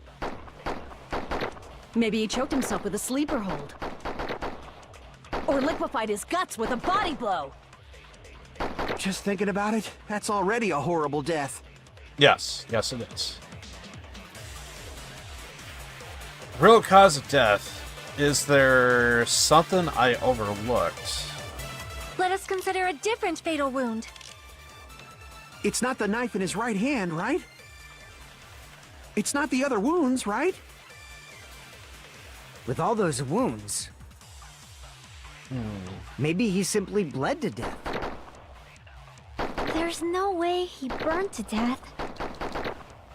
maybe he choked himself with a sleeper hold. Or liquefied his guts with a body blow. Just thinking about it, that's already a horrible death. Yes, yes it is. Real cause of death. Is there something I overlooked? Let us consider a different fatal wound. It's not the knife in his right hand, right? It's not the other wounds, right? With all those wounds, maybe he simply bled to death. There's no way he burned to death.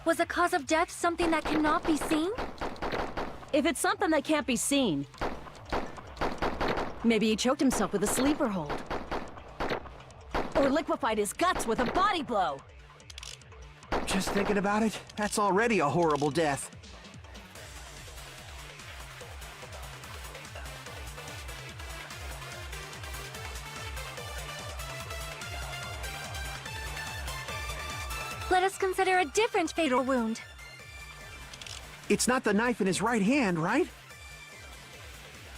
Was the cause of death something that cannot be seen? If it's something that can't be seen, maybe he choked himself with a sleeper hold. Or liquefied his guts with a body blow. Just thinking about it, that's already a horrible death. Let us consider a different fatal wound. It's not the knife in his right hand, right?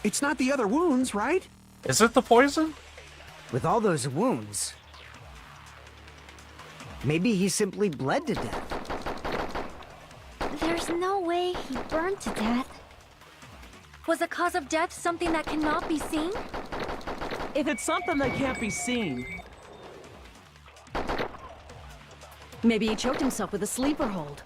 It's not the other wounds, right? Is it the poison? With all those wounds, maybe he simply bled to death. There's no way he burned to death. Was the cause of death something that cannot be seen? If it's something that can't be seen, Maybe he choked himself with a sleeper hold.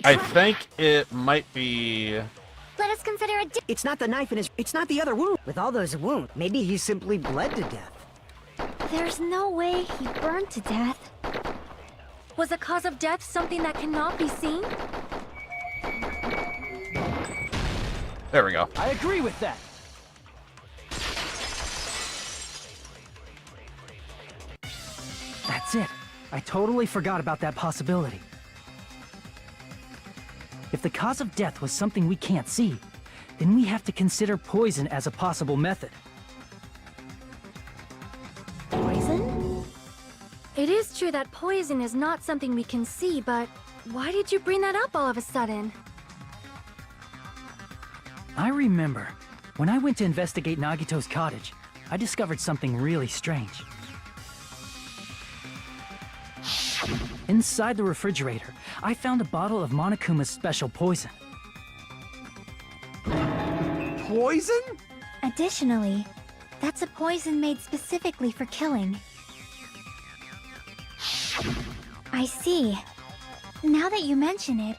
I think it might be... Let us consider a It's not the knife in his... It's not the other wound. With all those wounds, maybe he simply bled to death. There's no way he burned to death. Was the cause of death something that cannot be seen? There we go. I agree with that. That's it. I totally forgot about that possibility. If the cause of death was something we can't see, then we have to consider poison as a possible method. Poison? It is true that poison is not something we can see, but why did you bring that up all of a sudden? I remember, when I went to investigate Nagito's cottage, I discovered something really strange. Inside the refrigerator, I found a bottle of Monokuma's special poison. Poison? Additionally, that's a poison made specifically for killing. I see. Now that you mention it,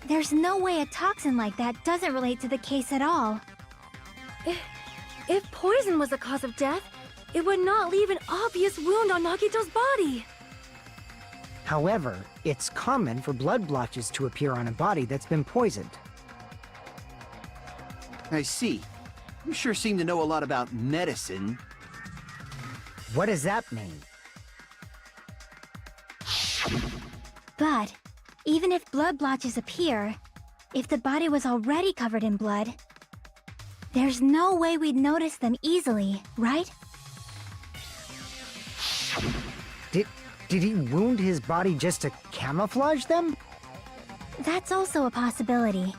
there's no way a toxin like that doesn't relate to the case at all. If poison was the cause of death, it would not leave an obvious wound on Nagito's body. However, it's common for blood blotches to appear on a body that's been poisoned. I see. You sure seem to know a lot about medicine. What does that mean? But, even if blood blotches appear, if the body was already covered in blood, there's no way we'd notice them easily, right? Did he wound his body just to camouflage them? That's also a possibility.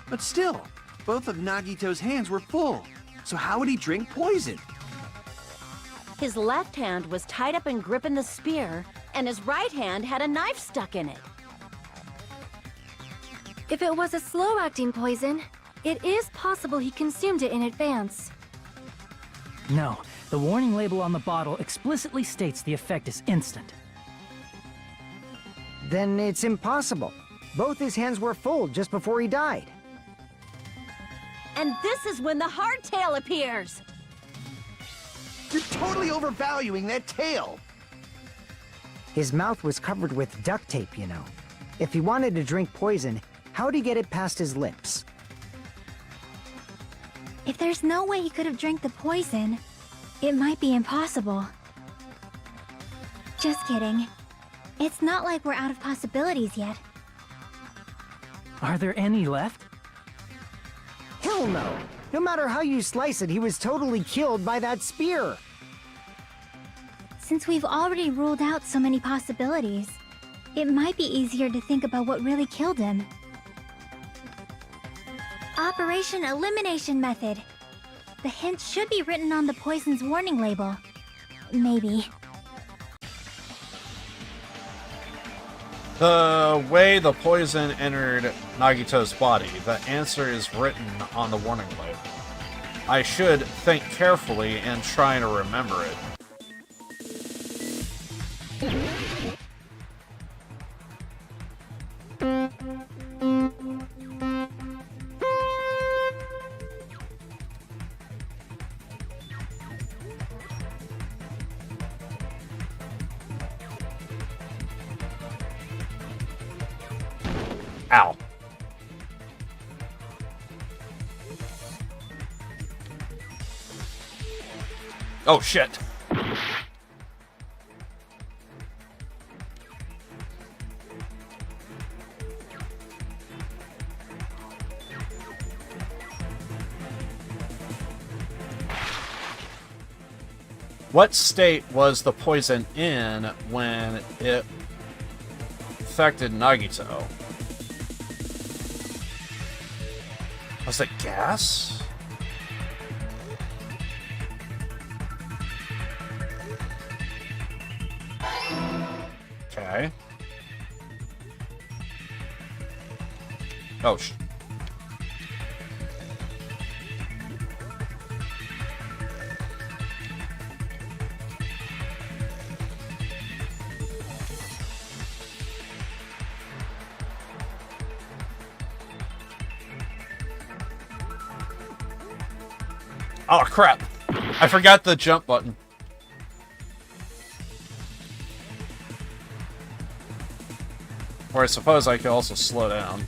But still, both of Nagito's hands were full. So how would he drink poison? His left hand was tied up and gripping the spear, and his right hand had a knife stuck in it. If it was a slow-acting poison, it is possible he consumed it in advance. No, the warning label on the bottle explicitly states the effect is instant. Then it's impossible. Both his hands were full just before he died. And this is when the hardtail appears! You're totally overvaluing that tail! His mouth was covered with duct tape, you know. If he wanted to drink poison, how'd he get it past his lips? If there's no way he could have drank the poison, it might be impossible. Just kidding. It's not like we're out of possibilities yet. Are there any left? Hell no. No matter how you slice it, he was totally killed by that spear. Since we've already ruled out so many possibilities, it might be easier to think about what really killed him. Operation Elimination Method. The hint should be written on the poison's warning label. Maybe. The way the poison entered Nagito's body, the answer is written on the warning label. I should think carefully and try to remember it. Ow. Oh shit. What state was the poison in when it affected Nagito? Was it gas? Okay. Oh, oh crap! I forgot the jump button. Or I suppose I could also slow down.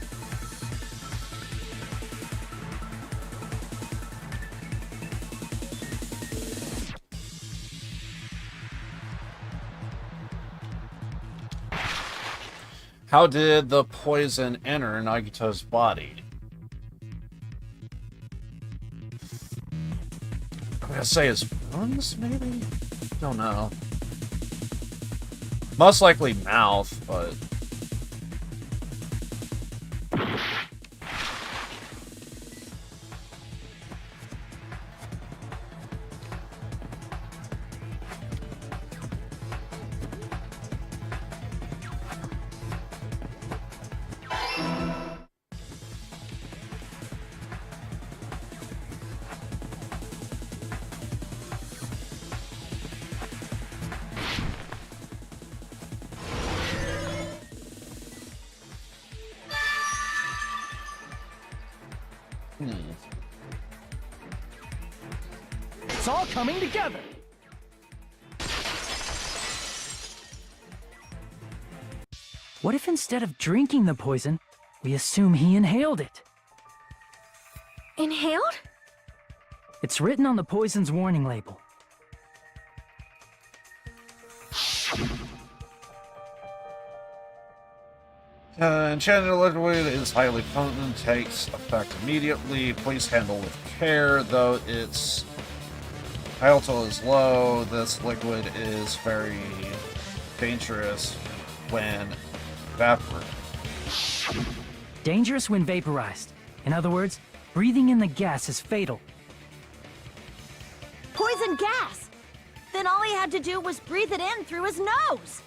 How did the poison enter Nagito's body? I'm gonna say his lungs, maybe? Don't know. Most likely mouth, but... It's all coming together! What if instead of drinking the poison, we assume he inhaled it? Inhaled? It's written on the poison's warning label. Enchanted liquid is highly potent, takes effect immediately. Please handle with care, though its alto is low. This liquid is very dangerous when evaporated. Dangerous when vaporized. In other words, breathing in the gas is fatal. Poison gas! Then all he had to do was breathe it in through his nose!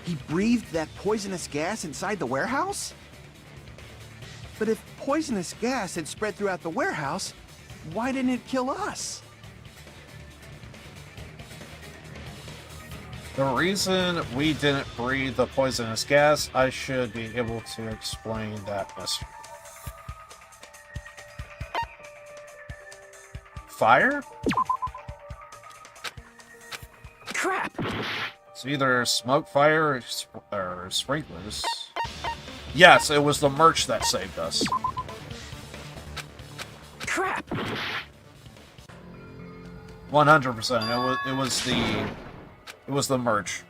He breathed that poisonous gas inside the warehouse? But if poisonous gas had spread throughout the warehouse, why didn't it kill us? The reason we didn't breathe the poisonous gas, I should be able to explain that mystery. Fire? Crap! It's either smoke, fire, or sprinklers. Yes, it was the merch that saved us. Crap! 100%. It was the merch.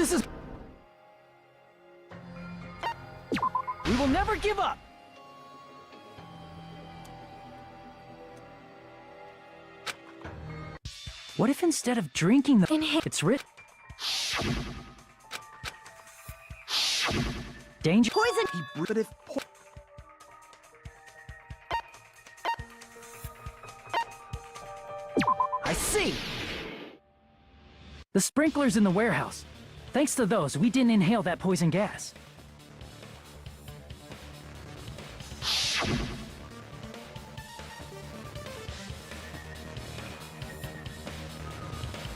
This is... We will never give up! What if instead of drinking the... It's written... Danger... Poison! But if... I see! The sprinklers in the warehouse. Thanks to those, we didn't inhale that poison gas.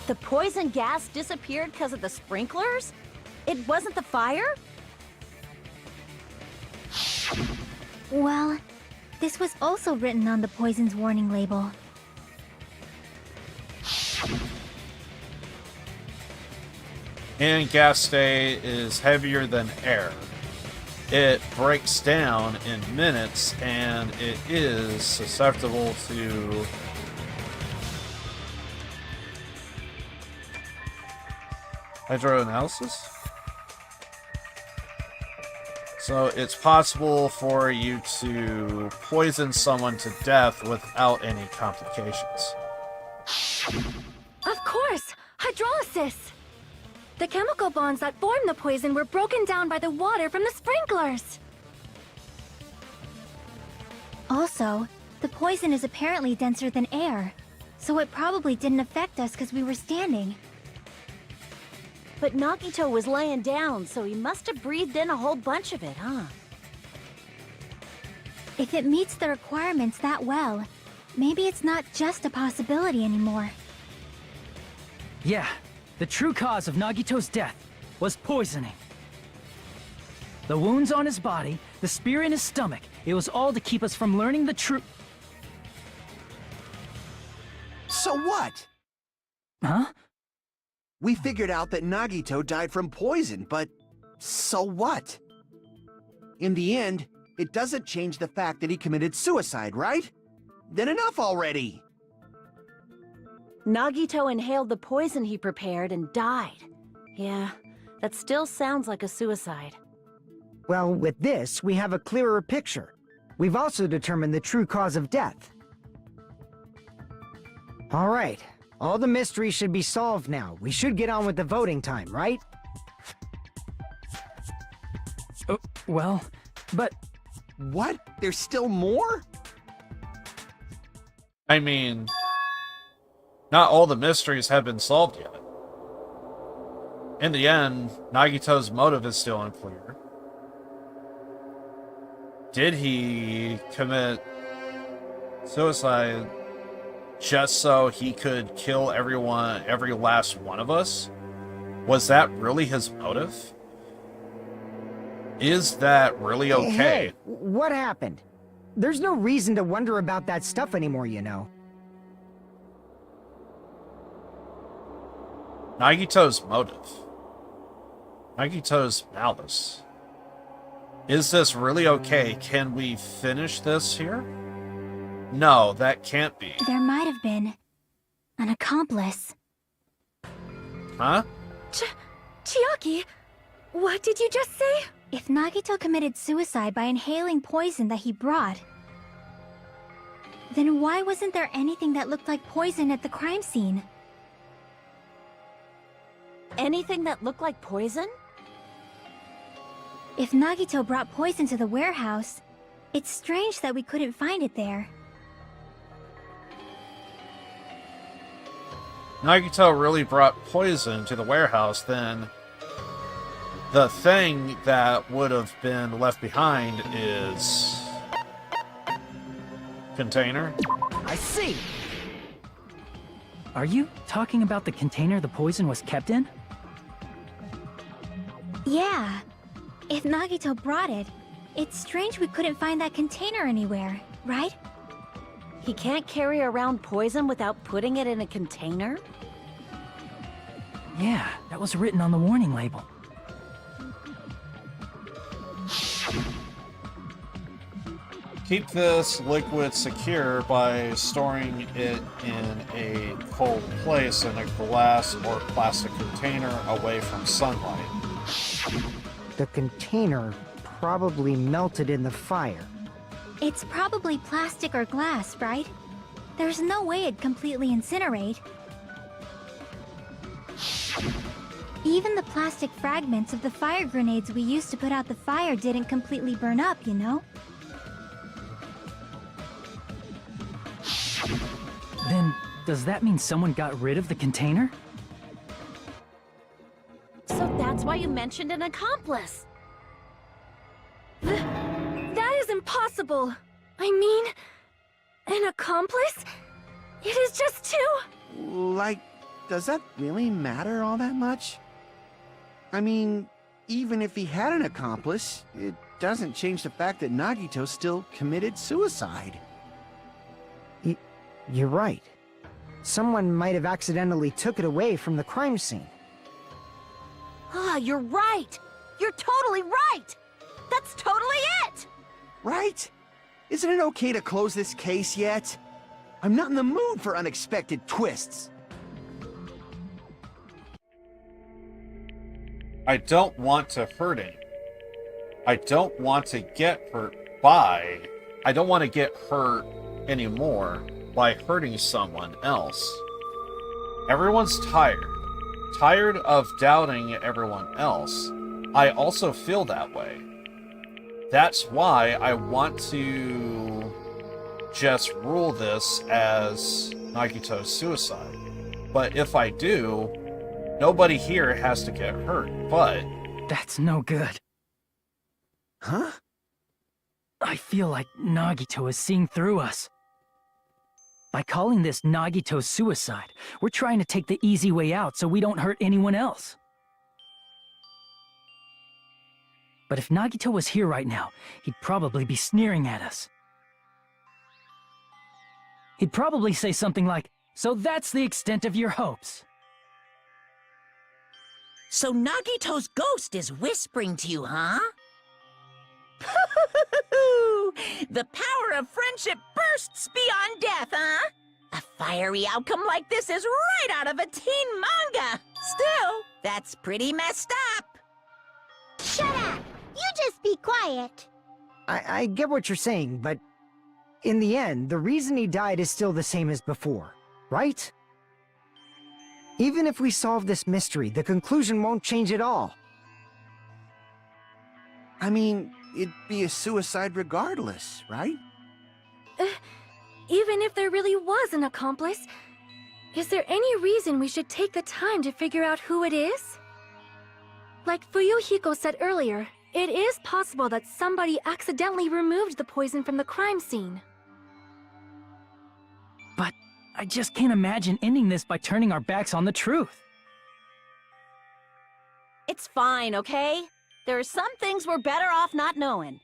The poison gas disappeared because of the sprinklers? It wasn't the fire? Well, this was also written on the poison's warning label. And gas state is heavier than air. It breaks down in minutes, and it is susceptible to hydroanalysis. So it's possible for you to poison someone to death without any complications. Of course! Hydrolysis! The chemical bonds that form the poison were broken down by the water from the sprinklers! Also, the poison is apparently denser than air, so it probably didn't affect us because we were standing. But Nagito was laying down, so he must have breathed in a whole bunch of it, huh? If it meets the requirements that well, maybe it's not just a possibility anymore. Yeah, the true cause of Nagito's death was poisoning. The wounds on his body, the spear in his stomach, it was all to keep us from learning the truth. So what? Huh? We figured out that Nagito died from poison, but so what? In the end, it doesn't change the fact that he committed suicide, right? Then enough already! Nagito inhaled the poison he prepared and died. Yeah, that still sounds like a suicide. Well, with this, we have a clearer picture. We've also determined the true cause of death. All right. All the mysteries should be solved now. We should get on with the voting time, right? Well, but... What? There's still more? I mean, not all the mysteries have been solved yet. In the end, Nagito's motive is still unclear. Did he commit suicide just so he could kill everyone, every last one of us? Was that really his motive? Is that really okay? Hey, what happened? There's no reason to wonder about that stuff anymore, you know. Nagito's motive. Nagito's malice. Is this really okay? Can we finish this here? No, that can't be. There might have been an accomplice. Huh? Chiaki, what did you just say? If Nagito committed suicide by inhaling poison that he brought, then why wasn't there anything that looked like poison at the crime scene? Anything that looked like poison? If Nagito brought poison to the warehouse, it's strange that we couldn't find it there. Nagito really brought poison to the warehouse, then the thing that would have been left behind is... container? I see! Are you talking about the container the poison was kept in? Yeah. If Nagito brought it, it's strange we couldn't find that container anywhere, right? He can't carry around poison without putting it in a container? Yeah, that was written on the warning label. Keep this liquid secure by storing it in a cold place in a glass or plastic container away from sunlight. The container probably melted in the fire. It's probably plastic or glass, right? There's no way it'd completely incinerate. Even the plastic fragments of the fire grenades we used to put out the fire didn't completely burn up, you know? Then, does that mean someone got rid of the container? So that's why you mentioned an accomplice. That is impossible! I mean, an accomplice? It is just two! Like, does that really matter all that much? I mean, even if he had an accomplice, it doesn't change the fact that Nagito still committed suicide. You're right. Someone might have accidentally took it away from the crime scene. Ah, you're right! You're totally right! That's totally it! Right? Isn't it okay to close this case yet? I'm not in the mood for unexpected twists. I don't want to hurt anyone. I don't want to get hurt by... I don't want to get hurt anymore by hurting someone else. Everyone's tired. Tired of doubting everyone else. I also feel that way. That's why I want to just rule this as Nagito's suicide. But if I do, nobody here has to get hurt, but... That's no good. Huh? I feel like Nagito is seeing through us. By calling this Nagito's suicide, we're trying to take the easy way out so we don't hurt anyone else. But if Nagito was here right now, he'd probably be sneering at us. He'd probably say something like, "So that's the extent of your hopes." So Nagito's ghost is whispering to you, huh? The power of friendship bursts beyond death, huh? A fiery outcome like this is right out of a teen manga. Still, that's pretty messed up. Shut up! You just be quiet. I get what you're saying, but in the end, the reason he died is still the same as before, right? Even if we solve this mystery, the conclusion won't change at all. I mean, it'd be a suicide regardless, right? Even if there really was an accomplice, is there any reason we should take the time to figure out who it is? Like Fuyuhiko said earlier, it is possible that somebody accidentally removed the poison from the crime scene. But I just can't imagine ending this by turning our backs on the truth. It's fine, okay? There are some things we're better off not knowing.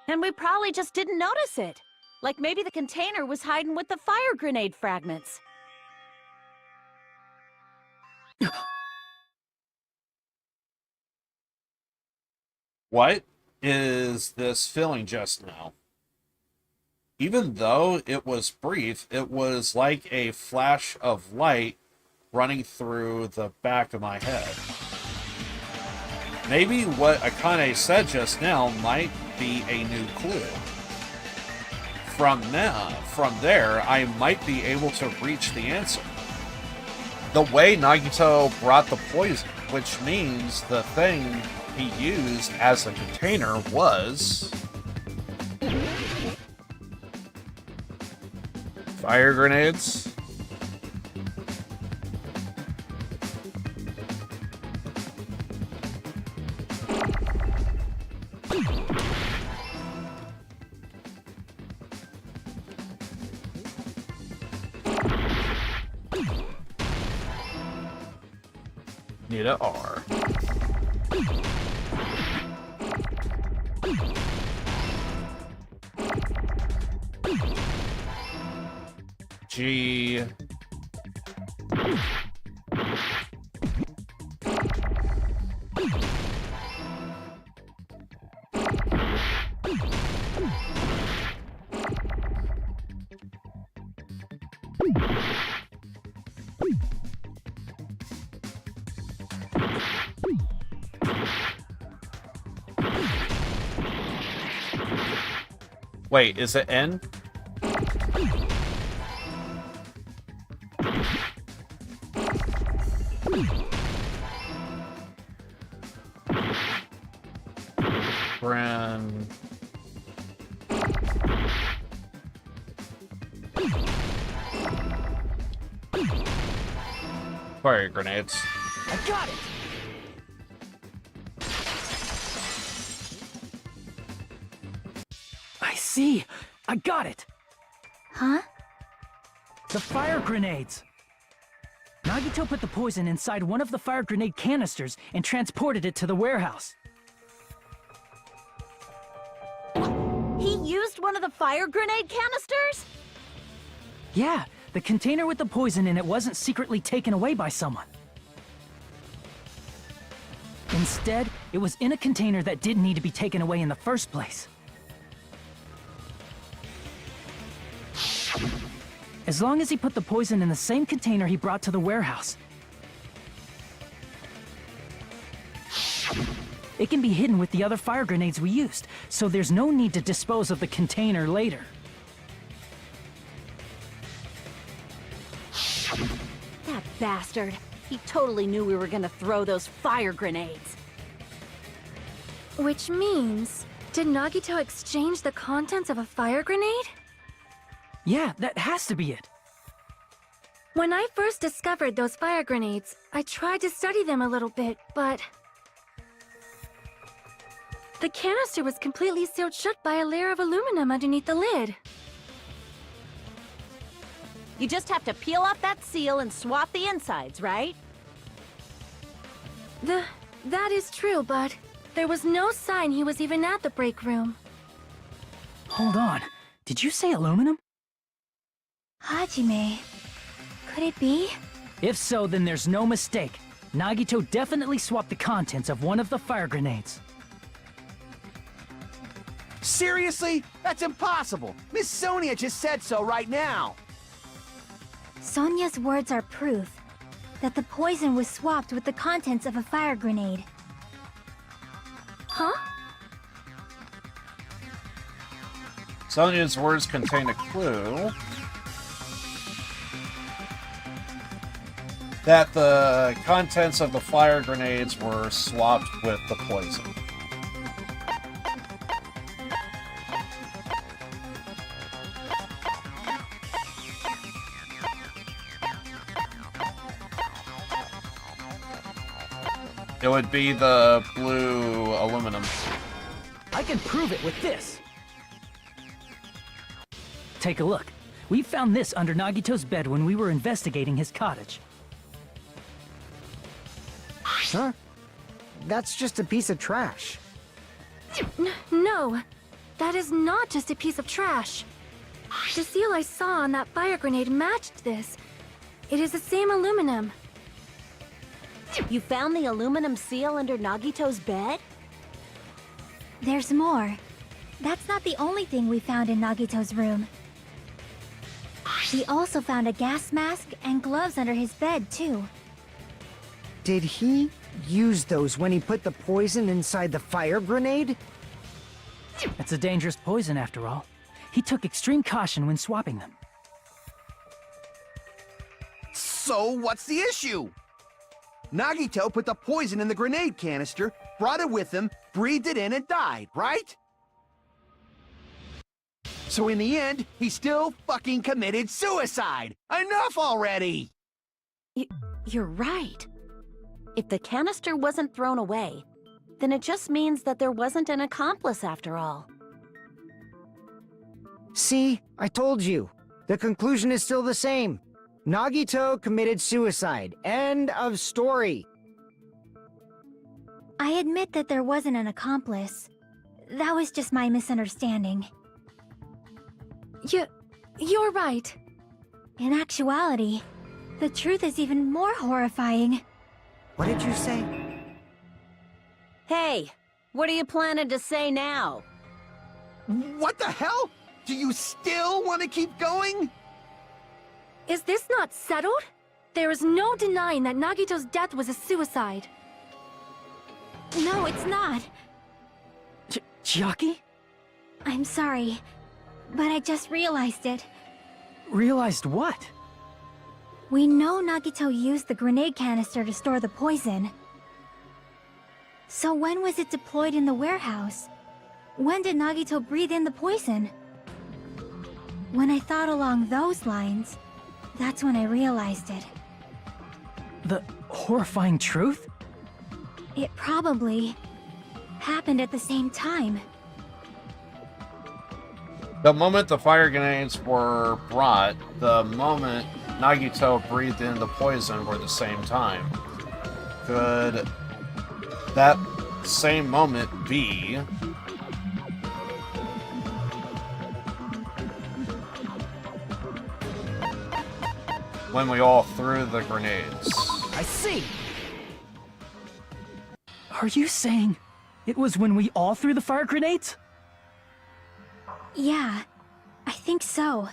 And we probably just didn't notice it. Like maybe the container was hiding with the fire grenade fragments. What is this feeling just now? Even though it was brief, it was like a flash of light running through the back of my head. Maybe what Akane said just now might be a new clue. From there, I might be able to reach the answer. The way Nagito brought the poison, which means the thing he used as a container was... fire grenades? Need a R. G. Wait, is it N? Bren. Fire grenades. I got it! I see! I got it! Huh? The fire grenades! Nagito put the poison inside one of the fire grenade canisters and transported it to the warehouse. He used one of the fire grenade canisters? Yeah, the container with the poison in it wasn't secretly taken away by someone. Instead, it was in a container that didn't need to be taken away in the first place. As long as he put the poison in the same container he brought to the warehouse. It can be hidden with the other fire grenades we used, so there's no need to dispose of the container later. That bastard. He totally knew we were gonna throw those fire grenades. Which means, did Nagito exchange the contents of a fire grenade? Yeah, that has to be it. When I first discovered those fire grenades, I tried to study them a little bit, but... the canister was completely sealed shut by a layer of aluminum underneath the lid. You just have to peel off that seal and swap the insides, right? That is true, but there was no sign he was even at the break room. Hold on. Did you say aluminum? Hajime... could it be? If so, then there's no mistake. Nagito definitely swapped the contents of one of the fire grenades. Seriously? That's impossible! Miss Sonia just said so right now! Sonia's words are proof that the poison was swapped with the contents of a fire grenade. Huh? Sonia's words contain a clue that the contents of the fire grenades were swapped with the poison. It would be the blue aluminum. I can prove it with this. Take a look. We found this under Nagito's bed when we were investigating his cottage. Huh? That's just a piece of trash. No, that is not just a piece of trash. The seal I saw on that fire grenade matched this. It is the same aluminum. You found the aluminum seal under Nagito's bed? There's more. That's not the only thing we found in Nagito's room. We also found a gas mask and gloves under his bed, too. Did he use those when he put the poison inside the fire grenade? It's a dangerous poison, after all. He took extreme caution when swapping them. So, what's the issue? Nagito put the poison in the grenade canister, brought it with him, breathed it in, and died, right? So in the end, he still fucking committed suicide! Enough already! You're right. If the canister wasn't thrown away, then it just means that there wasn't an accomplice after all. See, I told you. The conclusion is still the same. Nagito committed suicide. End of story. I admit that there wasn't an accomplice. That was just my misunderstanding. You're right. In actuality, the truth is even more horrifying. What did you say? Hey, what are you planning to say now? What the hell? Do you still want to keep going? Is this not settled? There is no denying that Nagito's death was a suicide. No, it's not. Chiaki? I'm sorry, but I just realized it. Realized what? We know Nagito used the grenade canister to store the poison. So when was it deployed in the warehouse? When did Nagito breathe in the poison? When I thought along those lines, that's when I realized it. The horrifying truth? It probably happened at the same time. The moment the fire grenades were brought, the moment Nagito breathed in the poison were the same time. Could that same moment be when we all threw the grenades? I see! Are you saying it was when we all threw the fire grenades? Yeah, I think so.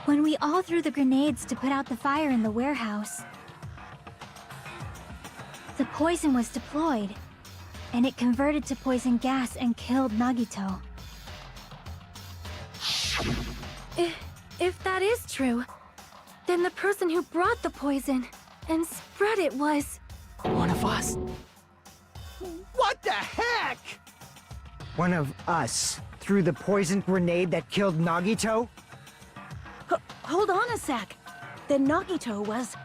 When we all threw the grenades to put out the fire in the warehouse, the poison was deployed, and it converted to poison gas and killed Nagito. If that is true, then the person who brought the poison and spread it was... one of us? What the heck? One of us threw the poisoned grenade that killed Nagito? Hold on a sec. Then Nagito was...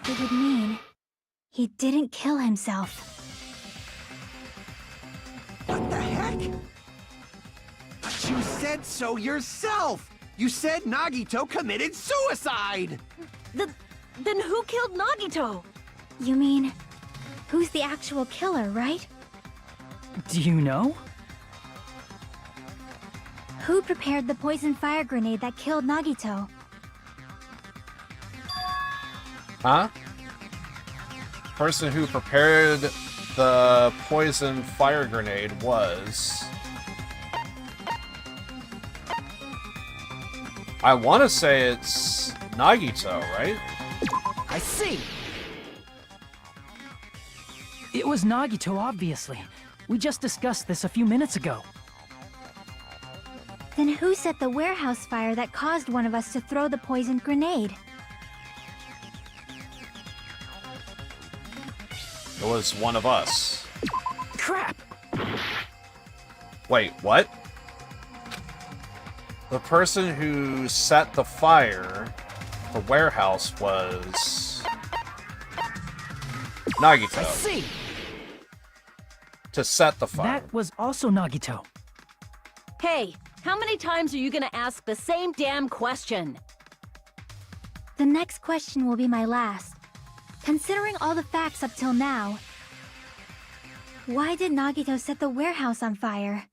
It would mean he didn't kill himself. What the heck? But you said so yourself! You said Nagito committed suicide! Then who killed Nagito? You mean, who's the actual killer, right? Do you know? Who prepared the poison fire grenade that killed Nagito? Huh? Person who prepared the poison fire grenade was... I want to say it's Nagito, right? I see! It was Nagito, obviously. We just discussed this a few minutes ago. Then who set the warehouse fire that caused one of us to throw the poisoned grenade? It was one of us. Crap! Wait, what? The person who set the fire, the warehouse, was... Nagito. I see! To set the fire. That was also Nagito. Hey, how many times are you gonna ask the same damn question? The next question will be my last. Considering all the facts up till now, why did Nagito set the warehouse on fire?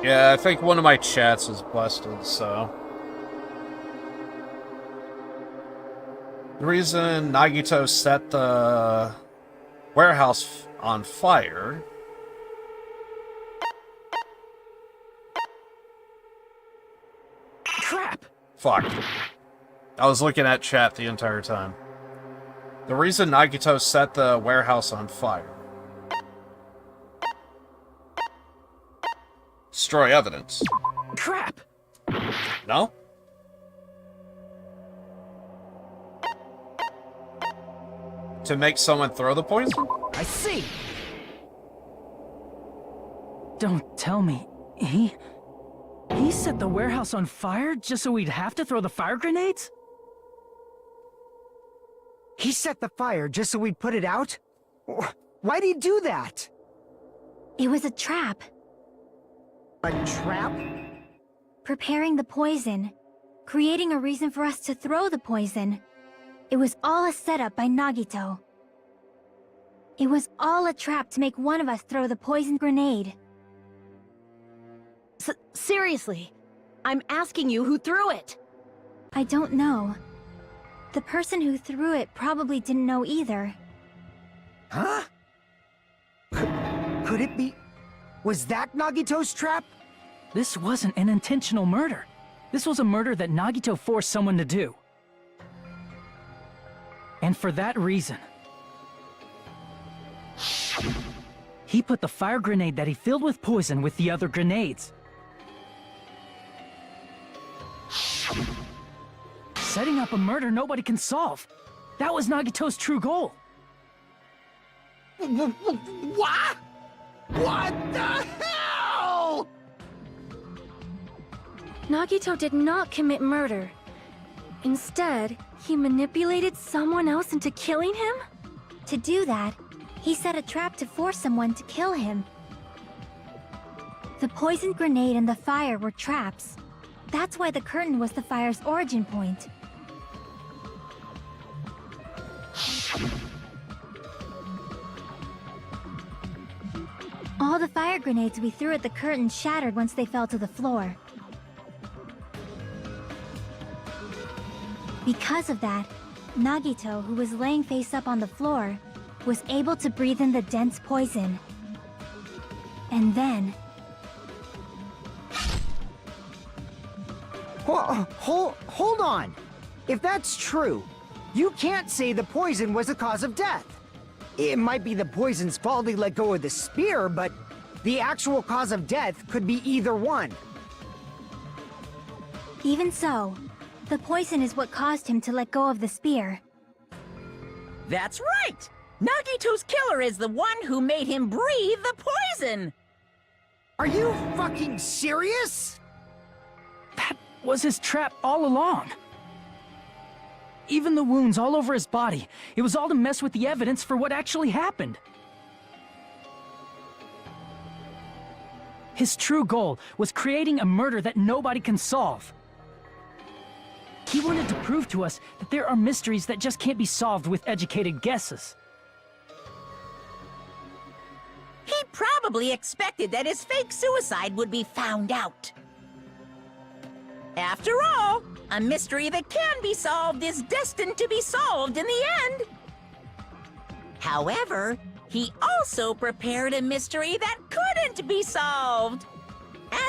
Yeah, I think one of my chats is busted, so... The reason Nagito set the warehouse on fire... Crap! Fuck. I was looking at chat the entire time. The reason Nagito set the warehouse on fire... Destroy evidence. Crap! No? To make someone throw the poison? I see! Don't tell me. He set the warehouse on fire just so we'd have to throw the fire grenades? He set the fire just so we'd put it out? Why'd he do that? It was a trap. A trap? Preparing the poison. Creating a reason for us to throw the poison. It was all a setup by Nagito. It was all a trap to make one of us throw the poison grenade. Seriously, I'm asking you who threw it. I don't know. The person who threw it probably didn't know either. Huh? Could it be... Was that Nagito's trap? This wasn't an intentional murder. This was a murder that Nagito forced someone to do. And for that reason, he put the fire grenade that he filled with poison with the other grenades. Setting up a murder nobody can solve. That was Nagito's true goal. What? What the hell? Nagito did not commit murder. Instead, he manipulated someone else into killing him? To do that, he set a trap to force someone to kill him. The poison grenade and the fire were traps. That's why the curtain was the fire's origin point. All the fire grenades we threw at the curtain shattered once they fell to the floor. Because of that, Nagito, who was laying face up on the floor, was able to breathe in the dense poison. And then... Hold on! If that's true, you can't say the poison was the cause of death. It might be the poison's fault he let go of the spear, but the actual cause of death could be either one. Even so, the poison is what caused him to let go of the spear. That's right! Nagito's killer is the one who made him breathe the poison! Are you fucking serious? That was his trap all along. Even the wounds all over his body, it was all to mess with the evidence for what actually happened. His true goal was creating a murder that nobody can solve. He wanted to prove to us that there are mysteries that just can't be solved with educated guesses. He probably expected that his fake suicide would be found out. After all, a mystery that can be solved is destined to be solved in the end. However, he also prepared a mystery that couldn't be solved.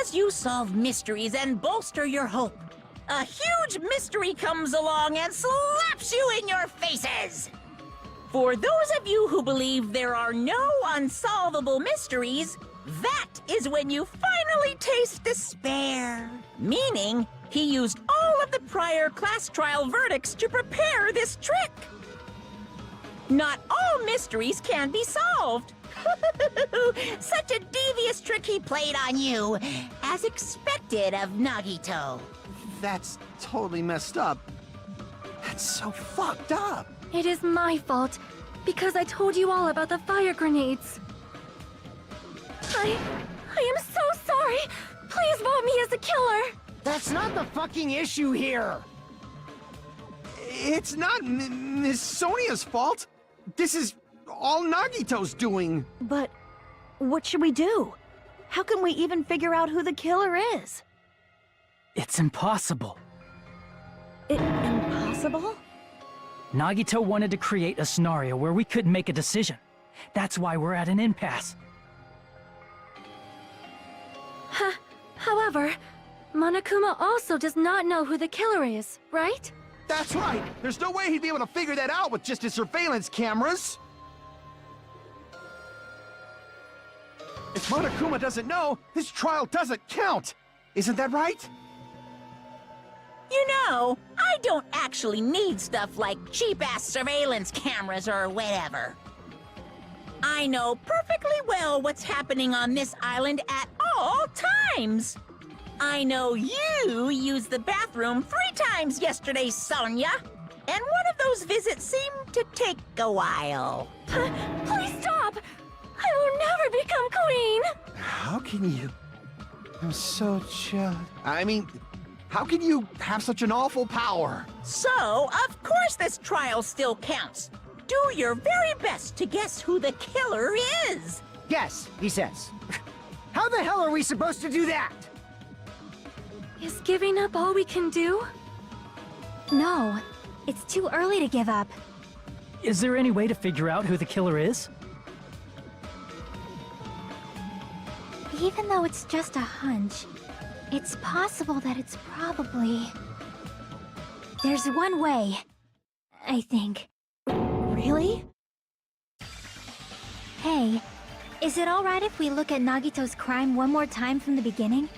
As you solve mysteries and bolster your hope, a huge mystery comes along and slaps you in your faces. For those of you who believe there are no unsolvable mysteries, that is when you finally taste despair. Meaning, he used all of the prior class trial verdicts to prepare this trick. Not all mysteries can be solved. Such a devious trick he played on you, as expected of Nagito. That's totally messed up. That's so fucked up. It is my fault, because I told you all about the fire grenades. I am so sorry. Please vote me as the killer. That's not the fucking issue here. It's not Miss Sonia's fault. This is all Nagito's doing. But what should we do? How can we even figure out who the killer is? It's impossible. Impossible? Nagito wanted to create a scenario where we couldn't make a decision. That's why we're at an impasse. However, Monokuma also does not know who the killer is, right? That's right. There's no way he'd be able to figure that out with just his surveillance cameras. If Monokuma doesn't know, his trial doesn't count. Isn't that right? You know, I don't actually need stuff like cheap-ass surveillance cameras or whatever. I know perfectly well what's happening on this island at all times. I know you used the bathroom 3 times yesterday, Sonia. And one of those visits seemed to take a while. Please stop! I will never become queen! How can you? I'm so jealous. I mean, how can you have such an awful power? So, of course this trial still counts. Do your very best to guess who the killer is. Guess, he says. How the hell are we supposed to do that? Is giving up all we can do? No, it's too early to give up. Is there any way to figure out who the killer is? Even though it's just a hunch, it's possible that it's probably... There's one way, I think. Really? Hey, is it alright if we look at Nagito's crime one more time from the beginning?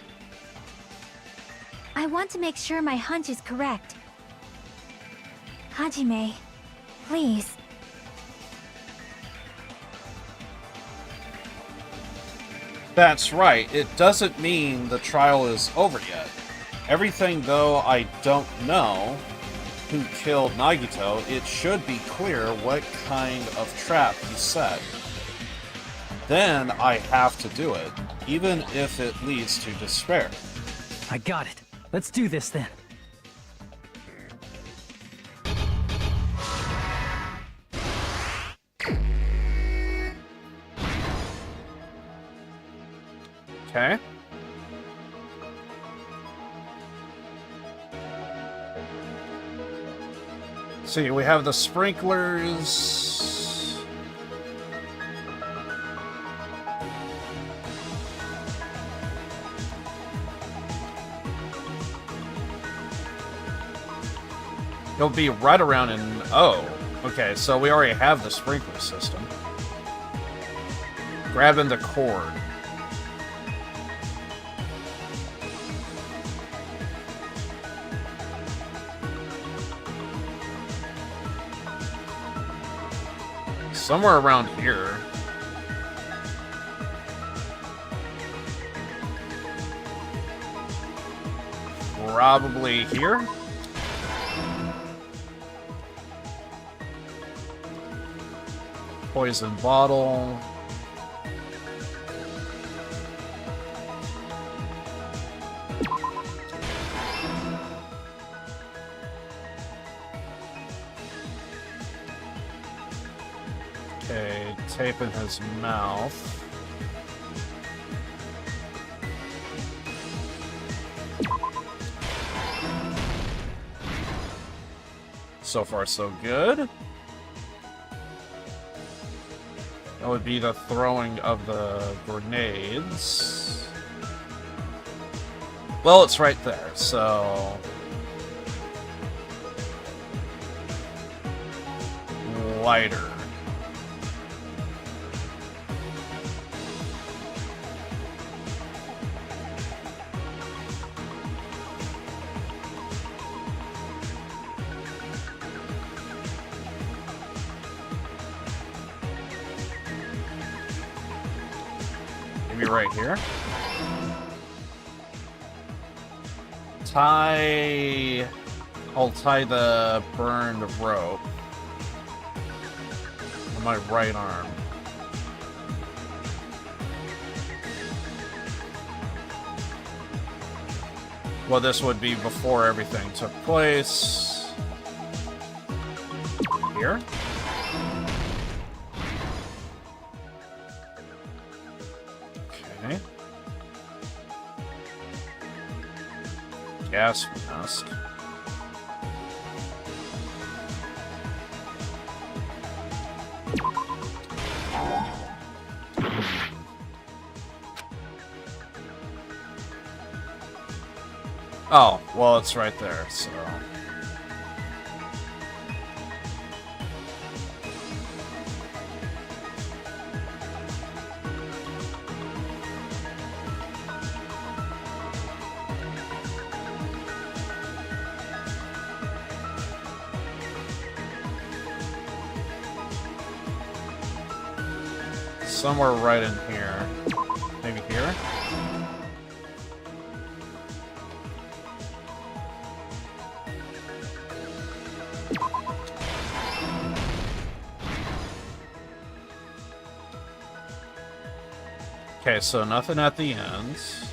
I want to make sure my hunch is correct. Hajime, please. That's right. It doesn't mean the trial is over yet. Everything though I don't know who killed Nagito, it should be clear what kind of trap he set. Then I have to do it, even if it leads to despair. I got it. Let's do this then. Okay. See, we have the sprinklers. It'll be right around in... Oh, okay, so we already have the sprinkler system. Grabbing the cord. Somewhere around here. Probably here? Poison bottle. Okay, tape in his mouth. So far, so good. That would be the throwing of the grenades. Well, it's right there, so... Lighter. Maybe right here. I'll tie the burned rope on my right arm. Well, this would be before everything took place. Here. Okay. Gas mask. Oh, well, it's right there, so... somewhere right in here. Maybe here? Okay, so nothing at the ends.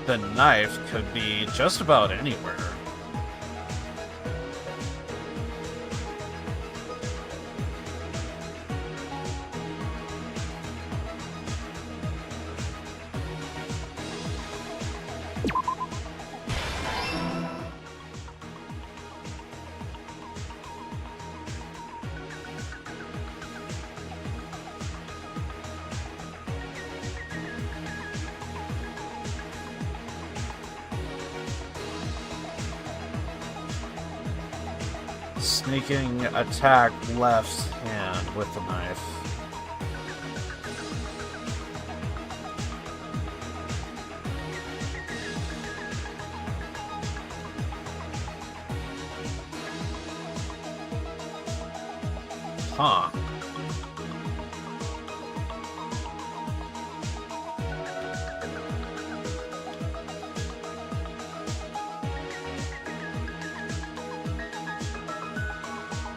The knife could be just about anywhere. Sneaking attack left hand with the knife. Huh.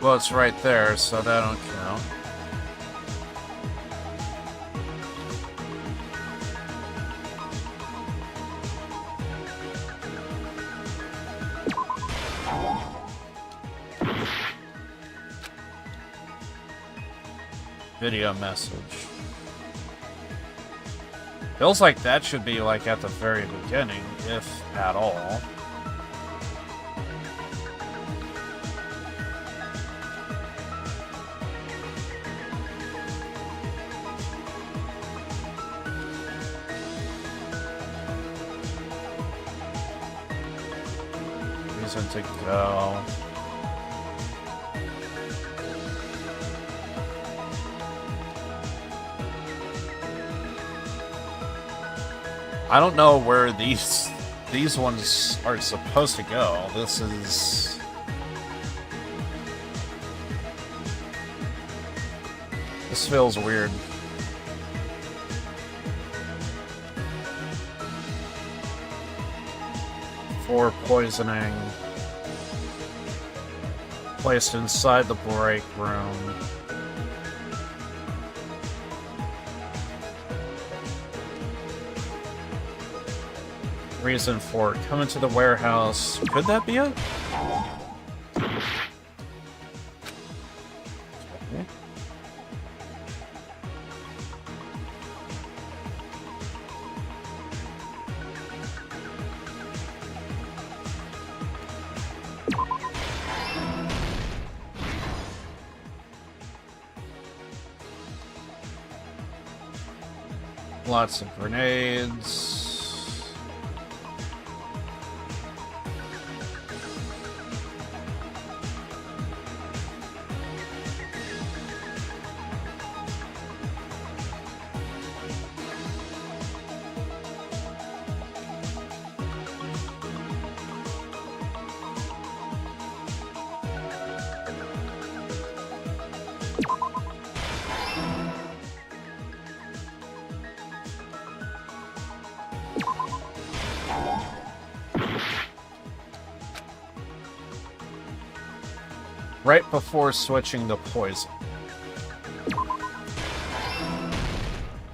Well, it's right there, so that don't count. Video message. Feels like that should be like at the very beginning, if at all. Reason to go. I don't know where these ones are supposed to go. This feels weird. For poisoning. Placed inside the break room. Reason for coming to the warehouse. Could that be it? Okay. Lots of grenades. Right before switching to poison.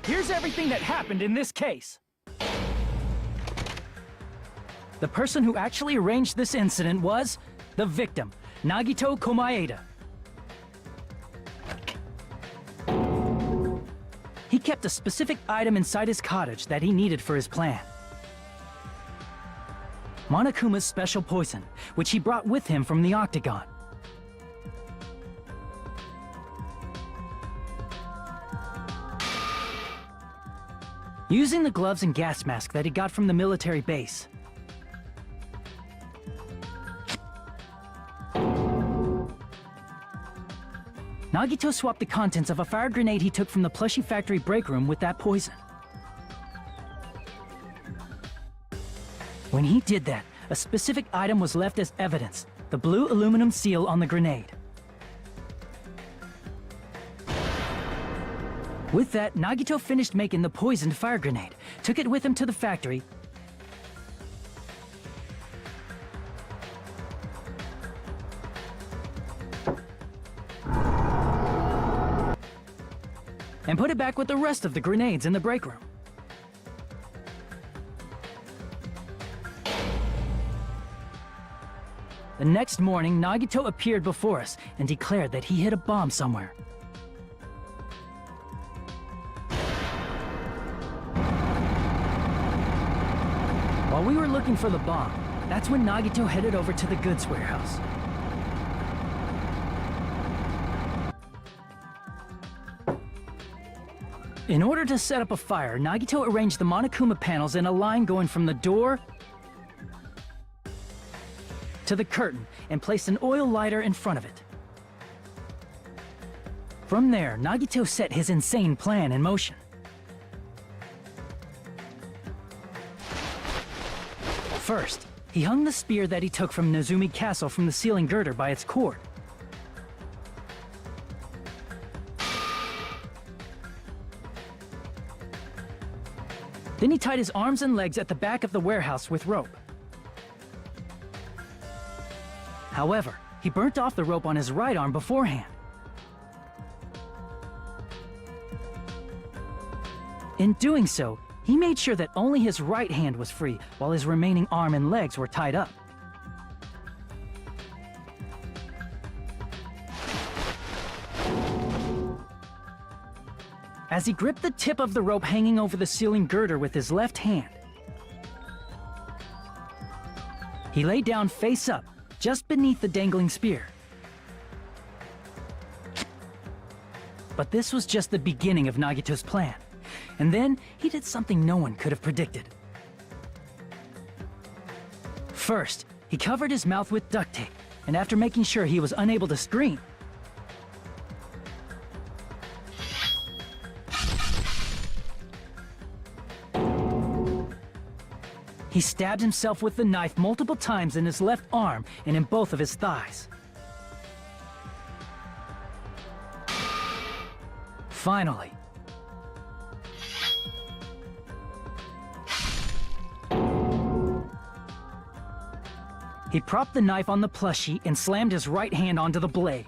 Here's everything that happened in this case. The person who actually arranged this incident was the victim, Nagito Komaeda. He kept a specific item inside his cottage that he needed for his plan. Monokuma's special poison, which he brought with him from the Octagon. Using the gloves and gas mask that he got from the military base. Nagito swapped the contents of a fire grenade he took from the plushie factory break room with that poison. When he did that, a specific item was left as evidence, the blue aluminum seal on the grenade. With that, Nagito finished making the poisoned fire grenade, took it with him to the factory, and put it back with the rest of the grenades in the break room. The next morning, Nagito appeared before us and declared that he hid a bomb somewhere. While we were looking for the bomb, that's when Nagito headed over to the goods warehouse. In order to set up a fire, Nagito arranged the Monokuma panels in a line going from the door to the curtain and placed an oil lighter in front of it. From there, Nagito set his insane plan in motion. First, he hung the spear that he took from Nezumi Castle from the ceiling girder by its cord. Then he tied his arms and legs at the back of the warehouse with rope. However, he burnt off the rope on his right arm beforehand. In doing so, he made sure that only his right hand was free, while his remaining arm and legs were tied up. As he gripped the tip of the rope hanging over the ceiling girder with his left hand, he lay down face up, just beneath the dangling spear. But this was just the beginning of Nagito's plan. And then, he did something no one could have predicted. First, he covered his mouth with duct tape, and after making sure he was unable to scream, he stabbed himself with the knife multiple times in his left arm and in both of his thighs. Finally, he propped the knife on the plushie and slammed his right hand onto the blade.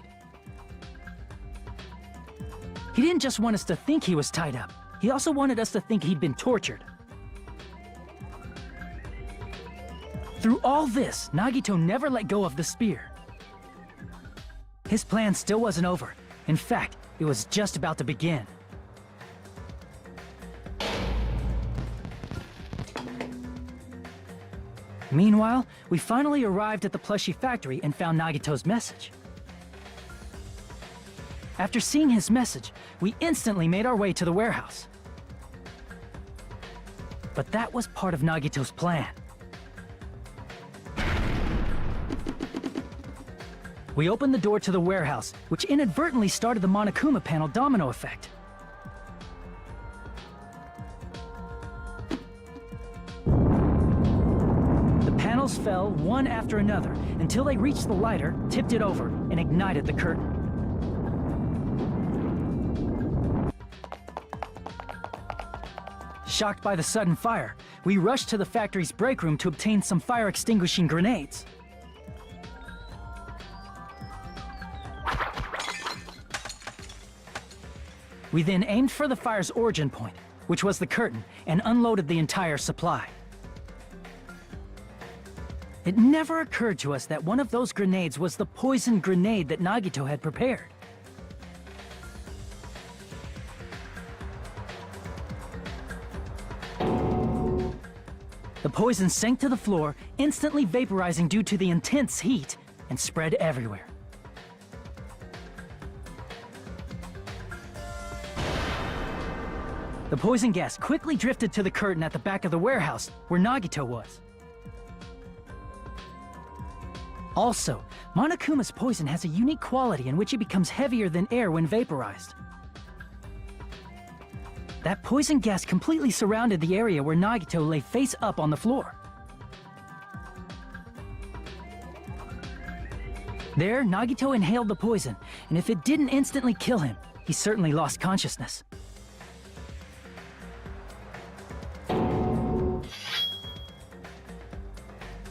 He didn't just want us to think he was tied up. He also wanted us to think he'd been tortured. Through all this, Nagito never let go of the spear. His plan still wasn't over. In fact, it was just about to begin. Meanwhile, we finally arrived at the plushie factory and found Nagito's message. After seeing his message, we instantly made our way to the warehouse. But that was part of Nagito's plan. We opened the door to the warehouse, which inadvertently started the Monokuma panel domino effect. The panels fell one after another until they reached the lighter, tipped it over, and ignited the curtain. Shocked by the sudden fire, we rushed to the factory's break room to obtain some fire-extinguishing grenades. We then aimed for the fire's origin point, which was the curtain, and unloaded the entire supply. It never occurred to us that one of those grenades was the poison grenade that Nagito had prepared. The poison sank to the floor, instantly vaporizing due to the intense heat, and spread everywhere. The poison gas quickly drifted to the curtain at the back of the warehouse, where Nagito was. Also, Monokuma's poison has a unique quality in which it becomes heavier than air when vaporized. That poison gas completely surrounded the area where Nagito lay face up on the floor. There, Nagito inhaled the poison, and if it didn't instantly kill him, he certainly lost consciousness.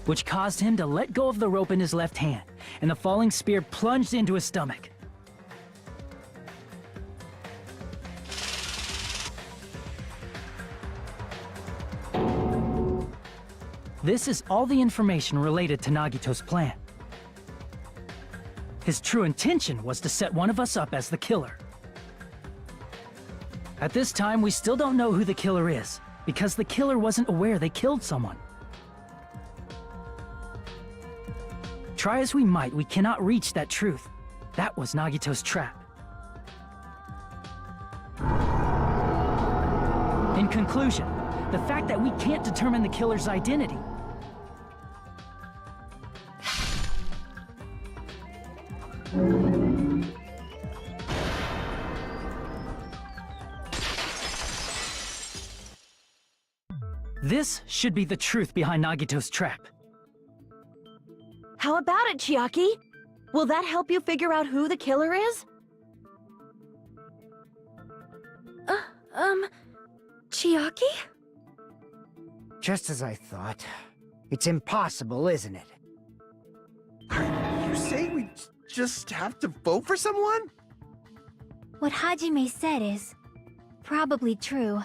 Which caused him to let go of the rope in his left hand, and the falling spear plunged into his stomach. This is all the information related to Nagito's plan. His true intention was to set one of us up as the killer. At this time, we still don't know who the killer is, because the killer wasn't aware they killed someone. Try as we might, we cannot reach that truth. That was Nagito's trap. In conclusion, the fact that we can't determine the killer's identity This should be the truth behind Nagito's trap. How about it, Chiaki? Will that help you figure out who the killer is? Chiaki? Just as I thought. It's impossible, isn't it? Are you saying we just have to vote for someone? What Hajime said is probably true.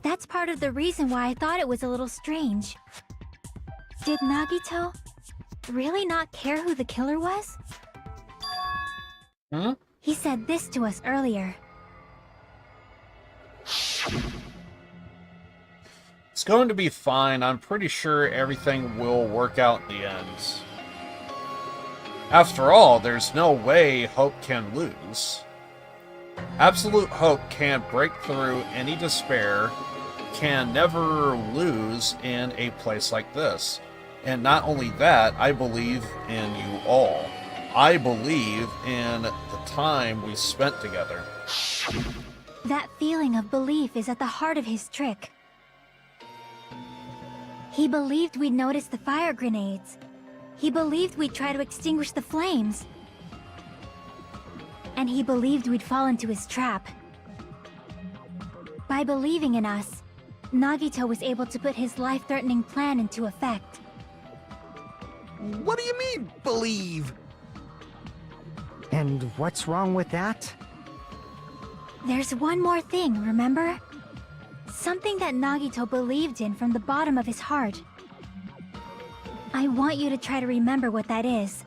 That's part of the reason why I thought it was a little strange. Did Nagito really not care who the killer was? Hmm? He said this to us earlier. It's going to be fine. I'm pretty sure everything will work out in the end. After all, there's no way Hope can lose. Absolute Hope can break through any despair, can never lose in a place like this. And not only that, I believe in you all. I believe in the time we spent together. That feeling of belief is at the heart of his trick. He believed we'd notice the fire grenades. He believed we'd try to extinguish the flames. And he believed we'd fall into his trap. By believing in us, Nagito was able to put his life-threatening plan into effect. What do you mean, believe? And what's wrong with that? There's one more thing, remember? Something that Nagito believed in from the bottom of his heart. I want you to try to remember what that is.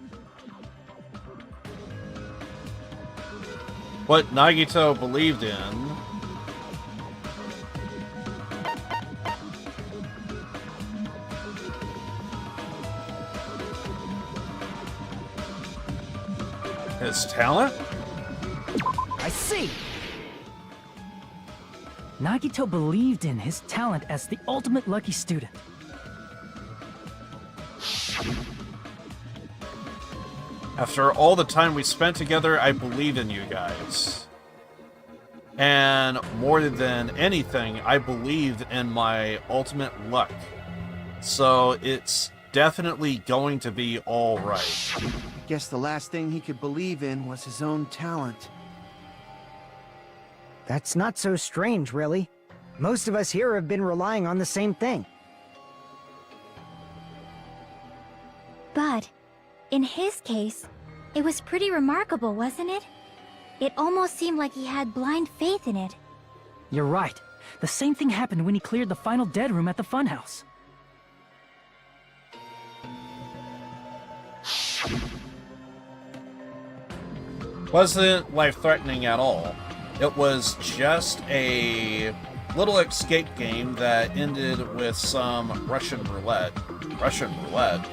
What Nagito believed in... his talent? I see! Nagito believed in his talent as the ultimate lucky student. After all the time we spent together, I believed in you guys. And more than anything, I believed in my ultimate luck. So it's definitely going to be all right. Guess the last thing he could believe in was his own talent. That's not so strange, really. Most of us here have been relying on the same thing. But, in his case, it was pretty remarkable, wasn't it? It almost seemed like he had blind faith in it. You're right. The same thing happened when he cleared the final dead room at the funhouse. Wasn't life-threatening at all. It was just a little escape game that ended with some Russian roulette. Russian roulette.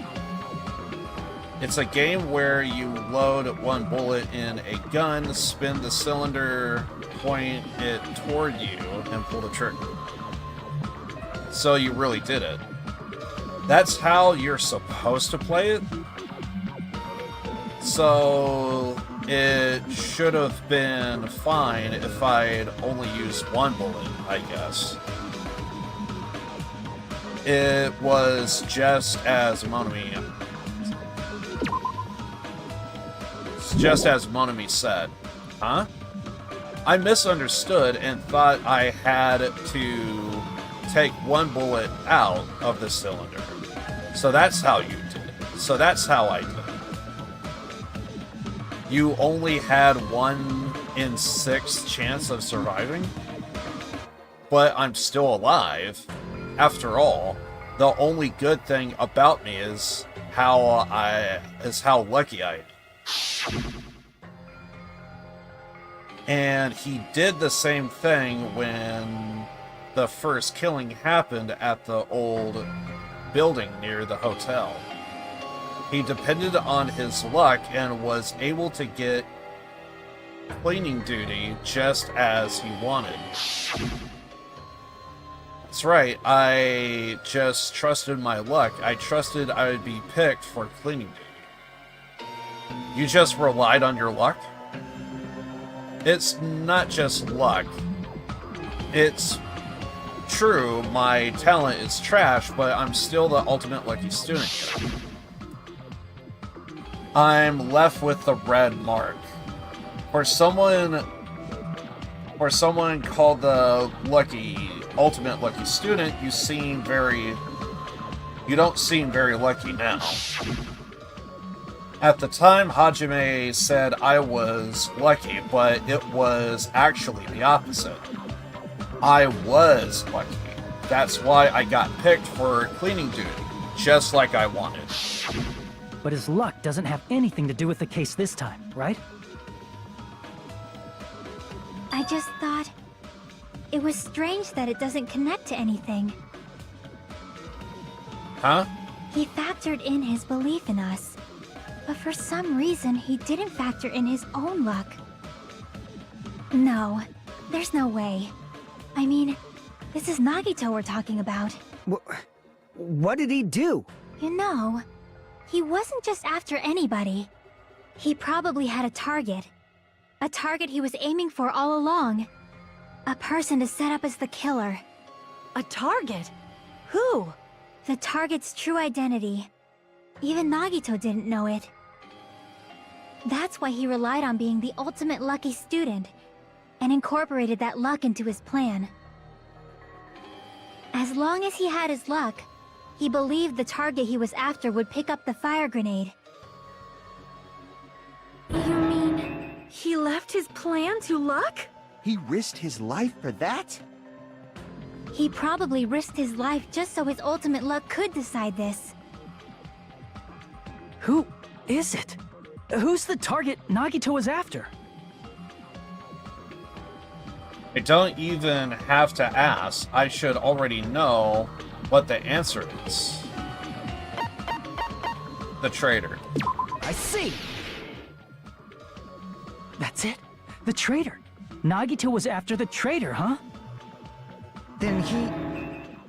It's a game where you load one bullet in a gun, spin the cylinder, point it toward you, and pull the trigger. So you really did it. That's how you're supposed to play it. So it should have been fine if I'd only used one bullet, I guess. It was just as Monami said. Huh? I misunderstood and thought I had to take one bullet out of the cylinder. So that's how you did it. So that's how I did it. You only had 1 in 6 chance of surviving? But I'm still alive. After all, the only good thing about me is how lucky I am. And he did the same thing when the first killing happened at the old building near the hotel. He depended on his luck and was able to get cleaning duty just as he wanted. That's right, I just trusted my luck. I trusted I would be picked for cleaning duty. You just relied on your luck? It's not just luck. It's true, my talent is trash, but I'm still the ultimate lucky student here. I'm left with the red mark. For someone called the ultimate lucky student, you don't seem very lucky now. At the time, Hajime said I was lucky, but it was actually the opposite. I was lucky. That's why I got picked for cleaning duty, just like I wanted. But his luck doesn't have anything to do with the case this time, right? I just thought it was strange that it doesn't connect to anything. Huh? He factored in his belief in us, but for some reason he didn't factor in his own luck. No, there's no way. I mean, this is Nagito we're talking about. What did he do? You know, he wasn't just after anybody. He probably had a target. A target he was aiming for all along. A person to set up as the killer. A target? Who? The target's true identity. Even Nagito didn't know it. That's why he relied on being the ultimate lucky student, and incorporated that luck into his plan. As long as he had his luck, he believed the target he was after would pick up the fire grenade. You mean he left his plan to luck? He risked his life for that? He probably risked his life just so his ultimate luck could decide this. Who is it? Who's the target Nagito was after? I don't even have to ask. I should already know what the answer is. The traitor. I see! That's it? The traitor. Nagito was after the traitor, huh? Then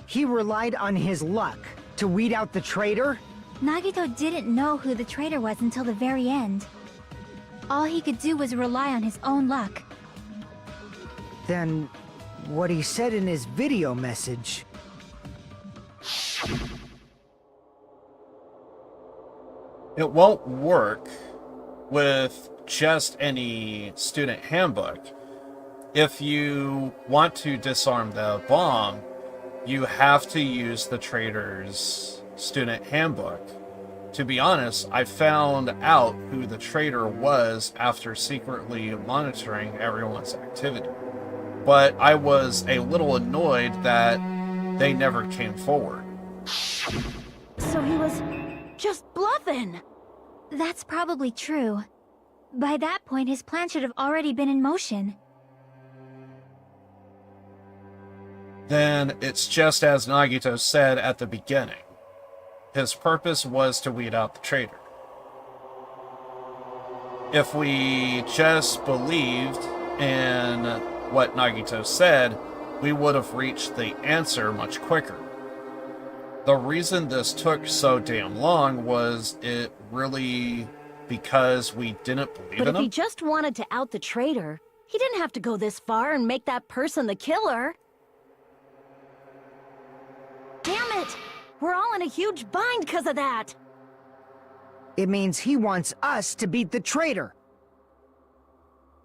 he relied on his luck to weed out the traitor? Nagito didn't know who the traitor was until the very end. All he could do was rely on his own luck. Then what he said in his video message... It won't work with just any student handbook. If you want to disarm the bomb, you have to use the traitor's student handbook. To be honest, I found out who the traitor was after secretly monitoring everyone's activity. But I was a little annoyed that they never came forward. So he was just bluffing. That's probably true. By that point, his plan should have already been in motion. Then it's just as Nagito said at the beginning. His purpose was to weed out the traitor. If we just believed in what Nagito said, we would have reached the answer much quicker. The reason this took so damn long was it really because we didn't believe But in if he him? just wanted to out the traitor, he didn't have to go this far and make that person the killer. Damn it! We're all in a huge bind because of that! It means he wants us to beat the traitor.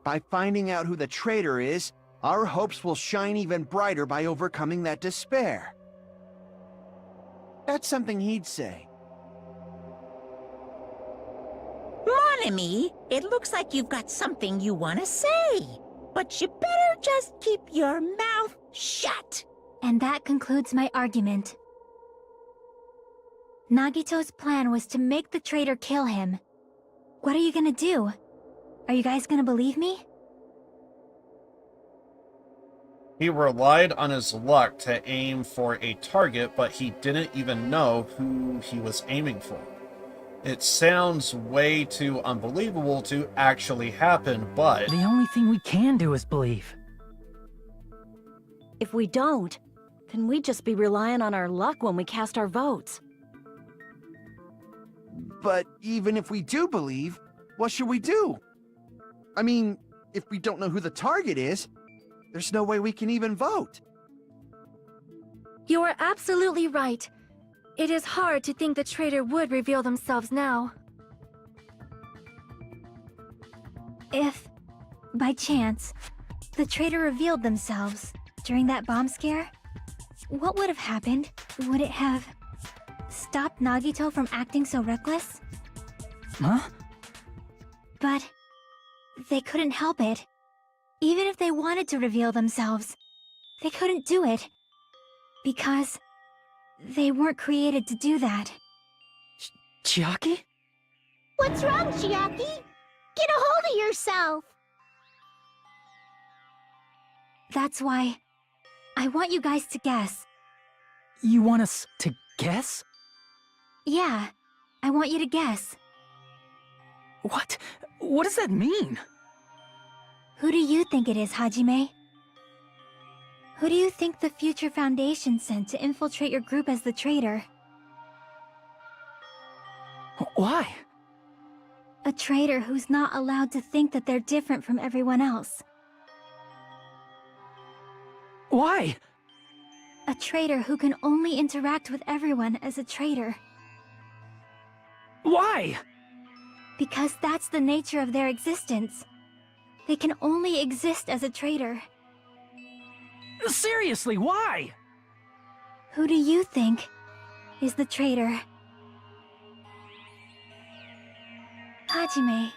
By finding out who the traitor is, our hopes will shine even brighter by overcoming that despair. That's something he'd say. Mon ami, it looks like you've got something you want to say. But you better just keep your mouth shut. And that concludes my argument. Nagito's plan was to make the traitor kill him. What are you gonna do? Are you guys gonna believe me? He relied on his luck to aim for a target, but he didn't even know who he was aiming for. It sounds way too unbelievable to actually happen, but... The only thing we can do is believe. If we don't, then we'd just be relying on our luck when we cast our votes. But even if we do believe, what should we do? I mean, if we don't know who the target is, there's no way we can even vote. You are absolutely right. It is hard to think the traitor would reveal themselves now. If, by chance, the traitor revealed themselves during that bomb scare, what would have happened? Would it have stopped Nagito from acting so reckless? Huh? But they couldn't help it. Even if they wanted to reveal themselves, they couldn't do it. Because they weren't created to do that. Chiaki? What's wrong, Chiaki? Get a hold of yourself! That's why I want you guys to guess. You want us to guess? Yeah, I want you to guess. What? What does that mean? Who do you think it is, Hajime? Who do you think the Future Foundation sent to infiltrate your group as the traitor? Why? A traitor who's not allowed to think that they're different from everyone else. Why? A traitor who can only interact with everyone as a traitor. Why? Because that's the nature of their existence. They can only exist as a traitor. Seriously, why? Who do you think is the traitor? Hajime,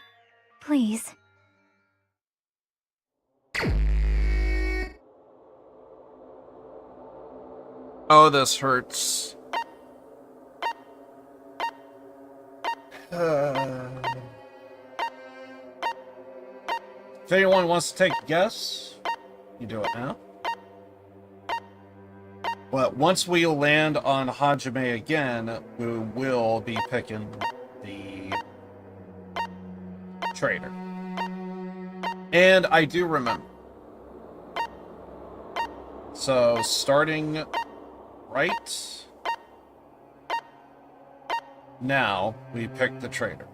please. Oh, this hurts. If anyone wants to take a guess, you do it now. But once we land on Hajime again, we will be picking the traitor. And I do remember. So, starting right now, we pick the traitor.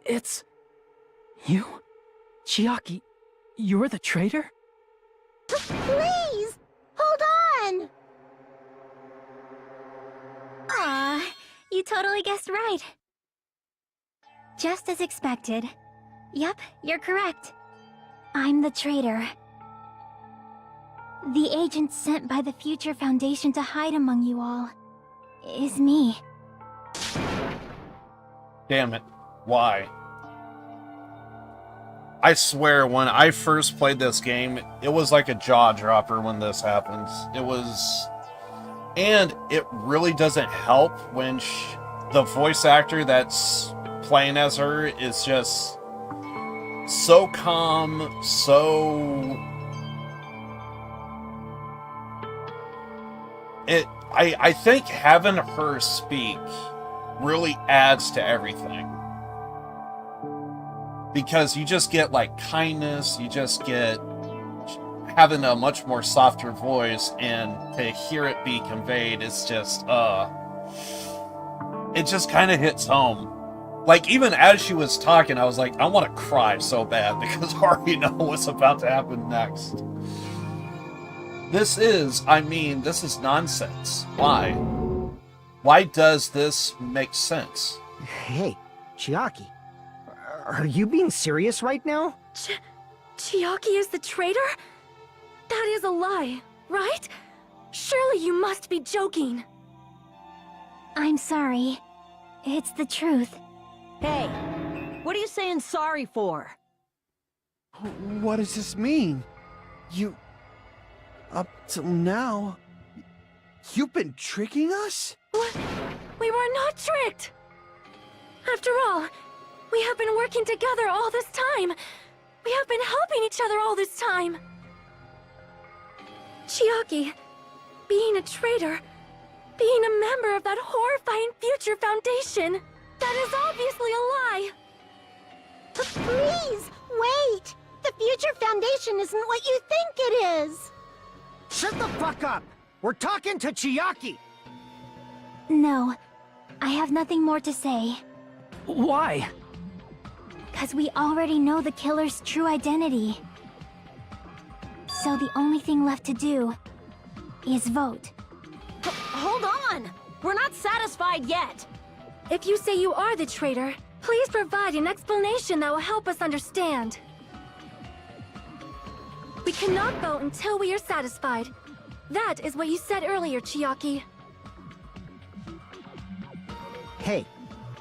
It's... you? Chiaki, you're the traitor? Please! Hold on! Aw, you totally guessed right. Just as expected. Yep, you're correct. I'm the traitor. The agent sent by the Future Foundation to hide among you all is me. Damn it. Why? I swear, when I first played this game, it was like a jaw dropper when this happens. It was... And it really doesn't help when the voice actor that's playing as her is just so calm, so I think having her speak really adds to everything. Because you just get, like, kindness, you just get having a much more softer voice, and to hear it be conveyed, it's just, it just kind of hits home. Like, even as she was talking, I was like, I want to cry so bad, because I already know what's about to happen next. This is nonsense. Why? Why does this make sense? Hey, Chiaki. Are you being serious right now? Chiaki is the traitor? That is a lie, right? Surely you must be joking. I'm sorry. It's the truth. Hey, what are you saying sorry for? What does this mean? Up till now, you've been tricking us? What? We were not tricked! After all, we have been working together all this time. We have been helping each other all this time. Chiaki, being a traitor, being a member of that horrifying Future Foundation, that is obviously a lie. Please, wait! The Future Foundation isn't what you think it is! Shut the fuck up! We're talking to Chiaki! No, I have nothing more to say. Why? 'Cause we already know the killer's true identity. So the only thing left to do is vote. Hold on! We're not satisfied yet! If you say you are the traitor, please provide an explanation that will help us understand. We cannot vote until we are satisfied. That is what you said earlier, Chiaki. Hey,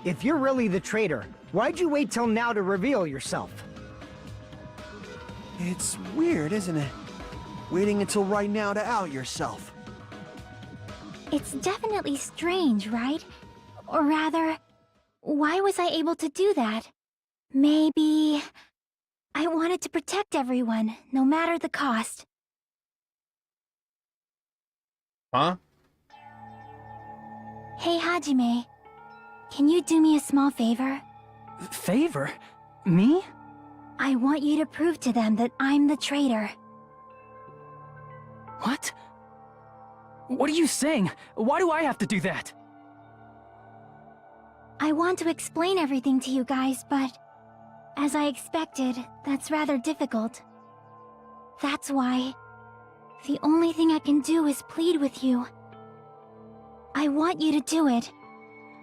if you're really the traitor, why'd you wait till now to reveal yourself? It's weird, isn't it? Waiting until right now to out yourself. It's definitely strange, right? Or rather, why was I able to do that? Maybe I wanted to protect everyone, no matter the cost. Huh? Hey, Hajime. Can you do me a small favor? Favor? Me? I want you to prove to them that I'm the traitor. What? What are you saying? Why do I have to do that? I want to explain everything to you guys, but as I expected, that's rather difficult. That's why the only thing I can do is plead with you. I want you to do it.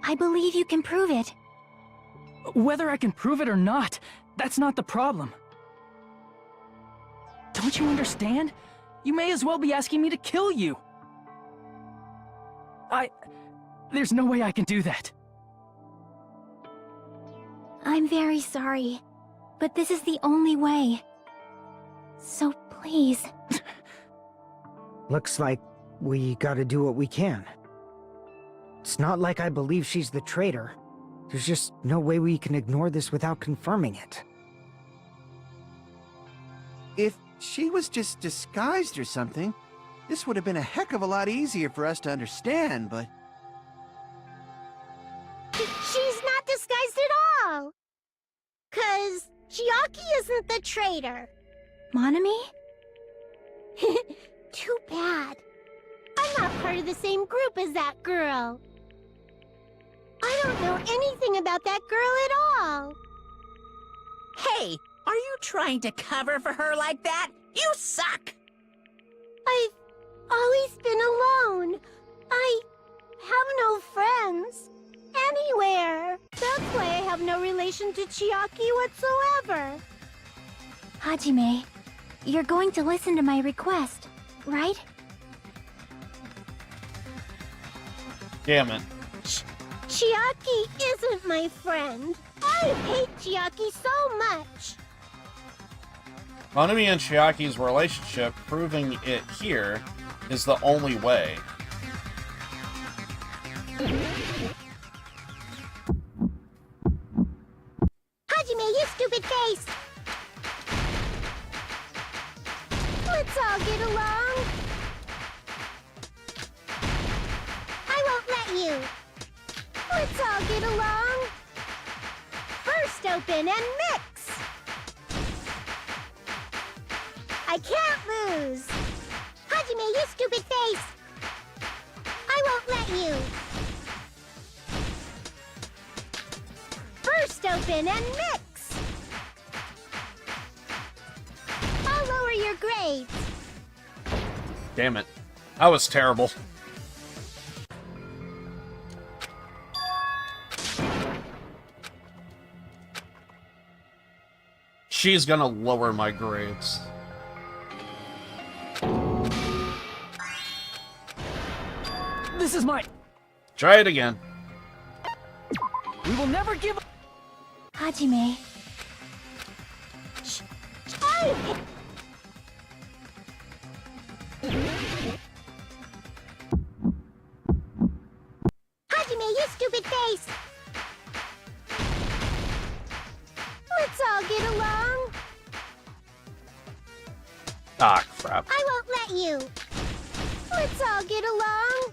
I believe you can prove it. Whether I can prove it or not, that's not the problem. Don't you understand? You may as well be asking me to kill you. There's no way I can do that. I'm very sorry, but this is the only way. So please. Looks like we gotta do what we can. It's not like I believe she's the traitor. There's just no way we can ignore this without confirming it. If she was just disguised or something, this would have been a heck of a lot easier for us to understand, but... She's not disguised at all! 'Cause Chiaki isn't the traitor. Monami? Too bad. I'm not part of the same group as that girl. I don't know anything about that girl at all. Hey, are you trying to cover for her like that? You suck! I've always been alone. I have no friends. Anywhere. That's why I have no relation to Chiaki whatsoever. Hajime, you're going to listen to my request, right? Damn it. Chiaki isn't my friend. I hate Chiaki so much. Monami and Chiaki's relationship, proving it here, is the only way. Hajime, you stupid face! Let's all get along. let you. Let's all get along. First open and mix. I can't lose. Hajime, you stupid face. I won't let you. First open and mix. I'll lower your grades. Damn it. That was terrible. She's gonna lower my grades. This is my... Try it again. We will never give up. Hajime. Hajime, you stupid face! Let's all get along. Ah, crap. I won't let you. Let's all get along.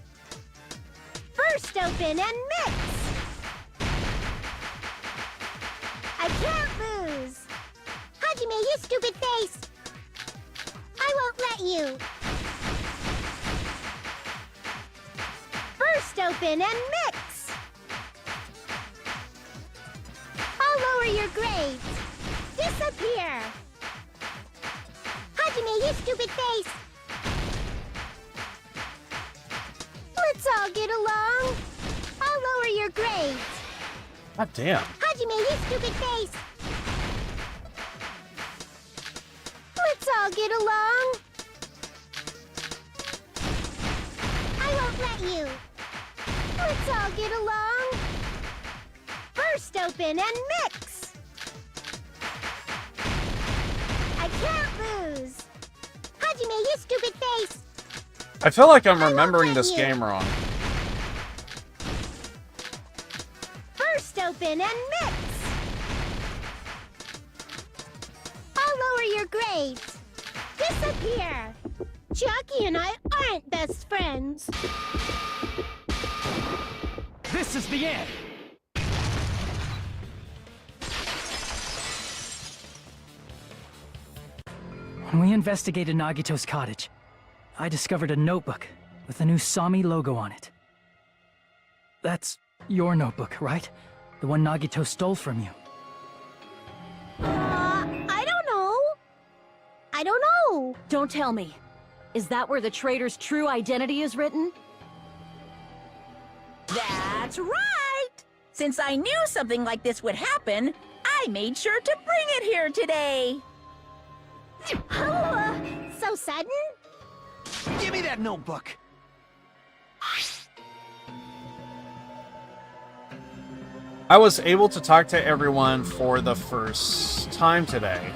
First open and mix. I can't lose. Hajime, you stupid face. I won't let you. First open and mix. I'll lower your grades. Disappear. Hajime, you stupid face. Let's all get along. I'll lower your grades. God damn. Hajime, you stupid face. Let's all get along. I won't let you. Let's all get along. First open and mix. I can't lose. Hajime, you stupid face. I feel like I'm remembering this game wrong. First open and mix. I'll lower your grades. Disappear. Jockey and I aren't best friends. This is the end. When we investigated Nagito's cottage, I discovered a notebook with the new Sami logo on it. That's your notebook, right? The one Nagito stole from you. I don't know. I don't know. Don't tell me. Is that where the traitor's true identity is written? That's right! Since I knew something like this would happen, I made sure to bring it here today. So sudden? Give me that notebook. I was able to talk to everyone for the first time today.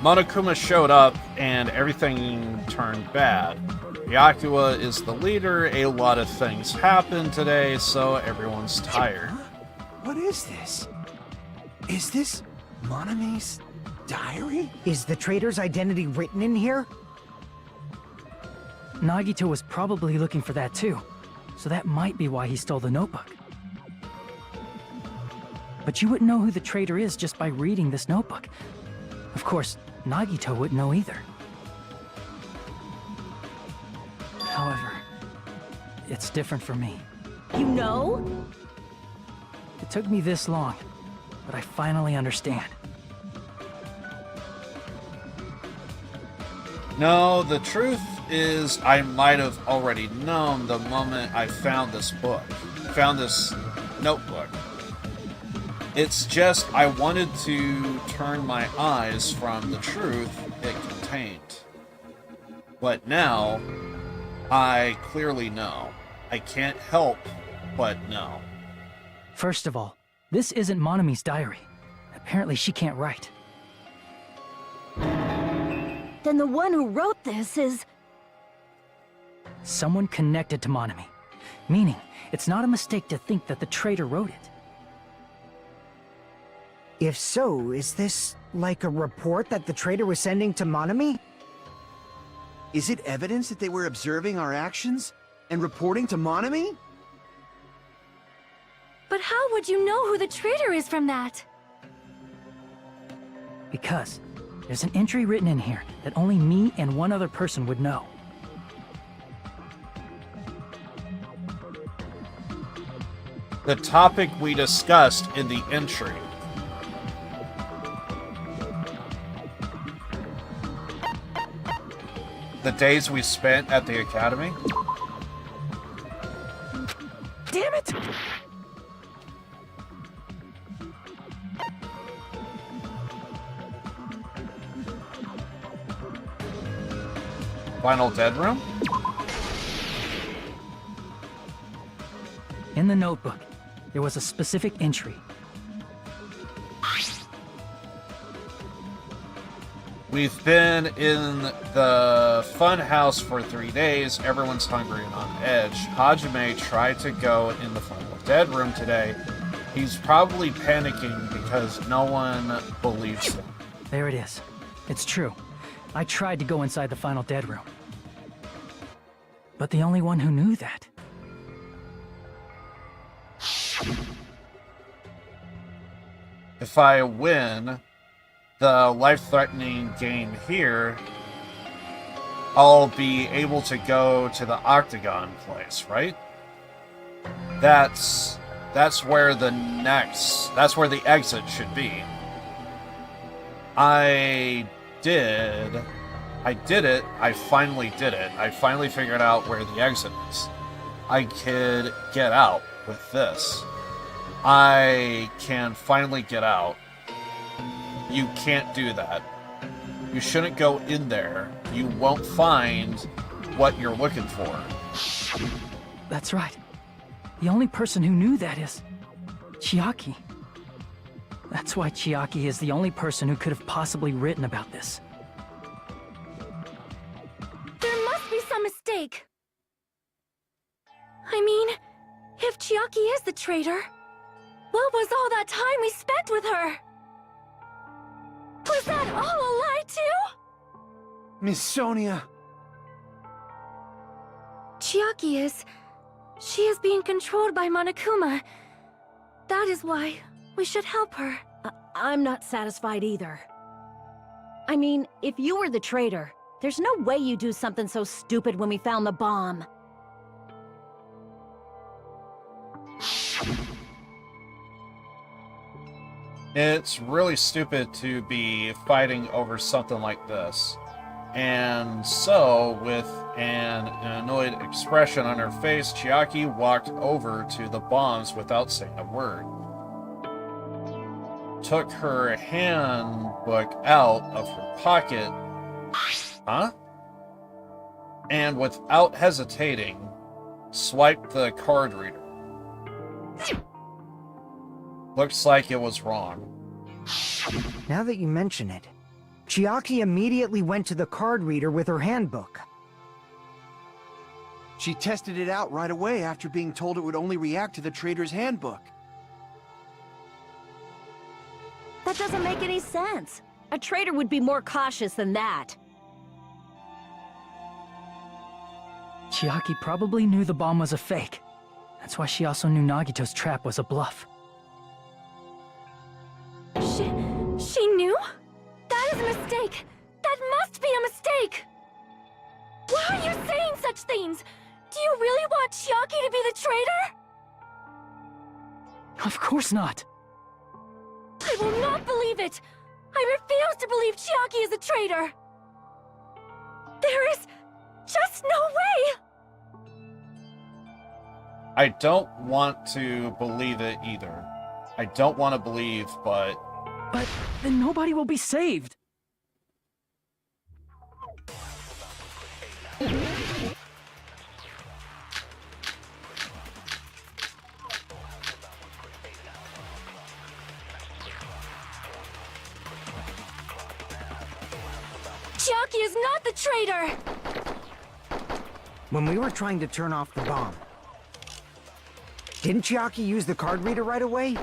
Monokuma showed up and everything turned bad. Yakuwa is the leader, a lot of things happened today, so everyone's tired. What is this? Is this Monami's diary? Is the traitor's identity written in here? Nagito was probably looking for that too, so that might be why he stole the notebook. But you wouldn't know who the traitor is just by reading this notebook. Of course, Nagito wouldn't know either. However, it's different for me. You know? It took me this long, but I finally understand. No, the truth is I might have already known the moment I found this book, found this notebook. It's just I wanted to turn my eyes from the truth it contained. But now, I clearly know. I can't help but know. First of all, this isn't Monami's diary. Apparently she can't write. Then the one who wrote this is... Someone connected to Monami. Meaning, it's not a mistake to think that the traitor wrote it. If so, is this like a report that the traitor was sending to Monami? Is it evidence that they were observing our actions and reporting to Monami? But how would you know who the traitor is from that? Because there's an entry written in here that only me and one other person would know. The topic we discussed in the entry. The days we spent at the academy. Damn it! Final dead room? In the notebook, there was a specific entry. We've been in the fun house for 3 days. Everyone's hungry and on edge. Hajime tried to go in the final dead room today. He's probably panicking because no one believes him. There it is. It's true. I tried to go inside the final dead room. But the only one who knew that. If I win the life-threatening game here, I'll be able to go to the Octagon place, right? That's where the exit should be. I did it. I finally did it. I finally figured out where the exit is. I could get out with this. I can finally get out. You can't do that. You shouldn't go in there. You won't find what you're looking for. That's right. The only person who knew that is Chiaki. That's why Chiaki is the only person who could have possibly written about this. There must be some mistake. I mean, if Chiaki is the traitor, what was all that time we spent with her? Was that all a lie too? Miss Sonia! Chiaki is... She is being controlled by Monokuma. That is why we should help her. I'm not satisfied either. I mean, if you were the traitor, there's no way you'd do something so stupid when we found the bomb. It's really stupid to be fighting over something like this. And so, with an annoyed expression on her face, Chiaki walked over to the bombs without saying a word. Took her handbook out of her pocket. Huh? And without hesitating, swiped the card reader. Looks like it was wrong. Now that you mention it, Chiaki immediately went to the card reader with her handbook. She tested it out right away after being told it would only react to the traitor's handbook. That doesn't make any sense. A traitor would be more cautious than that. Chiaki probably knew the bomb was a fake. That's why she also knew Nagito's trap was a bluff. She knew? That is a mistake! That must be a mistake! Why are you saying such things? Do you really want Chiaki to be the traitor? Of course not. I will not believe it! I refuse to believe Chiaki is a traitor! There is just no way! I don't want to believe it either. I don't want to believe, but... But then nobody will be saved. Chiaki is not the traitor! When we were trying to turn off the bomb, didn't Chiaki use the card reader right away?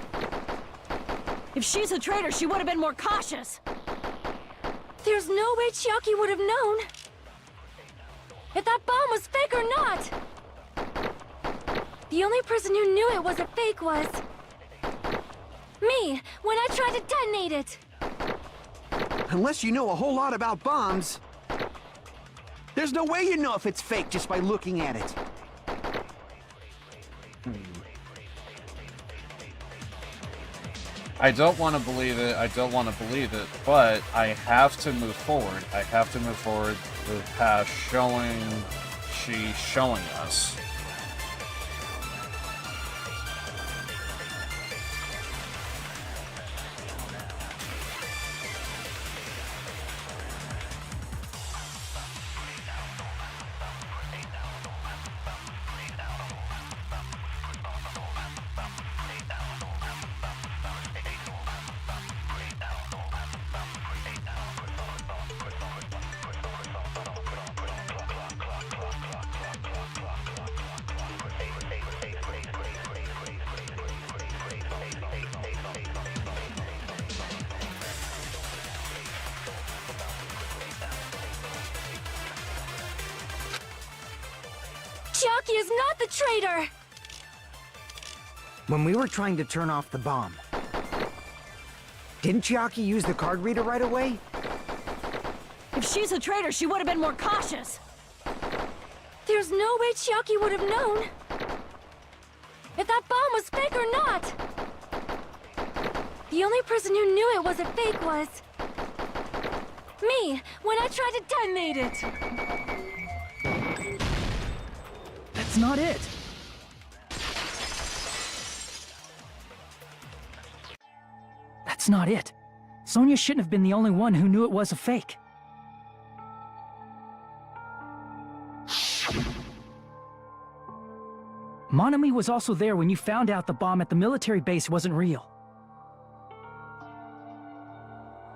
If she's a traitor, she would have been more cautious. There's no way Chiaki would have known. If that bomb was fake or not. The only person who knew it was a fake was Me, when I tried to detonate it! Unless you know a whole lot about bombs, there's no way you know if it's fake just by looking at it. I don't want to believe it, but I have to move forward. I have to move forward with past she's showing us. Chiaki is not the traitor! When we were trying to turn off the bomb, didn't Chiaki use the card reader right away? If she's a traitor, she would have been more cautious. There's no way Chiaki would have known if that bomb was fake or not. The only person who knew it was a fake was me, when I tried to detonate it. That's not it. That's not it. Sonia shouldn't have been the only one who knew it was a fake. Monami was also there when you found out the bomb at the military base wasn't real.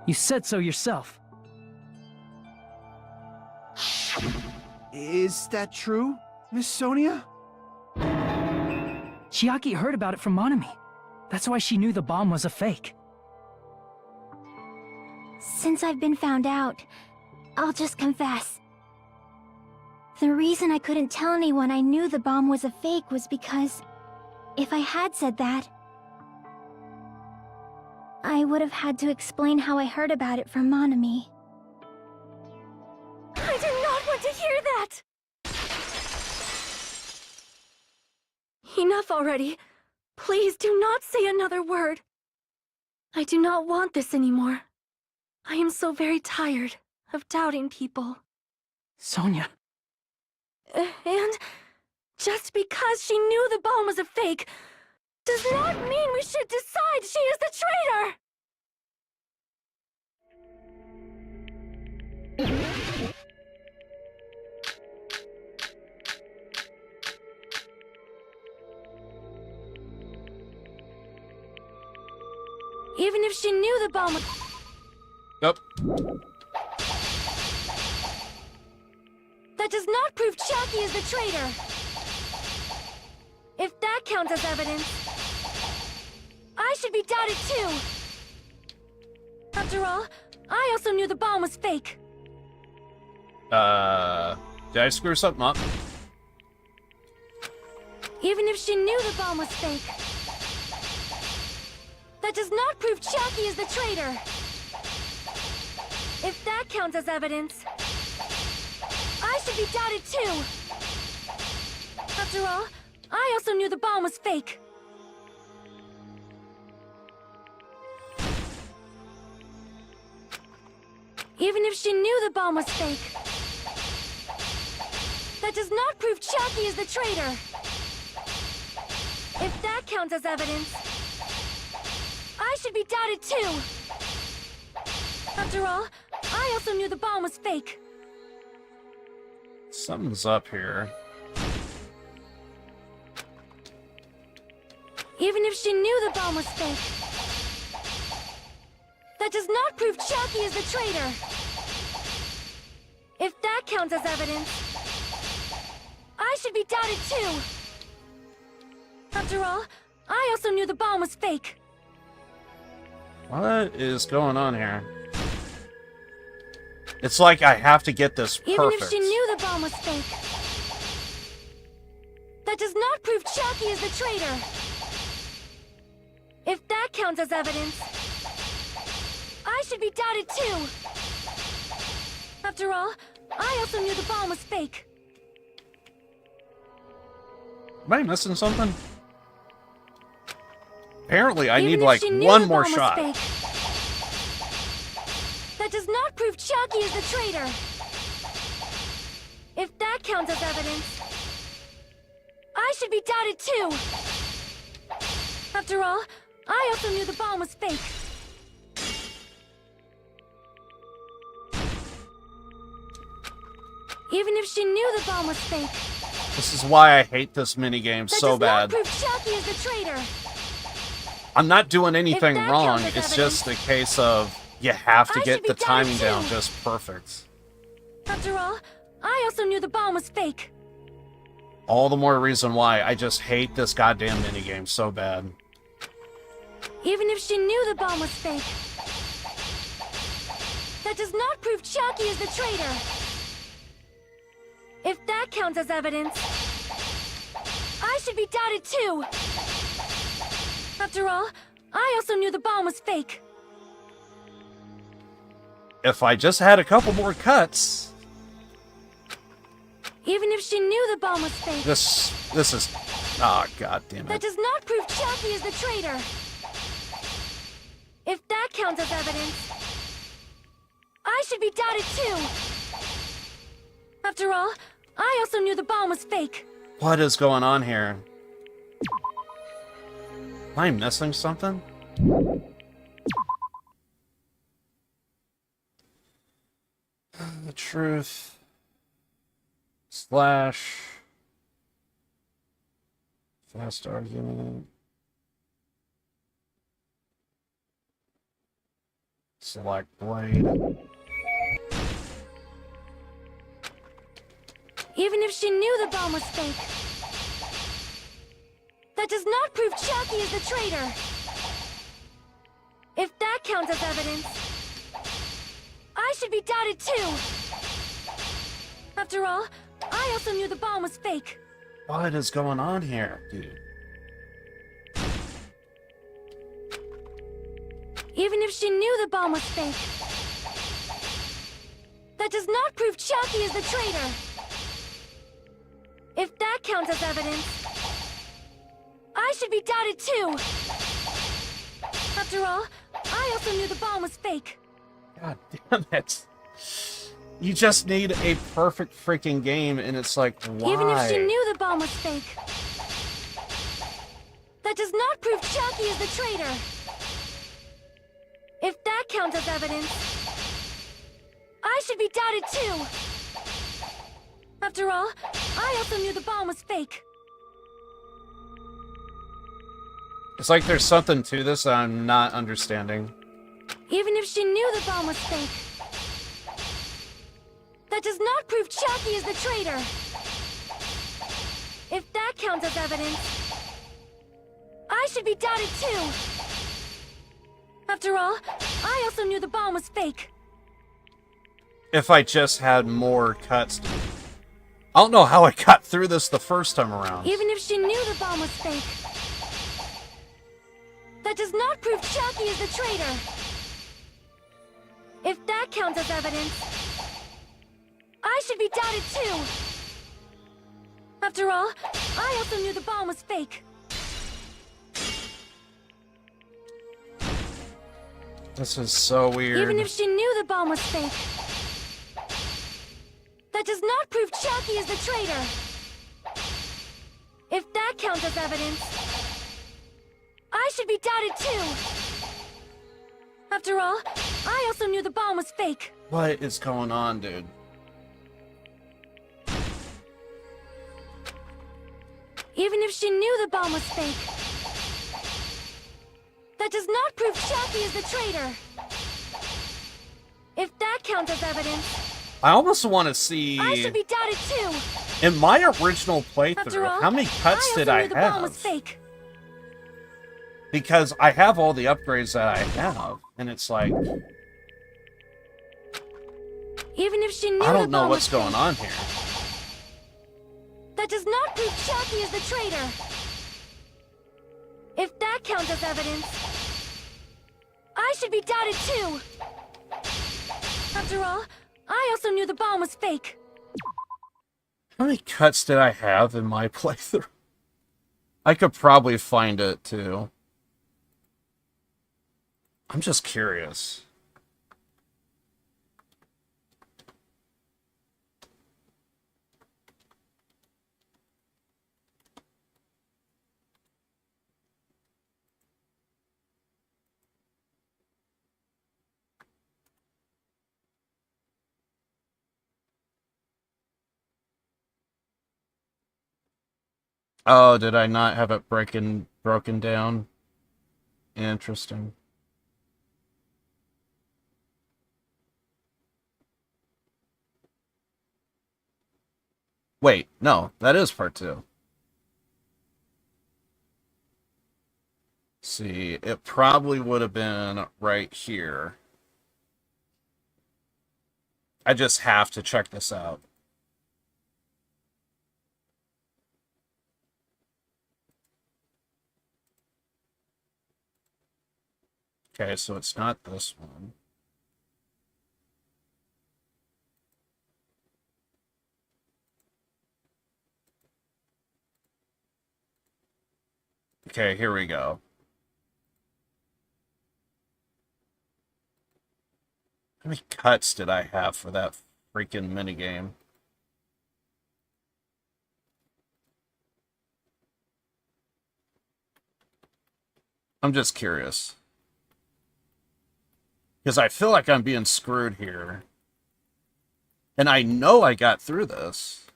You said so yourself. Is that true, Miss Sonia? Chiaki heard about it from Monami. That's why she knew the bomb was a fake. Since I've been found out, I'll just confess. The reason I couldn't tell anyone I knew the bomb was a fake was because if I had said that, I would have had to explain how I heard about it from Monami. I do not want to hear that! Enough already. Please do not say another word. I do not want this anymore. I am so very tired of doubting people. Sonia. And just because she knew the bomb was a fake does not mean we should decide she is the traitor! Even if she knew the bomb was... Nope. That does not prove Chiaki is the traitor! If that counts as evidence, I should be doubted too! After all, I also knew the bomb was fake. Did I screw something up? Even if she knew the bomb was fake, that does not prove Chiaki is the traitor! If that counts as evidence, I should be doubted too! After all, I also knew the bomb was fake. Even if she knew the bomb was fake, that does not prove Chiaki is the traitor! If that counts as evidence, I should be doubted too! After all, I also knew the bomb was fake. Something's up here. Even if she knew the bomb was fake, that does not prove Chiaki is the traitor! If that counts as evidence, I should be doubted too! After all, I also knew the bomb was fake. What is going on here? It's like I have to get this perfect. Even if she knew the bomb was fake, that does not prove Chiaki is the traitor! If that counts as evidence, I should be doubted too. After all, I also knew the bomb was fake. Am I missing something? Apparently, I Even need if like she knew one the more bomb was shot. fake, that does not prove Chucky is the traitor. If that counts as evidence, I should be doubted too. After all, I also knew the bomb was fake. Even if she knew the bomb was fake, This is why I hate this minigame that so does bad. not prove Chucky is the traitor. I'm not doing anything that wrong. counts as It's just a case of you have to I get should be the timing doubted down too. just perfect. After all, I also knew the bomb was fake. All the more reason why I just hate this goddamn minigame so bad. Even if she knew the bomb was fake, that does not prove Chucky is the traitor. If that counts as evidence, I should be doubted too. After all, I also knew the bomb was fake. If I just had a couple more cuts, Even if she knew the bomb was fake, this is... Oh, god damn that it. does not prove Chucky is the traitor. If that counts as evidence, I should be doubted too. After all, I also knew the bomb was fake. What is going on here? Am I missing something? The truth. Slash. Fast argument. Select blade. Even if she knew the bomb was fake, that does not prove Chucky is the traitor. If that counts as evidence, I should be doubted too. After all, I also knew the bomb was fake. What is going on here, dude? Even if she knew the bomb was fake, that does not prove Chucky is the traitor. If that counts as evidence, I should be doubted too. After all, I also knew the bomb was fake. God damn it. You just need a perfect freaking game, and it's like, why? Even if she knew the bomb was fake, that does not prove Chucky is the traitor. If that counts as evidence, I should be doubted too. After all, I also knew the bomb was fake. It's like there's something to this that I'm not understanding. Even if she knew the bomb was fake, that does not prove Chucky is the traitor. If that counts as evidence, I should be doubted too. After all, I also knew the bomb was fake. If I just had more cuts. I don't know how I got through this the first time around. Even if she knew the bomb was fake, that does not prove Chucky is the traitor. If that counts as evidence, I should be doubted too. After all, I also knew the bomb was fake. This is so weird. Even if she knew the bomb was fake, that does not prove Chucky is the traitor. If that counts as evidence, I should be doubted too. After all, I also knew the bomb was fake. What is going on, dude? Even if she knew the bomb was fake, that does not prove Chucky is the traitor. If that counts as evidence, I almost want to see... I should be doubted too. In my original After playthrough, all, how many cuts I also did I knew the bomb was have? fake. Because I have all the upgrades that I have, and it's like... Even if she knew I the don't know bomb what's was going fake, on here. that does not prove Chucky is the traitor. If that counts as evidence, I should be doubted too! After all, I also knew the bomb was fake. How many cuts did I have in my playthrough? I could probably find it, too. I'm just curious. Oh, did I not have it broken down? Interesting. Wait, no, that is part 2. See, it probably would have been right here. I just have to check this out. Okay, so it's not this one. Okay, here we go. How many cuts did I have for that freaking minigame? I'm just curious. Because I feel like I'm being screwed here. And I know I got through this.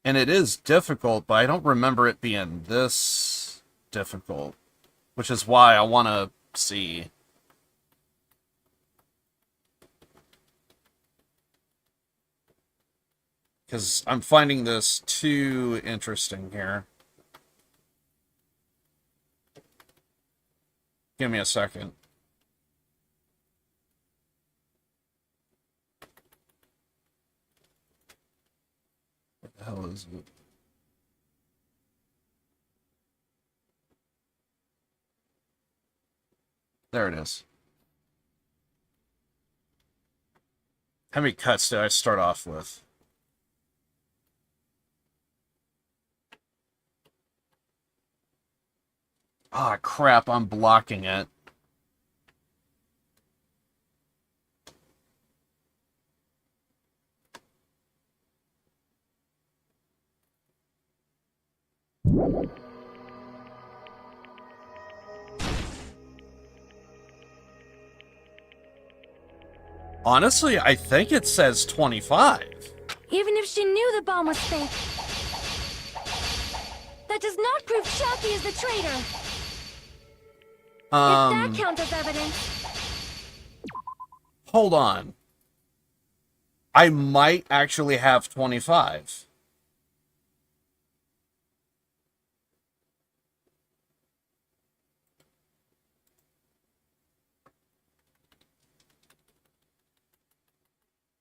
And it is difficult, but I don't remember it being this difficult. Which is why I want to see. Because I'm finding this too interesting here. Give me a second. What the hell is it? There it is. How many cuts did I start off with? Ah, crap, I'm blocking it. Honestly, I think it says 25. Even if she knew the bomb was fake, that does not prove Chucky is the traitor. If that counts as evidence. Hold on. I might actually have 25.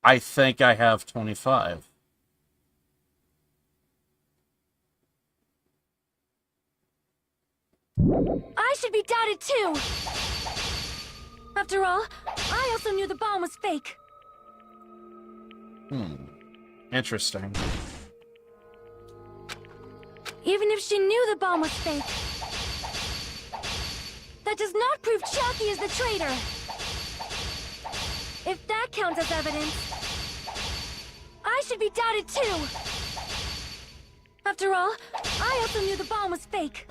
I think I have 25. I should be doubted too. After all, I also knew the bomb was fake. Interesting. Even if she knew the bomb was fake, that does not prove Chucky is the traitor. If that counts as evidence, I should be doubted too. After all, I also knew the bomb was fake.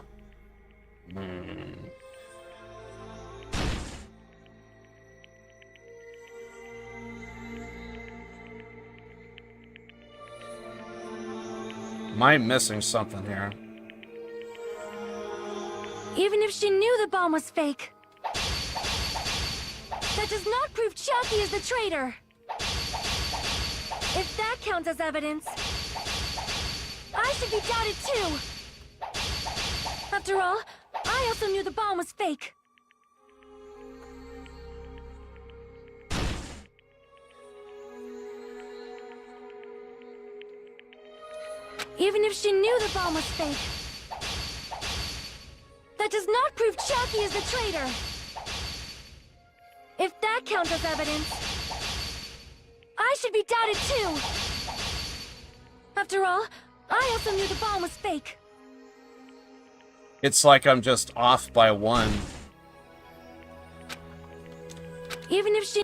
Am I missing something here? Even if she knew the bomb was fake, that does not prove Chucky is the traitor. If that counts as evidence, I should be doubted too. After all, I also knew the bomb was fake. Even if she knew the bomb was fake, That does not prove Chucky is the traitor! If that counts as evidence, I should be doubted too! After all, I also knew the bomb was fake. It's like I'm just off by 1. Even if she...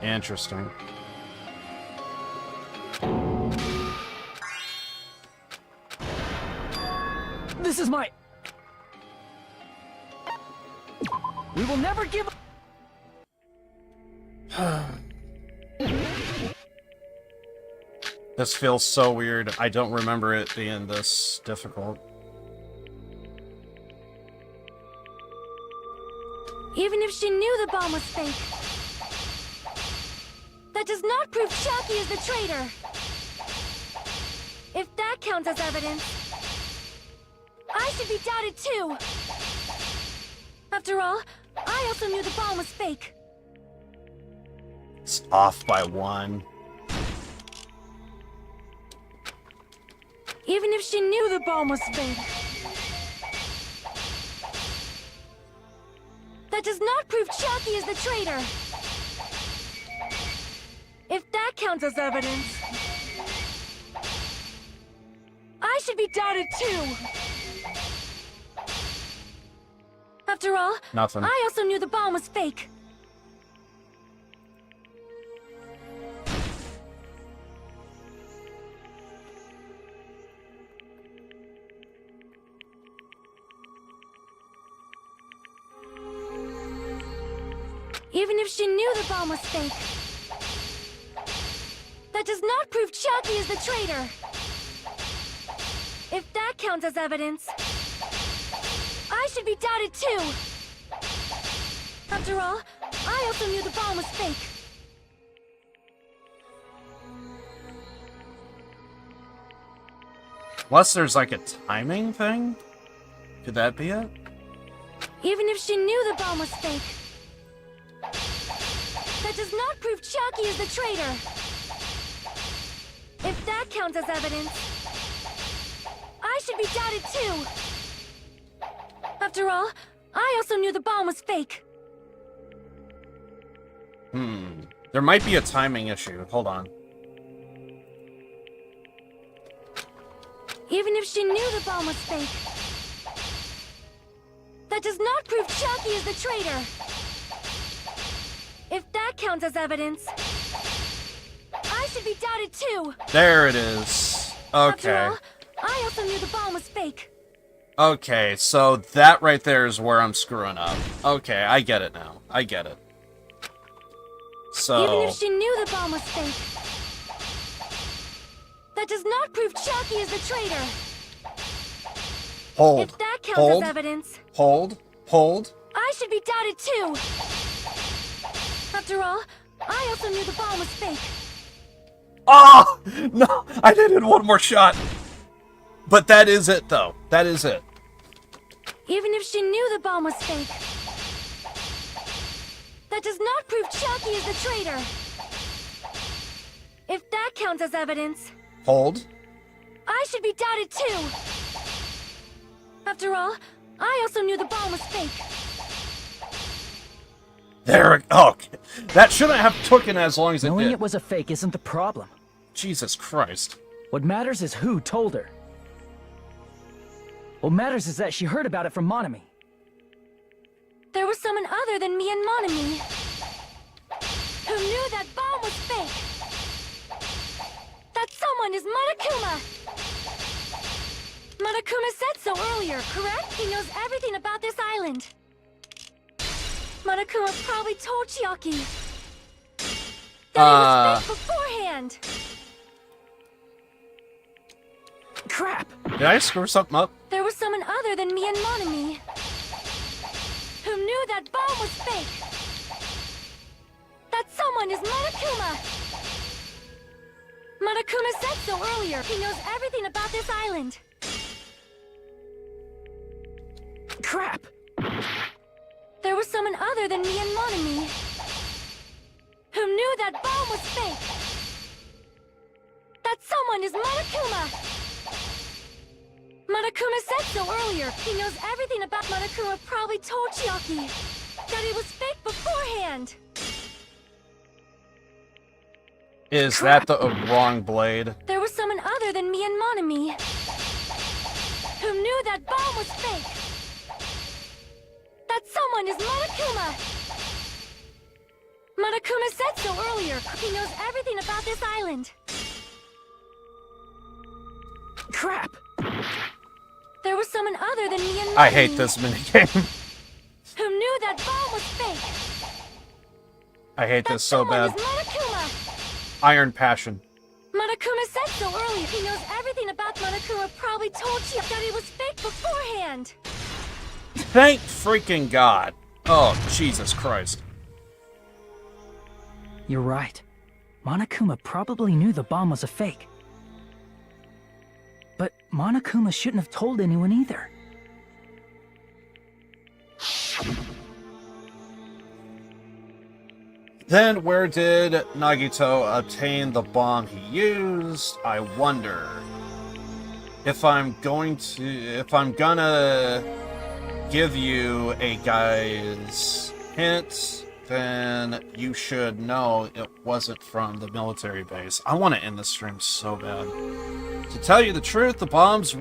Interesting. This is my... We will never give up. This feels so weird. I don't remember it being this difficult. Even if she knew the bomb was fake, that does not prove Chucky is the traitor. If that counts as evidence, I should be doubted too. After all, I also knew the bomb was fake. It's off by 1. Even if she knew the bomb was fake, that does not prove Chucky is the traitor. If that counts as evidence, I should be doubted too. After all, Nothing. I also knew the bomb was fake. Even if she knew the bomb was fake, that does not prove Chucky is the traitor. If that counts as evidence, I should be doubted too. After all, I also knew the bomb was fake. Unless there's like a timing thing? Could that be it? Even if she knew the bomb was fake, that does not prove Chucky is the traitor. If that counts as evidence, I should be doubted too. After all, I also knew the bomb was fake. There might be a timing issue. Hold on. Even if she knew the bomb was fake, that does not prove Chucky is the traitor. If that counts as evidence, I should be doubted too. There it is. Okay. After all, I also knew the bomb was fake. Okay, so that right there is where I'm screwing up. Okay, I get it now. I get it. So... Even if she knew the bomb was fake, that does not prove Chucky is the traitor. Hold. If that counts Hold. as evidence, Hold. Hold. I should be doubted too. After all, I also knew the bomb was fake. Oh! No! I needed one more shot! But that is it, though. That is it. Even if she knew the bomb was fake, that does not prove Chucky is the traitor. If that counts as evidence, Hold. I should be doubted too. After all, I also knew the bomb was fake. There it... Oh, that shouldn't have taken as long as it Knowing did. it was a fake isn't the problem. Jesus Christ. What matters is who told her. What matters is that she heard about it from Monami. There was someone other than me and Monami who knew that bomb was fake. That someone is Monokuma. Monokuma said so earlier, correct? He knows everything about this island. Monokuma probably told Chiaki that it was fake beforehand. Crap! Did I screw something up? There was someone other than me and Monami who knew that bomb was fake. That someone is Monokuma. Monokuma said so earlier. He knows everything about this island. Crap! There was someone someone other than me and Monami who knew that bomb was fake. That someone is Monokuma! Monokuma said so earlier. He knows everything about Monokuma, probably told Chiaki that it was fake beforehand. Is that the wrong blade? There was someone other than me and Monami who knew that bomb was fake. That someone is Monokuma! Monokuma said so earlier. He knows everything about this island. Crap! There was someone other than me and Monami I hate this minigame. who knew that bomb was fake. I hate this so Someone bad. is Monokuma! Iron Passion. Monokuma said so earlier. He knows everything about Monokuma, probably told you that it was fake beforehand. Thank freaking God. Oh, Jesus Christ. You're right. Monokuma probably knew the bomb was a fake. But Monokuma shouldn't have told anyone either. Then where did Nagito obtain the bomb he used? I wonder. If I'm gonna give you a guy's hint, then you should know it wasn't from the military base. I want to end this stream so bad. To tell you the truth, the bombs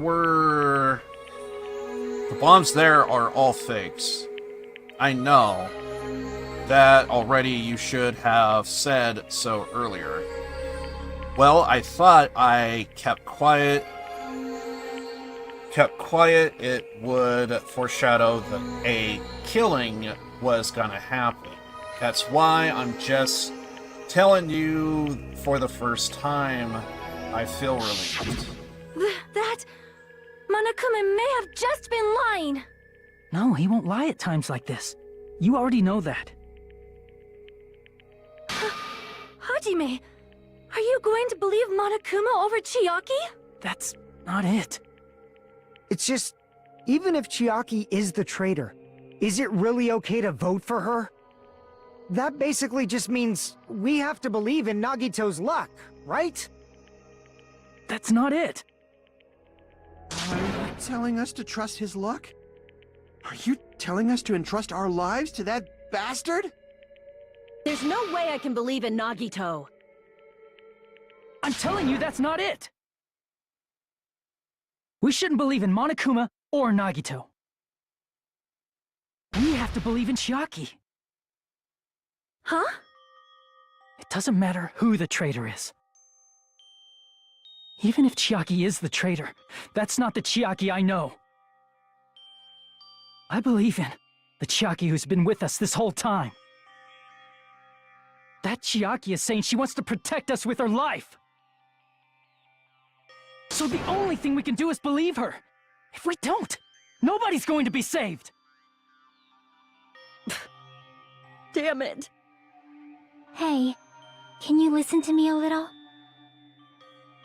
there are all fakes. I know that already. You should have said so earlier. Well, I thought I kept quiet. It would foreshadow that a killing was gonna happen. That's why I'm just telling you for the first time. I feel relieved. That... Monokuma may have just been lying. No, he won't lie at times like this. You already know that. Hajime, are you going to believe Monokuma over Chiaki? That's not it. It's just, even if Chiaki is the traitor, is it really okay to vote for her? That basically just means we have to believe in Nagito's luck, right? That's not it. Are you telling us to trust his luck? Are you telling us to entrust our lives to that bastard? There's no way I can believe in Nagito. I'm telling you that's not it. We shouldn't believe in Monokuma or Nagito. We have to believe in Chiaki. Huh? It doesn't matter who the traitor is. Even if Chiaki is the traitor, that's not the Chiaki I know. I believe in the Chiaki who's been with us this whole time. That Chiaki is saying she wants to protect us with her life. So the only thing we can do is believe her. If we don't, nobody's going to be saved. Damn it. Hey, can you listen to me a little?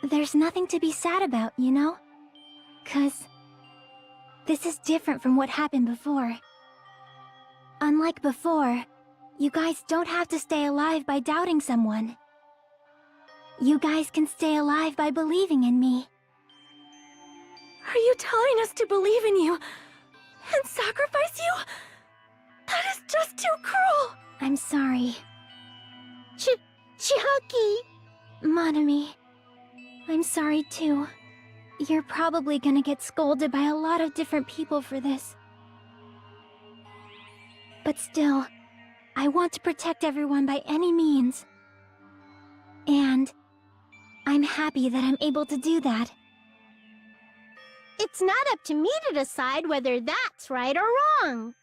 There's nothing to be sad about, you know? 'Cause this is different from what happened before. Unlike before, you guys don't have to stay alive by doubting someone. You guys can stay alive by believing in me. Are you telling us to believe in you and sacrifice you? That is just too cruel. I'm sorry. Chiaki! Monami, I'm sorry too. You're probably gonna get scolded by a lot of different people for this. But still, I want to protect everyone by any means. And I'm happy that I'm able to do that. It's not up to me to decide whether that's right or wrong.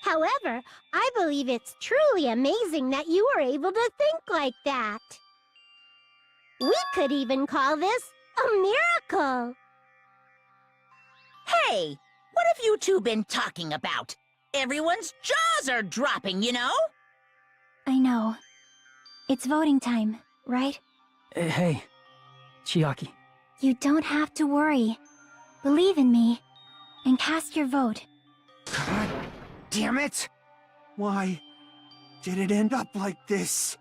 However, I believe it's truly amazing that you were able to think like that. We could even call this a miracle. Hey, what have you two been talking about? Everyone's jaws are dropping, you know? I know. It's voting time, right? Hey, Chiaki. You don't have to worry. Believe in me, and cast your vote. God damn it! Why did it end up like this?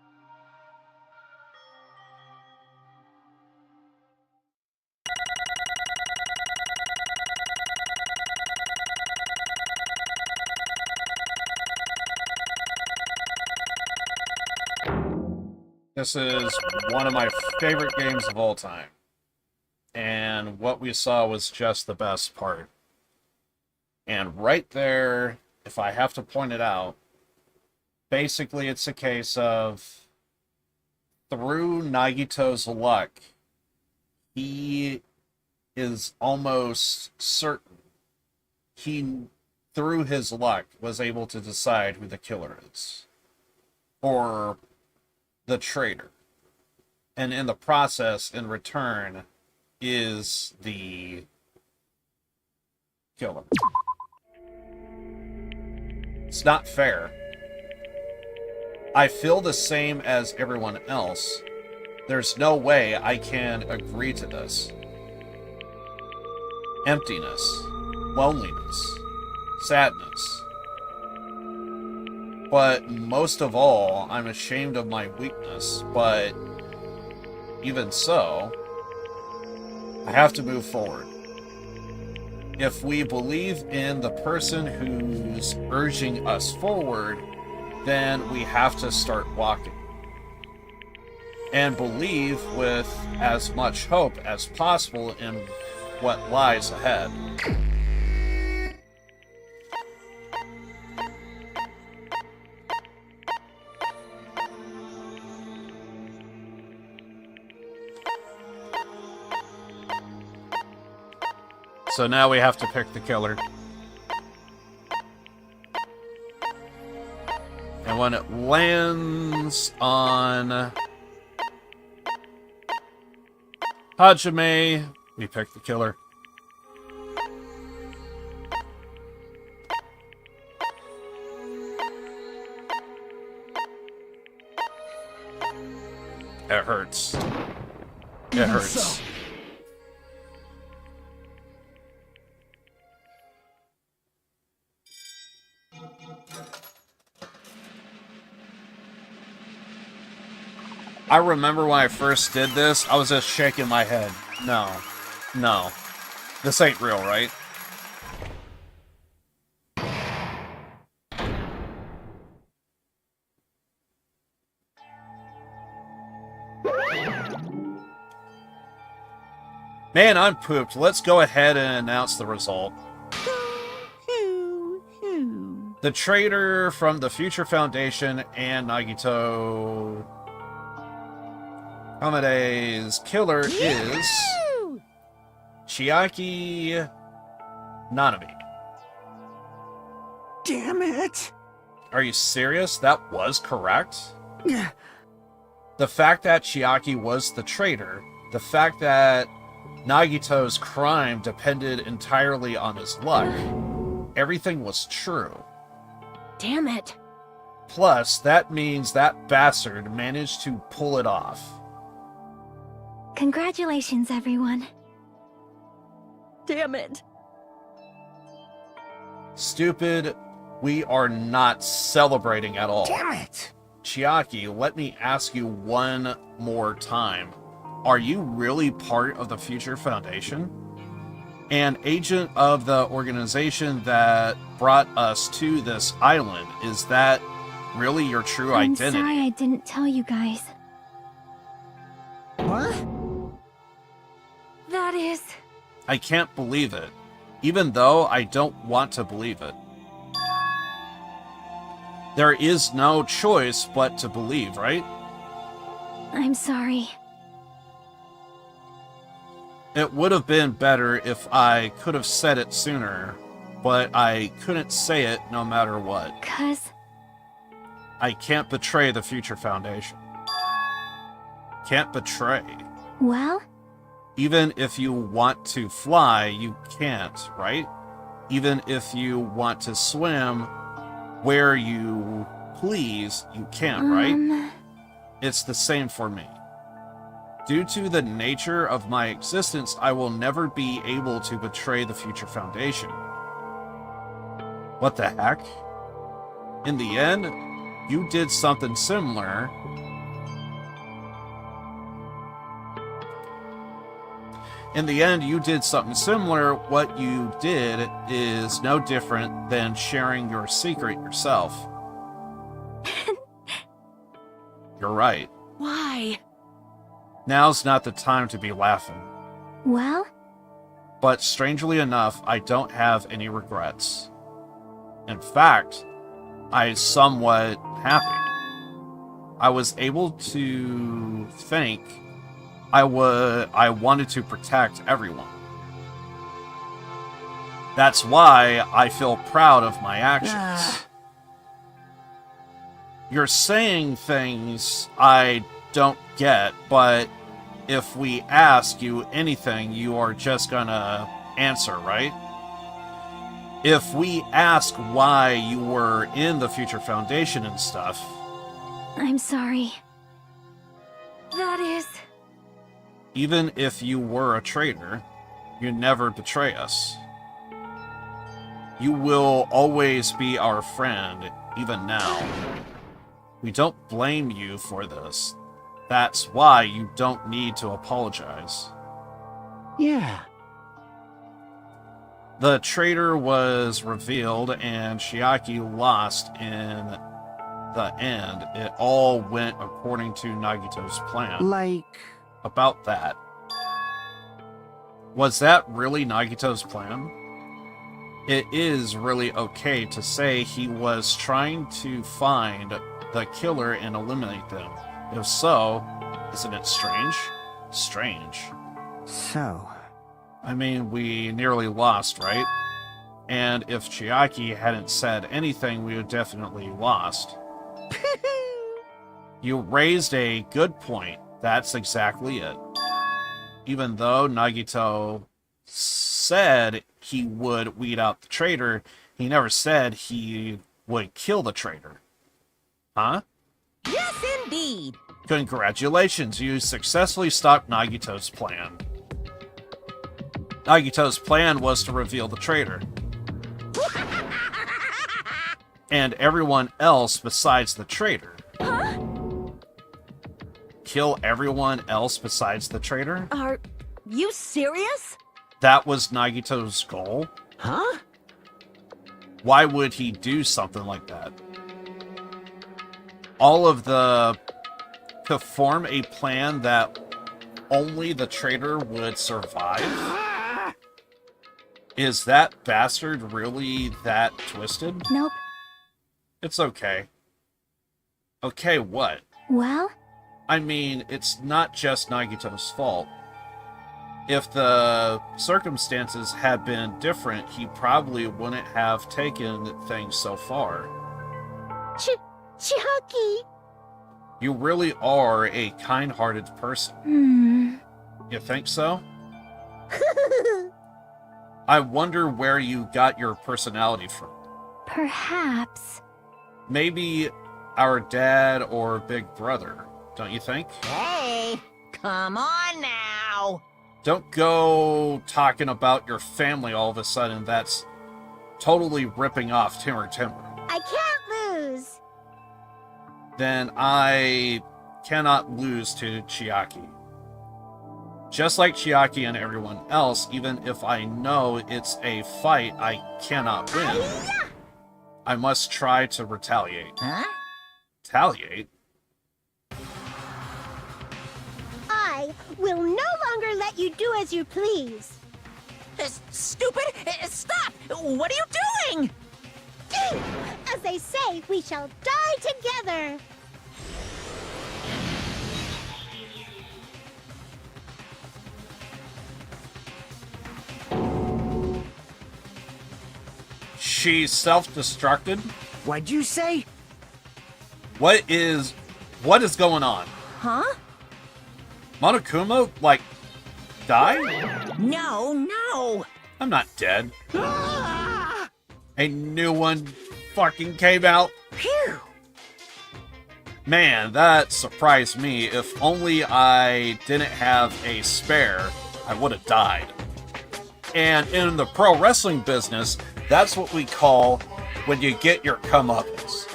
This is one of my favorite games of all time. And what we saw was just the best part. And right there, if I have to point it out, basically it's a case of, through Nagito's luck, he is almost certain he, through his luck, was able to decide who the killer is. Or the traitor. And in the process, in return, is the killer. It's not fair. I feel the same as everyone else. There's no way I can agree to this. Emptiness, loneliness, sadness. But most of all, I'm ashamed of my weakness, but even so, I have to move forward. If we believe in the person who's urging us forward, then we have to start walking. And believe with as much hope as possible in what lies ahead. So now we have to pick the killer. And when it lands on Hajime, we pick the killer. It hurts. It hurts. I remember when I first did this, I was just shaking my head. No. No. This ain't real, right? Man, I'm pooped. Let's go ahead and announce the result. The traitor from the Future Foundation and Nagito Hamade's killer is Chiaki Nanami. Damn it! Are you serious? That was correct? The fact that Chiaki was the traitor, the fact that Nagito's crime depended entirely on his luck, everything was true. Damn it. Plus, that means that bastard managed to pull it off. Congratulations, everyone. Damn it. Stupid, we are not celebrating at all. Damn it! Chiaki, let me ask you one more time. Are you really part of the Future Foundation? An agent of the organization that brought us to this island? Is that really your true identity? I'm sorry I didn't tell you guys. What? That is... I can't believe it, even though I don't want to believe it. There is no choice but to believe, right? I'm sorry. It would have been better if I could have said it sooner, but I couldn't say it no matter what. 'Cause... I can't betray the Future Foundation. Can't betray. Well? Even if you want to fly, you can't, right? Even if you want to swim where you please, you can't, right? It's the same for me. Due to the nature of my existence, I will never be able to betray the Future Foundation. What the heck? In the end, you did something similar. In the end, you did something similar. What you did is no different than sharing your secret yourself. You're right. Why? Now's not the time to be laughing. Well, But strangely enough, I don't have any regrets. In fact, I'm somewhat happy. I was able to think I wanted to protect everyone. That's why I feel proud of my actions. You're saying things I don't get, but if we ask you anything, you are just gonna answer, right? If we ask why you were in the Future Foundation and stuff... I'm sorry. That is... Even if you were a traitor, you never betray us. You will always be our friend, even now. We don't blame you for this. That's why you don't need to apologize. Yeah. The traitor was revealed and Chiaki lost in the end. It all went according to Nagito's plan. Like... About that. Was that really Nagito's plan? It is really okay to say he was trying to find the killer and eliminate them. If so, isn't it strange? Strange. So... I mean, we nearly lost, right? And if Chiaki hadn't said anything, we would definitely lost. You raised a good point. That's exactly it. Even though Nagito said he would weed out the traitor, he never said he would kill the traitor. Huh? Yes, indeed. Congratulations, you successfully stopped Nagito's plan. Nagito's plan was to reveal the traitor. And everyone else besides the traitor. Huh? Kill everyone else besides the traitor? Are you serious? That was Nagito's goal? Huh? Why would he do something like that? To form a plan that only the traitor would survive? Is that bastard really that twisted? Nope. It's okay. Okay, what? Well? I mean, it's not just Nagito's fault. If the circumstances had been different, he probably wouldn't have taken things so far. Chiaki! You really are a kind-hearted person. You think so? I wonder where you got your personality from. Perhaps. Maybe our dad or big brother, don't you think? Hey, come on now. Don't go talking about your family all of a sudden. That's totally ripping off Timur. I can't lose. Then I cannot lose to Chiaki. Just like Chiaki and everyone else, even if I know it's a fight I cannot win, I must try to retaliate. Huh? Retaliate? I will no longer let you do as you please. Stupid! Stop! What are you doing? As they say, we shall die together. She self-destructed? What'd you say? What is going on? Huh? Monokuma, died? No. I'm not dead. A new one fucking came out. Phew. Man, that surprised me. If only I didn't have a spare, I would have died. And in the pro wrestling business, that's what we call when you get your comeuppance.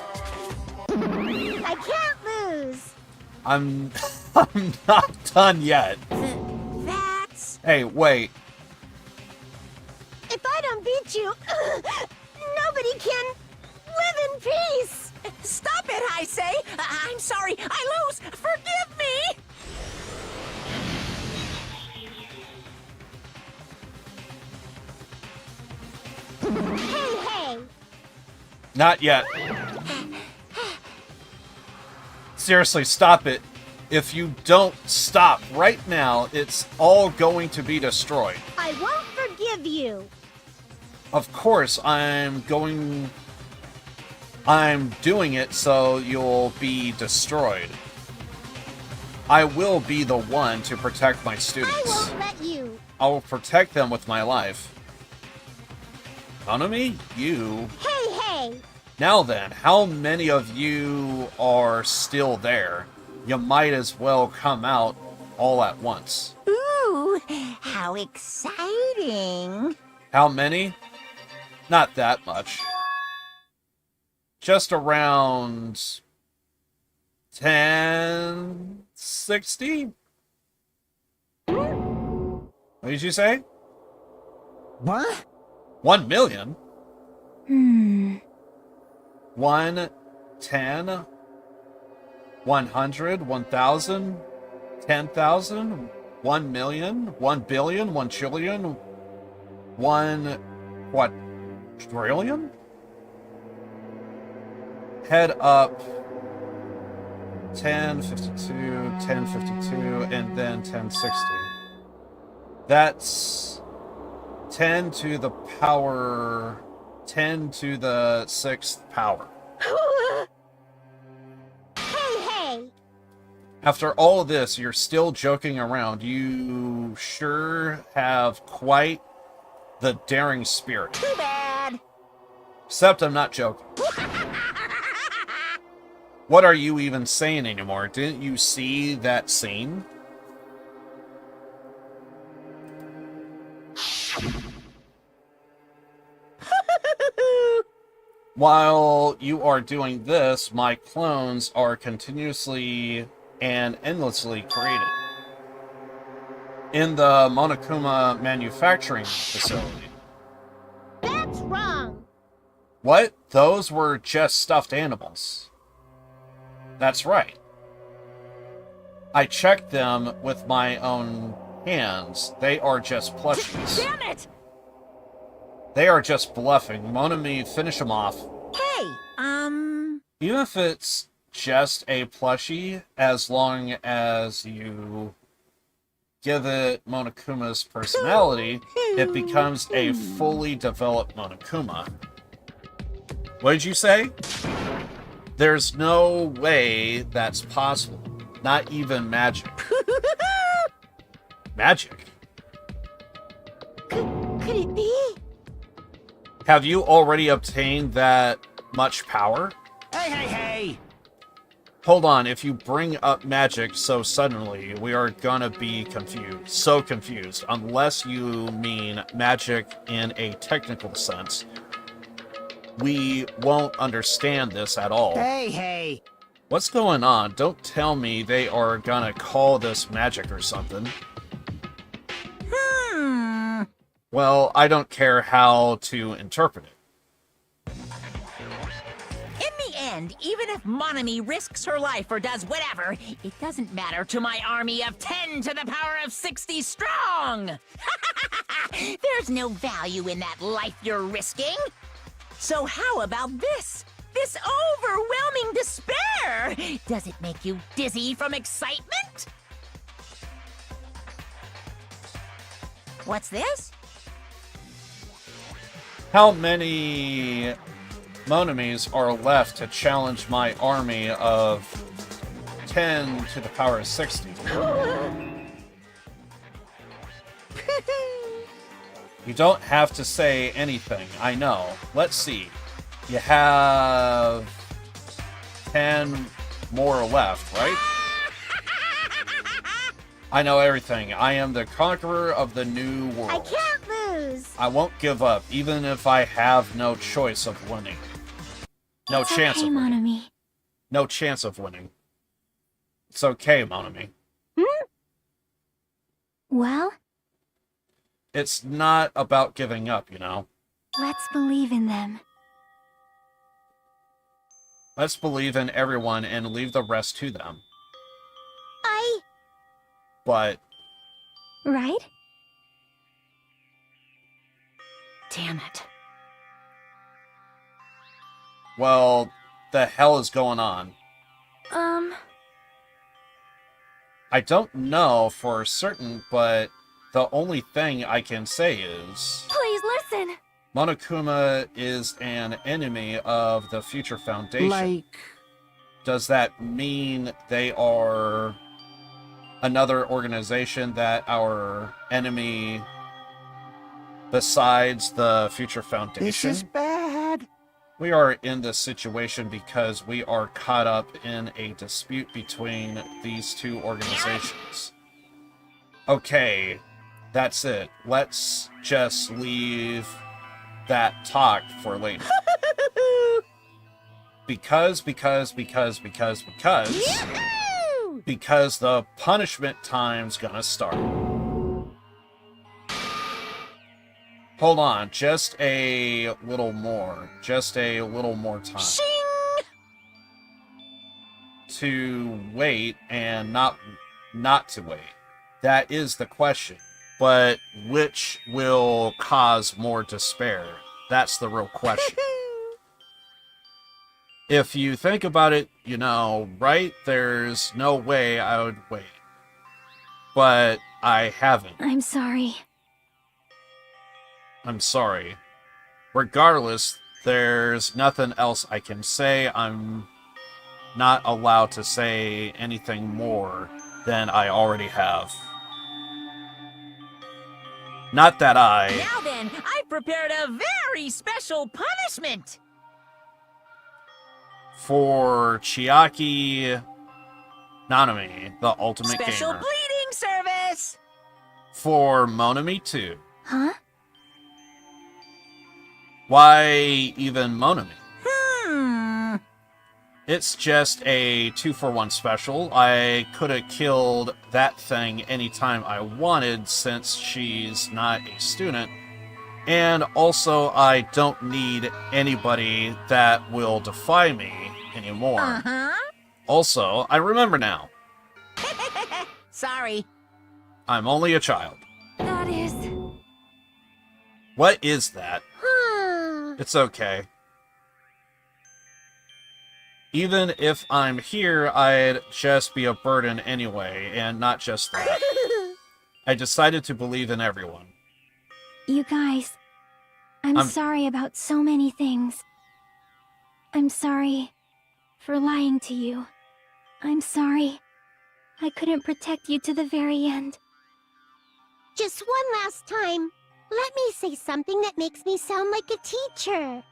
I'm not done yet. That's... Hey, wait. If I don't beat you, nobody can live in peace. Stop it, I say! I'm sorry, I lose! Forgive me! Hey! Not yet. Seriously, stop it. If you don't stop right now, it's all going to be destroyed. I won't forgive you. Of course, I'm doing it so you'll be destroyed. I will be the one to protect my I students. won't let you. I will protect them with my life. Hanami, you... Hey! Now then, how many of you are still there? You might as well come out all at once. Ooh, how exciting! How many? Not that much. Just around 1060? What did you say? What? 1 million? 1, 10, 100, 1,000, 10,000, 1 million, 1 billion, 1 trillion, 1 quadrillion? Head up 1052, 1052, and then 1060. That's 10 to the power 10 to the 6th power. Hey! After all of this, you're still joking around. You sure have quite the daring spirit. Too bad! Except I'm not joking. What are you even saying anymore? Didn't you see that scene? While you are doing this, my clones are continuously and endlessly created in the Monokuma manufacturing facility. That's wrong. What? Those were just stuffed animals. That's right. I checked them with my own hands. They are just plushies. Damn it! They are just bluffing. Monami, finish them off. Hey, Even if it's just a plushie, as long as you give it Monokuma's personality, it becomes a fully developed Monokuma. What did you say? There's no way that's possible. Not even magic. Magic? Could it be? Have you already obtained that much power? Hey! Hold on, if you bring up magic so suddenly, we are gonna be confused. So confused. Unless you mean magic in a technical sense. We won't understand this at all. Hey! What's going on? Don't tell me they are gonna call this magic or something. Well, I don't care how to interpret it. in the end, even if Monami risks her life or does whatever, it doesn't matter to my army of 10 to the power of 60 strong! There's no value in that life you're risking. So how about this? This overwhelming despair! Does it make you dizzy from excitement? What's this? How many Monamis are left to challenge my army of 10 to the power of 60? You don't have to say anything, I know. Let's see. You have 10 more left, right? I know everything. I am the conqueror of the new world. I can't lose. I won't give up, even if I have no choice of winning. No It's chance okay, of winning. Monami. No chance of winning. It's okay, Monami. Well, It's not about giving up, you know? let's believe in them. Let's believe in everyone and leave the rest to them. But... Right? Damn it. well, the hell is going on? I don't know for certain, but the only thing I can say is... Please listen! Monokuma is an enemy of the Future Foundation. Like... Does that mean they are another organization that our enemy besides the Future Foundation? This is bad. We are in this situation because we are caught up in a dispute between these two organizations. Okay, that's it. Let's just leave that talk for later. Because the punishment time's gonna start. Hold on, just a little more time. Shing! To wait and not to wait. That is the question. But which will cause more despair? That's the real question. If you think about it, you know, right? There's no way I would wait. But I haven't. I'm sorry. I'm sorry. Regardless, there's nothing else I can say. I'm not allowed to say anything more than I already have. Not that I... Now then, I prepared a very special punishment! For Chiaki Nanami, the ultimate Special gamer. bleeding service! For Monami too. Huh? Why even Monami? It's just a 2-for-1 special. I could have killed that thing anytime I wanted since she's not a student. And also, I don't need anybody that will defy me anymore. Uh-huh. Also, I remember now. Sorry. I'm only a child. That is... What is that? Huh. It's okay. Even if I'm here, I'd just be a burden anyway, and not just that. I decided to believe in everyone. You guys, I'm sorry about so many things. I'm sorry for lying to you. I'm sorry I couldn't protect you to the very end. Just one last time, let me say something that makes me sound like a teacher.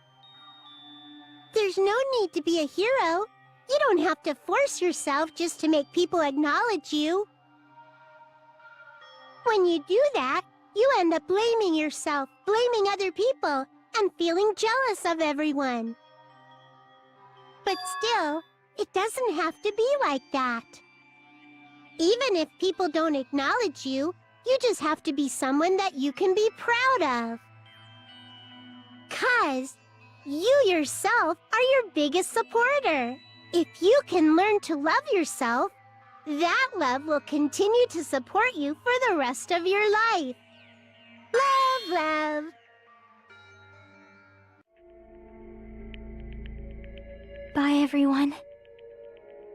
There's no need to be a hero. You don't have to force yourself just to make people acknowledge you. When you do that, you end up blaming yourself, blaming other people, and feeling jealous of everyone. But still, it doesn't have to be like that. Even if people don't acknowledge you, you just have to be someone that you can be proud of. 'Cause you yourself are your biggest supporter. If you can learn to love yourself, that love will continue to support you for the rest of your life. Love, love. Bye, everyone.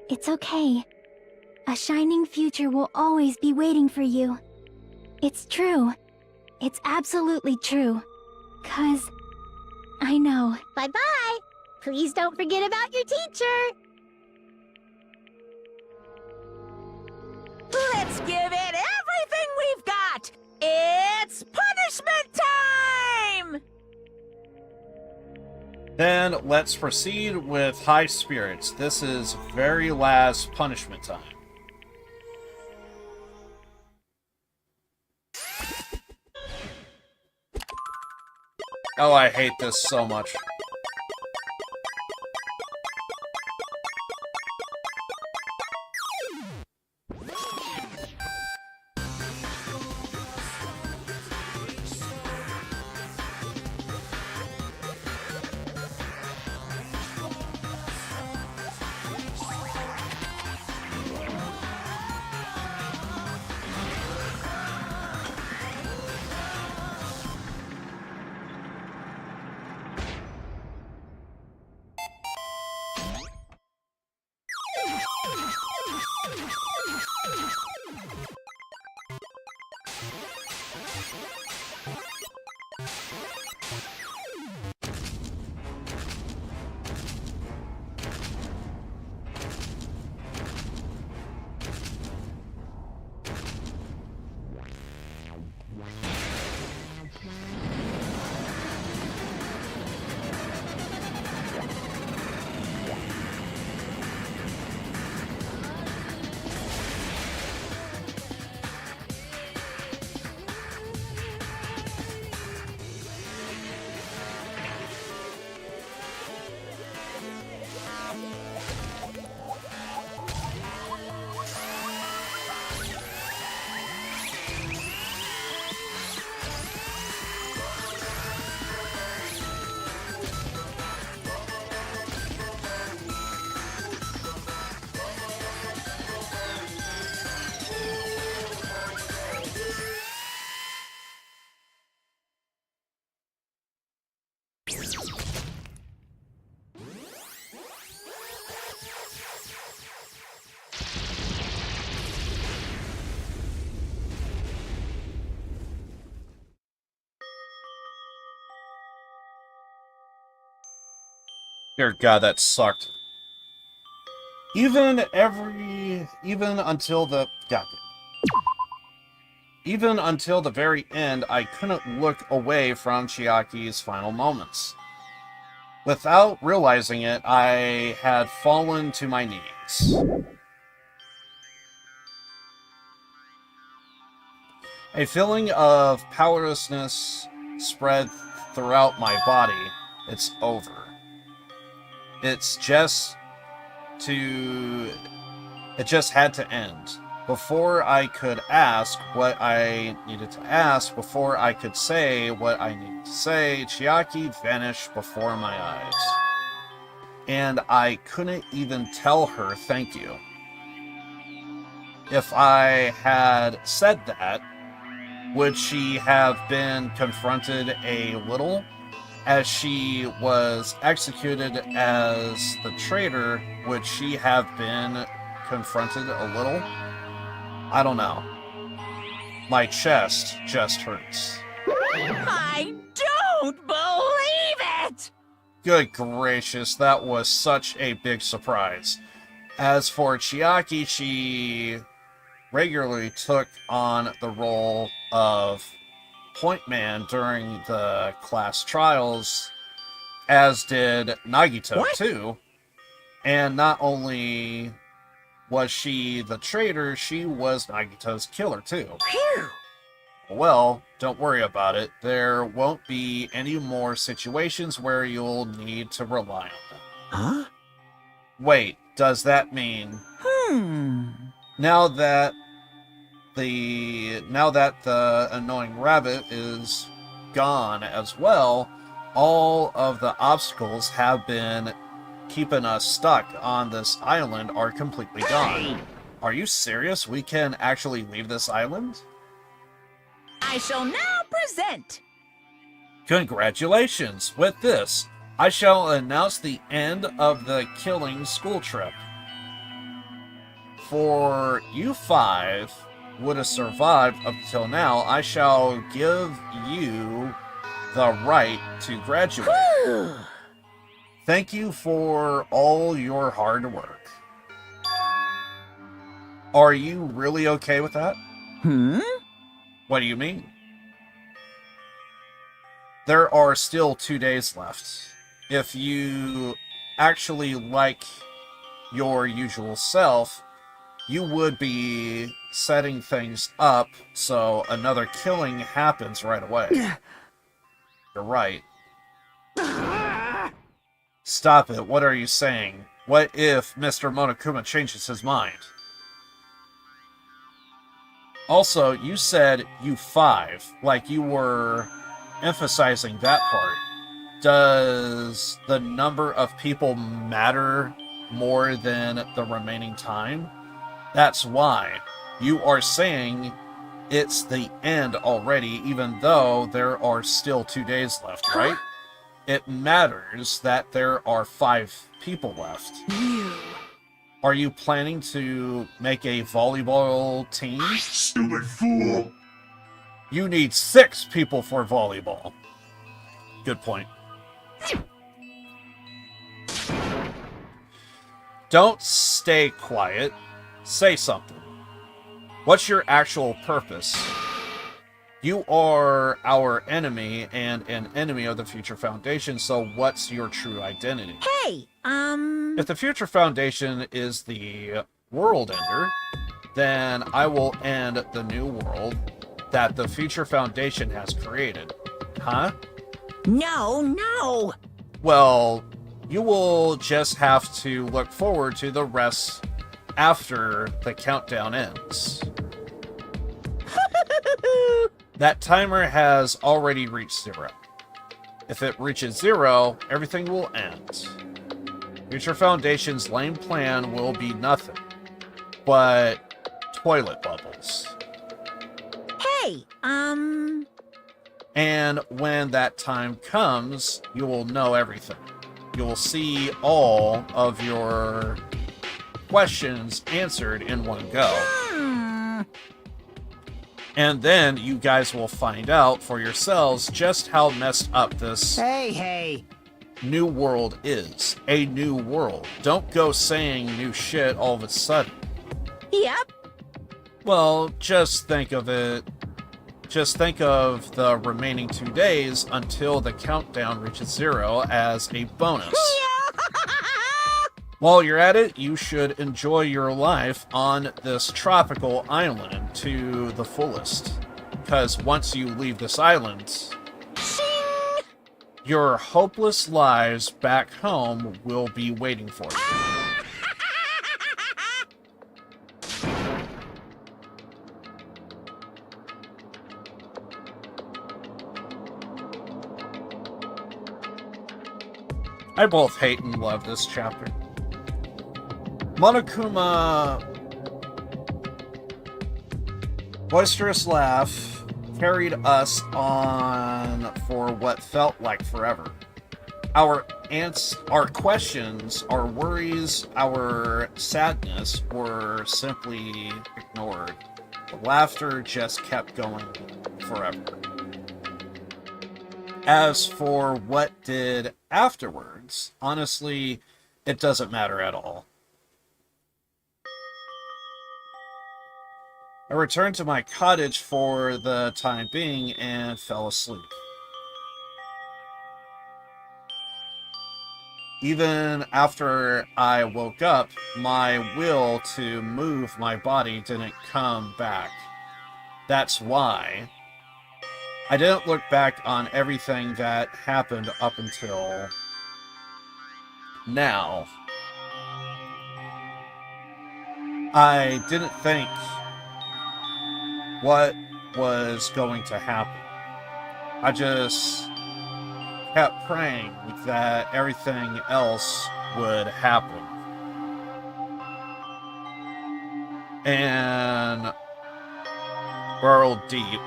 It's okay. A shining future will always be waiting for you. It's true. It's absolutely true. 'Cause I know. Bye-bye. Please don't forget about your teacher. Let's give it everything we've got! It's punishment time! Then let's proceed with high spirits. This is very last punishment time. Oh, I hate this so much. Dear God, that sucked. Even until the very end, I couldn't look away from Chiaki's final moments. Without realizing it, I had fallen to my knees. A feeling of powerlessness spread throughout my body. It's over. It just had to end. Before I could ask what I needed to ask, before I could say what I needed to say, Chiaki vanished before my eyes. And I couldn't even tell her thank you. If I had said that, would she have been confronted a little? As she was executed as the traitor, would she have been confronted a little? I don't know. My chest just hurts. I don't believe it! Good gracious, that was such a big surprise. As for Chiaki, she regularly took on the role of Point Man during the class trials, as did Nagito too. And not only was she the traitor, she was Nagito's killer too. Phew! Well, don't worry about it. There won't be any more situations where you'll need to rely on them. Huh? Wait, does that mean... Now that the annoying rabbit is gone as well, all of the obstacles have been keeping us stuck on this island are completely gone. Are you serious? We can actually leave this island? I shall now present. Congratulations! With this, I shall announce the end of the killing school trip. For you five would have survived up till now, I shall give you the right to graduate. Thank you for all your hard work. Are you really okay with that? What do you mean? There are still 2 days left. If you actually like your usual self, you would be setting things up so another killing happens right away. You're right. Stop it. What are you saying? What if Mr. Monokuma changes his mind? Also, you said you five, like you were emphasizing that part. Does the number of people matter more than the remaining time? That's why you are saying it's the end already, even though there are still 2 days left, right? It matters that there are 5 people left. Are you planning to make a volleyball team? Stupid fool! You need 6 people for volleyball. Good point. Don't stay quiet. Say something. What's your actual purpose? You are our enemy and an enemy of the Future Foundation, so what's your true identity? Hey, If the Future Foundation is the world ender, then I will end the new world that the Future Foundation has created. Huh? No. Well, you will just have to look forward to the rest after the countdown ends. That timer has already reached 0. If it reaches 0, everything will end. Future Foundation's lame plan will be nothing but toilet bubbles. Hey, And when that time comes, you will know everything. You will see all of your questions answered in one go. And then you guys will find out for yourselves just how messed up this Hey. new world is. A new world. Don't go saying new shit all of a sudden. Yep. Well, just think of it. Just think of the remaining 2 days until the countdown reaches 0 as a bonus. While you're at it, you should enjoy your life on this tropical island to the fullest. Because once you leave this island, your hopeless lives back home will be waiting for you. I both hate and love this chapter. Monokuma boisterous laugh carried us on for what felt like forever. Our questions, our worries, our sadness were simply ignored. The laughter just kept going forever. As for what did afterwards, honestly, it doesn't matter at all. I returned to my cottage for the time being and fell asleep. Even after I woke up, my will to move my body didn't come back. That's why I didn't look back on everything that happened up until now. I didn't think what was going to happen. I just kept praying that everything else would happen. And burrowed deep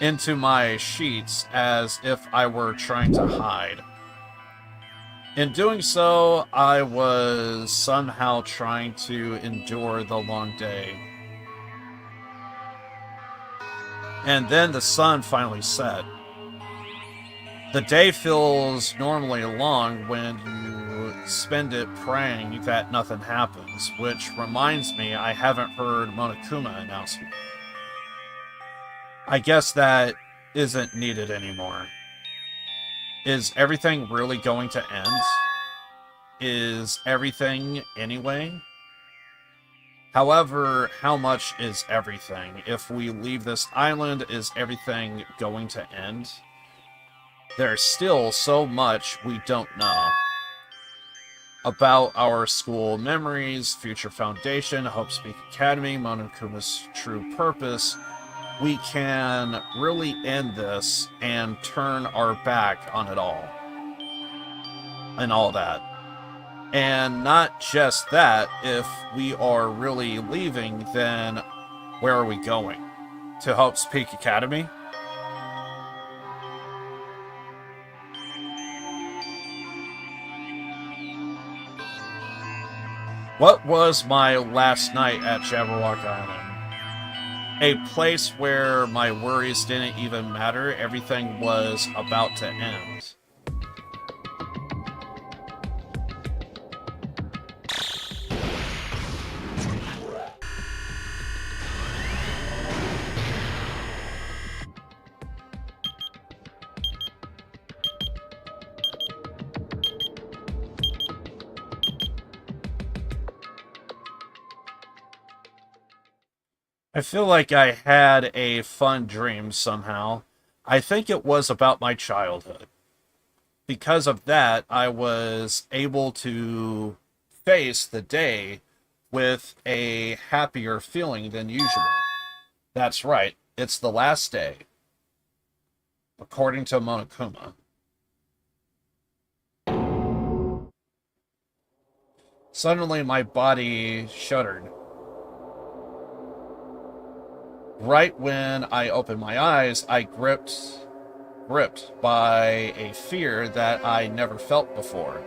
into my sheets as if I were trying to hide. In doing so, I was somehow trying to endure the long day. And then the sun finally set. The day feels normally long when you spend it praying that nothing happens, which reminds me I haven't heard Monokuma announcement. I guess that isn't needed anymore. Is everything really going to end? Is everything anyway? However, how much is everything? If we leave this island, is everything going to end? There's still so much we don't know. About our school memories, Future Foundation, Hope Speak Academy, Monokuma's true purpose. We can really end this and turn our back on it all. And all that. And not just that, if we are really leaving, then where are we going? To Hope's Peak Academy? What was my last night at Jabberwock Island? A place where my worries didn't even matter. Everything was about to end. I feel like I had a fun dream somehow. I think it was about my childhood. Because of that, I was able to face the day with a happier feeling than usual. That's right, it's the last day, according to Monokuma. Suddenly, my body shuddered. Right when I opened my eyes, I gripped by a fear that I never felt before.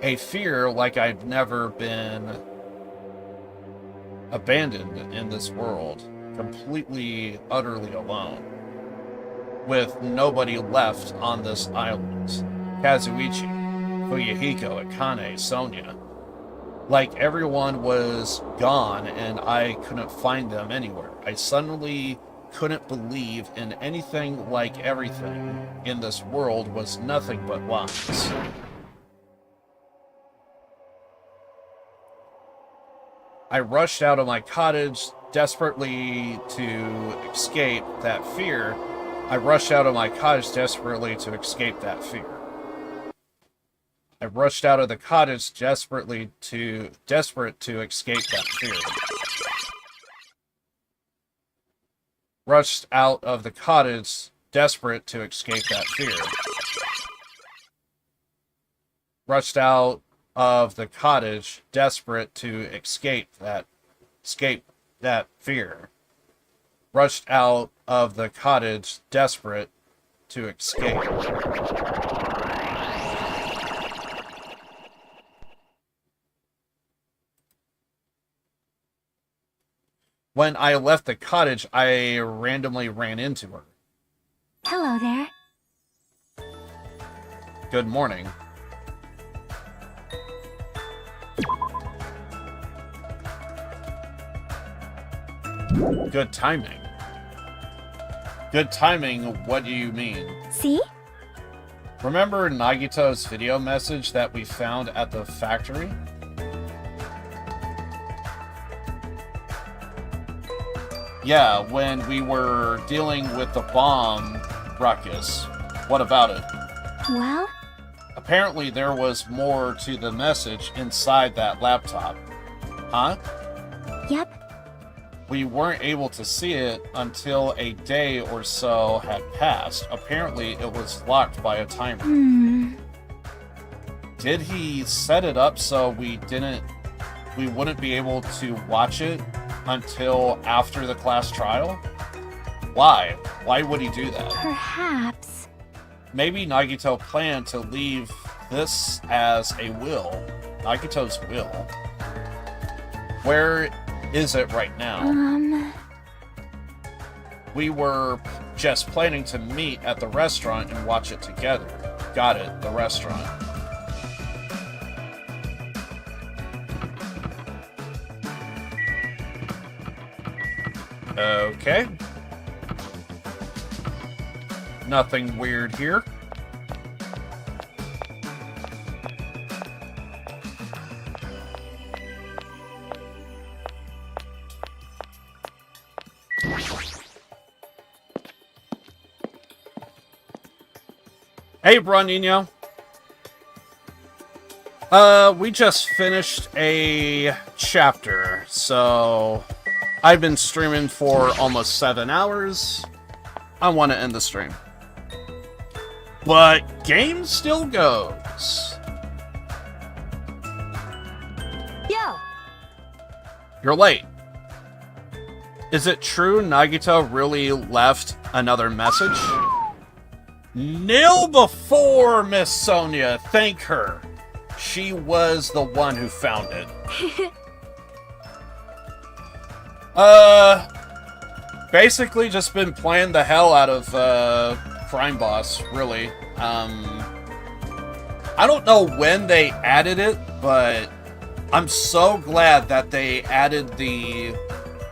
A fear like I'd never been abandoned in this world, completely, utterly alone, with nobody left on this island. Kazuichi, Fuyuhiko, Akane, Sonia. Like everyone was gone and I couldn't find them anywhere. I suddenly couldn't believe in anything. Like everything in this world was nothing but lies. I rushed out of my cottage desperately to escape that fear. I rushed out of my cottage desperately to escape that fear. I rushed out of the cottage desperate to escape that fear. Rushed out of the cottage desperate to escape that fear. Rushed out of the cottage desperate to escape that fear. Rushed out of the cottage desperate to escape. When I left the cottage, I randomly ran into her. Hello there. Good morning. Good timing. Good timing, what do you mean? See? Remember Nagito's video message that we found at the factory? Yeah, when we were dealing with the bomb ruckus. What about it? Well? Apparently there was more to the message inside that laptop. Huh? Yep. We weren't able to see it until a day or so had passed. Apparently it was locked by a timer. Did he set it up so we wouldn't be able to watch it until after the class trial? Why? Why would he do that? Perhaps. Maybe Nagito planned to leave this as a will. Nagito's will. Where is it right now? We were just planning to meet at the restaurant and watch it together. Got it, the restaurant. Okay. Nothing weird here. Hey, Bruninho. We just finished a chapter, so I've been streaming for almost 7 hours. I want to end the stream. But game still goes. Yo! You're late. Is it true Nagito really left another message? Kneel before Miss Sonia. Thank her. She was the one who found it. Basically just been playing the hell out of, Crime Boss, really. I don't know when they added it, but I'm so glad that they added the...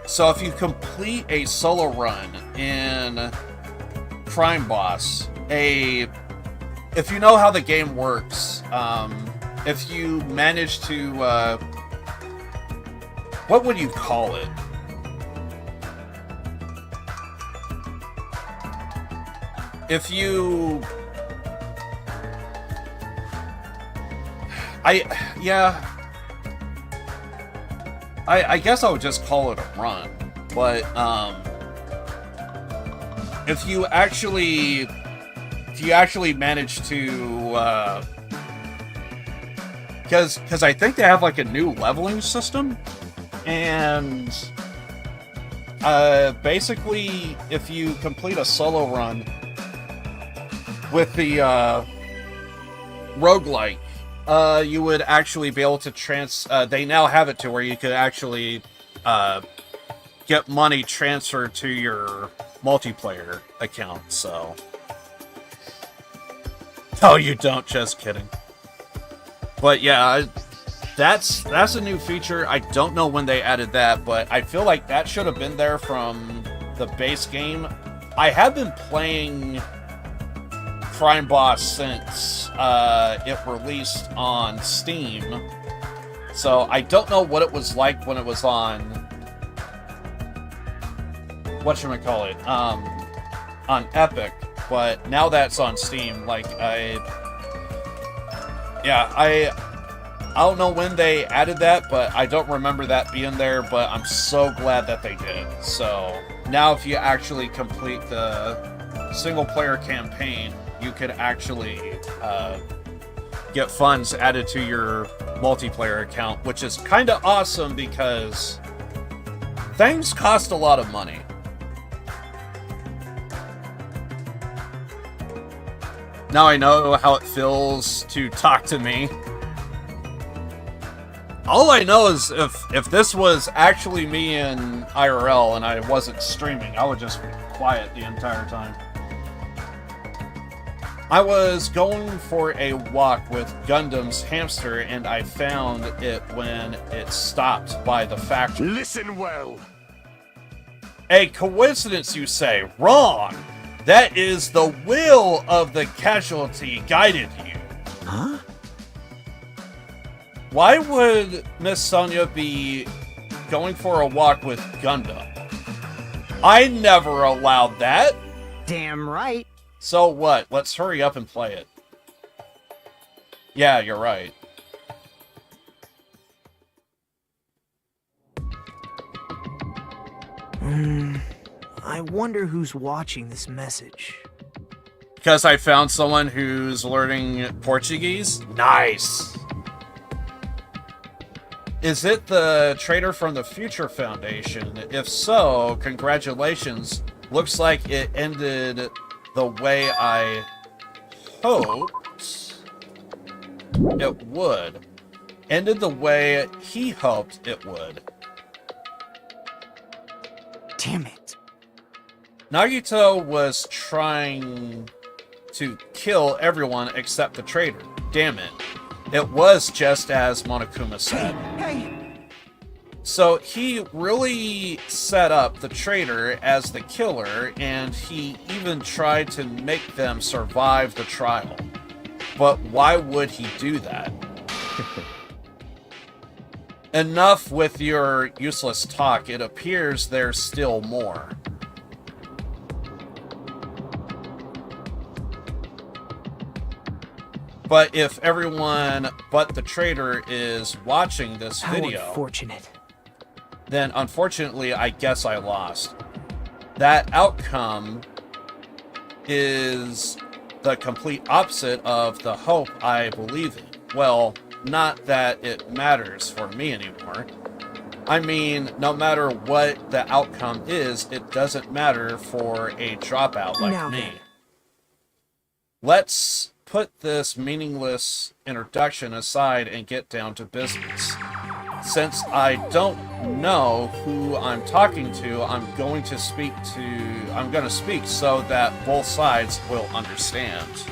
So if you complete a solo run in Crime Boss, if you know how the game works, if you manage to, what would you call it? If you... I guess I would just call it a run, but, if you actually manage to, because I think they have, like, a new leveling system, and, basically, if you complete a solo run with the, roguelike, you would actually be able to they now have it to where you could actually, get money transferred to your multiplayer account, so... No, you don't, just kidding. But yeah, that's a new feature. I don't know when they added that, but I feel like that should have been there from the base game. I have been playing Crime Boss since it released on Steam, so I don't know what it was like when it was on whatchamacallit, on Epic, but now that's on Steam, like, I don't know when they added that, but I don't remember that being there, but I'm so glad that they did. So now if you actually complete the single-player campaign, you could actually get funds added to your multiplayer account, which is kind of awesome because things cost a lot of money. Now I know how it feels to talk to me. All I know is if this was actually me in IRL and I wasn't streaming, I would just be quiet the entire time. I was going for a walk with Gundam's hamster and I found it when it stopped by the factory. Listen well. A coincidence, you say? Wrong! That is the will of the casualty guided you. Huh? Why would Miss Sonia be going for a walk with Gundam? I never allowed that. Damn right. So what? Let's hurry up and play it. Yeah, you're right. I wonder who's watching this message. Because I found someone who's learning Portuguese? Nice! Is it the Trader from the Future Foundation? If so, congratulations. Looks like it ended the way I hoped it would. Ended the way he hoped it would. Damn it. Nagito was trying to kill everyone except the traitor. Damn it. It was just as Monokuma said. Hey! So he really set up the traitor as the killer, and he even tried to make them survive the trial. But why would he do that? Enough with your useless talk. It appears there's still more. But if everyone but the traitor is watching this video... How unfortunate. Then unfortunately, I guess I lost. That outcome is the complete opposite of the hope I believe in. Well, not that it matters for me anymore. I mean, no matter what the outcome is, it doesn't matter for a dropout like Now me. then. Let's put this meaningless introduction aside and get down to business. since I don't know who I'm talking to, I'm going to speak so that both sides will understand.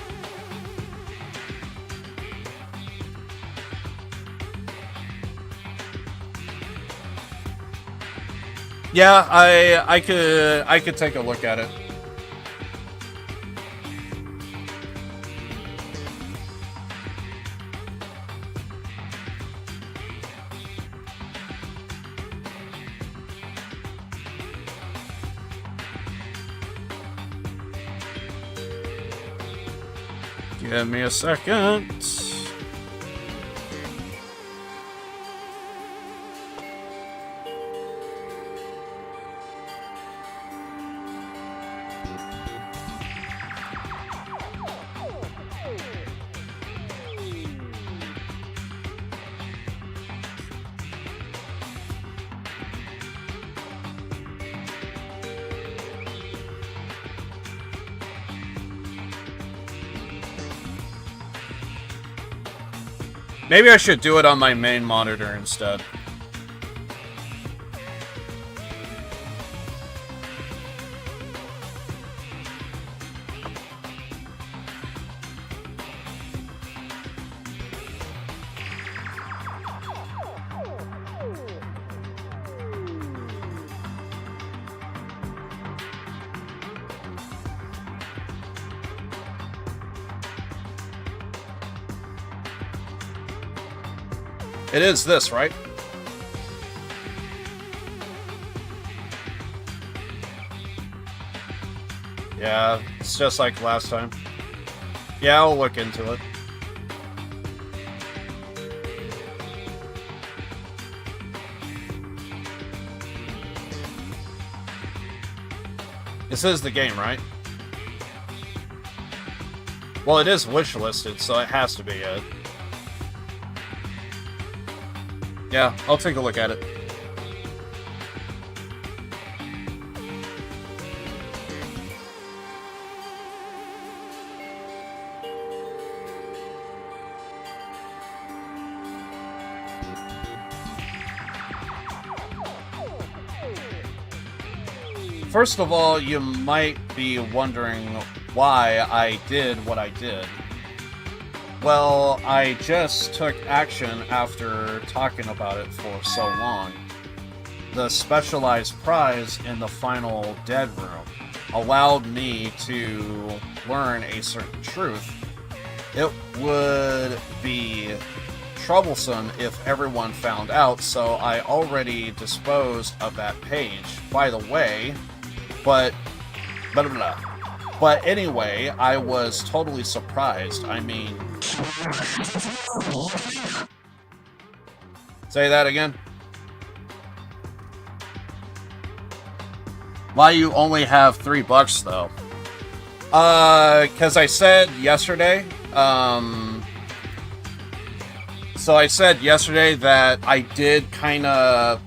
Yeah, I could take a look at it. Give me a second. Maybe I should do it on my main monitor instead. It is this, right? Yeah, it's just like last time. Yeah, I'll look into it. This is the game, right? Well, it is wishlisted, so it has to be it. Yeah, I'll take a look at it. First of all, you might be wondering why I did what I did. Well, I just took action after talking about it for so long. The specialized prize in the final dead room allowed me to learn a certain truth. It would be troublesome if everyone found out, so I already disposed of that page. By the way, but anyway, I was totally surprised. I mean... Say that again? Why you only have $3 though? Cause I said yesterday, so I said yesterday that I did kinda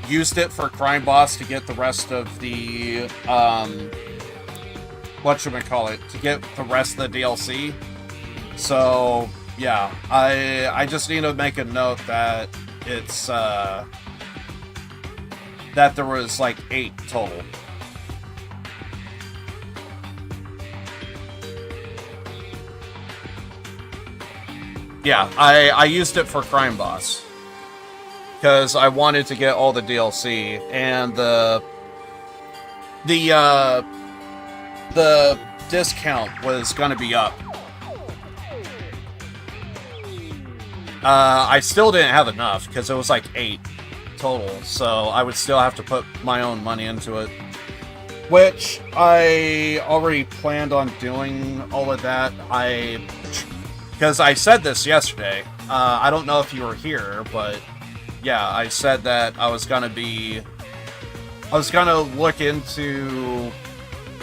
used it for Crime Boss to get the rest of the, whatchamacallit, to get the rest of the DLC. So, yeah, I just need to make a note that it's, that there was like 8 total. Yeah, I used it for Crime Boss. Because I wanted to get all the DLC, and the discount was gonna be up. I still didn't have enough, because it was like 8 total, so I would still have to put my own money into it. Which, I already planned on doing all of that. Because I said this yesterday. I don't know if you were here, but yeah, I said that I was gonna look into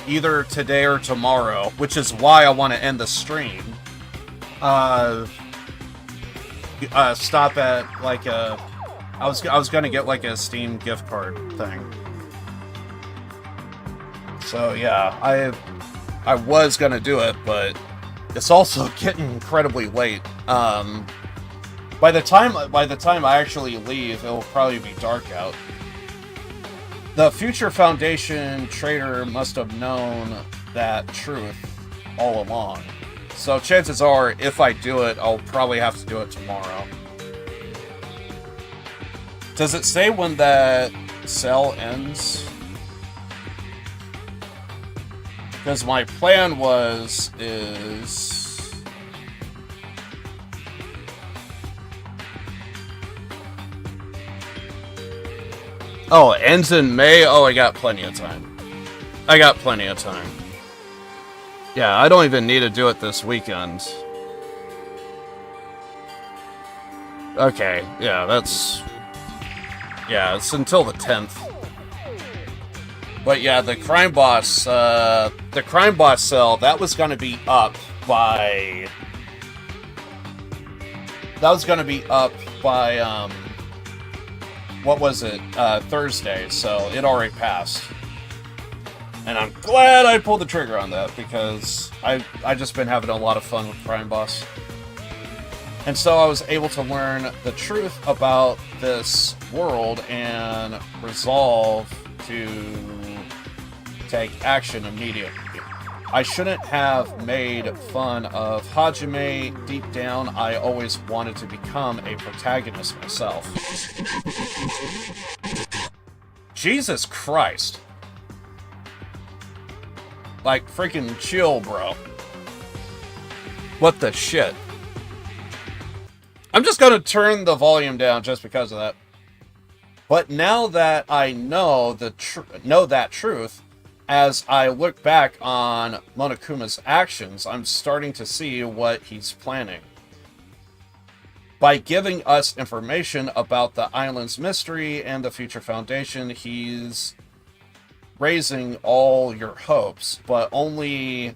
either today or tomorrow, which is why I want to end the stream. Stop at like a, I was gonna get like a Steam gift card thing. So yeah, I was gonna do it, but it's also getting incredibly late. By the time I actually leave, it'll probably be dark out. The Future Foundation traitor must have known that truth all along. So chances are, if I do it, I'll probably have to do it tomorrow. Does it say when that cell ends? Because my plan is... Oh, it ends in May? Oh, I got plenty of time. I got plenty of time. Yeah, I don't even need to do it this weekend. Okay, yeah, that's... Yeah, it's until the 10th. But yeah, the crime boss cell, that was gonna be up by... what was it? Thursday, so it already passed. And I'm glad I pulled the trigger on that, because I've just been having a lot of fun with Crime Boss. And so I was able to learn the truth about this world and resolve to take action immediately. I shouldn't have made fun of Hajime. Deep down, I always wanted to become a protagonist myself. Jesus Christ. Like, freaking chill, bro. What the shit? I'm just gonna turn the volume down just because of that. But now that I know that truth, as I look back on Monokuma's actions, I'm starting to see what he's planning. By giving us information about the island's mystery and the Future Foundation, he's raising all your hopes, but only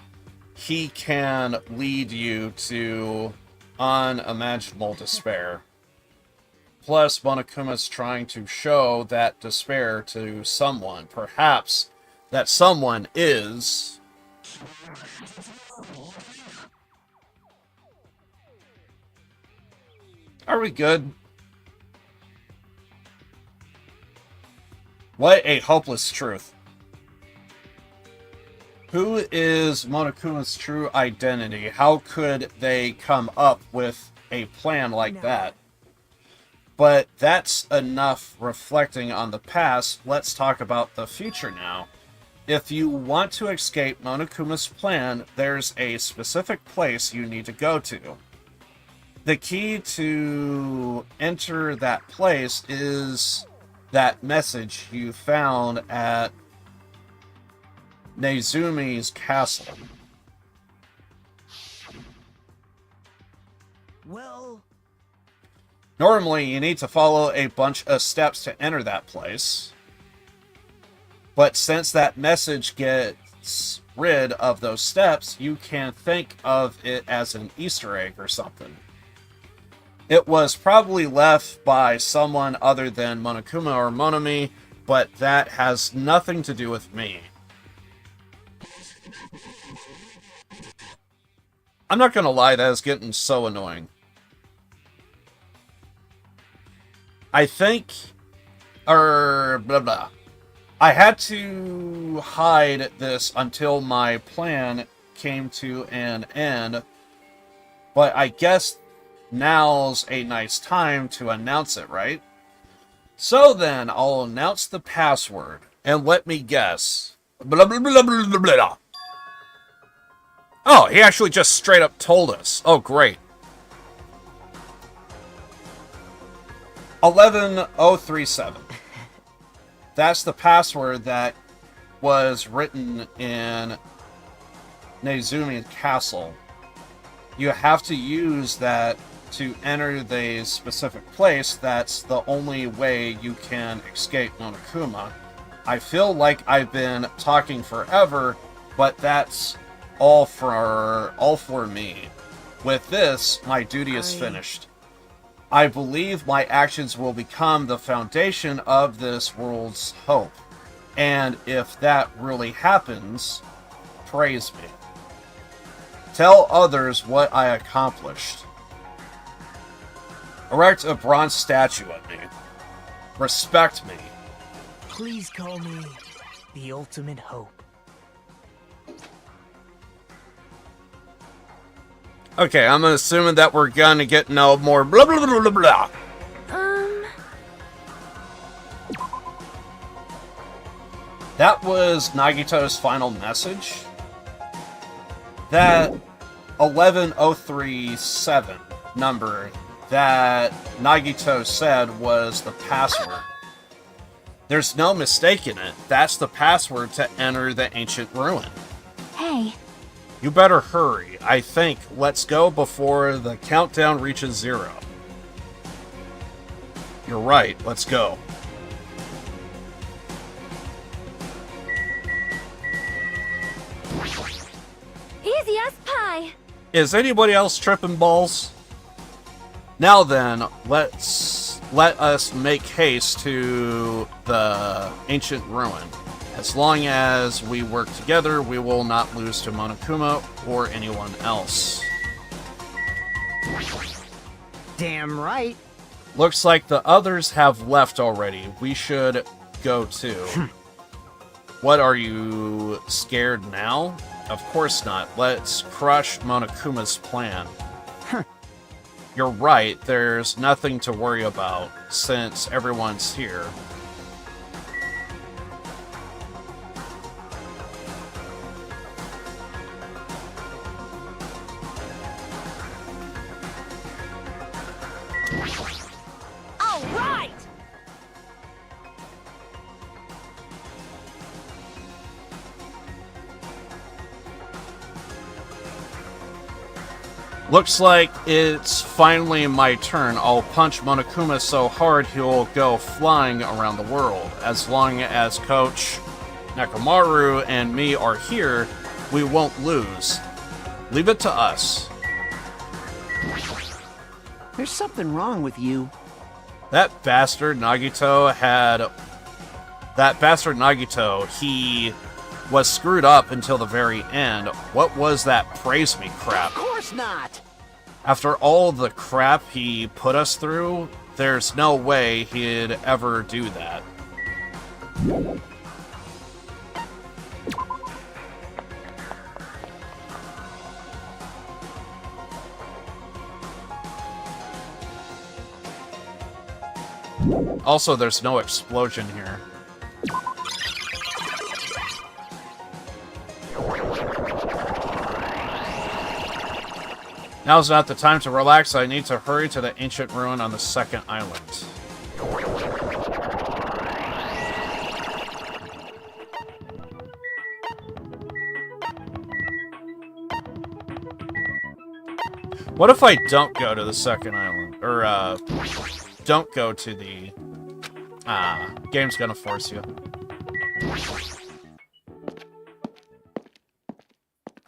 he can lead you to unimaginable despair. Plus, Monokuma's trying to show that despair to someone. Perhaps that someone is... Are we good? What a hopeless truth. Who is Monokuma's true identity? How could they come up with a plan like that? But that's enough reflecting on the past. Let's talk about the future now. If you want to escape Monokuma's plan, there's a specific place you need to go to. The key to enter that place is that message you found at Nezumi's castle. Well... Normally, you need to follow a bunch of steps to enter that place. But since that message gets rid of those steps, you can think of it as an Easter egg or something. It was probably left by someone other than Monokuma or Monomi, but that has nothing to do with me. I'm not gonna lie, that is getting so annoying. I think... blah blah. I had to hide this until my plan came to an end, but I guess now's a nice time to announce it, right? So then, I'll announce the password, and let me guess. Blah blah blah blah blah blah. Oh, he actually just straight up told us. Oh, great. 11037. That's the password that was written in Nezumi's castle. You have to use that to enter the specific place. That's the only way you can escape Monokuma. I feel like I've been talking forever, but that's all for me. With this, my duty is finished. I believe my actions will become the foundation of this world's hope. And if that really happens, praise me. Tell others what I accomplished. Erect a bronze statue of me. Respect me. Please call me the ultimate hope. Okay, I'm assuming that we're gonna get no more blah blah blah blah blah. That was Nagito's final message. That 11037 number that Nagito said was the password. There's no mistaking it. That's the password to enter the ancient ruin. Hey. You better hurry. I think let's go before the countdown reaches 0. You're right. Let's go. Easy as pie. Is anybody else tripping balls? Now then, let us make haste to the ancient ruin. As long as we work together, we will not lose to Monokuma or anyone else. Damn right. Looks like the others have left already. We should go too. What, are you scared now? Of course not. Let's crush Monokuma's plan. You're right, there's nothing to worry about, since everyone's here. All right! Looks like it's finally my turn. I'll punch Monokuma so hard he'll go flying around the world. As long as Coach Nekomaru and me are here, we won't lose. Leave it to us. There's something wrong with you. That bastard Nagito, he was screwed up until the very end. What was that praise me crap? Of course not! After all the crap he put us through, there's no way he'd ever do that. Also, there's no explosion here. Now's not the time to relax. I need to hurry to the ancient ruin on the second island. What if I don't go to the second island? Or, don't go to the... game's gonna force you.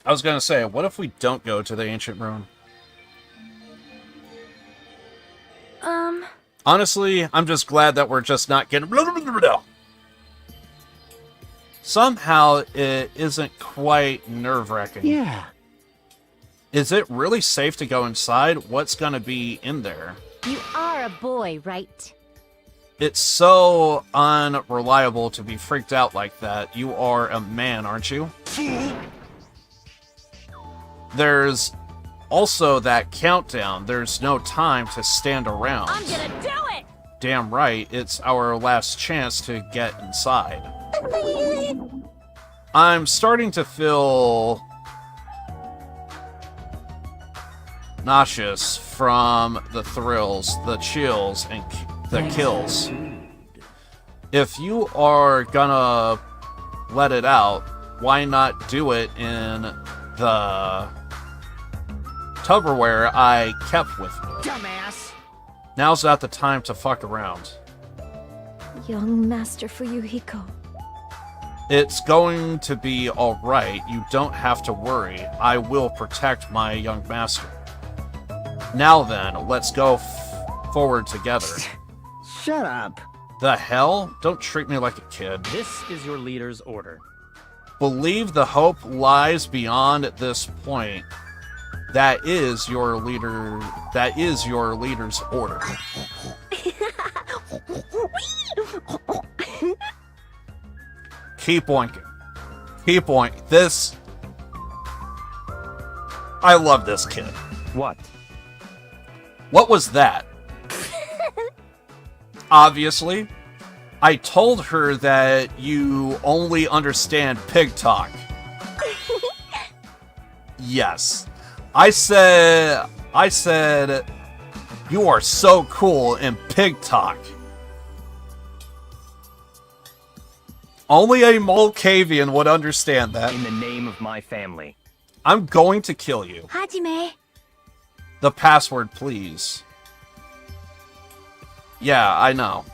I was gonna say, what if we don't go to the ancient ruin? Honestly, I'm just glad that we're just not getting... Somehow, it isn't quite nerve-wracking. Yeah. Is it really safe to go inside? What's gonna be in there? You are a boy, right? It's so unreliable to be freaked out like that. You are a man, aren't you? There's also that countdown. There's no time to stand around. I'm gonna do it! Damn right, it's our last chance to get inside. I'm starting to feel nauseous from the thrills, the chills, and the kills. If you are gonna let it out, why not do it in the Tupperware I kept with me? Dumbass! Now's not the time to fuck around. Young Master Fuyuhiko. It's going to be alright. You don't have to worry. I will protect my young master. Now then, let's go forward together. Shut up. The hell? Don't treat me like a kid. This is your leader's order. Believe the hope lies beyond this point. That is your leader. That is your leader's order. Keep oinking. Keep oinking. This... I love this kid. What? What was that? Obviously, I told her that you only understand pig talk. Yes. I said, you are so cool in pig talk. Only a Molcavian would understand that. In the name of my family. I'm going to kill you. Hajime. The password, please. Yeah, I know.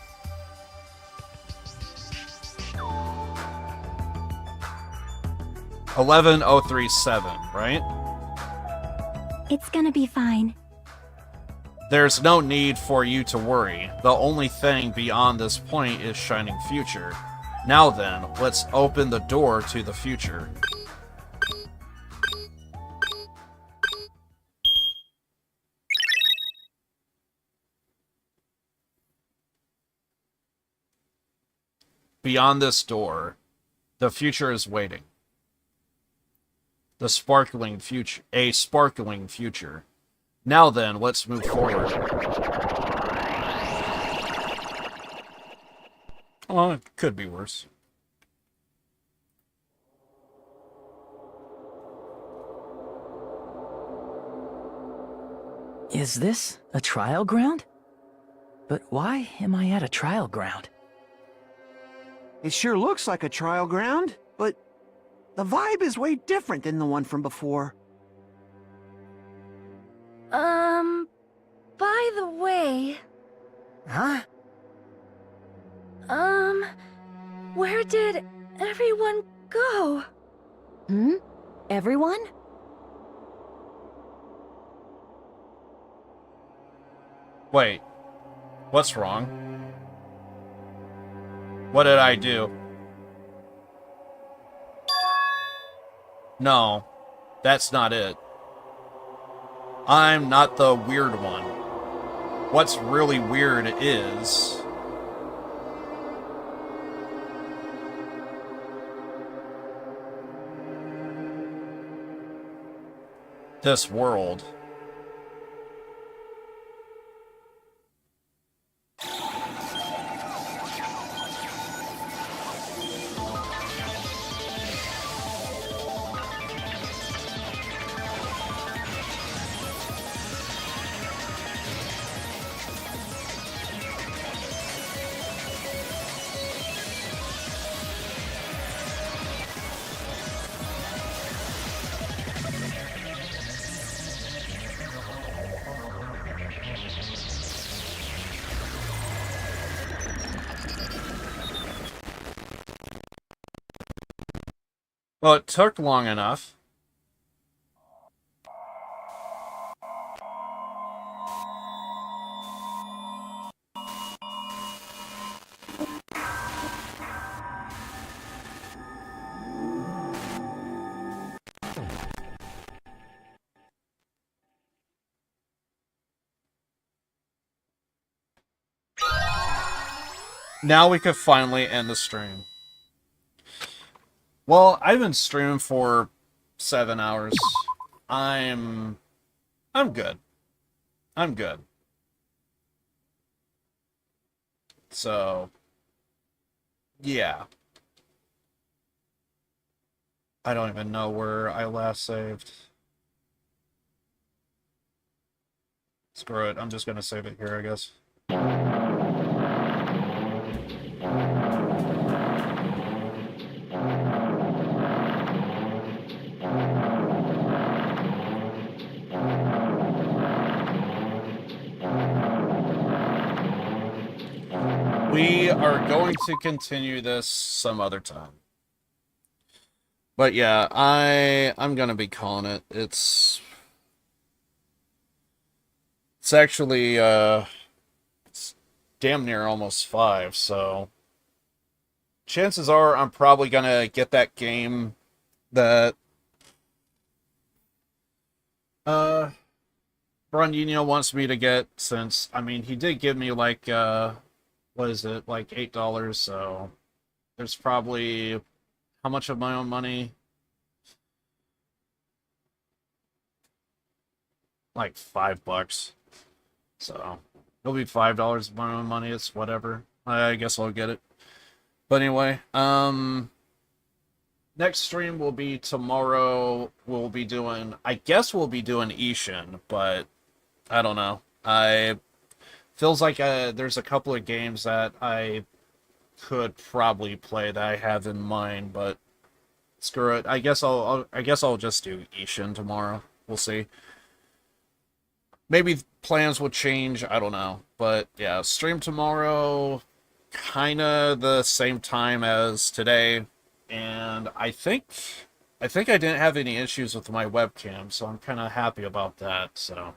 $11,037, right? It's gonna be fine. There's no need for you to worry. The only thing beyond this point is Shining Future. Now then, let's open the door to the future. Beyond this door, the future is waiting. The sparkling future, a sparkling future. Now then, let's move forward. Oh, it could be worse. Is this a trial ground? But why am I at a trial ground? It sure looks like a trial ground, but the vibe is way different than the one from before. By the way... Huh? Where did everyone go? Everyone? Wait, what's wrong? What did I do? No, that's not it. I'm not the weird one. What's really weird is... this world. Well, it took long enough. Now we could finally end the stream. Well, I've been streaming for 7 hours. I'm good. I'm good. So, yeah. I don't even know where I last saved. Screw it, I'm just gonna save it here, I guess. We are going to continue this some other time. But yeah, I'm gonna be calling it. It's actually it's damn near almost 5, so chances are I'm probably gonna get that game that Brandino wants me to get, since, I mean, he did give me like, what is it, like $8, so there's probably, how much of my own money? Like $5. So it'll be $5 of my own money. It's whatever. I guess I'll get it. But anyway, next stream will be tomorrow. We'll be doing, I guess we'll be doing Ishin, but I don't know. Feels like there's a couple of games that I could probably play that I have in mind, but screw it. I guess I'll just do Ishin tomorrow. We'll see. Maybe plans will change, I don't know. But yeah, stream tomorrow, kinda the same time as today. And I think I didn't have any issues with my webcam, so I'm kinda happy about that. So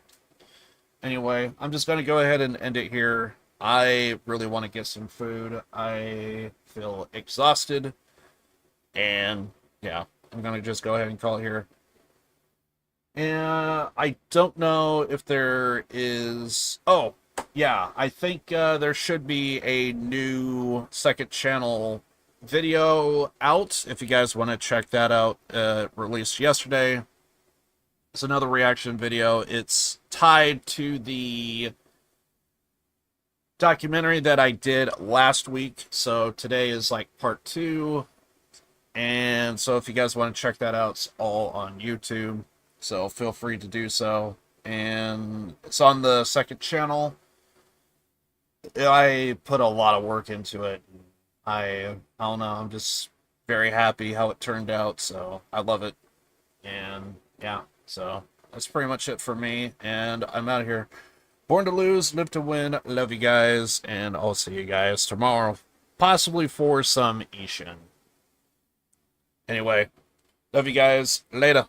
anyway, I'm just gonna go ahead and end it here. I really want to get some food. I feel exhausted. And yeah, I'm gonna just go ahead and call it here. And I don't know if there is... Oh, yeah, I think there should be a new second channel video out, if you guys want to check that out. Released yesterday. It's another reaction video. It's tied to the documentary that I did last week. So today is like part 2. And so if you guys want to check that out, it's all on YouTube. So feel free to do so. And it's on the second channel. I put a lot of work into it. I don't know, I'm just very happy how it turned out, so I love it. And yeah, so that's pretty much it for me, and I'm out of here. Born to lose, live to win, love you guys, and I'll see you guys tomorrow. Possibly for some Ishin. Anyway, love you guys, later.